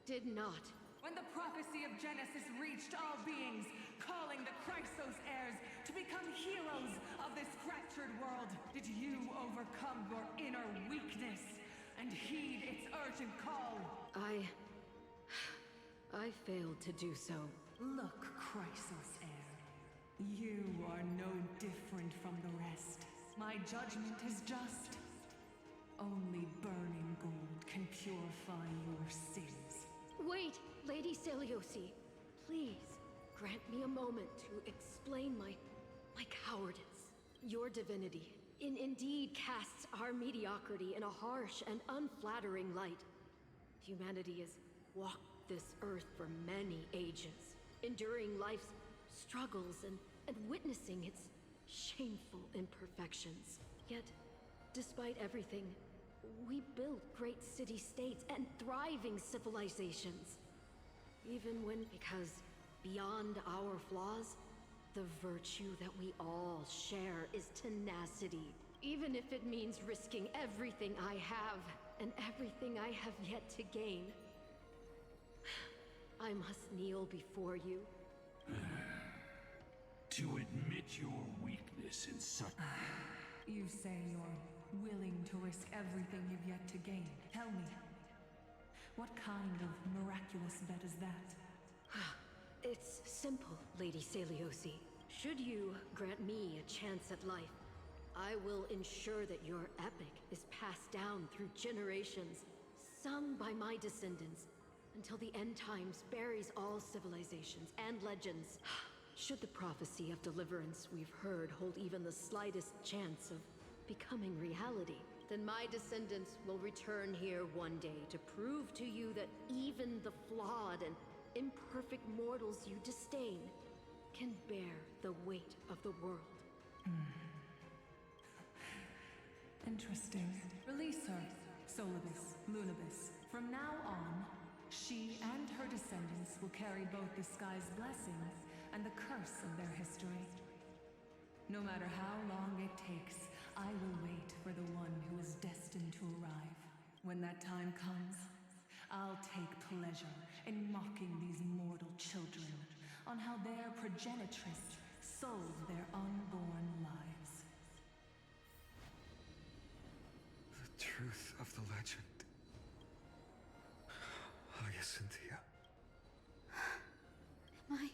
did not. When the prophecy of Genesis reached all beings, calling the Chrysos heirs to become heroes of this fractured world, did you overcome your inner weakness and heed its urgent call? I failed to do so. Look, Chrysos heir. You are no different from the rest. My judgment is just. Only burning gold can purify your sins. Wait, Lady Celiosi. Please, grant me a moment to explain my cowardice. Your divinity indeed casts our mediocrity in a harsh and unflattering light. Humanity has walked this earth for many ages. enduring life's struggles and witnessing its shameful imperfections. Yet, despite everything, we built great city-states and thriving civilizations. Even when, because beyond our flaws, the virtue that we all share is tenacity. Even if it means risking everything I have and everything I have yet to gain. I must kneel before you. To admit your weakness in such... You say you're willing to risk everything you've yet to gain. Tell me, what kind of miraculous bet is that? It's simple, Lady Celiosi. Should you grant me a chance at life, I will ensure that your epic is passed down through generations, sung by my descendants, until the end times buries all civilizations and legends. Should the prophecy of deliverance we've heard hold even the slightest chance of becoming reality, then my descendants will return here one day to prove to you that even the flawed and imperfect mortals you disdain can bear the weight of the world. Interesting. Release her, Solibus, Lunibus. From now on, she and her descendants will carry both the sky's blessings and the curse of their history. No matter how long it takes, I will wait for the one who is destined to arrive. When that time comes, I'll take pleasure in mocking these mortal children on how their progenitress sold their unborn lives. The truth of the legend. Hyacinthia. Am I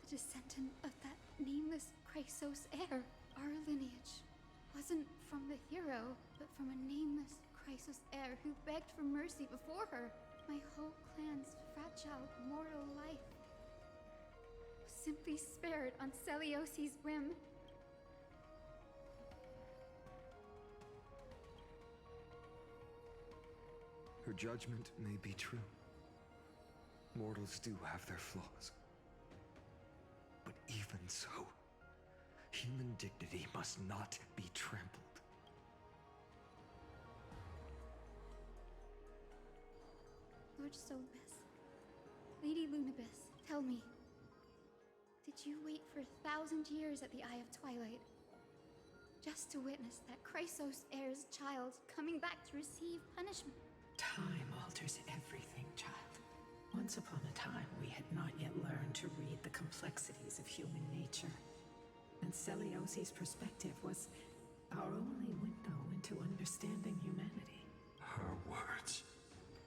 the descendant of that nameless Chrysos heir? Our lineage wasn't from the hero, but from a nameless Chrysos heir who begged for mercy before her. My whole clan's fragile mortal life was simply spared on Celiosi's whim. Her judgment may be true. Mortals do have their flaws. But even so, human dignity must not be trampled. Lord Solibus, Lady Lunibus, tell me, did you wait for 1,000 years at the Eye of Twilight just to witness that Chrysos heir's child coming back to receive punishment? Time alters everything, child. Once upon a time, we had not yet learned to read the complexities of human nature. And Celiosi's perspective was our only window into understanding humanity. Her words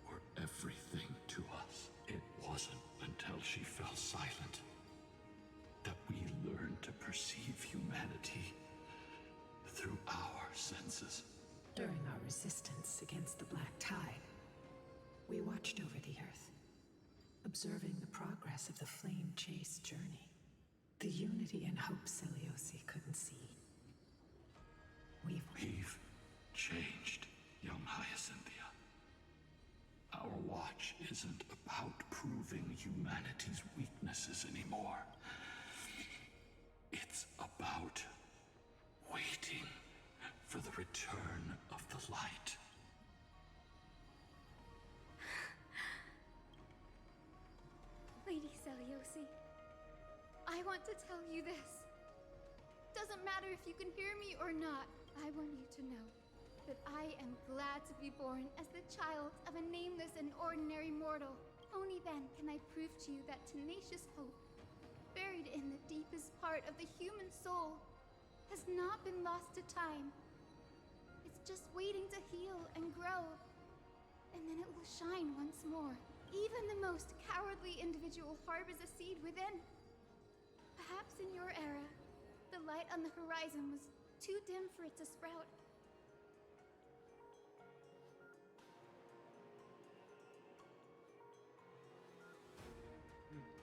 were everything to us. It wasn't until she fell silent that we learned to perceive humanity through our senses. During our resistance against the Black Tide, we watched over the Earth, observing the progress of the Flame Chase journey. The unity and hope Celiosi couldn't see. We've changed, young Hyacinthia. Our watch isn't about proving humanity's weaknesses anymore. It's about waiting for the return of the light. Lady Celiosi, I want to tell you this. Doesn't matter if you can hear me or not. I want you to know that I am glad to be born as the child of a nameless and ordinary mortal. Only then can I prove to you that tenacious hope, buried in the deepest part of the human soul, has not been lost to time. It's just waiting to heal and grow, and then it will shine once more. Even the most cowardly individual harbors a seed within. Perhaps in your era, the light on the horizon was too dim for it to sprout.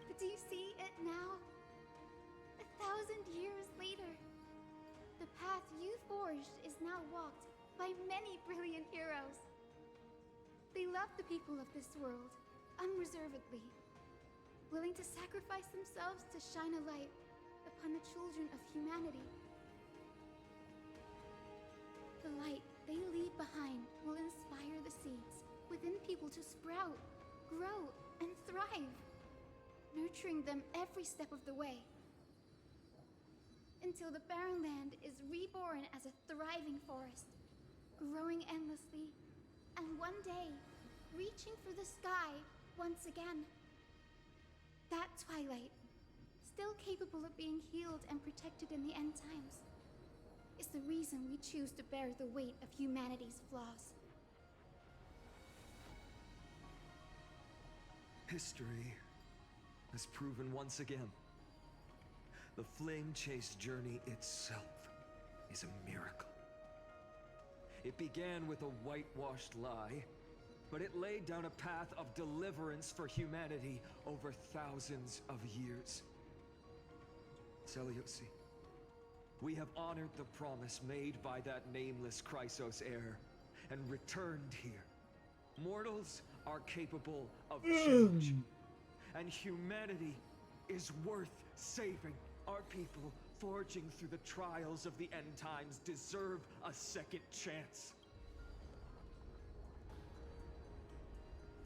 But do you see it now? 1,000 years later, the path you forged is now walked by many brilliant heroes. They love the people of this world unreservedly, willing to sacrifice themselves to shine a light upon the children of humanity. The light they leave behind will inspire the seeds within people to sprout, grow, and thrive, nurturing them every step of the way, until the barren land is reborn as a thriving forest, growing endlessly, and one day, reaching for the sky once again. That twilight, still capable of being healed and protected in the end times, is the reason we choose to bear the weight of humanity's flaws. History has proven once again, the Flame Chase journey itself is a miracle. It began with a whitewashed lie, but it laid down a path of deliverance for humanity over thousands of years. Seleuci, we have honored the promise made by that nameless Chrysos heir and returned here. Mortals are capable of change, and humanity is worth saving. Our people, forging through the trials of the end times, deserve a second chance.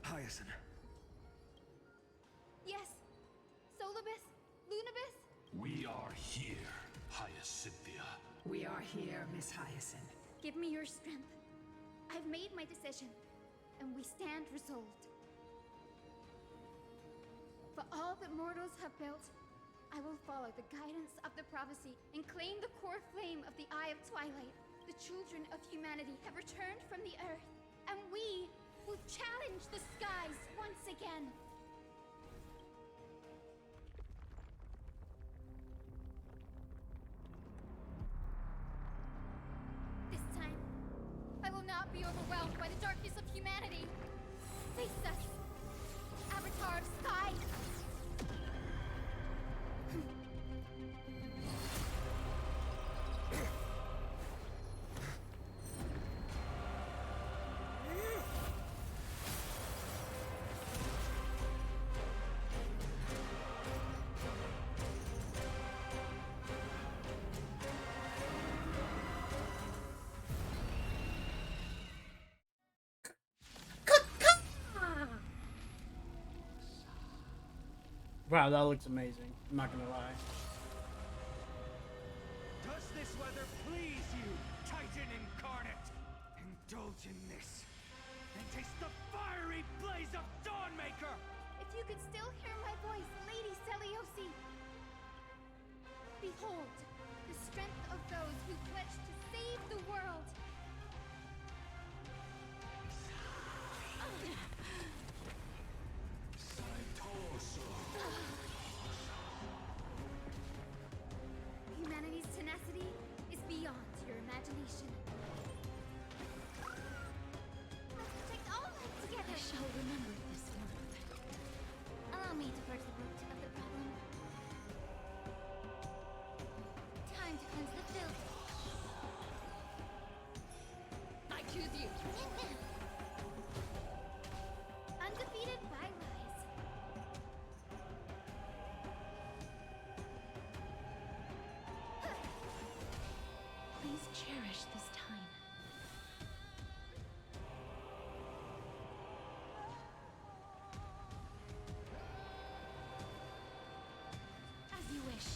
Hyacinth. Yes, Solibus, Lunibus. We are here, Hyacinthia. We are here, Miss Hyacinth. Give me your strength. I've made my decision, and we stand resolved. For all that mortals have built, I will follow the guidance of the prophecy and claim the core flame of the Eye of Twilight. The children of humanity have returned from the earth, and we will challenge the skies once again. This time, I will not be overwhelmed by the darkness of humanity. Face us, Avatar of Sky! Wow, that looks amazing. I'm not gonna lie. Does this weather please you, Titan incarnate? Indulge in this, and taste the fiery blaze of Dawnmaker! If you could still hear my voice, Lady Seleuci! Behold, the strength of those who pledged to save the world! Humanity's tenacity is beyond your imagination. Let's protect all life together! I shall remember this world. Allow me to purge the root of the problem. Time to cleanse the filth. I choose you! Undefeated by lies. Please cherish this time. As you wish.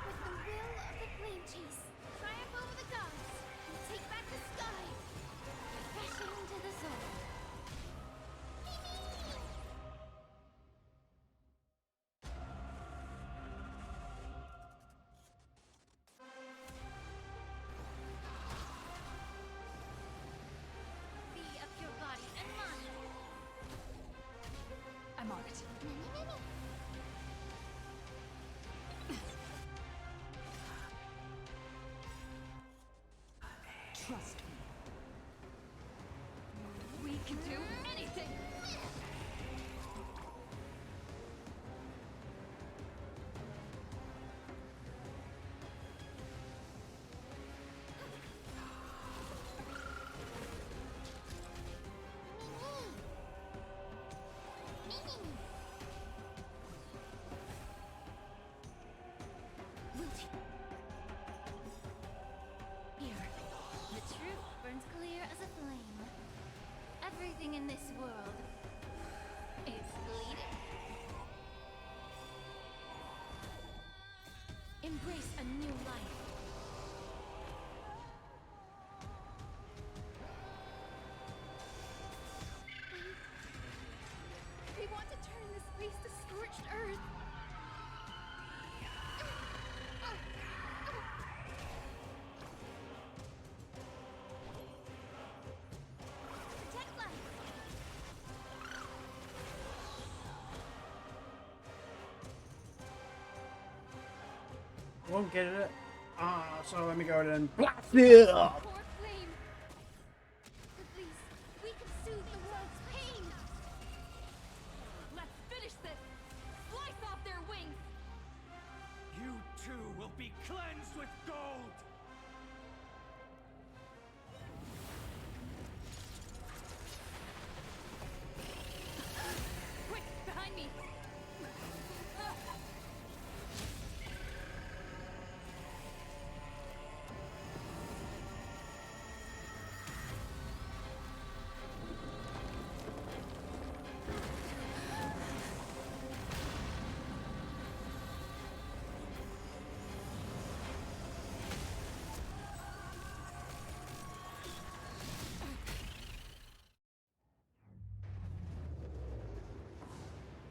With the will of the Flame Chase, triumph over the gods, and take back the sky, refreshing to the soul. Be of your body and mind. I'm on it. Trust me. We can do anything! burns clear as a flame. Everything in this world is bleeding. Embrace a new life. We want to turn this place to scorched earth. Protect life. Won't get it. So let me go ahead and blast it up. Poor flame. At least we can soothe the world's pain. Let's finish this. Slice off their wings. You too will be cleansed with gold! Quick, behind me.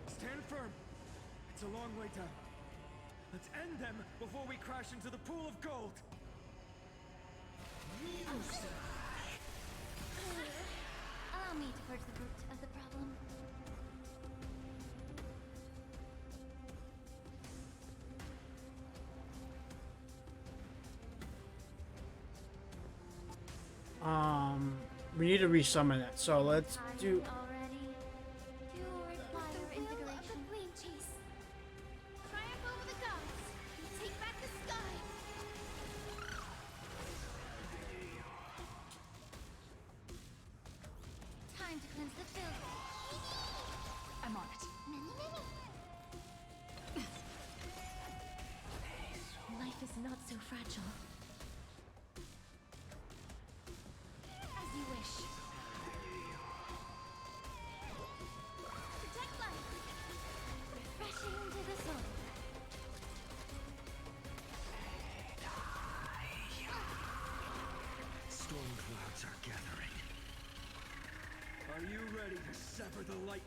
Stand firm. It's a long way down. Let's end them before we crash into the pool of gold. Allow me to purge the root of the problem. We need to resummon it. So let's do. Already. You require invigoration. The flame chase. Triumph over the gods. Take back the sky. Time to cleanse the filth. I'm on it. Life is not so fragile. As you wish. Protect life. Refreshing to the soul. Storm clouds are gathering. Are you ready to sever the light?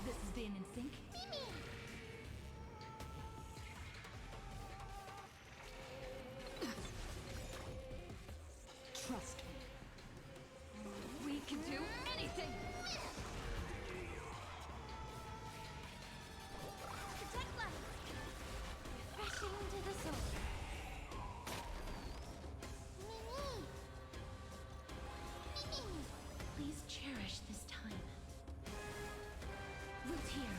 This is being in sync. Trust me. We can do anything. Protect life. Refreshing to the soul. Please cherish this time. Root here.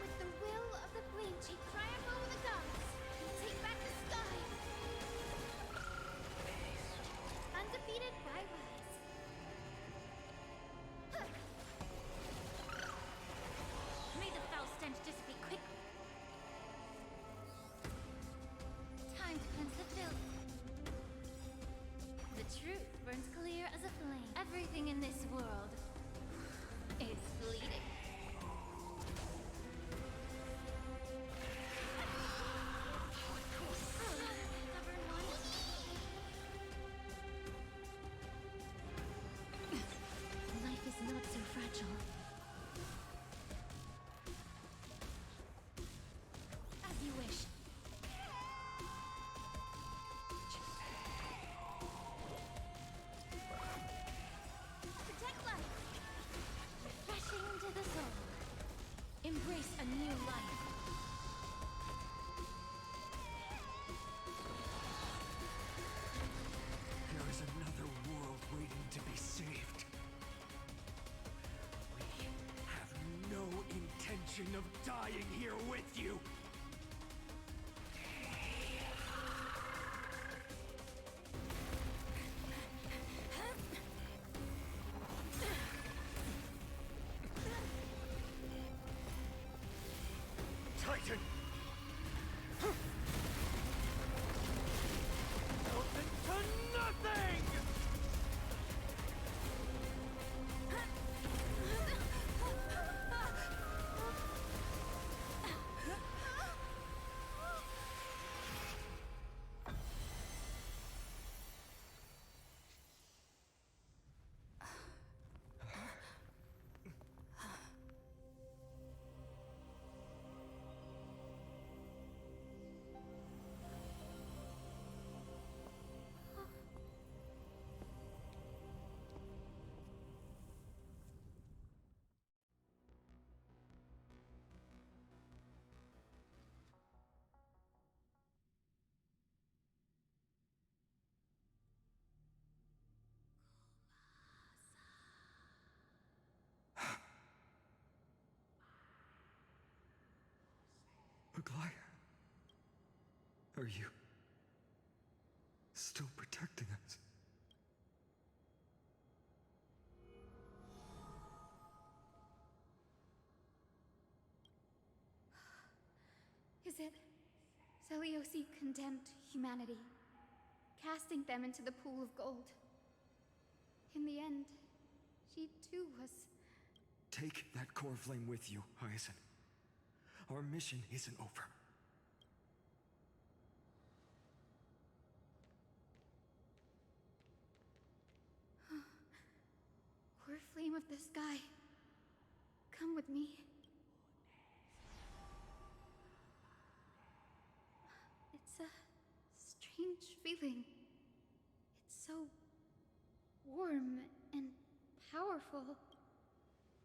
With the will of the flame chief, triumph over the gods. Take back the sky. Undefeated by rise. May the foul stench dissipate quickly. Time to cleanse the filth. The truth burns clear as a flame. Everything in this world is bleeding. Stubborn one. Life is not so fragile. As you wish. Protect life. Refreshing to the soul. Embrace a new life. There is another world waiting to be saved. We have no intention of dying here with you. Titan! Melted to nothing! Aglaya, are you still protecting us? Is it Seliosi condemned humanity, casting them into the pool of gold? In the end, she too was... Take that core flame with you, Hyacinth. Our mission isn't over. Core flame of the sky, come with me. It's a strange feeling. It's so warm and powerful.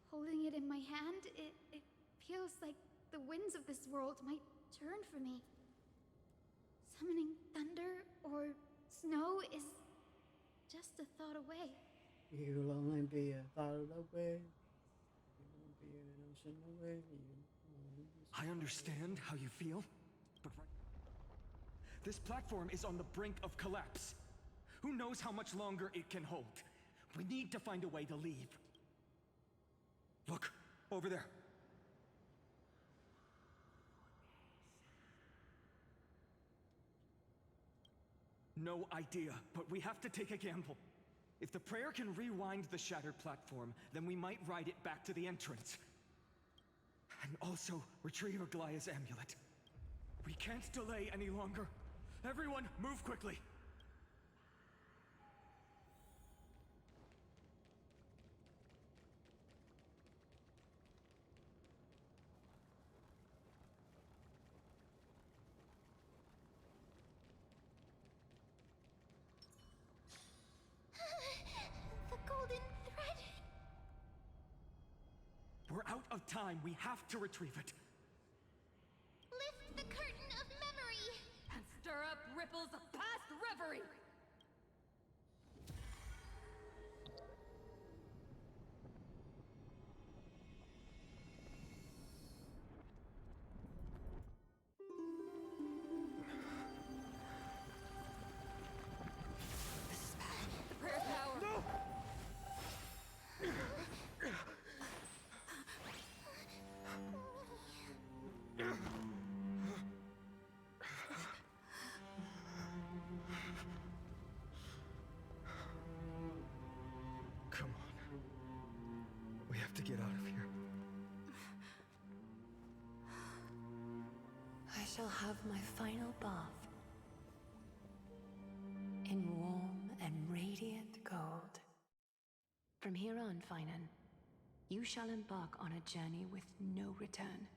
Holding it in my hand, it feels like the winds of this world might turn for me. Summoning thunder or snow is just a thought away. You'll only be a thought away. You'll be an ocean away. I understand how you feel, but this platform is on the brink of collapse. Who knows how much longer it can hold? We need to find a way to leave. Look, over there. No idea, but we have to take a gamble. If the prayer can rewind the shattered platform, then we might ride it back to the entrance. And also retrieve Aglaya's amulet. We can't delay any longer. Everyone, move quickly! The golden thread. We're out of time. We have to retrieve it. Lift the curtain of memory. And stir up ripples of past reverie! The prayer's power! No! Come on. We have to get out of here. I shall have my final bath in warm and radiant gold. From here on, Finan, you shall embark on a journey with no return.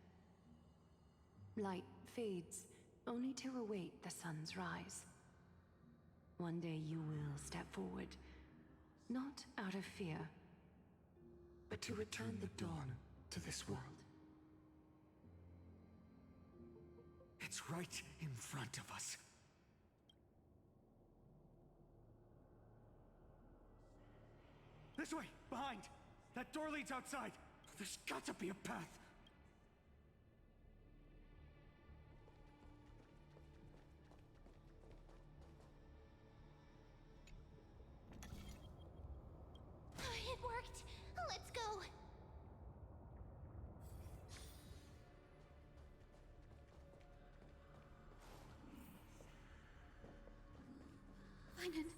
Light fades, only to await the sun's rise. One day you will step forward, not out of fear, but to return the dawn to this world. It's right in front of us. This way! Behind! That door leads outside! There's got to be a path! It worked. Let's go. Lieutenant,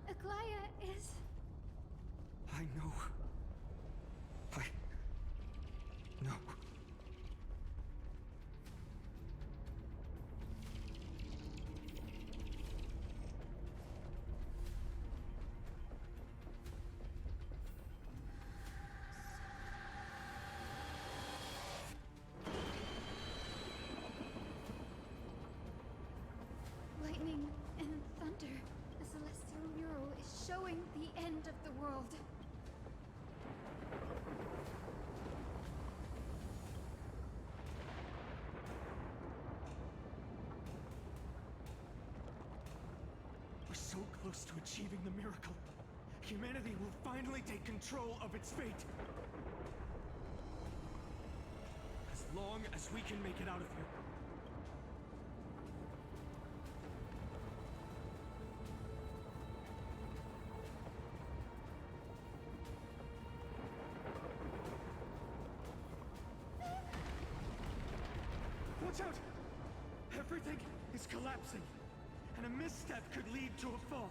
Aglaya is... I know. No. Lightning and thunder. The celestial mural is showing the end of the world. We're so close to achieving the miracle. Humanity will finally take control of its fate. As long as we can make it out of here. Watch out! Everything is collapsing, and a misstep could lead to a fall.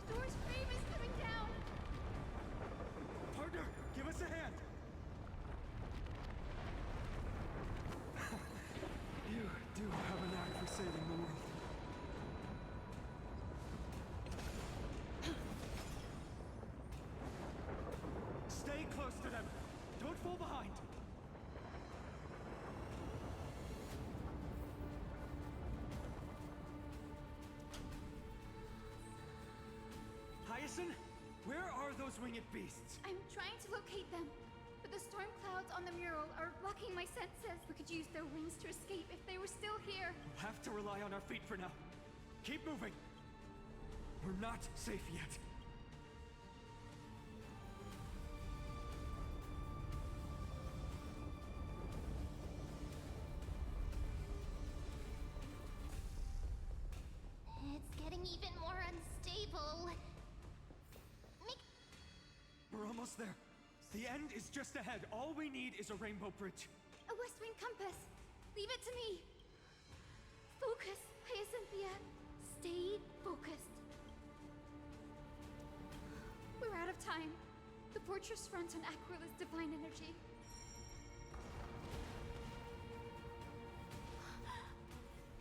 The door's frame is coming down! Partner, give us a hand! You do have a knack for saving the world. Stay close to them. Don't fall behind. Hyacinth, where are those winged beasts? I'm trying to locate them, but the storm clouds on the mural are blocking my senses. We could use their wings to escape if they were still here. We'll have to rely on our feet for now. Keep moving. We're not safe yet. It's getting even more unstable. We're almost there. The end is just ahead. All we need is a rainbow bridge. A West Wing compass. Leave it to me. Focus, Hyacinthia. Stay focused. We're out of time. The fortress runs on Aquila's divine energy.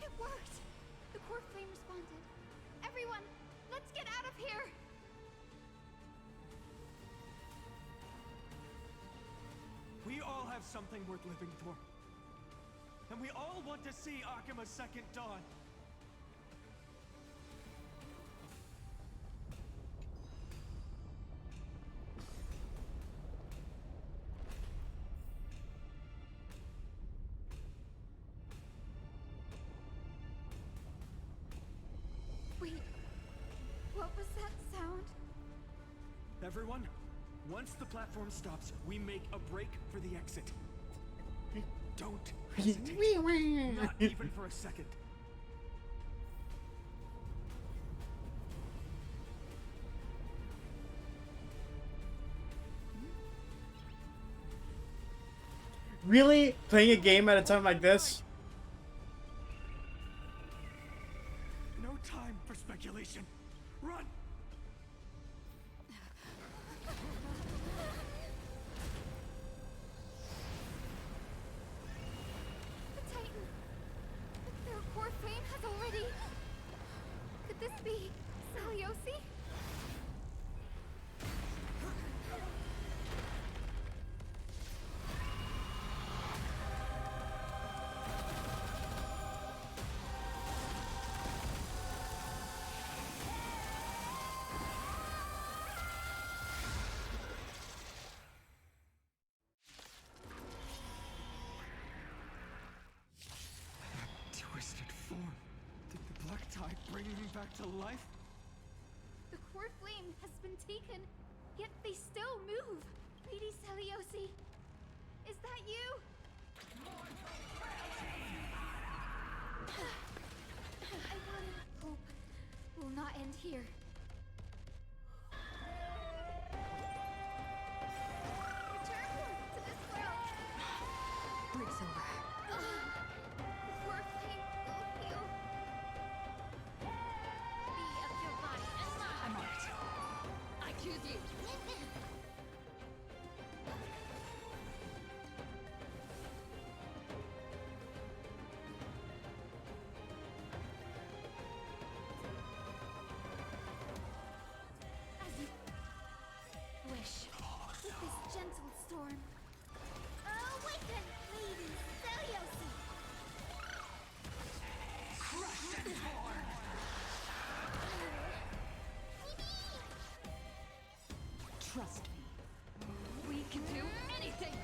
It worked! The core flame responded. Everyone, let's get out of here! We all have something worth living for. And we all want to see Akima's second dawn. Wait, what was that sound? Everyone, once the platform stops, we make a break for the exit. Don't hesitate. Not even for a second. Really? Playing a game at a time like this? No time for speculation. Run! The Titan. Their core flame has already... Could this be Saliosi? Twisted form. Did the black tide bring me back to life? The core flame has been taken, yet they still move. Lady Saliosi, is that you? I wanted hope will not end here. Return to this world. Break's over. The core flame will heal. choose you. As you wish. With this gentle storm. Awaken, Lady Seliosi! Crushed and torn! Trust me. We can do anything!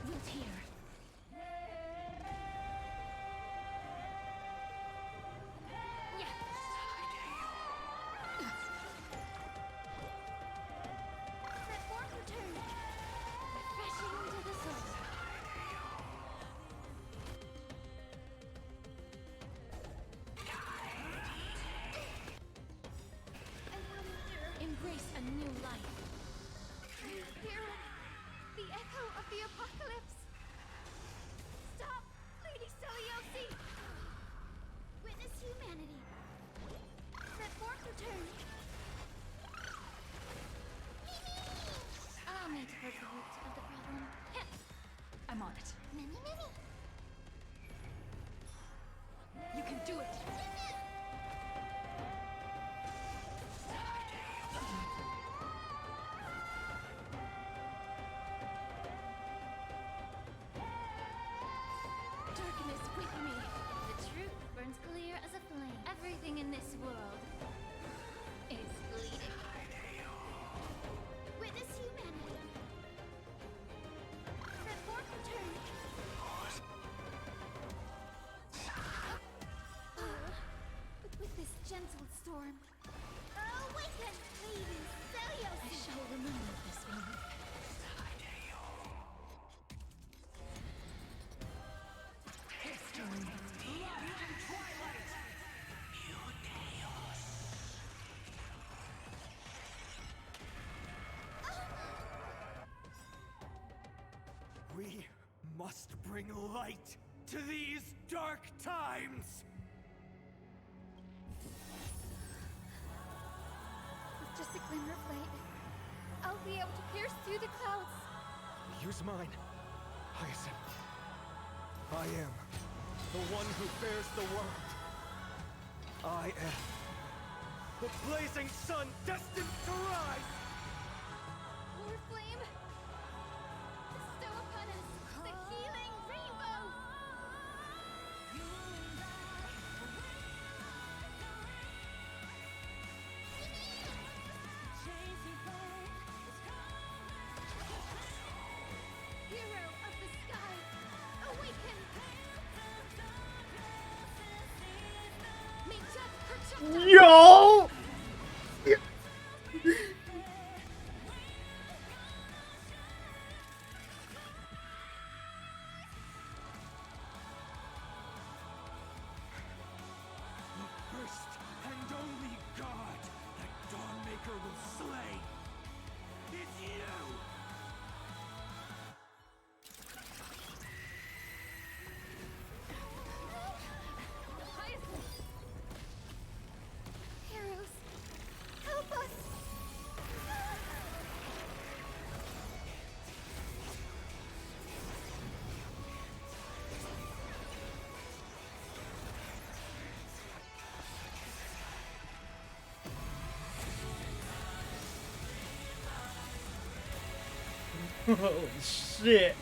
Root here. Let warmth return. Refreshing to the soul. I will endure. Embrace a new life. Hero, the echo of the apocalypse. Stop, Lady Seliosi! Witness humanity. Let warmth return. Allow me to probe the root of the problem. I'm on it. Many. You can do it! Darkness with me. The truth burns clear as a flame. Everything in this world is bleeding. Witness humanity. Let warmth return. With this gentle storm. Awaken, Lady Seliosi! I shall remember this moment. History! Locked in twilight! We must bring light to these dark times! With just a glimmer of light, I'll be able to pierce through the clouds. Use mine, Hyacinth. I am the one who bears the world. I am the blazing sun destined to rise! Lord Flame, bestow upon us the healing rainbow! Hero of the sky, awaken! May death protect us! Yo! The first and only god that Dawnmaker will slay is you! Hyacinth! Heroes, help us! Holy shit.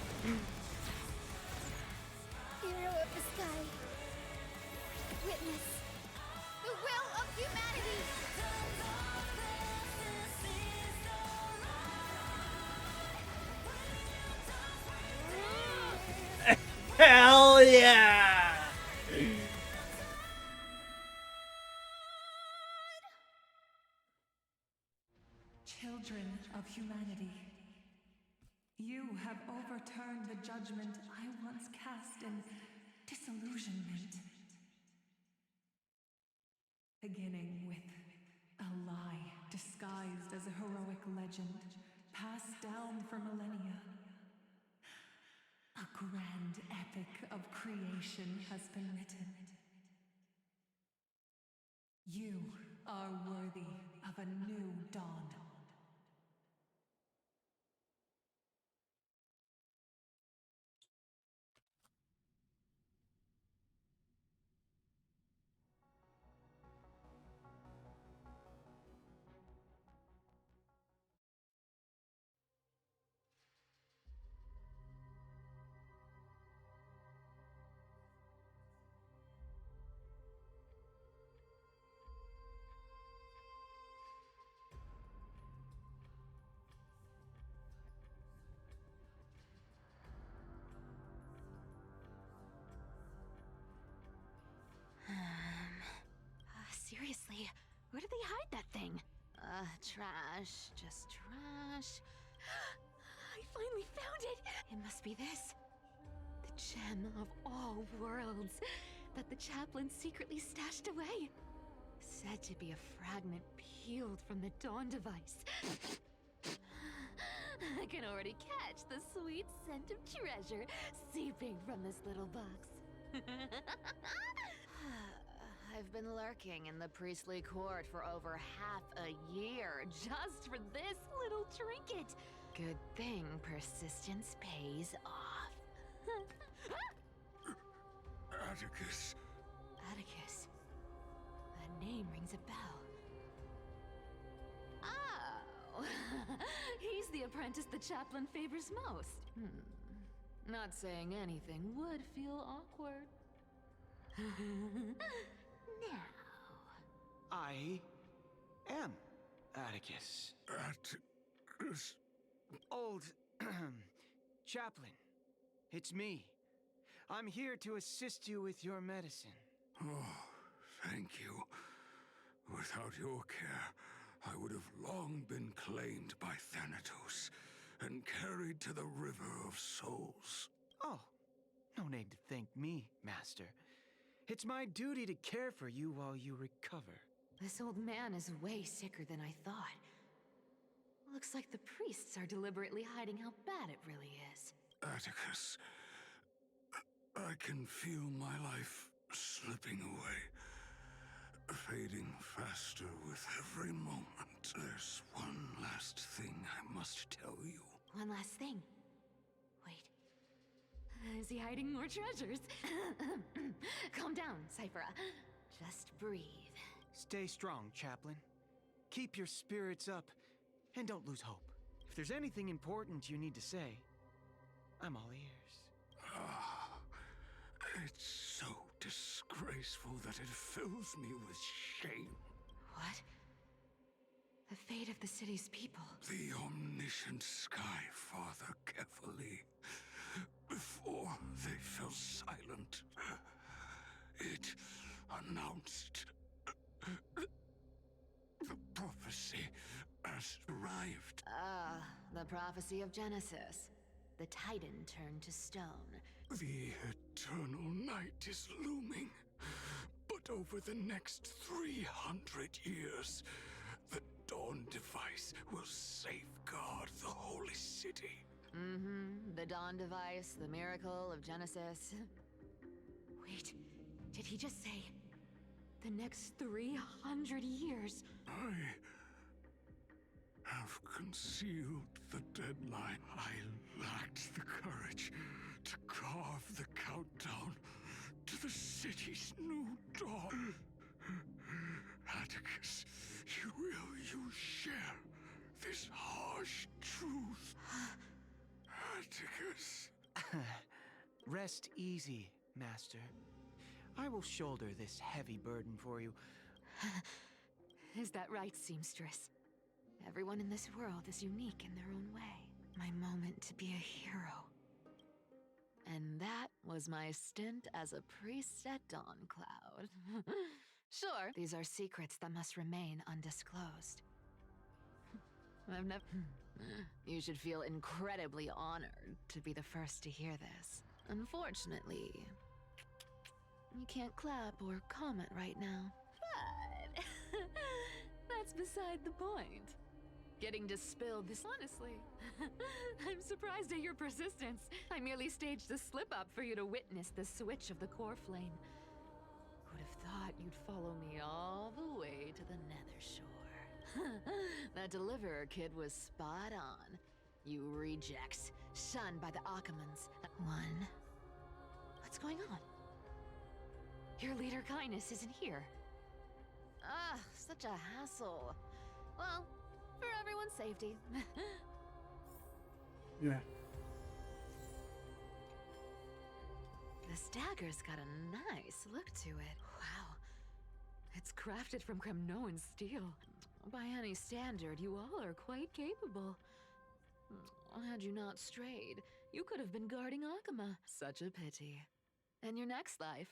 Hero of the sky, witness the will of humanity! Hell yeah! Children of humanity, you have overturned the judgment I once cast in disillusionment. Beginning with a lie disguised as a heroic legend, passed down for millennia. A grand epic of creation has been written. You are worthy of a new dawn. Seriously, where did they hide that thing? Trash. Just trash. I finally found it! It must be this. The gem of all worlds that the chaplain secretly stashed away. Said to be a fragment peeled from the Dawn device. I can already catch the sweet scent of treasure seeping from this little box. I've been lurking in the priestly court for over half a year just for this little trinket. Good thing persistence pays off. Atticus. Atticus. That name rings a bell. Oh! He's the apprentice the chaplain favors most. Not saying anything would feel awkward. Now. I am Atticus. Atticus? Old chaplain, it's me. I'm here to assist you with your medicine. Oh, thank you. Without your care, I would have long been claimed by Thanatos and carried to the River of Souls. Oh, no need to thank me, Master. It's my duty to care for you while you recover. This old man is way sicker than I thought. Looks like the priests are deliberately hiding how bad it really is. Atticus, I can feel my life slipping away, fading faster with every moment. There's one last thing I must tell you. One last thing. Wait. Is he hiding more treasures? Calm down, Cyphera. Just breathe. Stay strong, Chaplain. Keep your spirits up, and don't lose hope. If there's anything important you need to say, I'm all ears. It's so disgraceful that it fills me with shame. What? The fate of the city's people. The omniscient Sky Father carefully, before they fell silent, it announced the prophecy has arrived. The prophecy of Genesis. The Titan turned to stone. The eternal night is looming. But over the next 300 years, the Dawn device will safeguard the holy city. The Dawn device, the miracle of Genesis. Wait, did he just say the next 300 years? I have concealed the deadline. I lacked the courage to carve the countdown to the city's new dawn. Atticus, will you share this harsh truth? Atticus. Rest easy, Master. I will shoulder this heavy burden for you. Is that right, seamstress? Everyone in this world is unique in their own way. My moment to be a hero. And that was my stint as a priest at Dawncloud. Sure, these are secrets that must remain undisclosed. I've never... You should feel incredibly honored to be the first to hear this. Unfortunately, you can't clap or comment right now. But... that's beside the point. Getting to spill this honestly. I'm surprised at your persistence. I merely staged a slip-up for you to witness the switch of the core flame. Who'd have thought? thought you'd follow me all the way to the Nether Shore. That deliverer kid was spot on. You rejects, shunned by the Akamans. One. What's going on? Your leader Kindness isn't here. Ah, such a hassle. Well, for everyone's safety. Yeah. This dagger's got a nice look to it. Wow. It's crafted from Kremnoan steel. By any standard, you all are quite capable. Had you not strayed, you could have been guarding Akama. Such a pity. In your next life,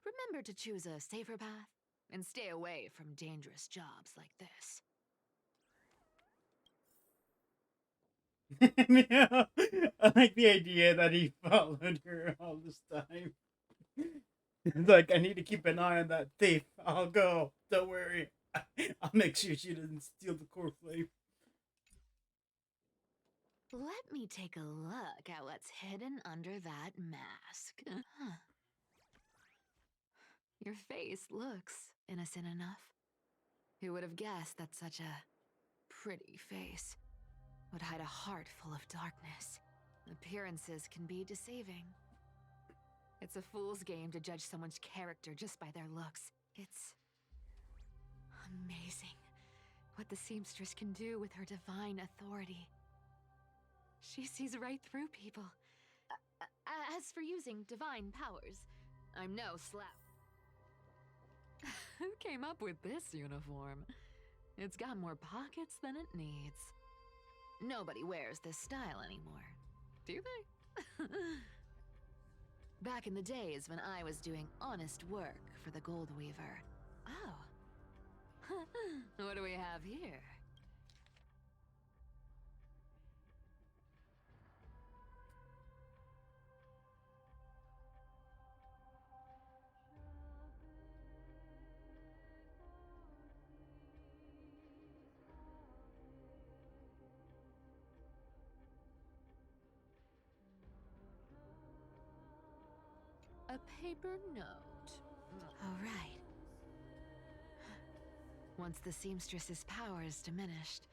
remember to choose a safer path and stay away from dangerous jobs like this. Yeah. I like the idea that he followed her all this time. It's like, I need to keep an eye on that thief. I'll go. Don't worry. I'll make sure she doesn't steal the core flame. Let me take a look at what's hidden under that mask. Huh. Your face looks innocent enough. Who would have guessed that such a pretty face would hide a heart full of darkness? Appearances can be deceiving. It's a fool's game to judge someone's character just by their looks. It's amazing what the seamstress can do with her divine authority. She sees right through people. As for using divine powers, I'm no slap. Who came up with this uniform? It's got more pockets than it needs. Nobody wears this style anymore, do they? Back in the days when I was doing honest work for the Gold Weaver. Oh. What do we have here? A paper note. All right. Once the seamstress's powers diminished,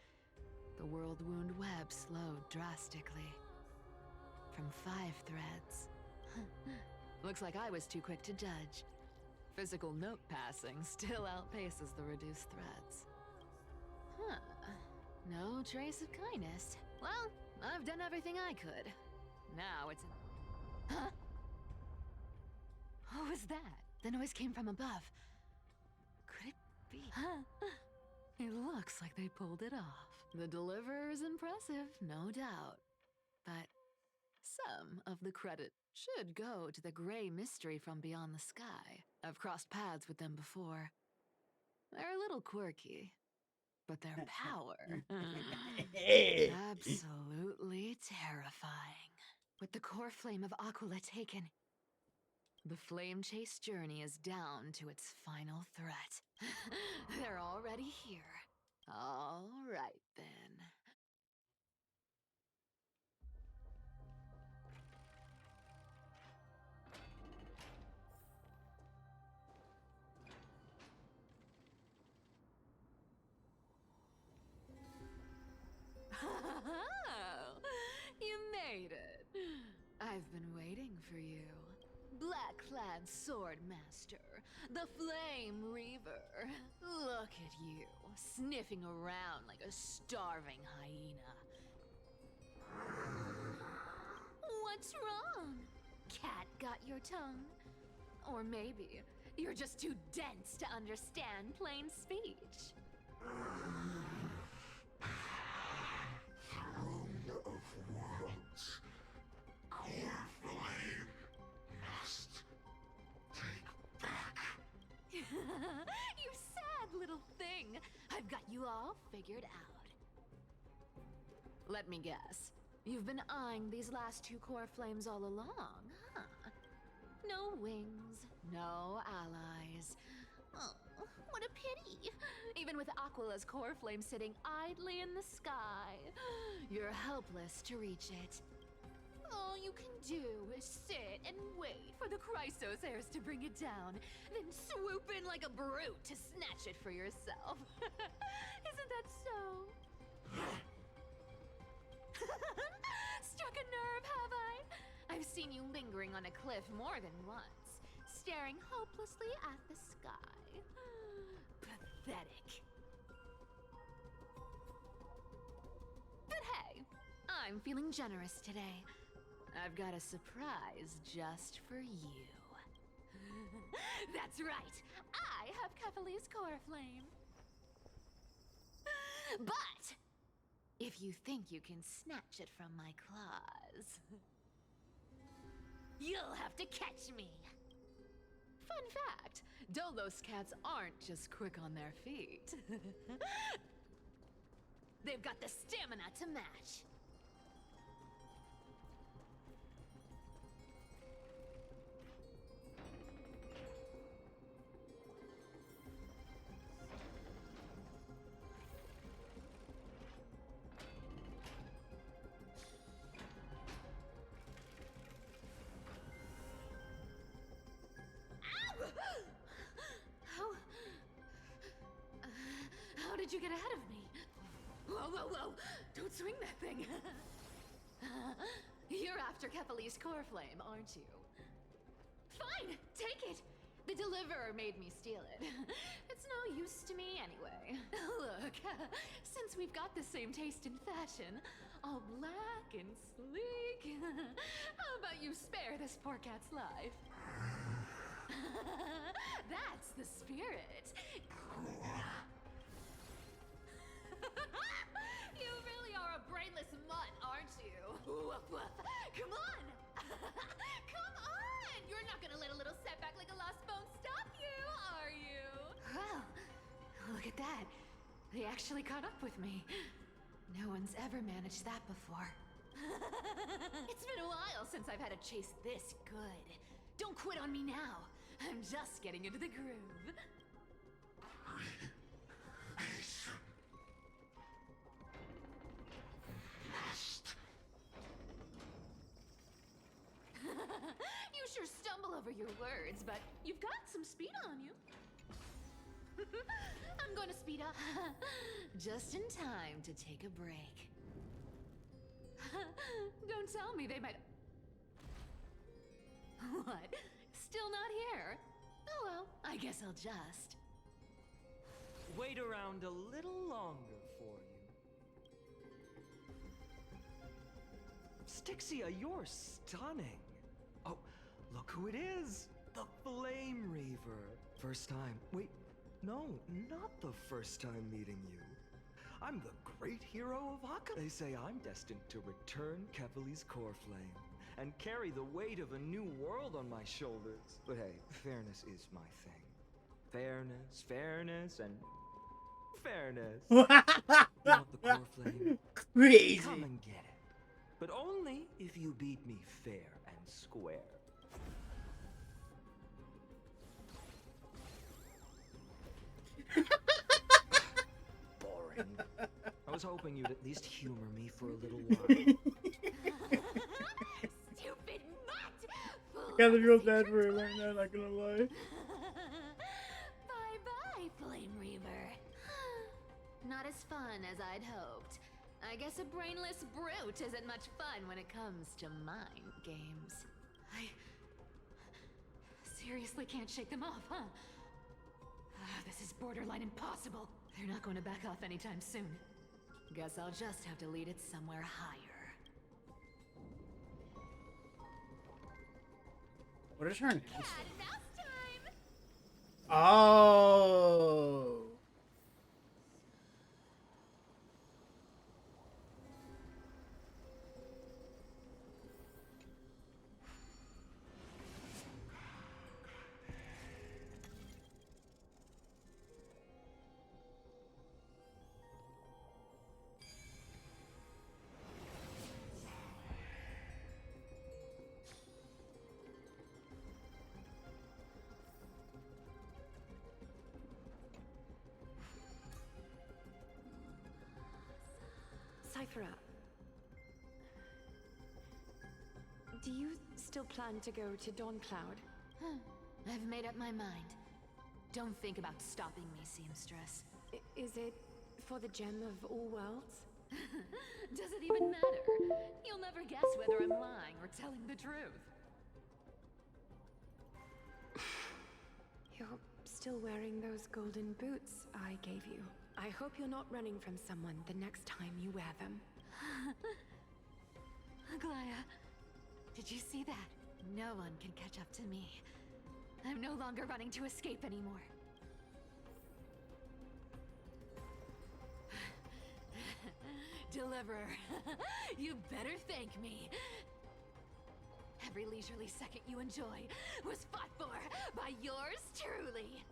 the world wound web slowed drastically. From 5 threads. Looks like I was too quick to judge. Physical note passing still outpaces the reduced threads. Huh. No trace of kindness. Well, I've done everything I could. Now it's... Huh? What was that? The noise came from above. Could it be? It looks like they pulled it off. The deliverer is impressive, no doubt. But some of the credit should go to the gray mystery from beyond the sky. I've crossed paths with them before. They're a little quirky, but their power... absolutely terrifying. With the core flame of Aquila taken, the flame chase journey is down to its final threat. They're already here. All right, then. You made it. I've been waiting for you. Black-clad sword master, the Flame Reaver. Look at you, sniffing around like a starving hyena. What's wrong? Cat got your tongue? Or maybe you're just too dense to understand plain speech. Throne of worlds. Core flame must take back. You sad little thing. I've got you all figured out. Let me guess. You've been eyeing these last 2 core flames all along, huh? No wings, no allies. Oh, what a pity. Even with Aquila's core flame sitting idly in the sky, you're helpless to reach it. Oh, you can do is sit and wait for the Chrysos heirs to bring it down, then swoop in like a brute to snatch it for yourself. Isn't that so? Struck a nerve, have I? I've seen you lingering on a cliff more than once, staring hopelessly at the sky. Pathetic. But hey, I'm feeling generous today. I've got a surprise just for you. That's right, I have Kephalie's core flame. But if you think you can snatch it from my claws, you'll have to catch me. Fun fact, Dolos cats aren't just quick on their feet. They've got the stamina to match. How did you get ahead of me? Whoa, whoa, whoa! Don't swing that thing! You're after Kephalie's core flame, aren't you? Fine, take it! The deliverer made me steal it. It's no use to me anyway. Look, since we've got the same taste in fashion, all black and sleek, how about you spare this poor cat's life? That's the spirit. You really are a brainless mutt, aren't you? Woof, woof. Come on! Come on! You're not gonna let a little setback like a lost bone stop you, are you? Well, look at that. They actually caught up with me. No one's ever managed that before. It's been a while since I've had a chase this good. Don't quit on me now. I'm just getting into the groove. You sure stumble over your words, but you've got some speed on you. I'm gonna speed up. Just in time to take a break. Don't tell me they might... What? Still not here? Oh well, I guess I'll just... Wait around a little longer for you. Stixia, you're stunning. Oh, look who it is! The Flame Reaver. First time. Wait, no, not the first time meeting you. I'm the great hero of Haka. They say I'm destined to return Kephalie's core flame and carry the weight of a new world on my shoulders. But hey, fairness is my thing. Fairness, and fairness. You want the core flame? Crazy. Come and get it. But only if you beat me fair and square. Boring. I was hoping you'd at least humor me for a little while. Stupid mutt! Got the real bad for it right now, not gonna lie. Bye-bye, Flame Reaver. Not as fun as I'd hoped. I guess a brainless brute isn't much fun when it comes to mind games. I seriously can't shake them off, huh? This is borderline impossible. They're not going to back off anytime soon. Guess I'll just have to lead it somewhere higher. What is her name? Cat and mouse time! Oh. Cyphera. you still plan to go to Dawncloud? I've made up my mind. Don't think about stopping me, seamstress. Is it for the gem of all worlds? Does it even matter? You'll never guess whether I'm lying or telling the truth. You're still wearing those golden boots I gave you. I hope you're not running from someone the next time you wear them. Aglaya, did you see that? No one can catch up to me. I'm no longer running to escape anymore. Deliverer, you better thank me. Every leisurely second you enjoy was fought for by yours truly.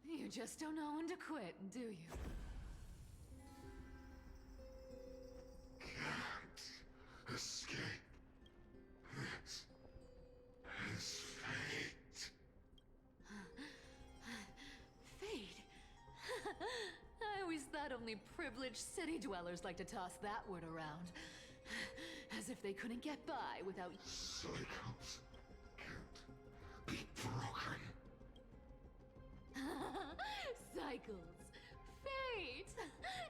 You just don't know when to quit, do you? Can't escape. This is fate. Fate? I always thought only privileged city dwellers like to toss that word around. As if they couldn't get by without... Cycles can't be broken. Cycles. Fate!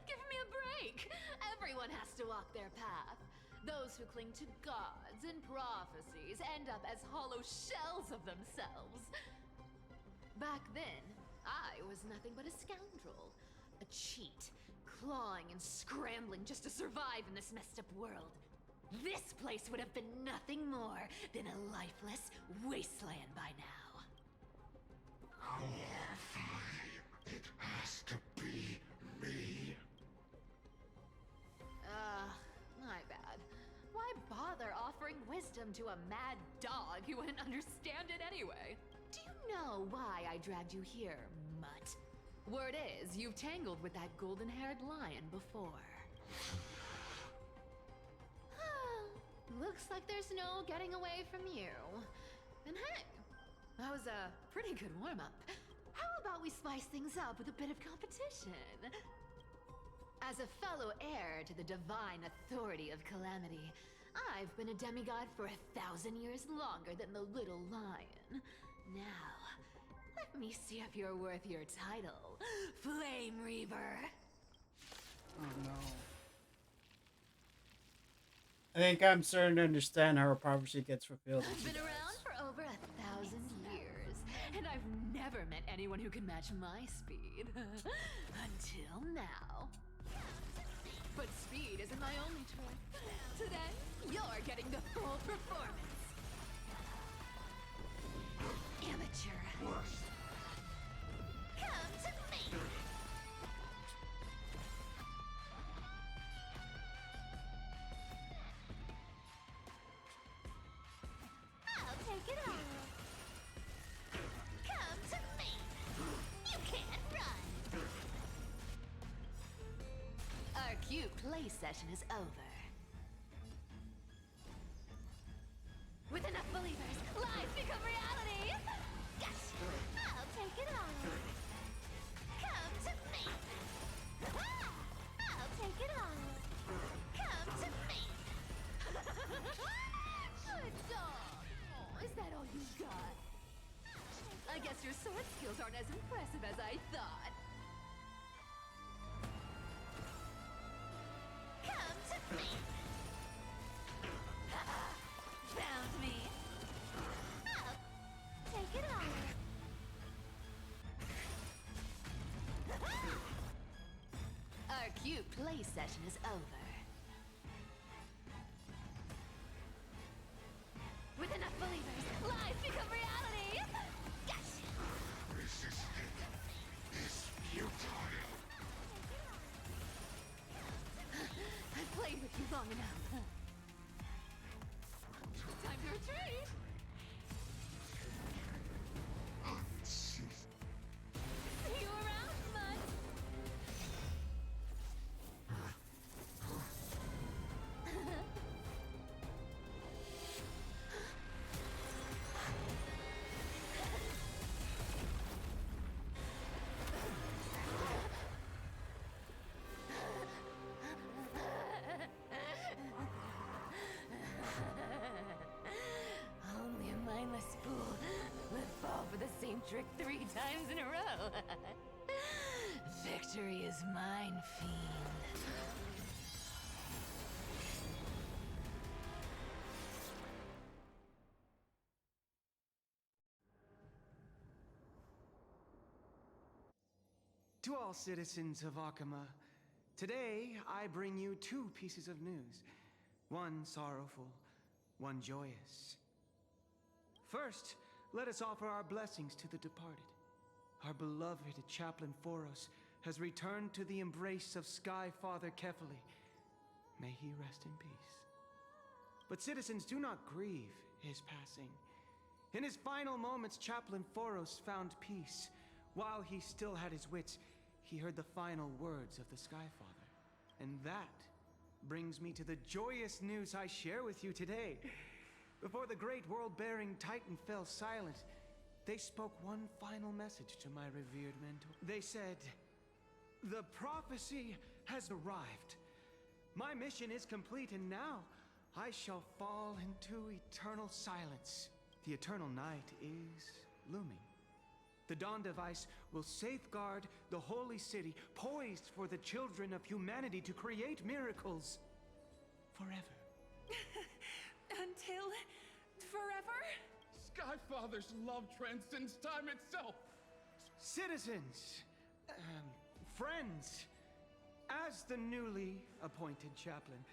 Give me a break! Everyone has to walk their path. Those who cling to gods and prophecies end up as hollow shells of themselves. Back then, I was nothing but a scoundrel. A cheat, clawing and scrambling just to survive in this messed up world. This place would have been nothing more than a lifeless wasteland by now. It has to be me. My bad. Why bother offering wisdom to a mad dog who wouldn't understand it anyway? Do you know why I dragged you here, mutt? Word is, you've tangled with that golden-haired lion before. Looks like there's no getting away from you. And hey, that was a pretty good warm-up. How about we spice things up with a bit of competition? As a fellow heir to the divine authority of Calamity, I've been a demigod for 1,000 years longer than the little lion. Now, let me see if you're worth your title, Flame Reaver. Oh no. I think I'm starting to understand how her prophecy gets fulfilled. I've been around for over 1,000 years, and I've never met anyone who can match my speed. Until now. But speed isn't my only trick. Today, you're getting the full performance. Amateur. Come to me! I'll take it all. Come to me! You can't run! Our cute play session is over. With enough believers, lies become reality! Gosh, I'll take it all. Come to me! I'll take it all. Come to me! Good dog! Oh, is that all you got? I guess your sword skills aren't as impressive as I thought. Come to me! Found me! I'll take it all. Our cute play session is over. With enough believers, lies become reality! Gosh! Resisting is futile. I've played with you long enough. Time to retreat! See you around, bud! 3 times in a row. Victory is mine, fiend. To all citizens of Akama, today I bring you 2 pieces of news. One sorrowful, one joyous. First, let us offer our blessings to the departed. Our beloved Chaplain Foros has returned to the embrace of Sky Father Kefali. May he rest in peace. But citizens, do not grieve his passing. In his final moments, Chaplain Foros found peace. While he still had his wits, he heard the final words of the Sky Father. And that brings me to the joyous news I share with you today. Before the great world-bearing Titan fell silent, they spoke one final message to my revered mentor. They said, "The prophecy has arrived. My mission is complete, and now I shall fall into eternal silence. The eternal night is looming. The Dawn Device will safeguard the holy city, poised for the children of humanity to create miracles forever." Until forever? Skyfather's love transcends time itself. Citizens, friends, as the newly appointed chaplain,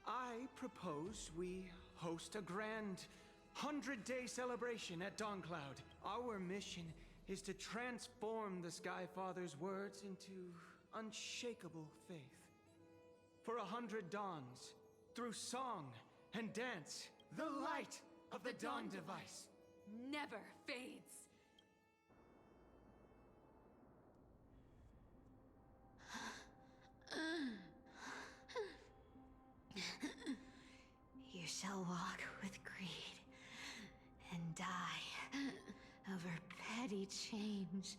I propose we host a grand 100-day celebration at Dawncloud. Our mission is to transform the Skyfather's words into unshakable faith. For 100 dawns, through song and dance, the light of the Dawn Device never fades. You shall walk with greed and die over petty change.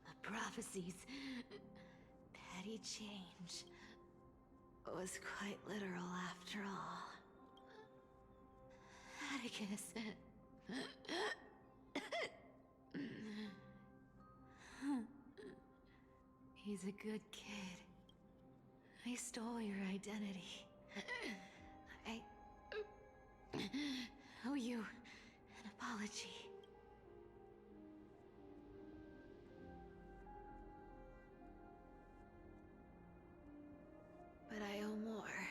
The prophecies, petty change, was quite literal after all. Atticus. He's a good kid. I stole your identity. I owe you an apology. But I owe more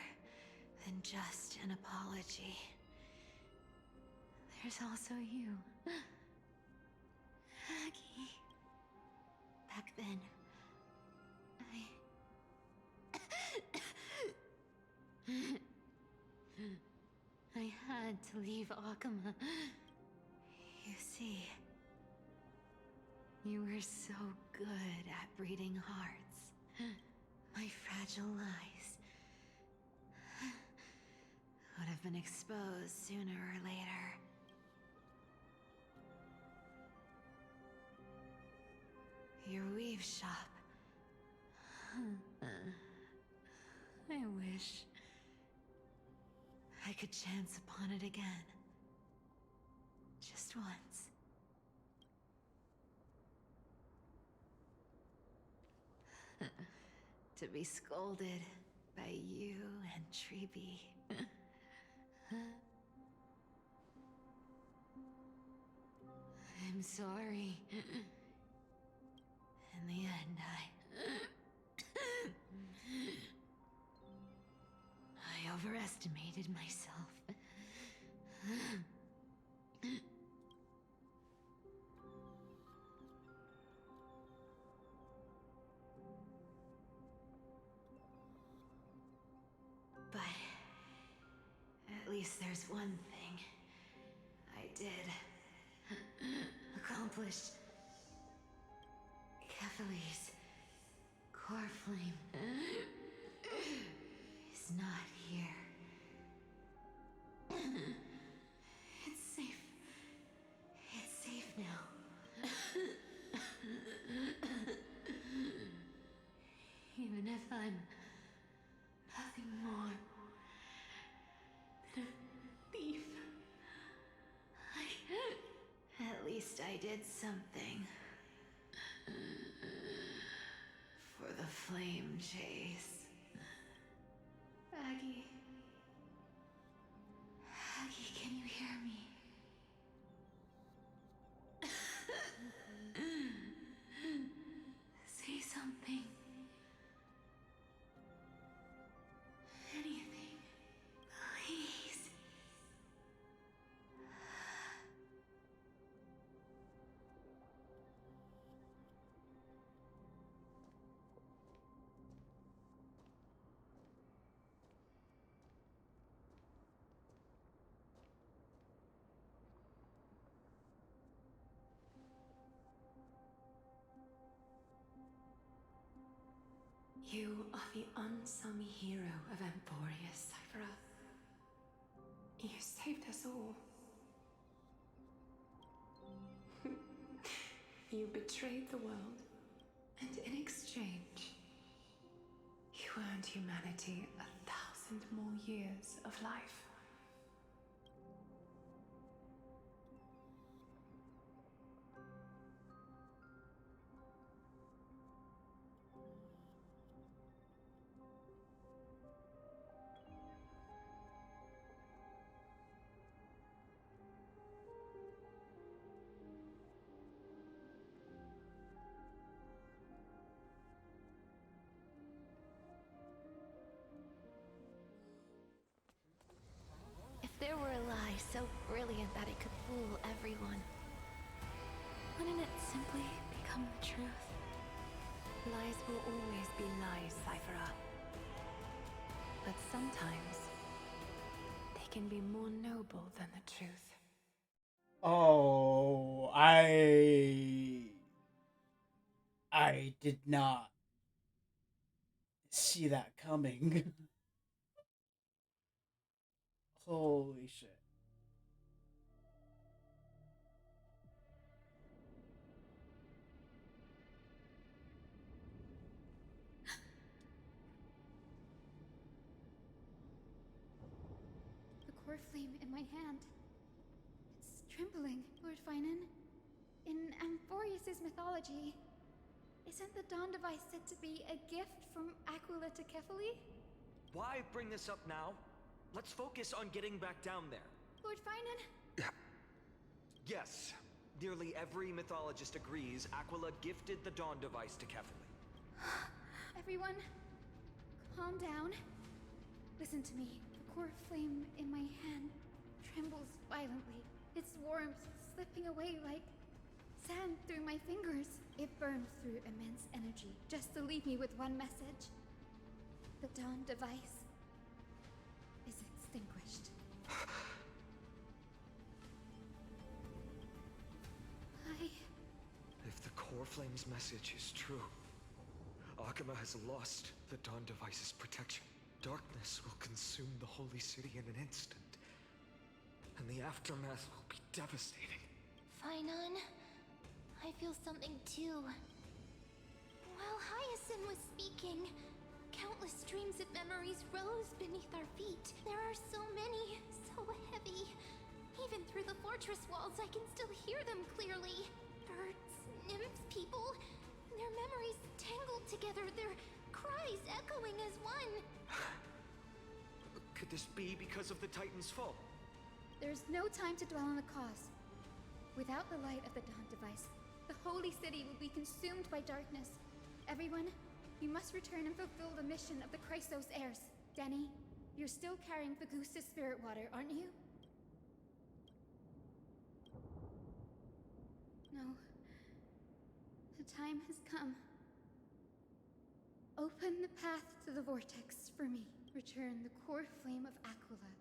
than just an apology. There's also you, Aggie. Back then, I had to leave Akama. You see, you were so good at breeding hearts. My fragile lies would have been exposed sooner or later. Your weave shop. I wish I could chance upon it again. Just once. To be scolded by you and Treeby. I'm sorry. In the end, I overestimated myself. But at least there's one thing I did accomplish. Kefali's core flame is not here. It's safe. It's safe now. Even if I'm nothing more than a thief. I did something for the flame chase. Aggie. Aggie, can you hear me? Say something. Anything. Please. You are the unsung hero of Emporius, Cypher. You saved us all. You betrayed the world, and in exchange, you earned humanity 1,000 more years of life. If there were a lie so brilliant that it could fool everyone, wouldn't it simply become the truth? Lies will always be lies, Cypher. But sometimes, they can be more noble than the truth. Oh, I did not see that coming. Holy shit. The core flame in my hand. It's trembling, Lord Finan. In Amphorius' mythology, isn't the Dawn device said to be a gift from Aquila to Kefali? Why bring this up now? Let's focus on getting back down there. Lord Finan? Yes. Nearly every mythologist agrees Aquila gifted the Dawn device to Kefali. Everyone, calm down. Listen to me. The core flame in my hand trembles violently. Its warmth slipping away like sand through my fingers. It burns through immense energy just to leave me with one message. The Dawn device is extinguished. If the core flame's message is true, Akama has lost the Dawn device's protection. Darkness will consume the holy city in an instant, and the aftermath will be devastating. Finan, I feel something too. While Hyacinth was speaking, countless streams of memories rose beneath our feet. There are so many, so heavy. Even through the fortress walls, I can still hear them clearly. Birds, nymphs, people, their memories tangled together, their cries echoing as one. Could this be because of the Titan's fall? There's no time to dwell on the cause. Without the light of the Dawn device, the holy city will be consumed by darkness. Everyone, you must return and fulfill the mission of the Chrysos heirs. Denny, you're still carrying Fagusta's spirit water, aren't you? No. The time has come. Open the path to the vortex for me. Return the core flame of Aquila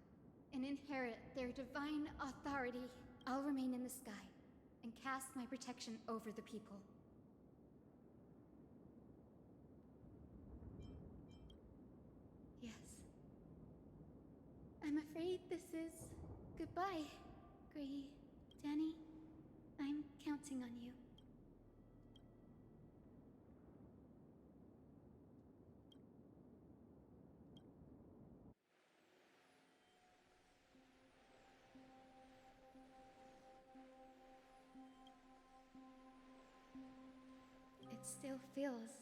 and inherit their divine authority. I'll remain in the sky and cast my protection over the people. Yes. I'm afraid this is goodbye, Gray. Danny, I'm counting on you. still feels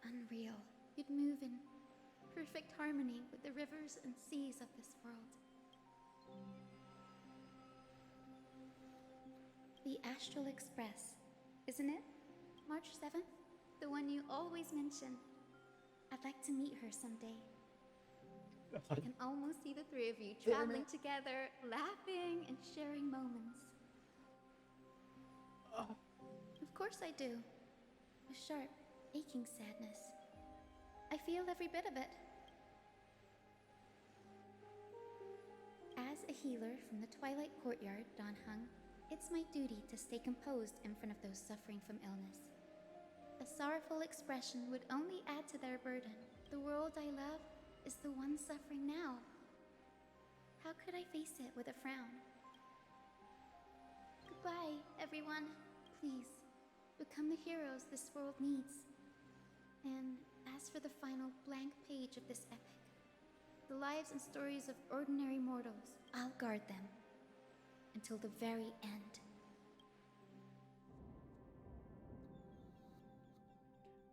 unreal. You'd move in perfect harmony with the rivers and seas of this world. The Astral Express, isn't it? March 7th? The one you always mention. I'd like to meet her someday. I can almost see the three of you traveling together, laughing and sharing moments. Of course I do. A sharp, aching sadness. I feel every bit of it. As a healer from the Twilight Courtyard, Dan Heng, it's my duty to stay composed in front of those suffering from illness. A sorrowful expression would only add to their burden. The world I love is the one suffering now. How could I face it with a frown? Goodbye, everyone. Please, become the heroes this world needs. And as for the final blank page of this epic, the lives and stories of ordinary mortals, I'll guard them until the very end.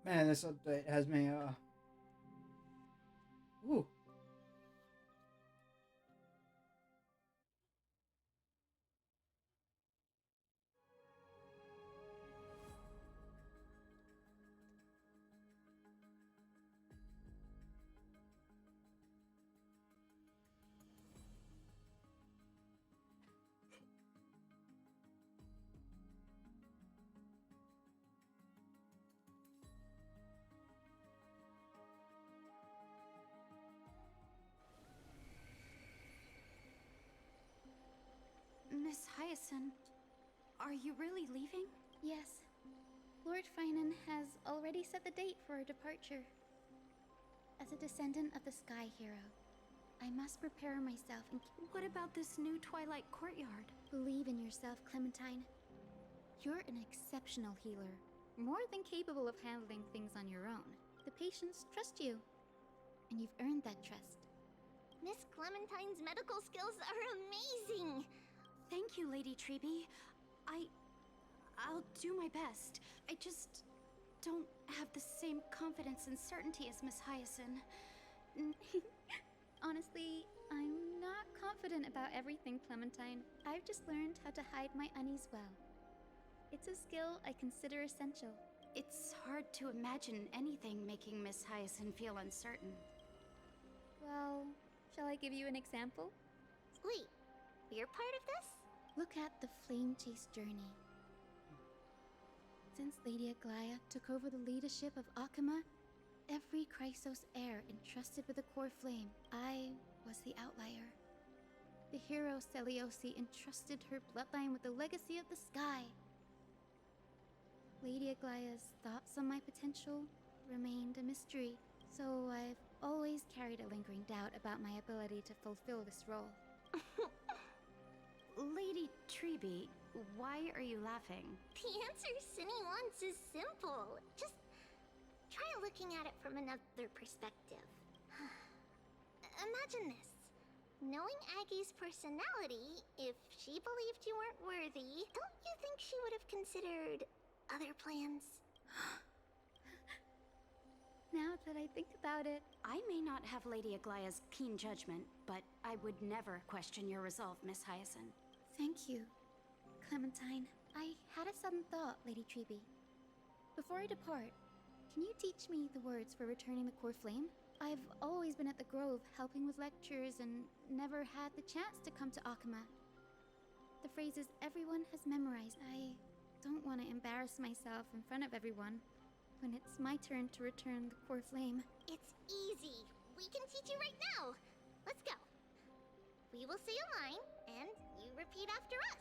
Man, this update has me, ooh. Miss Hyacinth, are you really leaving? Yes. Lord Finan has already set the date for our departure. As a descendant of the Sky Hero, I must prepare myself and... What about this new Twilight Courtyard? Believe in yourself, Clementine. You're an exceptional healer, more than capable of handling things on your own. The patients trust you, and you've earned that trust. Miss Clementine's medical skills are amazing! Thank you, Lady Treby. I'll do my best. I just don't have the same confidence and certainty as Miss Hyacinth. Honestly, I'm not confident about everything, Clementine. I've just learned how to hide my unease well. It's a skill I consider essential. It's hard to imagine anything making Miss Hyacinth feel uncertain. Well, shall I give you an example? Wait, you're part of this? Look at the Flame Chase journey. Since Lady Aglaya took over the leadership of Akama, every Chrysos heir entrusted with the core flame, I was the outlier. The hero Seliosi entrusted her bloodline with the legacy of the sky. Lady Aglaya's thoughts on my potential remained a mystery, so I've always carried a lingering doubt about my ability to fulfill this role. Lady Treby, why are you laughing? The answer Cinny wants is simple. Just try looking at it from another perspective. Imagine this. Knowing Aggie's personality, if she believed you weren't worthy, don't you think she would have considered other plans? Now that I think about it... I may not have Lady Aglaya's keen judgment, but I would never question your resolve, Miss Hyacinth. Thank you, Clementine. I had a sudden thought, Lady Treby. Before I depart, can you teach me the words for returning the core flame? I've always been at the Grove helping with lectures and never had the chance to come to Akama. The phrases everyone has memorized. I don't want to embarrass myself in front of everyone when it's my turn to return the core flame. It's easy. We can teach you right now. Let's go. We will say a line, and you repeat after us.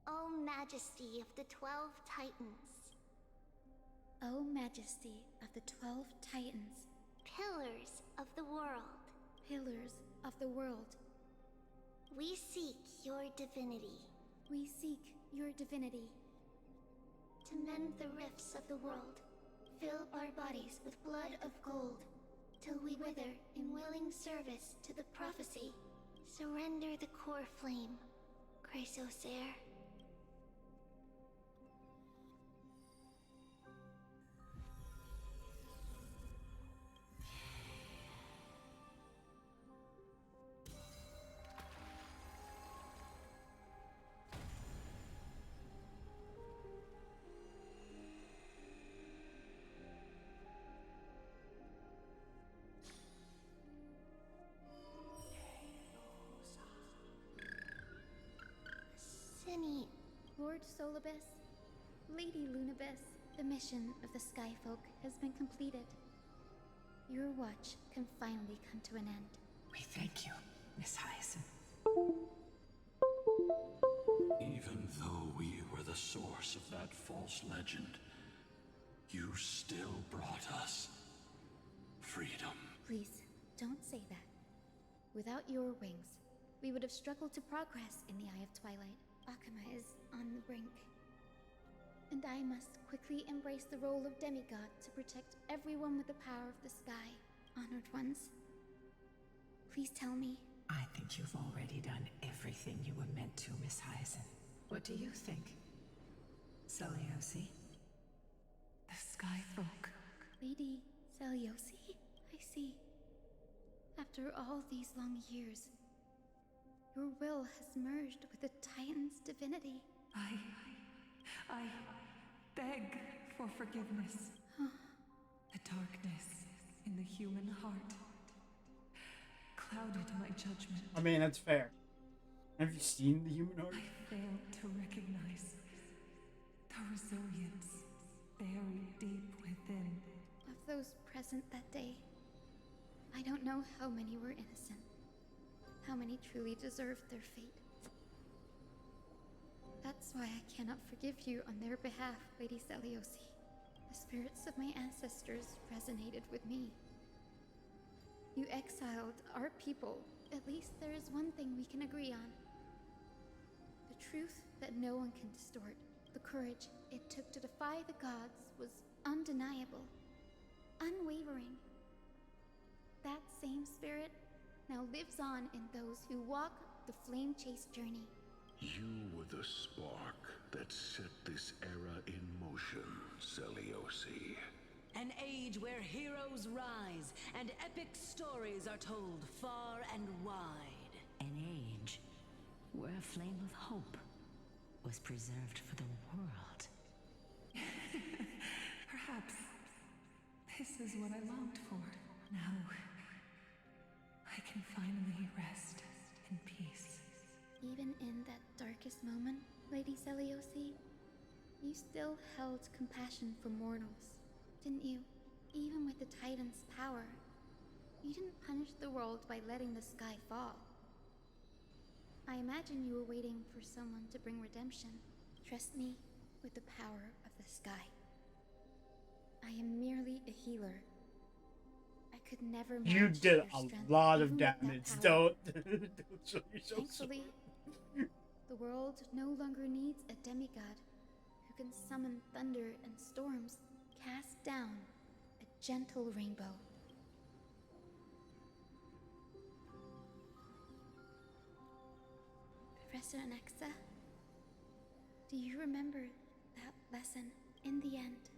O Majesty of the 12 Titans. O Majesty of the 12 Titans. Pillars of the world. Pillars of the world. We seek your divinity. We seek your divinity. To mend the rifts of the world, fill our bodies with blood of gold. till we wither in willing service to the prophecy. Surrender the core flame, Chrysos heir. Cinny, Lord Solibus, Lady Lunabis, the mission of the Skyfolk has been completed. Your watch can finally come to an end. We thank you, Miss Hyacinth. Even though we were the source of that false legend, you still brought us freedom. Please, don't say that. Without your wings, we would have struggled to progress in the Eye of Twilight. Akama is on the brink. And I must quickly embrace the role of demigod to protect everyone with the power of the sky. Honored ones, please tell me. I think you've already done everything you were meant to, Miss Hyacinth. What do you think, Seliosi? The Skyfolk. Lady Seliosi? I see. After all these long years, your will has merged with the Titan's divinity. I beg for forgiveness. The darkness in the human heart clouded my judgment. I mean, that's fair. Have you seen the human heart? I failed to recognize the resilience buried deep within. Of those present that day, I don't know how many were innocent, how many truly deserved their fate. That's why I cannot forgive you on their behalf, Lady Seliosi. The spirits of my ancestors resonated with me. You exiled our people. At least there is one thing we can agree on. The truth that no one can distort. The courage it took to defy the gods was undeniable, unwavering. That same spirit now lives on in those who walk the flame chase journey. You were the spark that set this era in motion, Seliosi. An age where heroes rise and epic stories are told far and wide. An age where a flame of hope was preserved for the world. Perhaps this is what I longed for. Now, I can finally rest in peace. Even in that darkest moment, Lady Seliosi, you still held compassion for mortals, didn't you? Even with the Titan's power, you didn't punish the world by letting the sky fall. I imagine you were waiting for someone to bring redemption. Trust me with the power of the sky. I am merely a healer. I could never match You did your a strength, lot of even with that damage. power. Don't show yourself. Thankfully, the world no longer needs a demigod who can summon thunder and storms, cast down a gentle rainbow. Professor Anaxa, do you remember that lesson? In the end,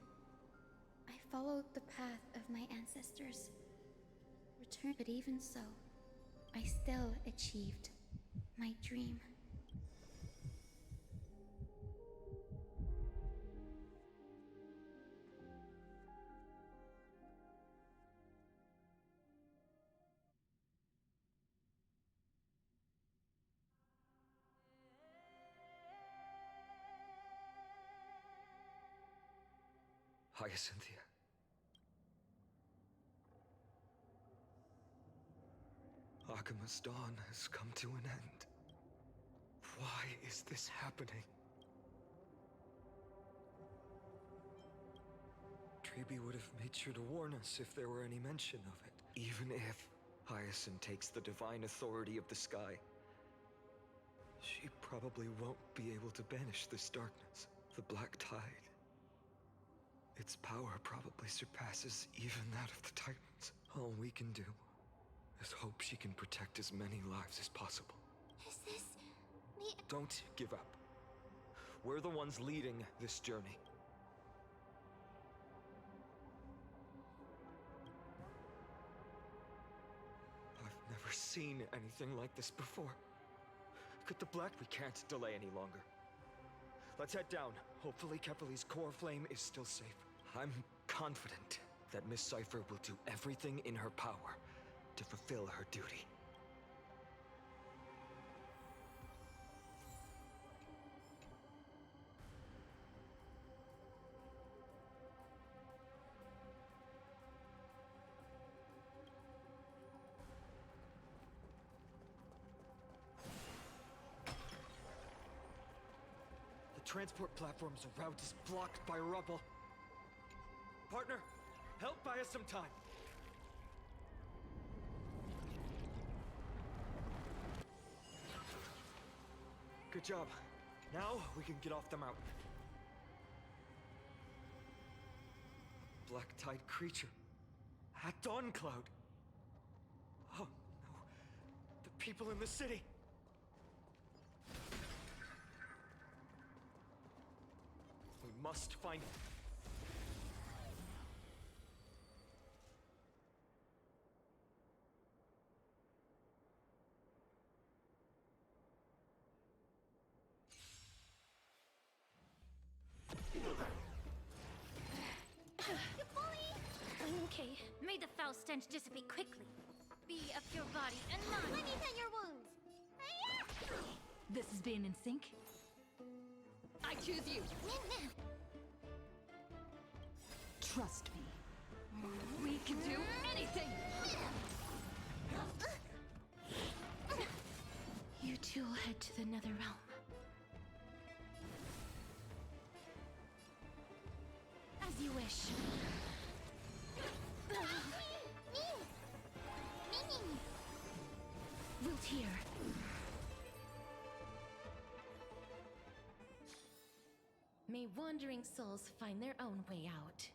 I followed the path of my ancestors. Returned, but even so, I still achieved my dream. Hyacinthia. Akama's dawn has come to an end. Why is this happening? Treeby would have made sure to warn us if there were any mention of it. Even if Hyacinth takes the divine authority of the sky, she probably won't be able to banish this darkness. The black tide Its power probably surpasses even that of the Titans. All we can do is hope she can protect as many lives as possible. Is this the... Don't give up. We're the ones leading this journey. I've never seen anything like this before. Could the Black... We can't delay any longer. Let's head down. Hopefully Kepler's core flame is still safe. I'm confident that Miss Cipher will do everything in her power to fulfill her duty. The transport platform's route is blocked by rubble. Partner, help buy us some time. Good job. Now we can get off the mountain. A black tide creature. At Dawn Cloud. Oh no. The people in the city. We must find it. Okay, may the foul stench dissipate quickly. Be of your body and not... Let me tend your wounds! This is being in sync? I choose you! Trust me. We can do anything! You two will head to the Nether Realm. As you wish. Wilt hear. May wandering souls find their own way out.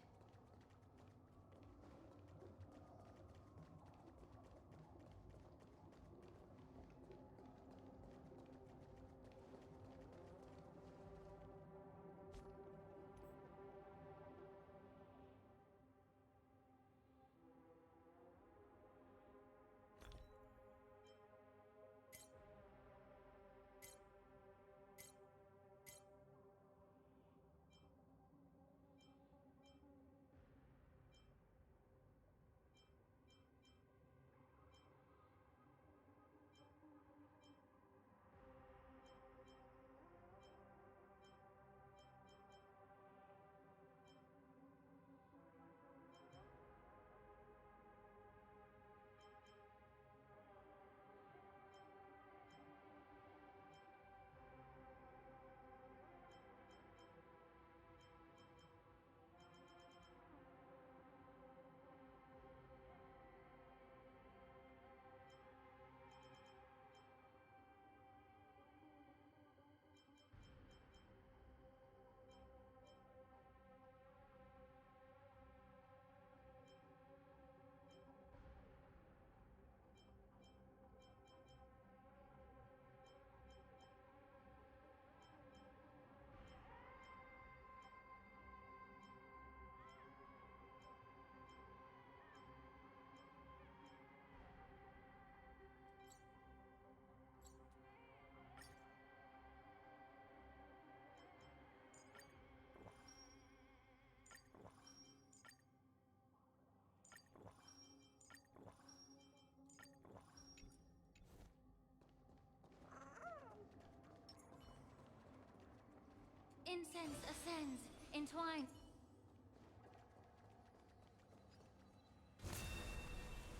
Incense ascends, entwine.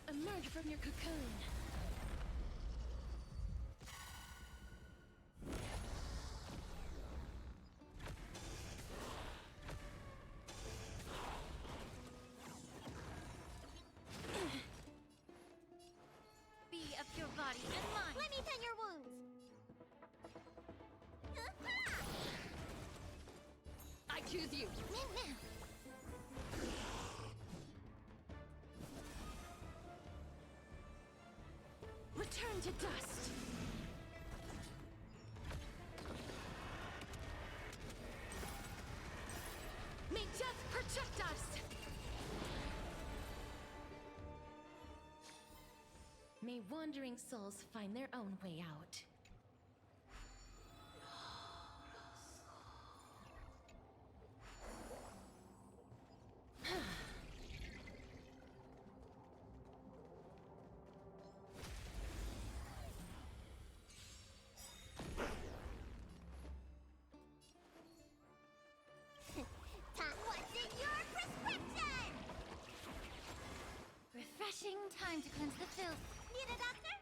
Emerge from your cocoon. Be of your body and mind. Let me tend your wounds! I choose you. Turn to dust! May death protect us! May wandering souls find their own way out. What's in your prescription? Refreshing time to cleanse the filth. Need a doctor?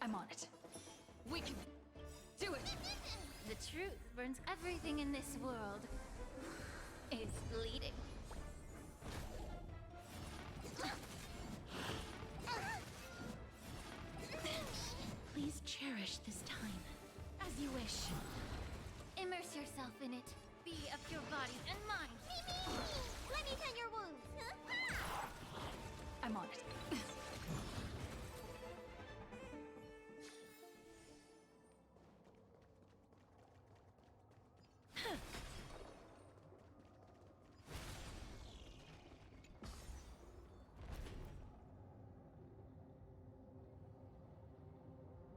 I'm on it. We can do it! The truth burns everything in this world. Is bleeding. Please cherish this time. As you wish. Immerse yourself in it. Be of your body and mind. Let me tend your wounds. I'm on it.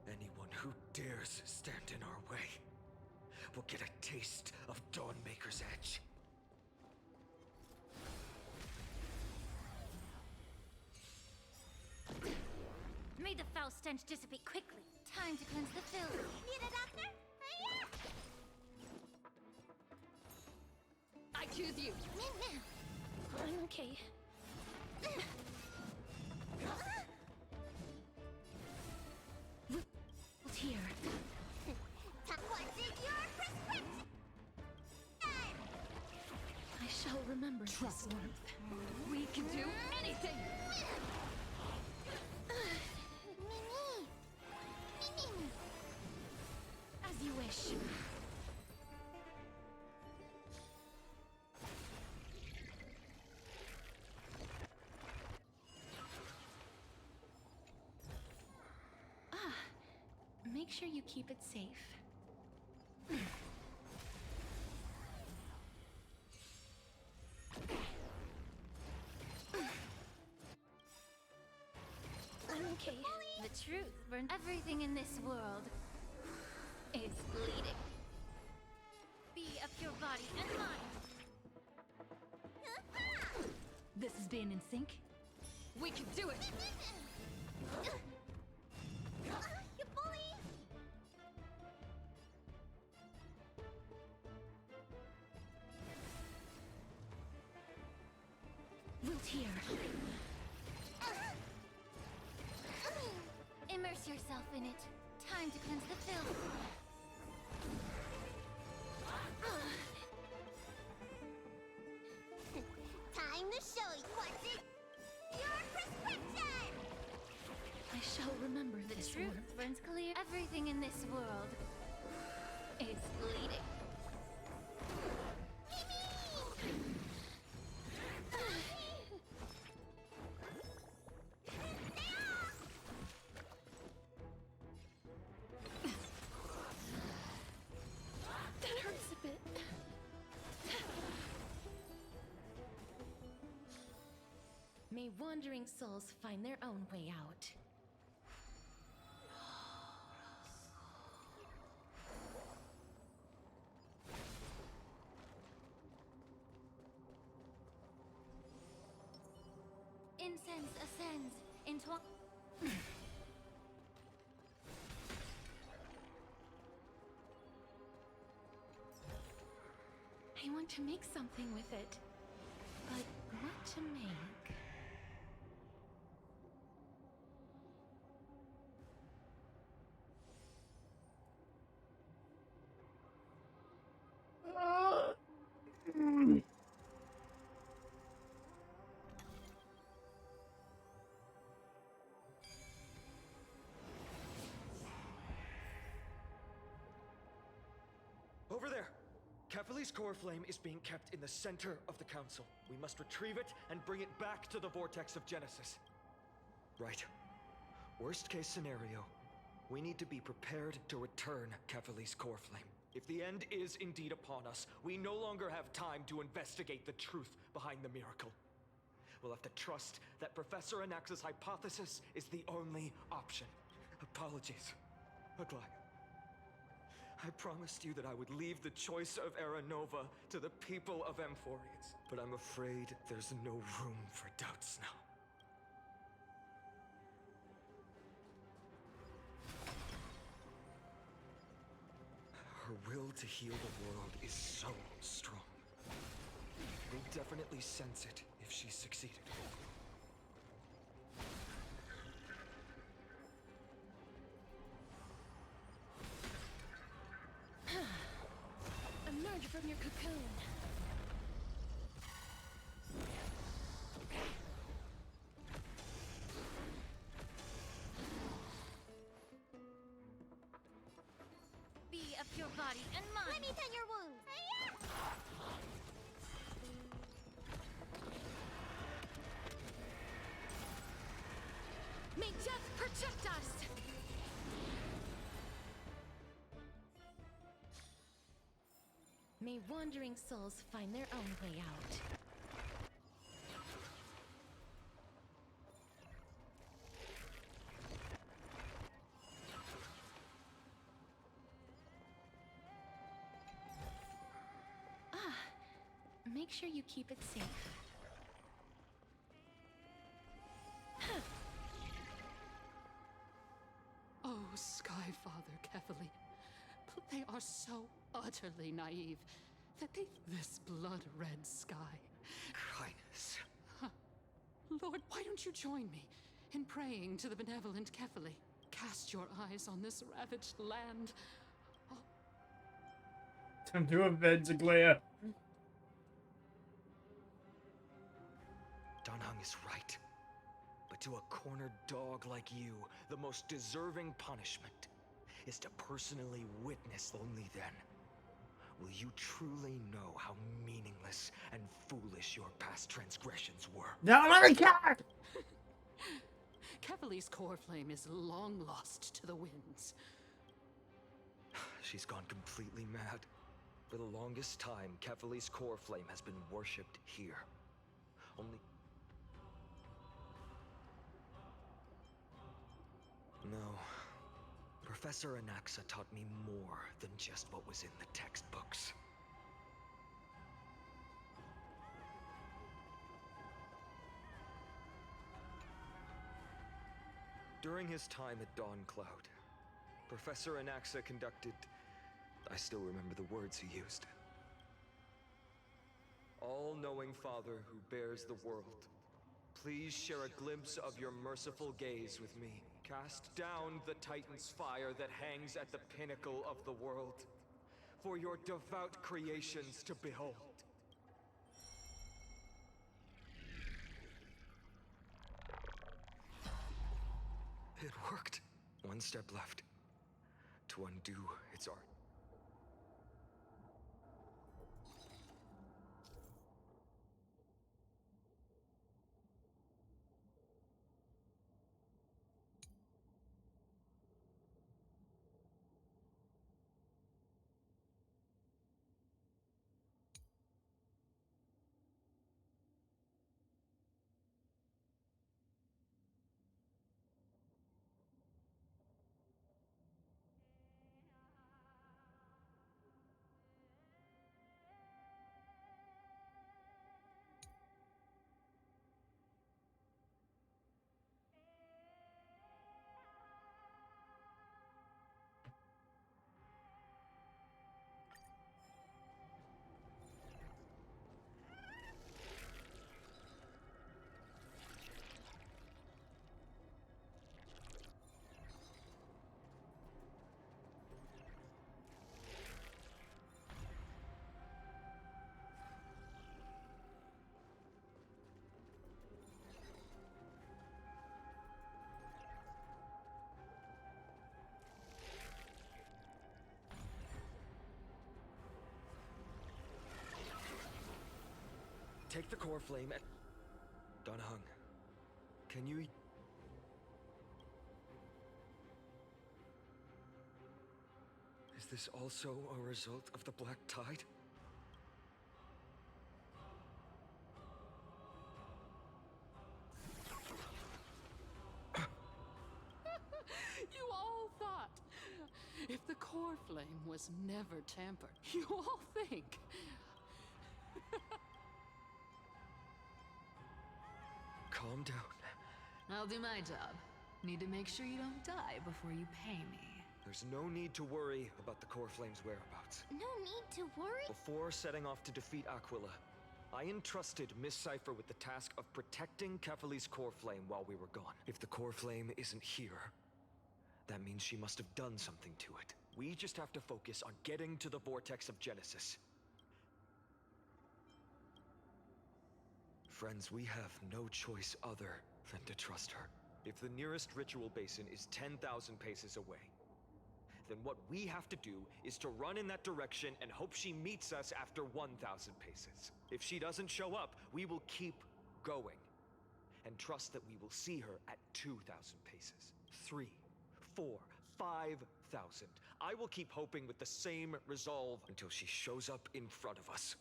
Anyone who dares stand in our way will get a taste of Dawnmaker's edge. May the foul stench dissipate quickly. Time to cleanse the filth. Need a doctor? I choose you! I'm okay. Here. What's in your prescription? I shall remember Trust warmth. We can do anything! As you wish. Make sure you keep it safe. I'm okay. The truth burns everything in this world. Is bleeding. Be of your body and mind. This is being in sync. We can do it! You bully! Wilt here. Immerse yourself in it. Time to cleanse the filth. Time to show you what's in your prescription! I shall remember The this truth warmth. burns clear. Everything in this world is bleeding. That hurts a bit. May wandering souls find their own way out. Incense ascends into a... I want to make something with it. But what to make? Over there! Kefali's core flame is being kept in the center of the council. We must retrieve it and bring it back to the vortex of Genesis. Right. Worst case scenario, we need to be prepared to return Kefali's core flame. If the end is indeed upon us, we no longer have time to investigate the truth behind the miracle. We'll have to trust that Professor Anaxa's hypothesis is the only option. Apologies, Aglaia. I promised you that I would leave the choice of Aranova to the people of Amphorians, but I'm afraid there's no room for doubts now. Her will to heal the world is so strong. We'll definitely sense it if she succeeded. Emerge from your cocoon. Be of your body and mind. Let me tend your wounds. May death protect us! May wandering souls find their own way out. Make sure you keep it safe. Oh, Skyfather Kefali. They are so utterly naive that they... This blood-red sky. Highness. Lord, why don't you join me in praying to the benevolent Kefali? Cast your eyes on this ravaged land. Time to avenge Aglaia. Danhang is right. But to a cornered dog like you, the most deserving punishment is to personally witness. Only then will you truly know how meaningless and foolish your past transgressions were. No, let me care! Kefali's core flame is long lost to the winds. She's gone completely mad. For the longest time, Kefali's core flame has been worshipped here. Only... No. Professor Anaxa taught me more than just what was in the textbooks. During his time at Dawn Cloud, Professor Anaxa conducted... I still remember the words he used. All-knowing Father who bears the world, please share a glimpse of your merciful gaze with me. Cast down the Titan's fire that hangs at the pinnacle of the world, for your devout creations to behold. It worked. One step left to undo its art. Take the core flame and... Danhang, can you... this also a result of the Black Tide? You all thought. If the core flame was never tampered, you all think. Calm down. I'll do my job. Need to make sure you don't die before you pay me. There's no need to worry about the core flame's whereabouts. No need to worry? Before setting off to defeat Aquila, I entrusted Miss Cipher with the task of protecting Kefali's core flame while we were gone. If the core flame isn't here, that means she must have done something to it. We just have to focus on getting to the vortex of Genesis. Friends, we have no choice other than to trust her. If the nearest ritual basin is 10,000 paces away, then what we have to do is to run in that direction and hope she meets us after 1,000 paces. If she doesn't show up, we will keep going and trust that we will see her at 2,000 paces, 3, 4, 5,000. I will keep hoping with the same resolve until she shows up in front of us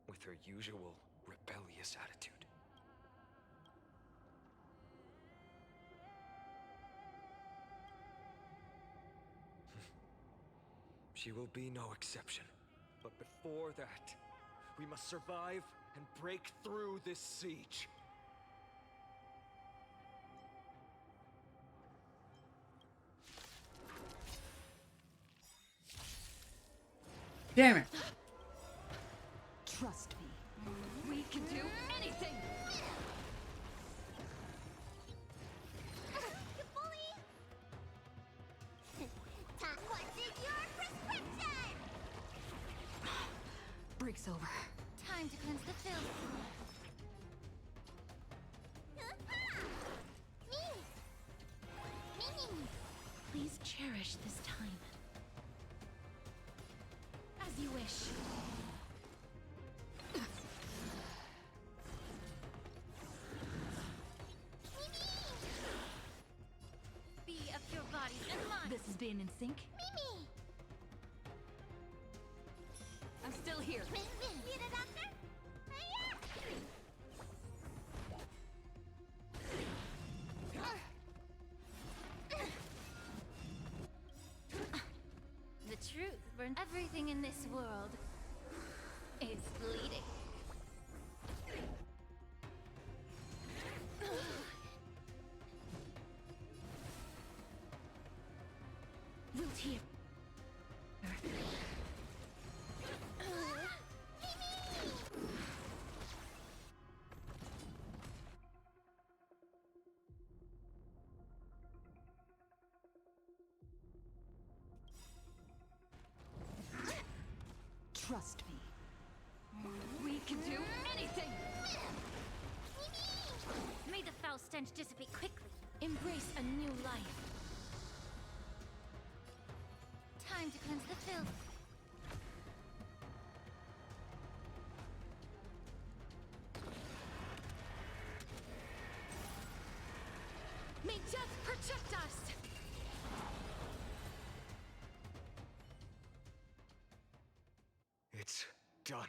with her usual rebellious attitude. She will be no exception. But before that, we must survive and break through this siege. Damn it! Trust me. We can do anything! You bully! What's in your prescription? Break's over. Time to cleanse the filth. Me! Please cherish this time. As you wish. Be of your bodies and minds. This has been in sync. Mimi! I'm still here. Need a doctor? The truth burns. Everything in this world is bleeding. Wilt hear. Trust me. We can do anything! May the foul stench dissipate quickly. Embrace a new life. Time to cleanse the filth. May death protect us! It's done.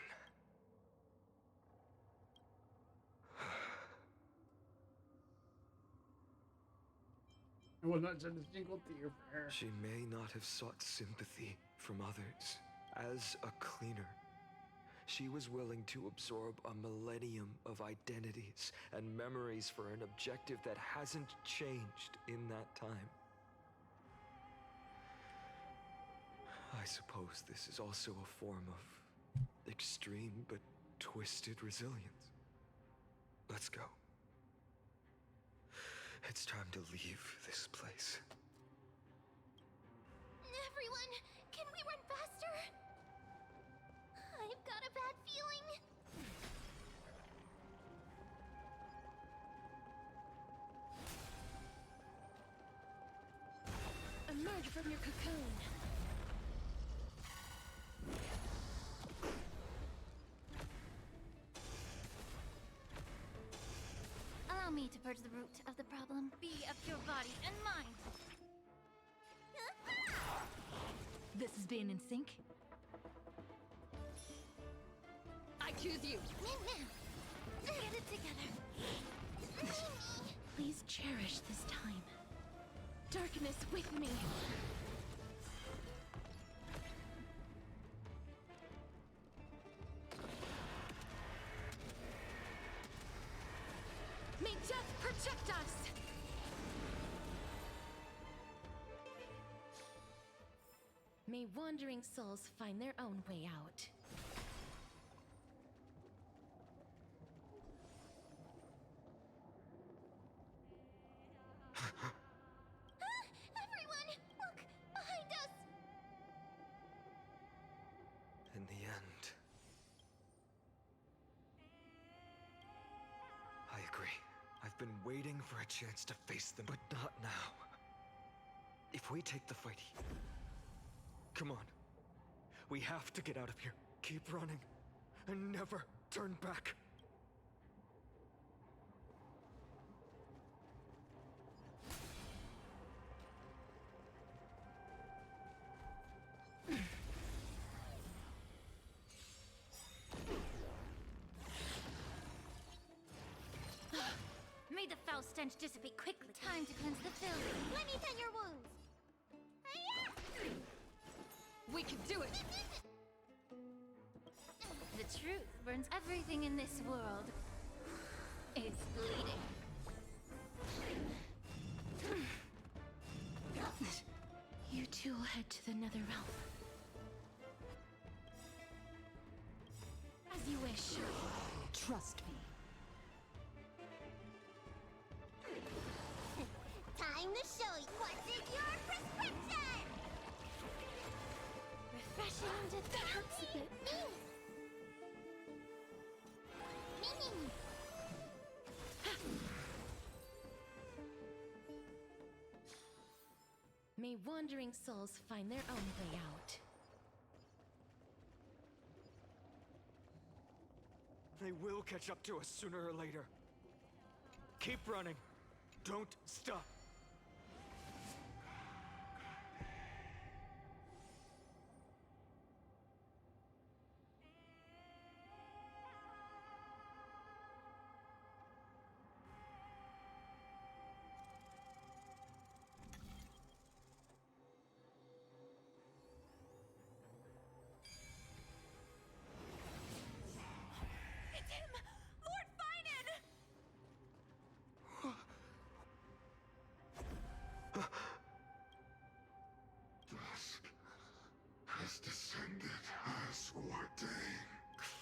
I will not shed a single tear for her. She may not have sought sympathy from others. As a cleaner, she was willing to absorb a millennium of identities and memories for an objective that hasn't changed in that time. I suppose this is also a form of extreme but twisted resilience. Let's go. It's time to leave this place. Everyone, can we run faster? I've got a bad feeling. Emerge from your cocoon. Allow me to purge the root of the problem. Be of your body and mind. This is being in sync. I choose you. Get it together. Please cherish this time. Darkness with me. May death protect us! May wandering souls find their own way out. Everyone, look! Behind us! In the end, I agree. I've been waiting for a chance to face them, but not now. If we take the fight, come on. We have to get out of here. Keep running and never turn back. May the foul stench dissipate quickly. Time to cleanse the filth. Let me tend your wounds. We can do it! The truth burns everything in this world. Is bleeding. You two will head to the nether realm. As you wish. Trust me. Time to show you what's in your prescription! Refreshing to That's a bit... May wandering souls find their own way out. They will catch up to us sooner or later. Keep running. Don't stop. It's him! Lord Finan! Dusk has descended as ordained.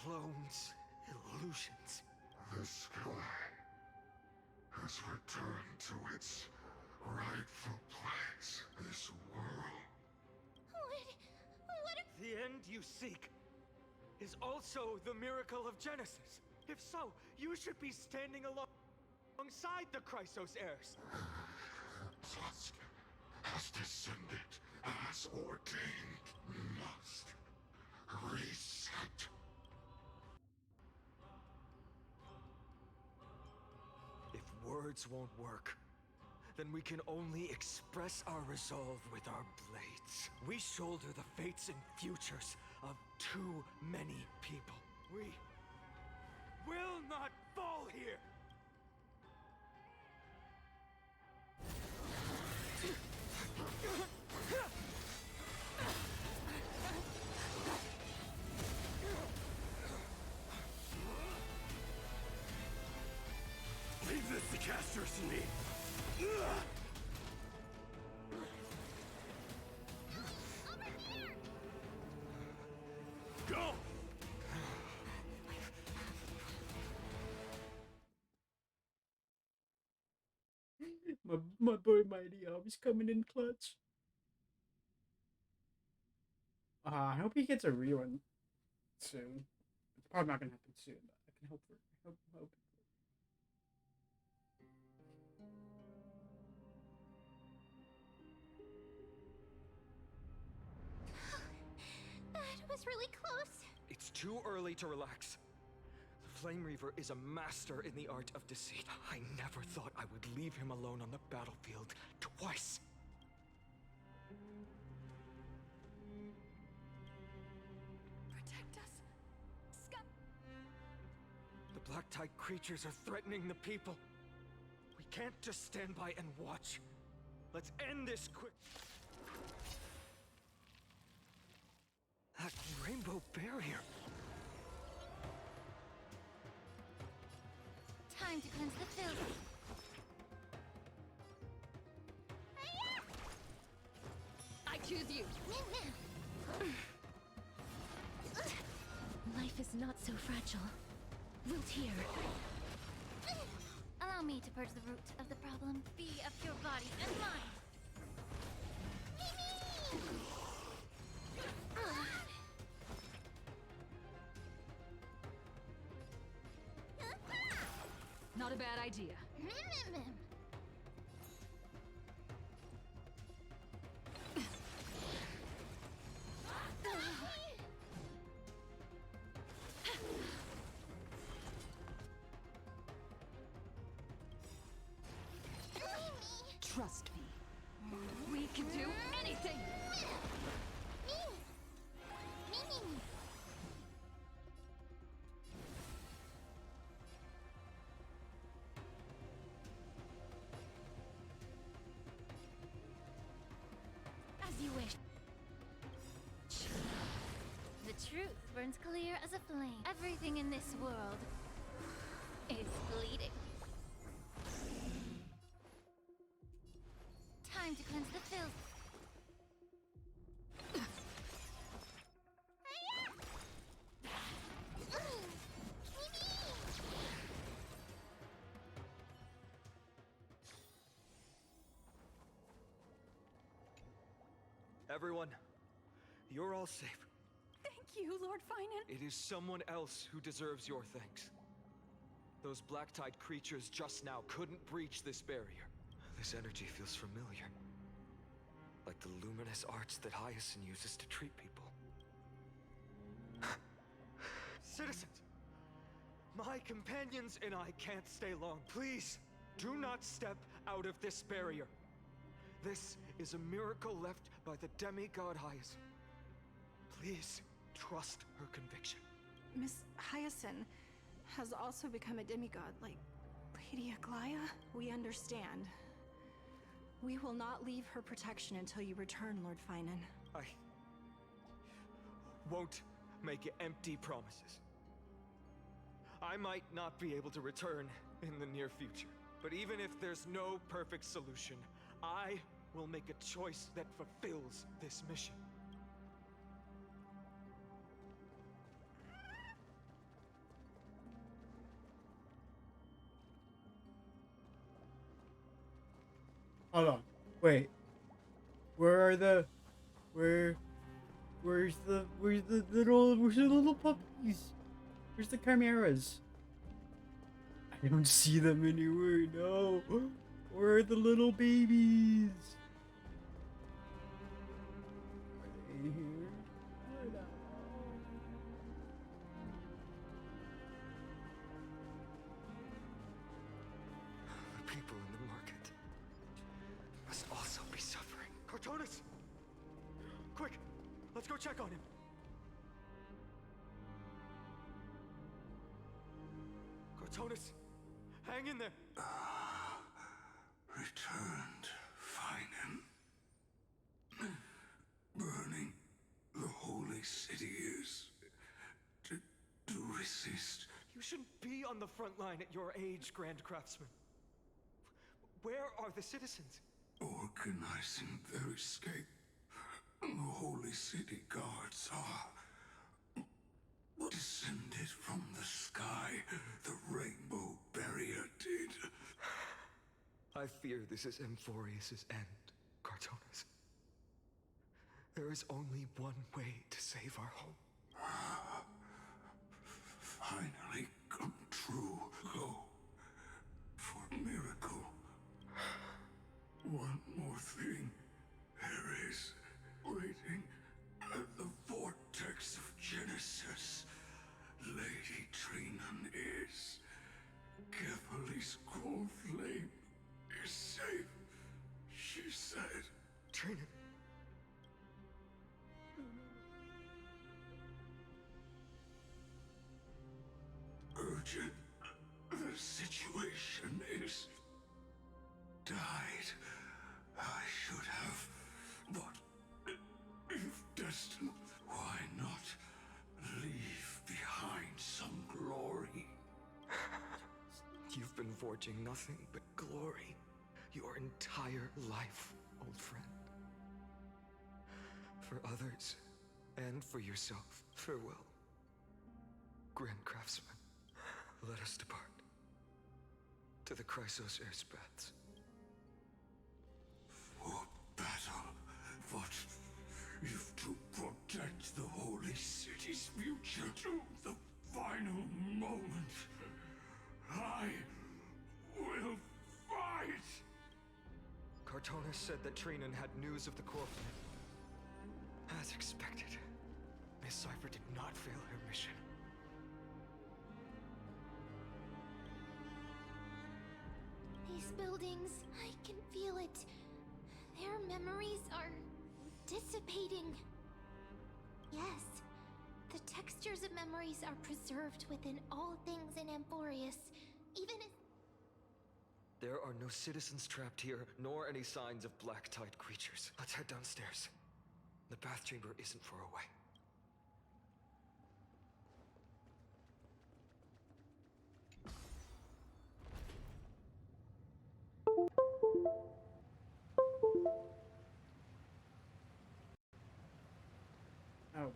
Clones, illusions. The sky has returned to its rightful place. This world. What if... The end you seek is also the miracle of Genesis. If so, you should be standing alongside the Chrysos heirs. Dusk has descended as ordained. Must reset. If words won't work, then we can only express our resolve with our blades. We shoulder the fates and futures of too many people. We will not fall here! Leave this to Casters and me. Go! my boy Mighty always coming in clutch. I hope he gets a rerun soon. It's probably not gonna happen soon, but I can hope for hope. That was really close. It's too early to relax. The Flame Reaver is a master in the art of deceit. I never thought I would leave him alone on the battlefield twice. black tide creatures are threatening the people. We can't just stand by and watch. Let's end this quick. That rainbow barrier. Time to cleanse the filth. I choose you. Life is not so fragile. Root here. Allow me to purge the root of the problem. Be of pure body and mind. Not a bad idea. Trust me. We can do anything! As you wish. The truth burns clear as a flame. Everything in this world is bleeding. Time to cleanse the filth. Everyone, you're all safe. Thank you, Lord Finan. It is someone else who deserves your thanks. Those black tide creatures just now couldn't breach this barrier. This energy feels familiar. Like the luminous arts that Hyacinth uses to treat people. Citizens! My companions and I can't stay long. Please, do not step out of this barrier. This is a miracle left by the demigod Hyacinth. Please, trust her conviction. Miss Hyacinth has also become a demigod, like Lady Aglaya. We understand. We will not leave her protection until you return, Lord Finan. I won't make empty promises. I might not be able to return in the near future, but even if there's no perfect solution, I will make a choice that fulfills this mission. Hold on. Wait. Where's the little puppies? Where's the chimeras? I don't see them anywhere. No. Where are the little babies? Are they here? I don't know. The people in the market must also be suffering. Cortonis! Quick! Let's go check on him! Cortonis! Hang in there! Returned, Finan. Burning the holy city is to resist. You shouldn't be on the front line at your age, Grand Craftsman. Where are the citizens? Organizing their escape. The holy city guards are descended from the sky. The rainbow barrier did. I fear this is Amphorius' end, Cartonis. There is only one way to save our home. Finally come true. Go for miracle. One more thing. There is, waiting at the vortex of Genesis, Lady Trinan is. Kefali's cold flame is safe, she said. Trinan. mission is died. I should have, but if destined, why not leave behind some glory? You've been forging nothing but glory your entire life, old friend. For others, and for yourself, farewell. Grand Craftsman, let us depart. To the Chrysos Airspaths. For battle, but if to protect the holy city's future to the final moment, I will fight! Cartonis said that Trinan had news of the core flame. As expected, Miss Cipher did not fail her mission. These buildings, I can feel it. Their memories are dissipating. Yes, the textures of memories are preserved within all things in Amphorius, even as... There are no citizens trapped here, nor any signs of black tide creatures. Let's head downstairs. The bath chamber isn't far away. Oh boy.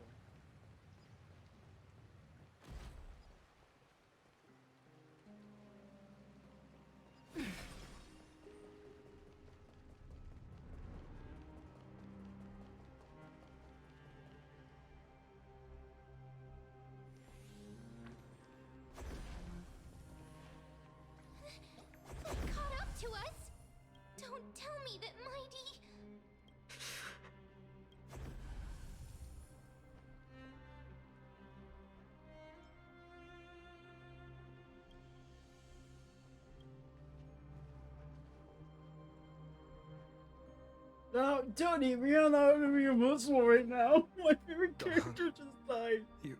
They caught up to us! Don't tell me that Mighty... No, don't eat me. I'm not gonna be emotional right now. My favorite character just died. You...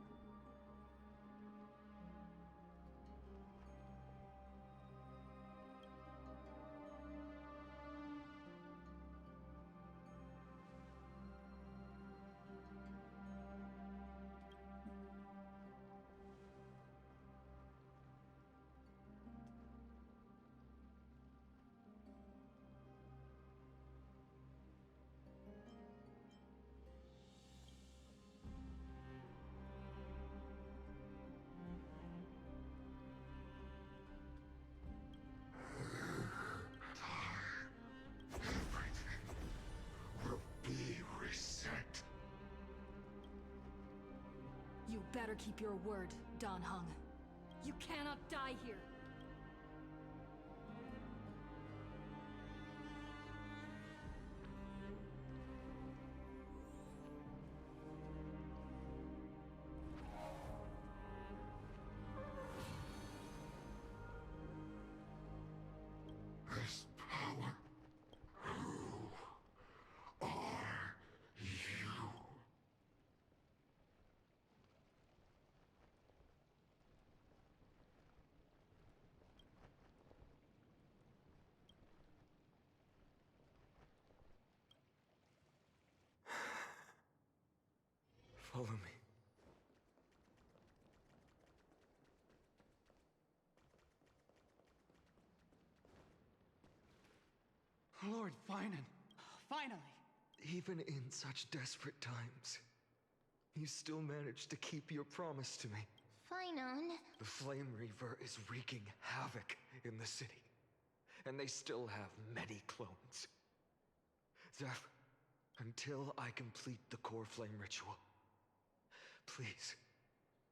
Will be reset. You better keep your word, Dan Heng. You cannot die here. This power. Who are you? Follow me. Lord Finan, finally! Even in such desperate times, you still managed to keep your promise to me. Finon... The Flame Reaver is wreaking havoc in the city, and they still have many clones. Zeph, until I complete the core flame ritual, please,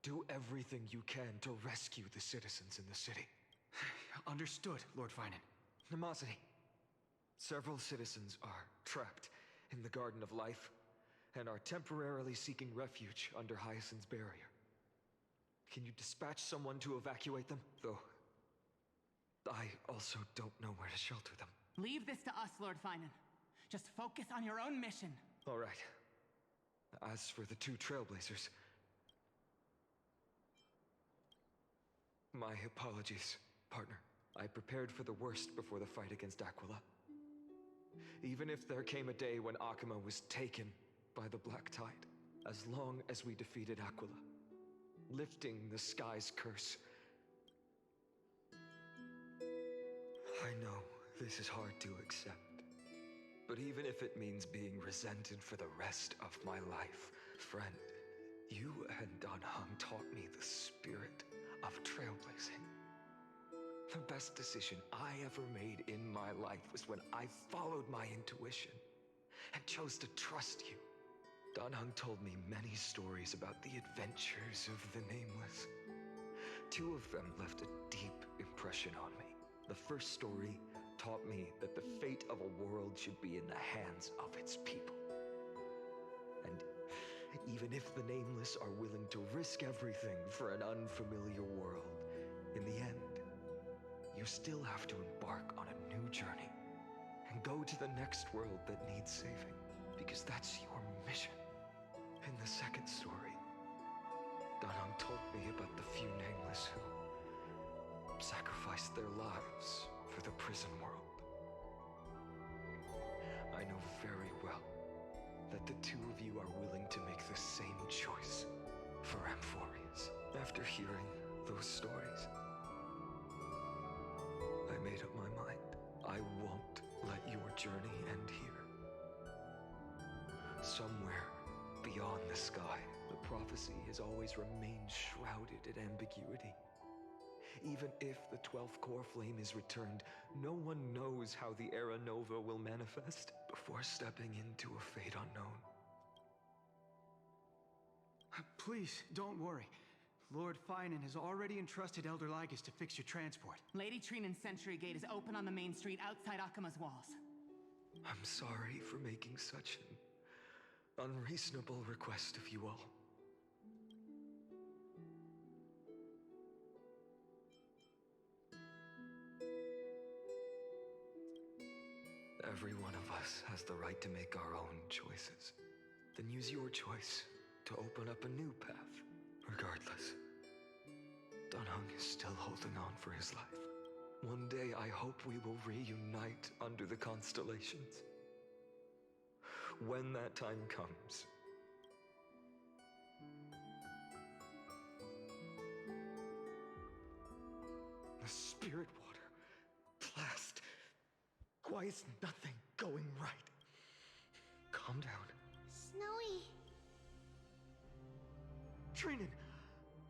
do everything you can to rescue the citizens in the city. Understood, Lord Finan. Nemosity, several citizens are trapped in the Garden of Life and are temporarily seeking refuge under Hyacinth's barrier. Can you dispatch someone to evacuate them? Though, I also don't know where to shelter them. Leave this to us, Lord Finan. Just focus on your own mission. All right. As for the two Trailblazers, my apologies, partner. I prepared for the worst before the fight against Aquila. Even if there came a day when Akuma was taken by the Black Tide, as long as we defeated Aquila, lifting the sky's curse. I know this is hard to accept, but even if it means being resented for the rest of my life, friend, you and Danhang taught me the spirit of trailblazing. The best decision I ever made in my life was when I followed my intuition and chose to trust you. Danhang told me many stories about the adventures of the Nameless. 2 of them left a deep impression on me. The first story taught me that the fate of a world should be in the hands of its people. And even if the Nameless are willing to risk everything for an unfamiliar world, in the end, you still have to embark on a new journey and go to the next world that needs saving, because that's your mission. In the second story, Danhang told me about the few Nameless who sacrificed their lives for the prison world. I know very well that the 2 of you are willing to make the same choice for Amphorius. After hearing those stories, I made up my mind. I won't let your journey end here. Somewhere beyond the sky, the prophecy has always remained shrouded in ambiguity. Even if the 12th core flame is returned, no one knows how the Era Nova will manifest before stepping into a fate unknown. Please, don't worry. Lord Finan has already entrusted Elder Lygus to fix your transport. Lady Trinan's Sentry Gate is open on the main street outside Akuma's walls. I'm sorry for making such an unreasonable request of you all. Every one of us has the right to make our own choices. Then use your choice to open up a new path. Regardless, Danhang is still holding on for his life. One day I hope we will reunite under the constellations. When that time comes, the spirit water blast. Why is nothing going right? Calm down. Snowy. Trinan,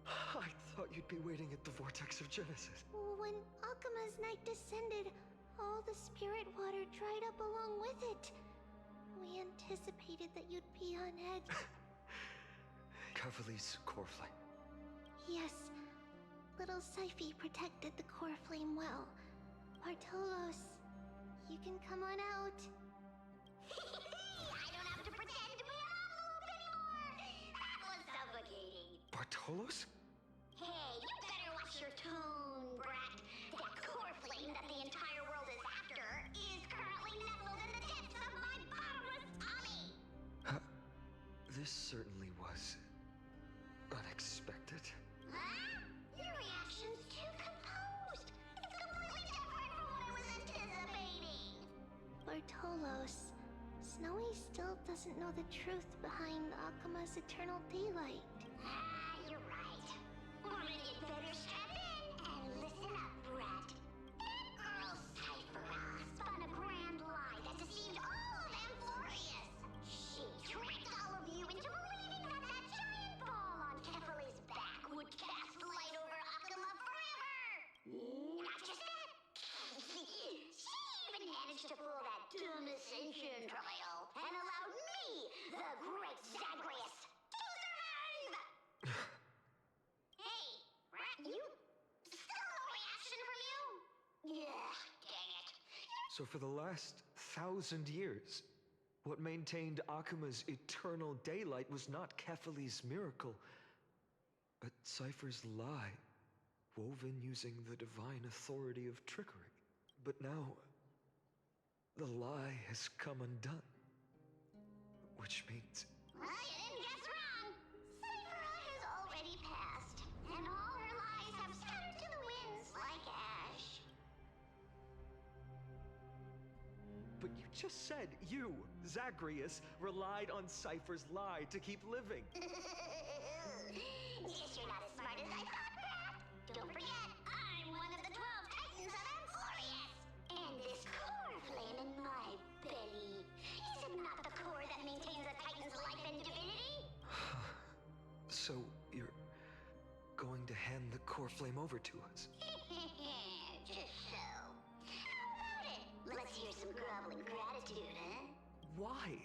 I thought you'd be waiting at the Vortex of Genesis. When Akuma's night descended, all the spirit water dried up along with it. We anticipated that you'd be on edge. Kavali's core flame. Yes, little Syphi protected the core flame well. Bartolos, you can come on out. I don't have to pretend to be an envelope anymore! That was suffocating! Bartolos? Hey, you better watch your tone, brat! That core flame that the entire world is after is currently nestled in the depths of my bottomless tummy! This certainly was unexpected. Huh? Your reaction's too composed! It's completely different from what I was anticipating! Bartolos, Snowy still doesn't know the truth behind Akuma's eternal daylight. You're right. One of you better strap in and listen up, brat. That girl Cyphera spun a grand lie that deceived all of Amphorius. She tricked all of you into believing that that giant ball on Kefali's back would cast light over Akuma forever. Not just that. She even managed to pull that dumb ascension trial and allowed me, the great Zagreus, to survive! Hey, Rat, you... Still no reaction from you? Yeah, dang it. So for the last 1,000 years, what maintained Akuma's eternal daylight was not Kefali's miracle, but Cypher's lie, woven using the divine authority of trickery. But now, the lie has come undone. Which means... Well, you didn't guess wrong. Cyphera has already passed, and all her lies have scattered to the winds like ash. just said you, Zagreus, relied on Cypher's lie to keep living. Guess you're not as smart as I thought, Pat. Don't forget, I'm one of the 12 Titans of Amphorius. And this core flame in my belly, is it not the core that maintains a Titan's life and divinity? So, you're going to hand the core flame over to us? Just so. How about it? Let's hear some groveling gratitude, huh? Why?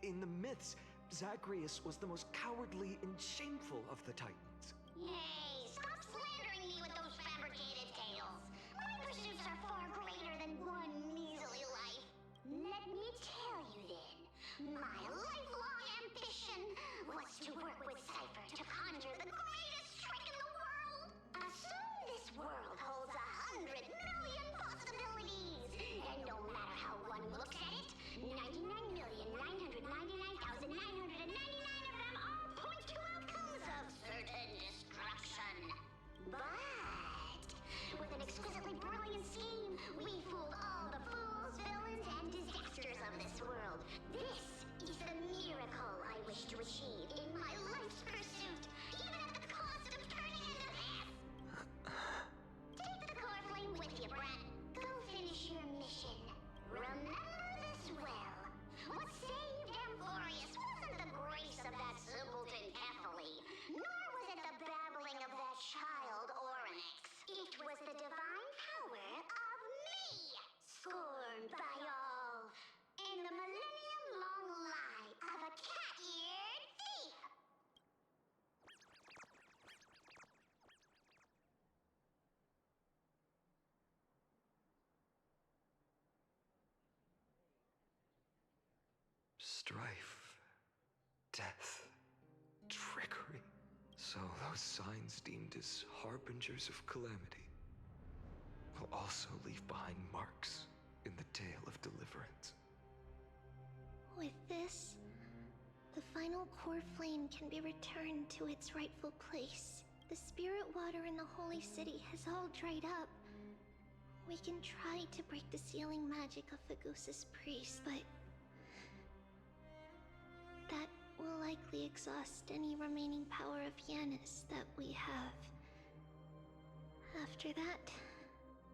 In the myths, Zagreus was the most cowardly and shameful of the Titans. Hey, stop slandering me with those fabricated tales. My pursuits are far greater than one measly life. Let me tell you then, my lifelong ambition was to work with Cypher to conjure the greatest trick in the world. Assume this world holds 100 million possibilities, and no matter how one looks at it, 99,999,999 of them all point to outcomes of certain destruction. But with an exquisitely brilliant scheme, we fooled all the fools, villains, and disasters of this world. This is the miracle I wish to achieve in my life's pursuit, even at the cost of turning into this. Take the core flame with you, brat. Go finish your mission. Remember this well. What saved Amphorius wasn't the grace of that simpleton Kefali, nor was it the babbling of that child Oryx. It was the divine power of me, scorned by all, and the millennium-long lie of a cat-eared thief. Strife, death, trickery. So those signs deemed as harbingers of calamity will also leave behind marks in the tale of deliverance. With this, the final core flame can be returned to its rightful place. The spirit water in the holy city has all dried up. We can try to break the sealing magic of Fagusis' priest, but that will likely exhaust any remaining power of Yanis that we have. After that,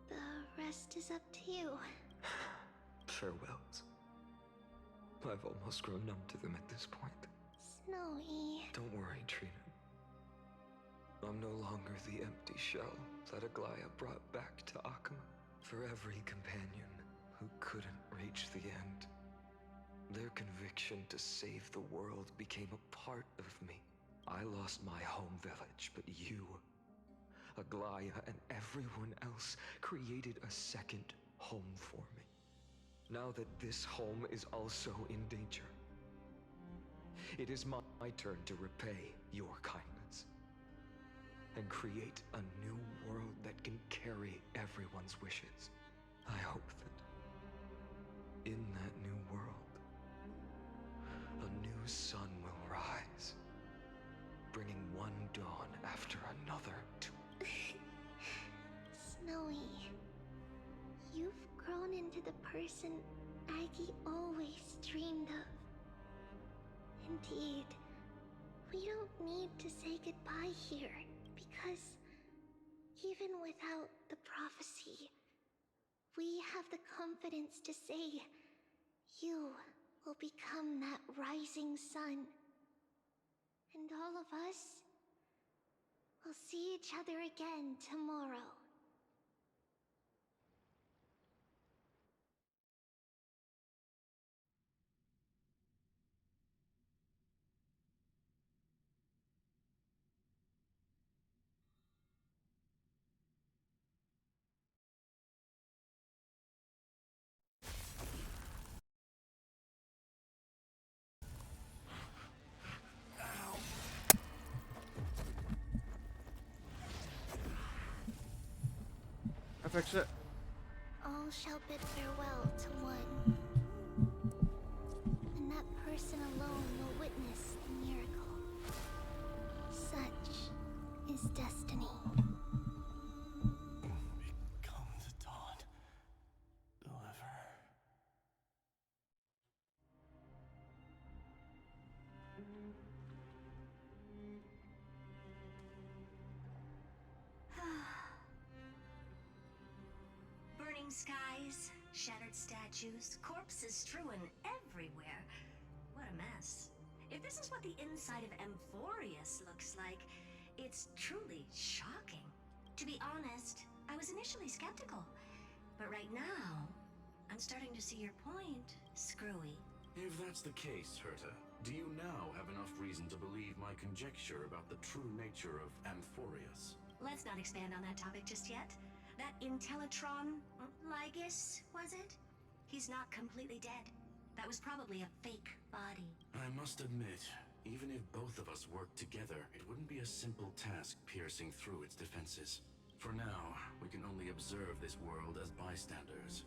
the rest is up to you. Farewells. I've almost grown numb to them at this point. Snowy. Don't worry, Trina. I'm no longer the empty shell that Aglaya brought back to Akama. For every companion who couldn't reach the end, their conviction to save the world became a part of me. I lost my home village, but you, Aglaya, and everyone else created a second home for me. Now that this home is also in danger, it is my turn to repay your kindness and create a new world that can carry everyone's wishes. I hope that in that new world, a new sun will rise, bringing one dawn after another to... Snowy, you've grown into the person Aggie always dreamed of. Indeed, we don't need to say goodbye here, because even without the prophecy, we have the confidence to say you will become that rising sun. And all of us will see each other again tomorrow. I fix it. All shall bid farewell to one, and that person alone will witness the miracle. Such is destiny. Become the dawn. Deliver. falling skies, shattered statues, corpses strewn everywhere. What a mess. If this is what the inside of Amphorius looks like, it's truly shocking. To be honest, I was initially skeptical. But right now, I'm starting to see your point, Screwy. If that's the case, Herta, do you now have enough reason to believe my conjecture about the true nature of Amphorius? Let's not expand on that topic just yet. That Intellitron, Lygus, was it? He's not completely dead. That was probably a fake body. I must admit, even if both of us worked together, it wouldn't be a simple task piercing through its defenses. For now, we can only observe this world as bystanders.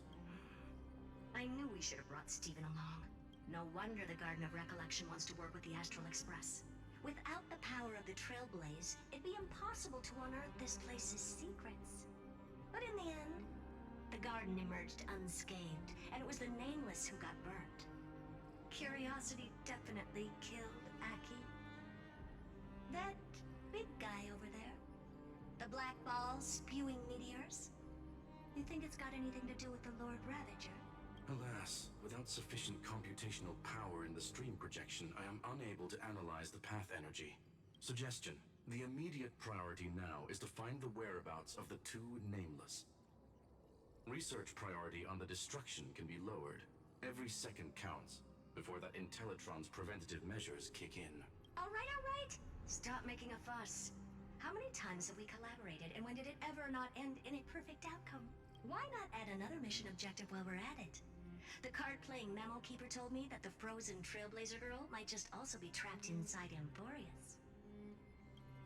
I knew we should have brought Stephen along. No wonder the Garden of Recollection wants to work with the Astral Express. Without the power of the Trailblaze, it'd be impossible to unearth this place's secrets. But in the end, the garden emerged unscathed, and it was the Nameless who got burnt. Curiosity definitely killed Aki. That big guy over there, the black ball spewing meteors, you think it's got anything to do with the Lord Ravager? Alas, without sufficient computational power in the stream projection, I am unable to analyze the path energy. Suggestion: the immediate priority now is to find the whereabouts of the two Nameless. Research priority on the destruction can be lowered. Every second counts, before that Intellitron's preventative measures kick in. All right. Stop making a fuss. How many times have we collaborated, and when did it ever not end in a perfect outcome? Why not add another mission objective while we're at it? The card-playing memo keeper told me that the frozen Trailblazer girl might just also be trapped inside Amphorius.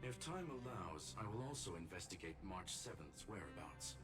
If time allows, I will also investigate March 7th's whereabouts.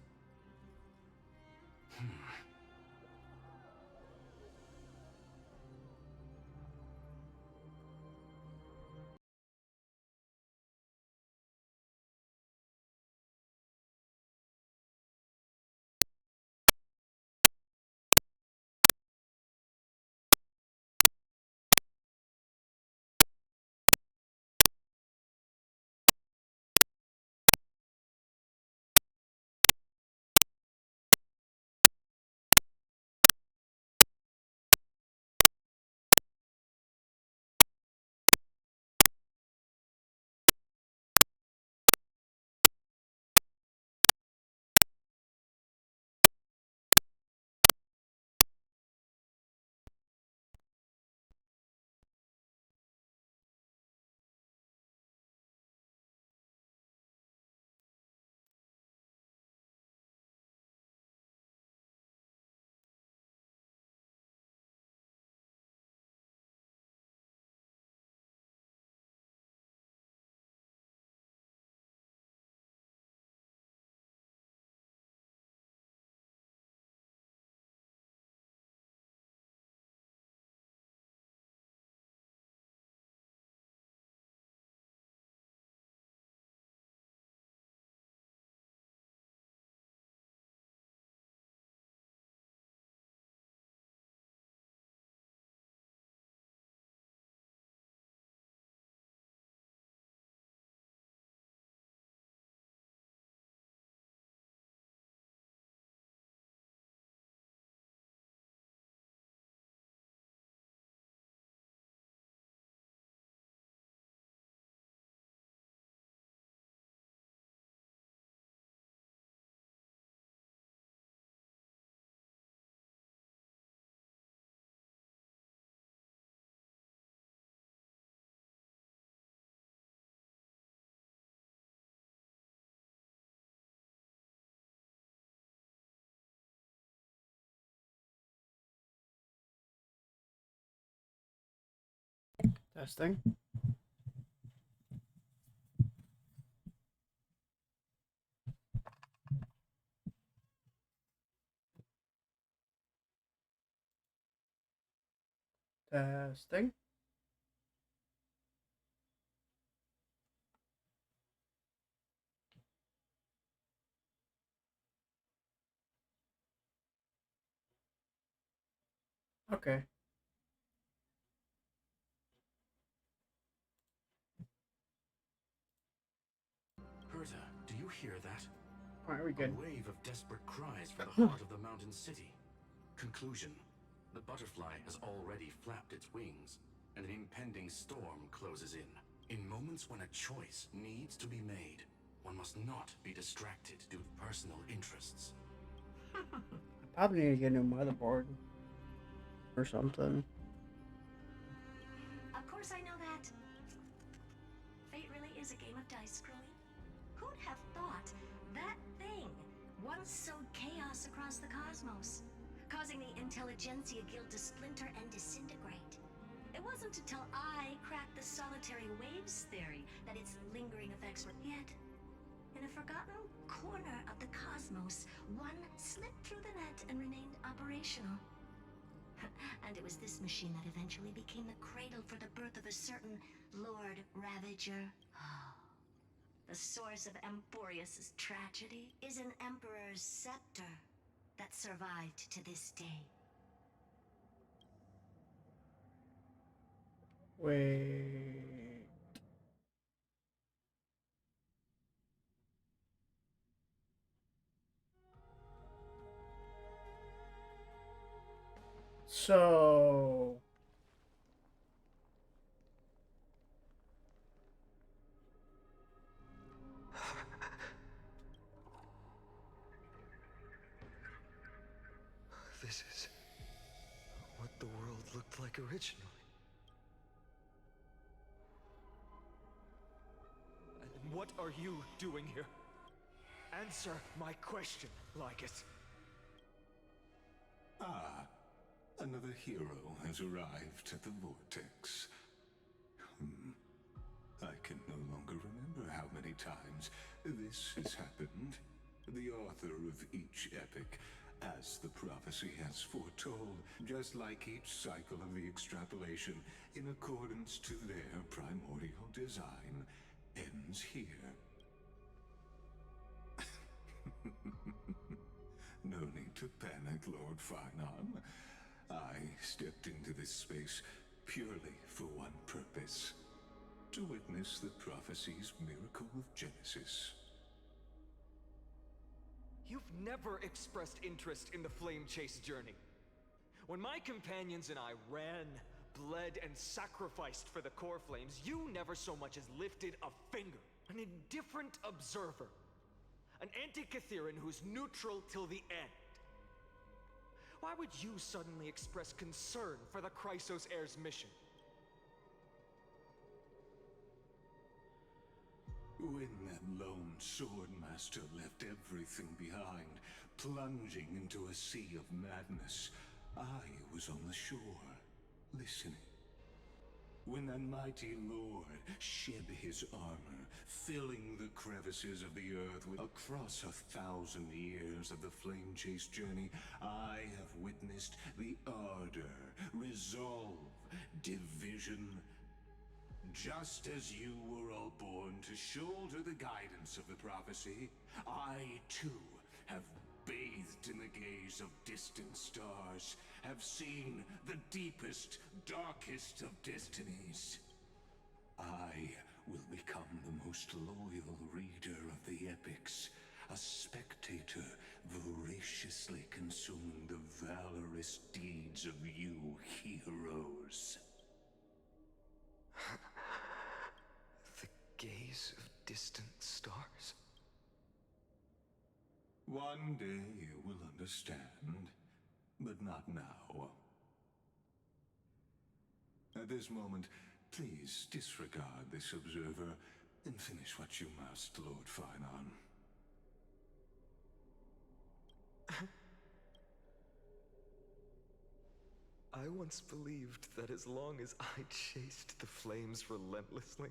Testing. Testing. Okay. Herta, do you hear that? Alright, we're A good. wave of desperate cries from the heart of the mountain city. Conclusion. The butterfly has already flapped its wings, and an impending storm closes in. In moments when a choice needs to be made, one must not be distracted due to personal interests. I probably need to get a new motherboard. Or something. Of course I know that. Fate really is a game of dice, Crowley. Who'd have thought that thing once sowed chaos across the cosmos, causing the Intelligentsia Guild to splinter and disintegrate? It wasn't until I cracked the solitary waves theory that its lingering effects were yet. In a forgotten corner of the cosmos, one slipped through the net and remained operational. And it was this machine that eventually became the cradle for the birth of a certain Lord Ravager. The source of Emporius' tragedy is an Emperor's scepter that survived to this day. Wait. So... This is what the world looked like originally. And what are you doing here? Answer my question, Lycus. Ah, another hero has arrived at the vortex. I can no longer remember how many times this has happened. The author of each epic, as the prophecy has foretold, just like each cycle of the extrapolation, in accordance to their primordial design, ends here. No need to panic, Lord Finon. I stepped into this space purely for one purpose: to witness the prophecy's miracle of Genesis. You've never expressed interest in the Flame Chase journey. When my companions and I ran, bled, and sacrificed for the core flames, you never so much as lifted a finger. An indifferent observer. An anti-Catharan who's neutral till the end. Why would you suddenly express concern for the Chrysos heir's mission? When that lone swordmaster left everything behind, plunging into a sea of madness, I was on the shore, listening. When that mighty lord shed his armor, filling the crevices of the earth with across 1,000 years of the Flame Chase journey, I have witnessed the ardor, resolve, division. Just as you were all born to shoulder the guidance of the prophecy, I too have bathed in the gaze of distant stars, have seen the deepest, darkest of destinies. I will become the most loyal reader of the epics, a spectator voraciously consuming the valorous deeds of you heroes. The gaze of distant stars? One day you will understand, but not now. At this moment, please disregard this observer and finish what you must, Lord Finon. I once believed that as long as I chased the flames relentlessly,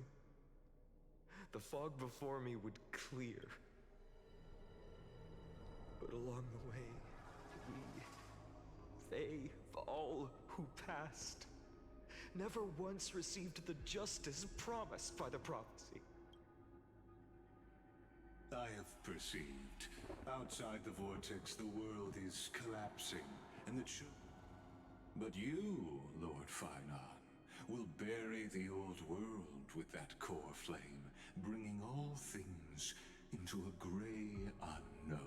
the fog before me would clear. But along the way, they, all who passed, never once received the justice promised by the prophecy. I have perceived. Outside the vortex, the world is collapsing, and the But you, Lord Finon, will bury the old world with that core flame, bringing all things into a gray, know.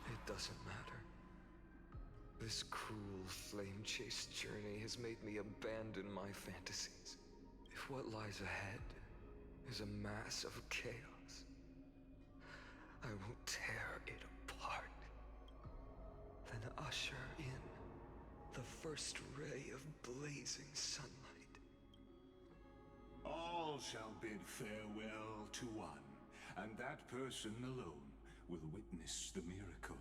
It doesn't matter. This cruel flame-chased journey has made me abandon my fantasies. If what lies ahead is a mass of chaos, I will tear it apart. Then usher in the first ray of blazing sunlight. All shall bid farewell to one, and that person alone will witness the miracle.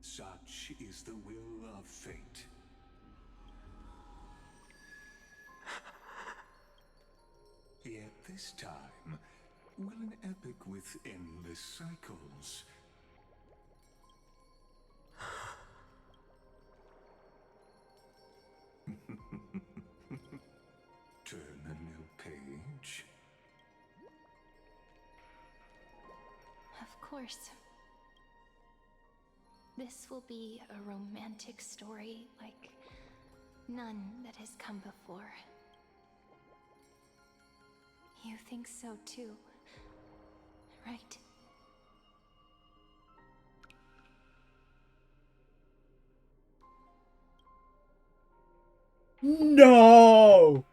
Such is the will of fate. Yet this time, will an epic with endless cycles turn a new page? Of course. This will be a romantic story like none that has come before. You think so too, right? No!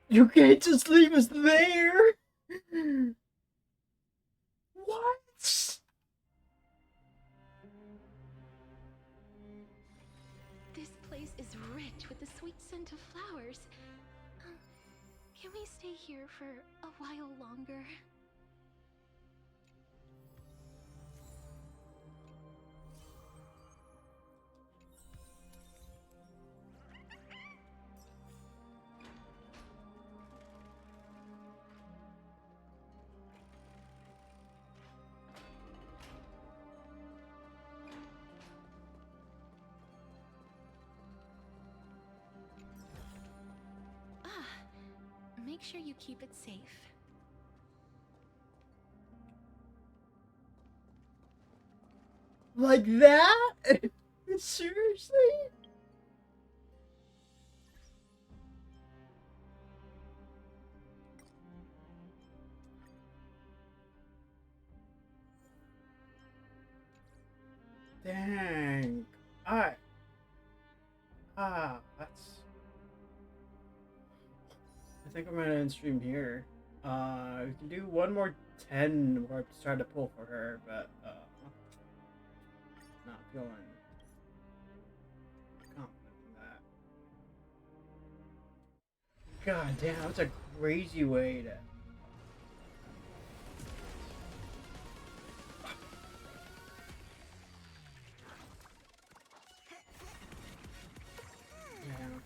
You can't just leave us there! What? This place is rich with the sweet scent of flowers. Can we stay here for a while longer? Make sure you keep it safe. Like that? Seriously? Dang. That's... I think I'm gonna end stream here. We can do one more 10 warp to try to pull for her, but, not feeling confident in that. God damn, that's a crazy way to... Yeah.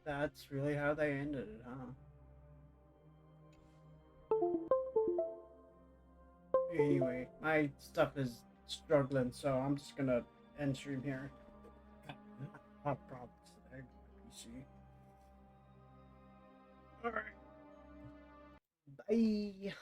That's really how they ended it, huh? Anyway, my stuff is struggling, so I'm just gonna end stream here. I have problems today with my PC. Alright. Bye.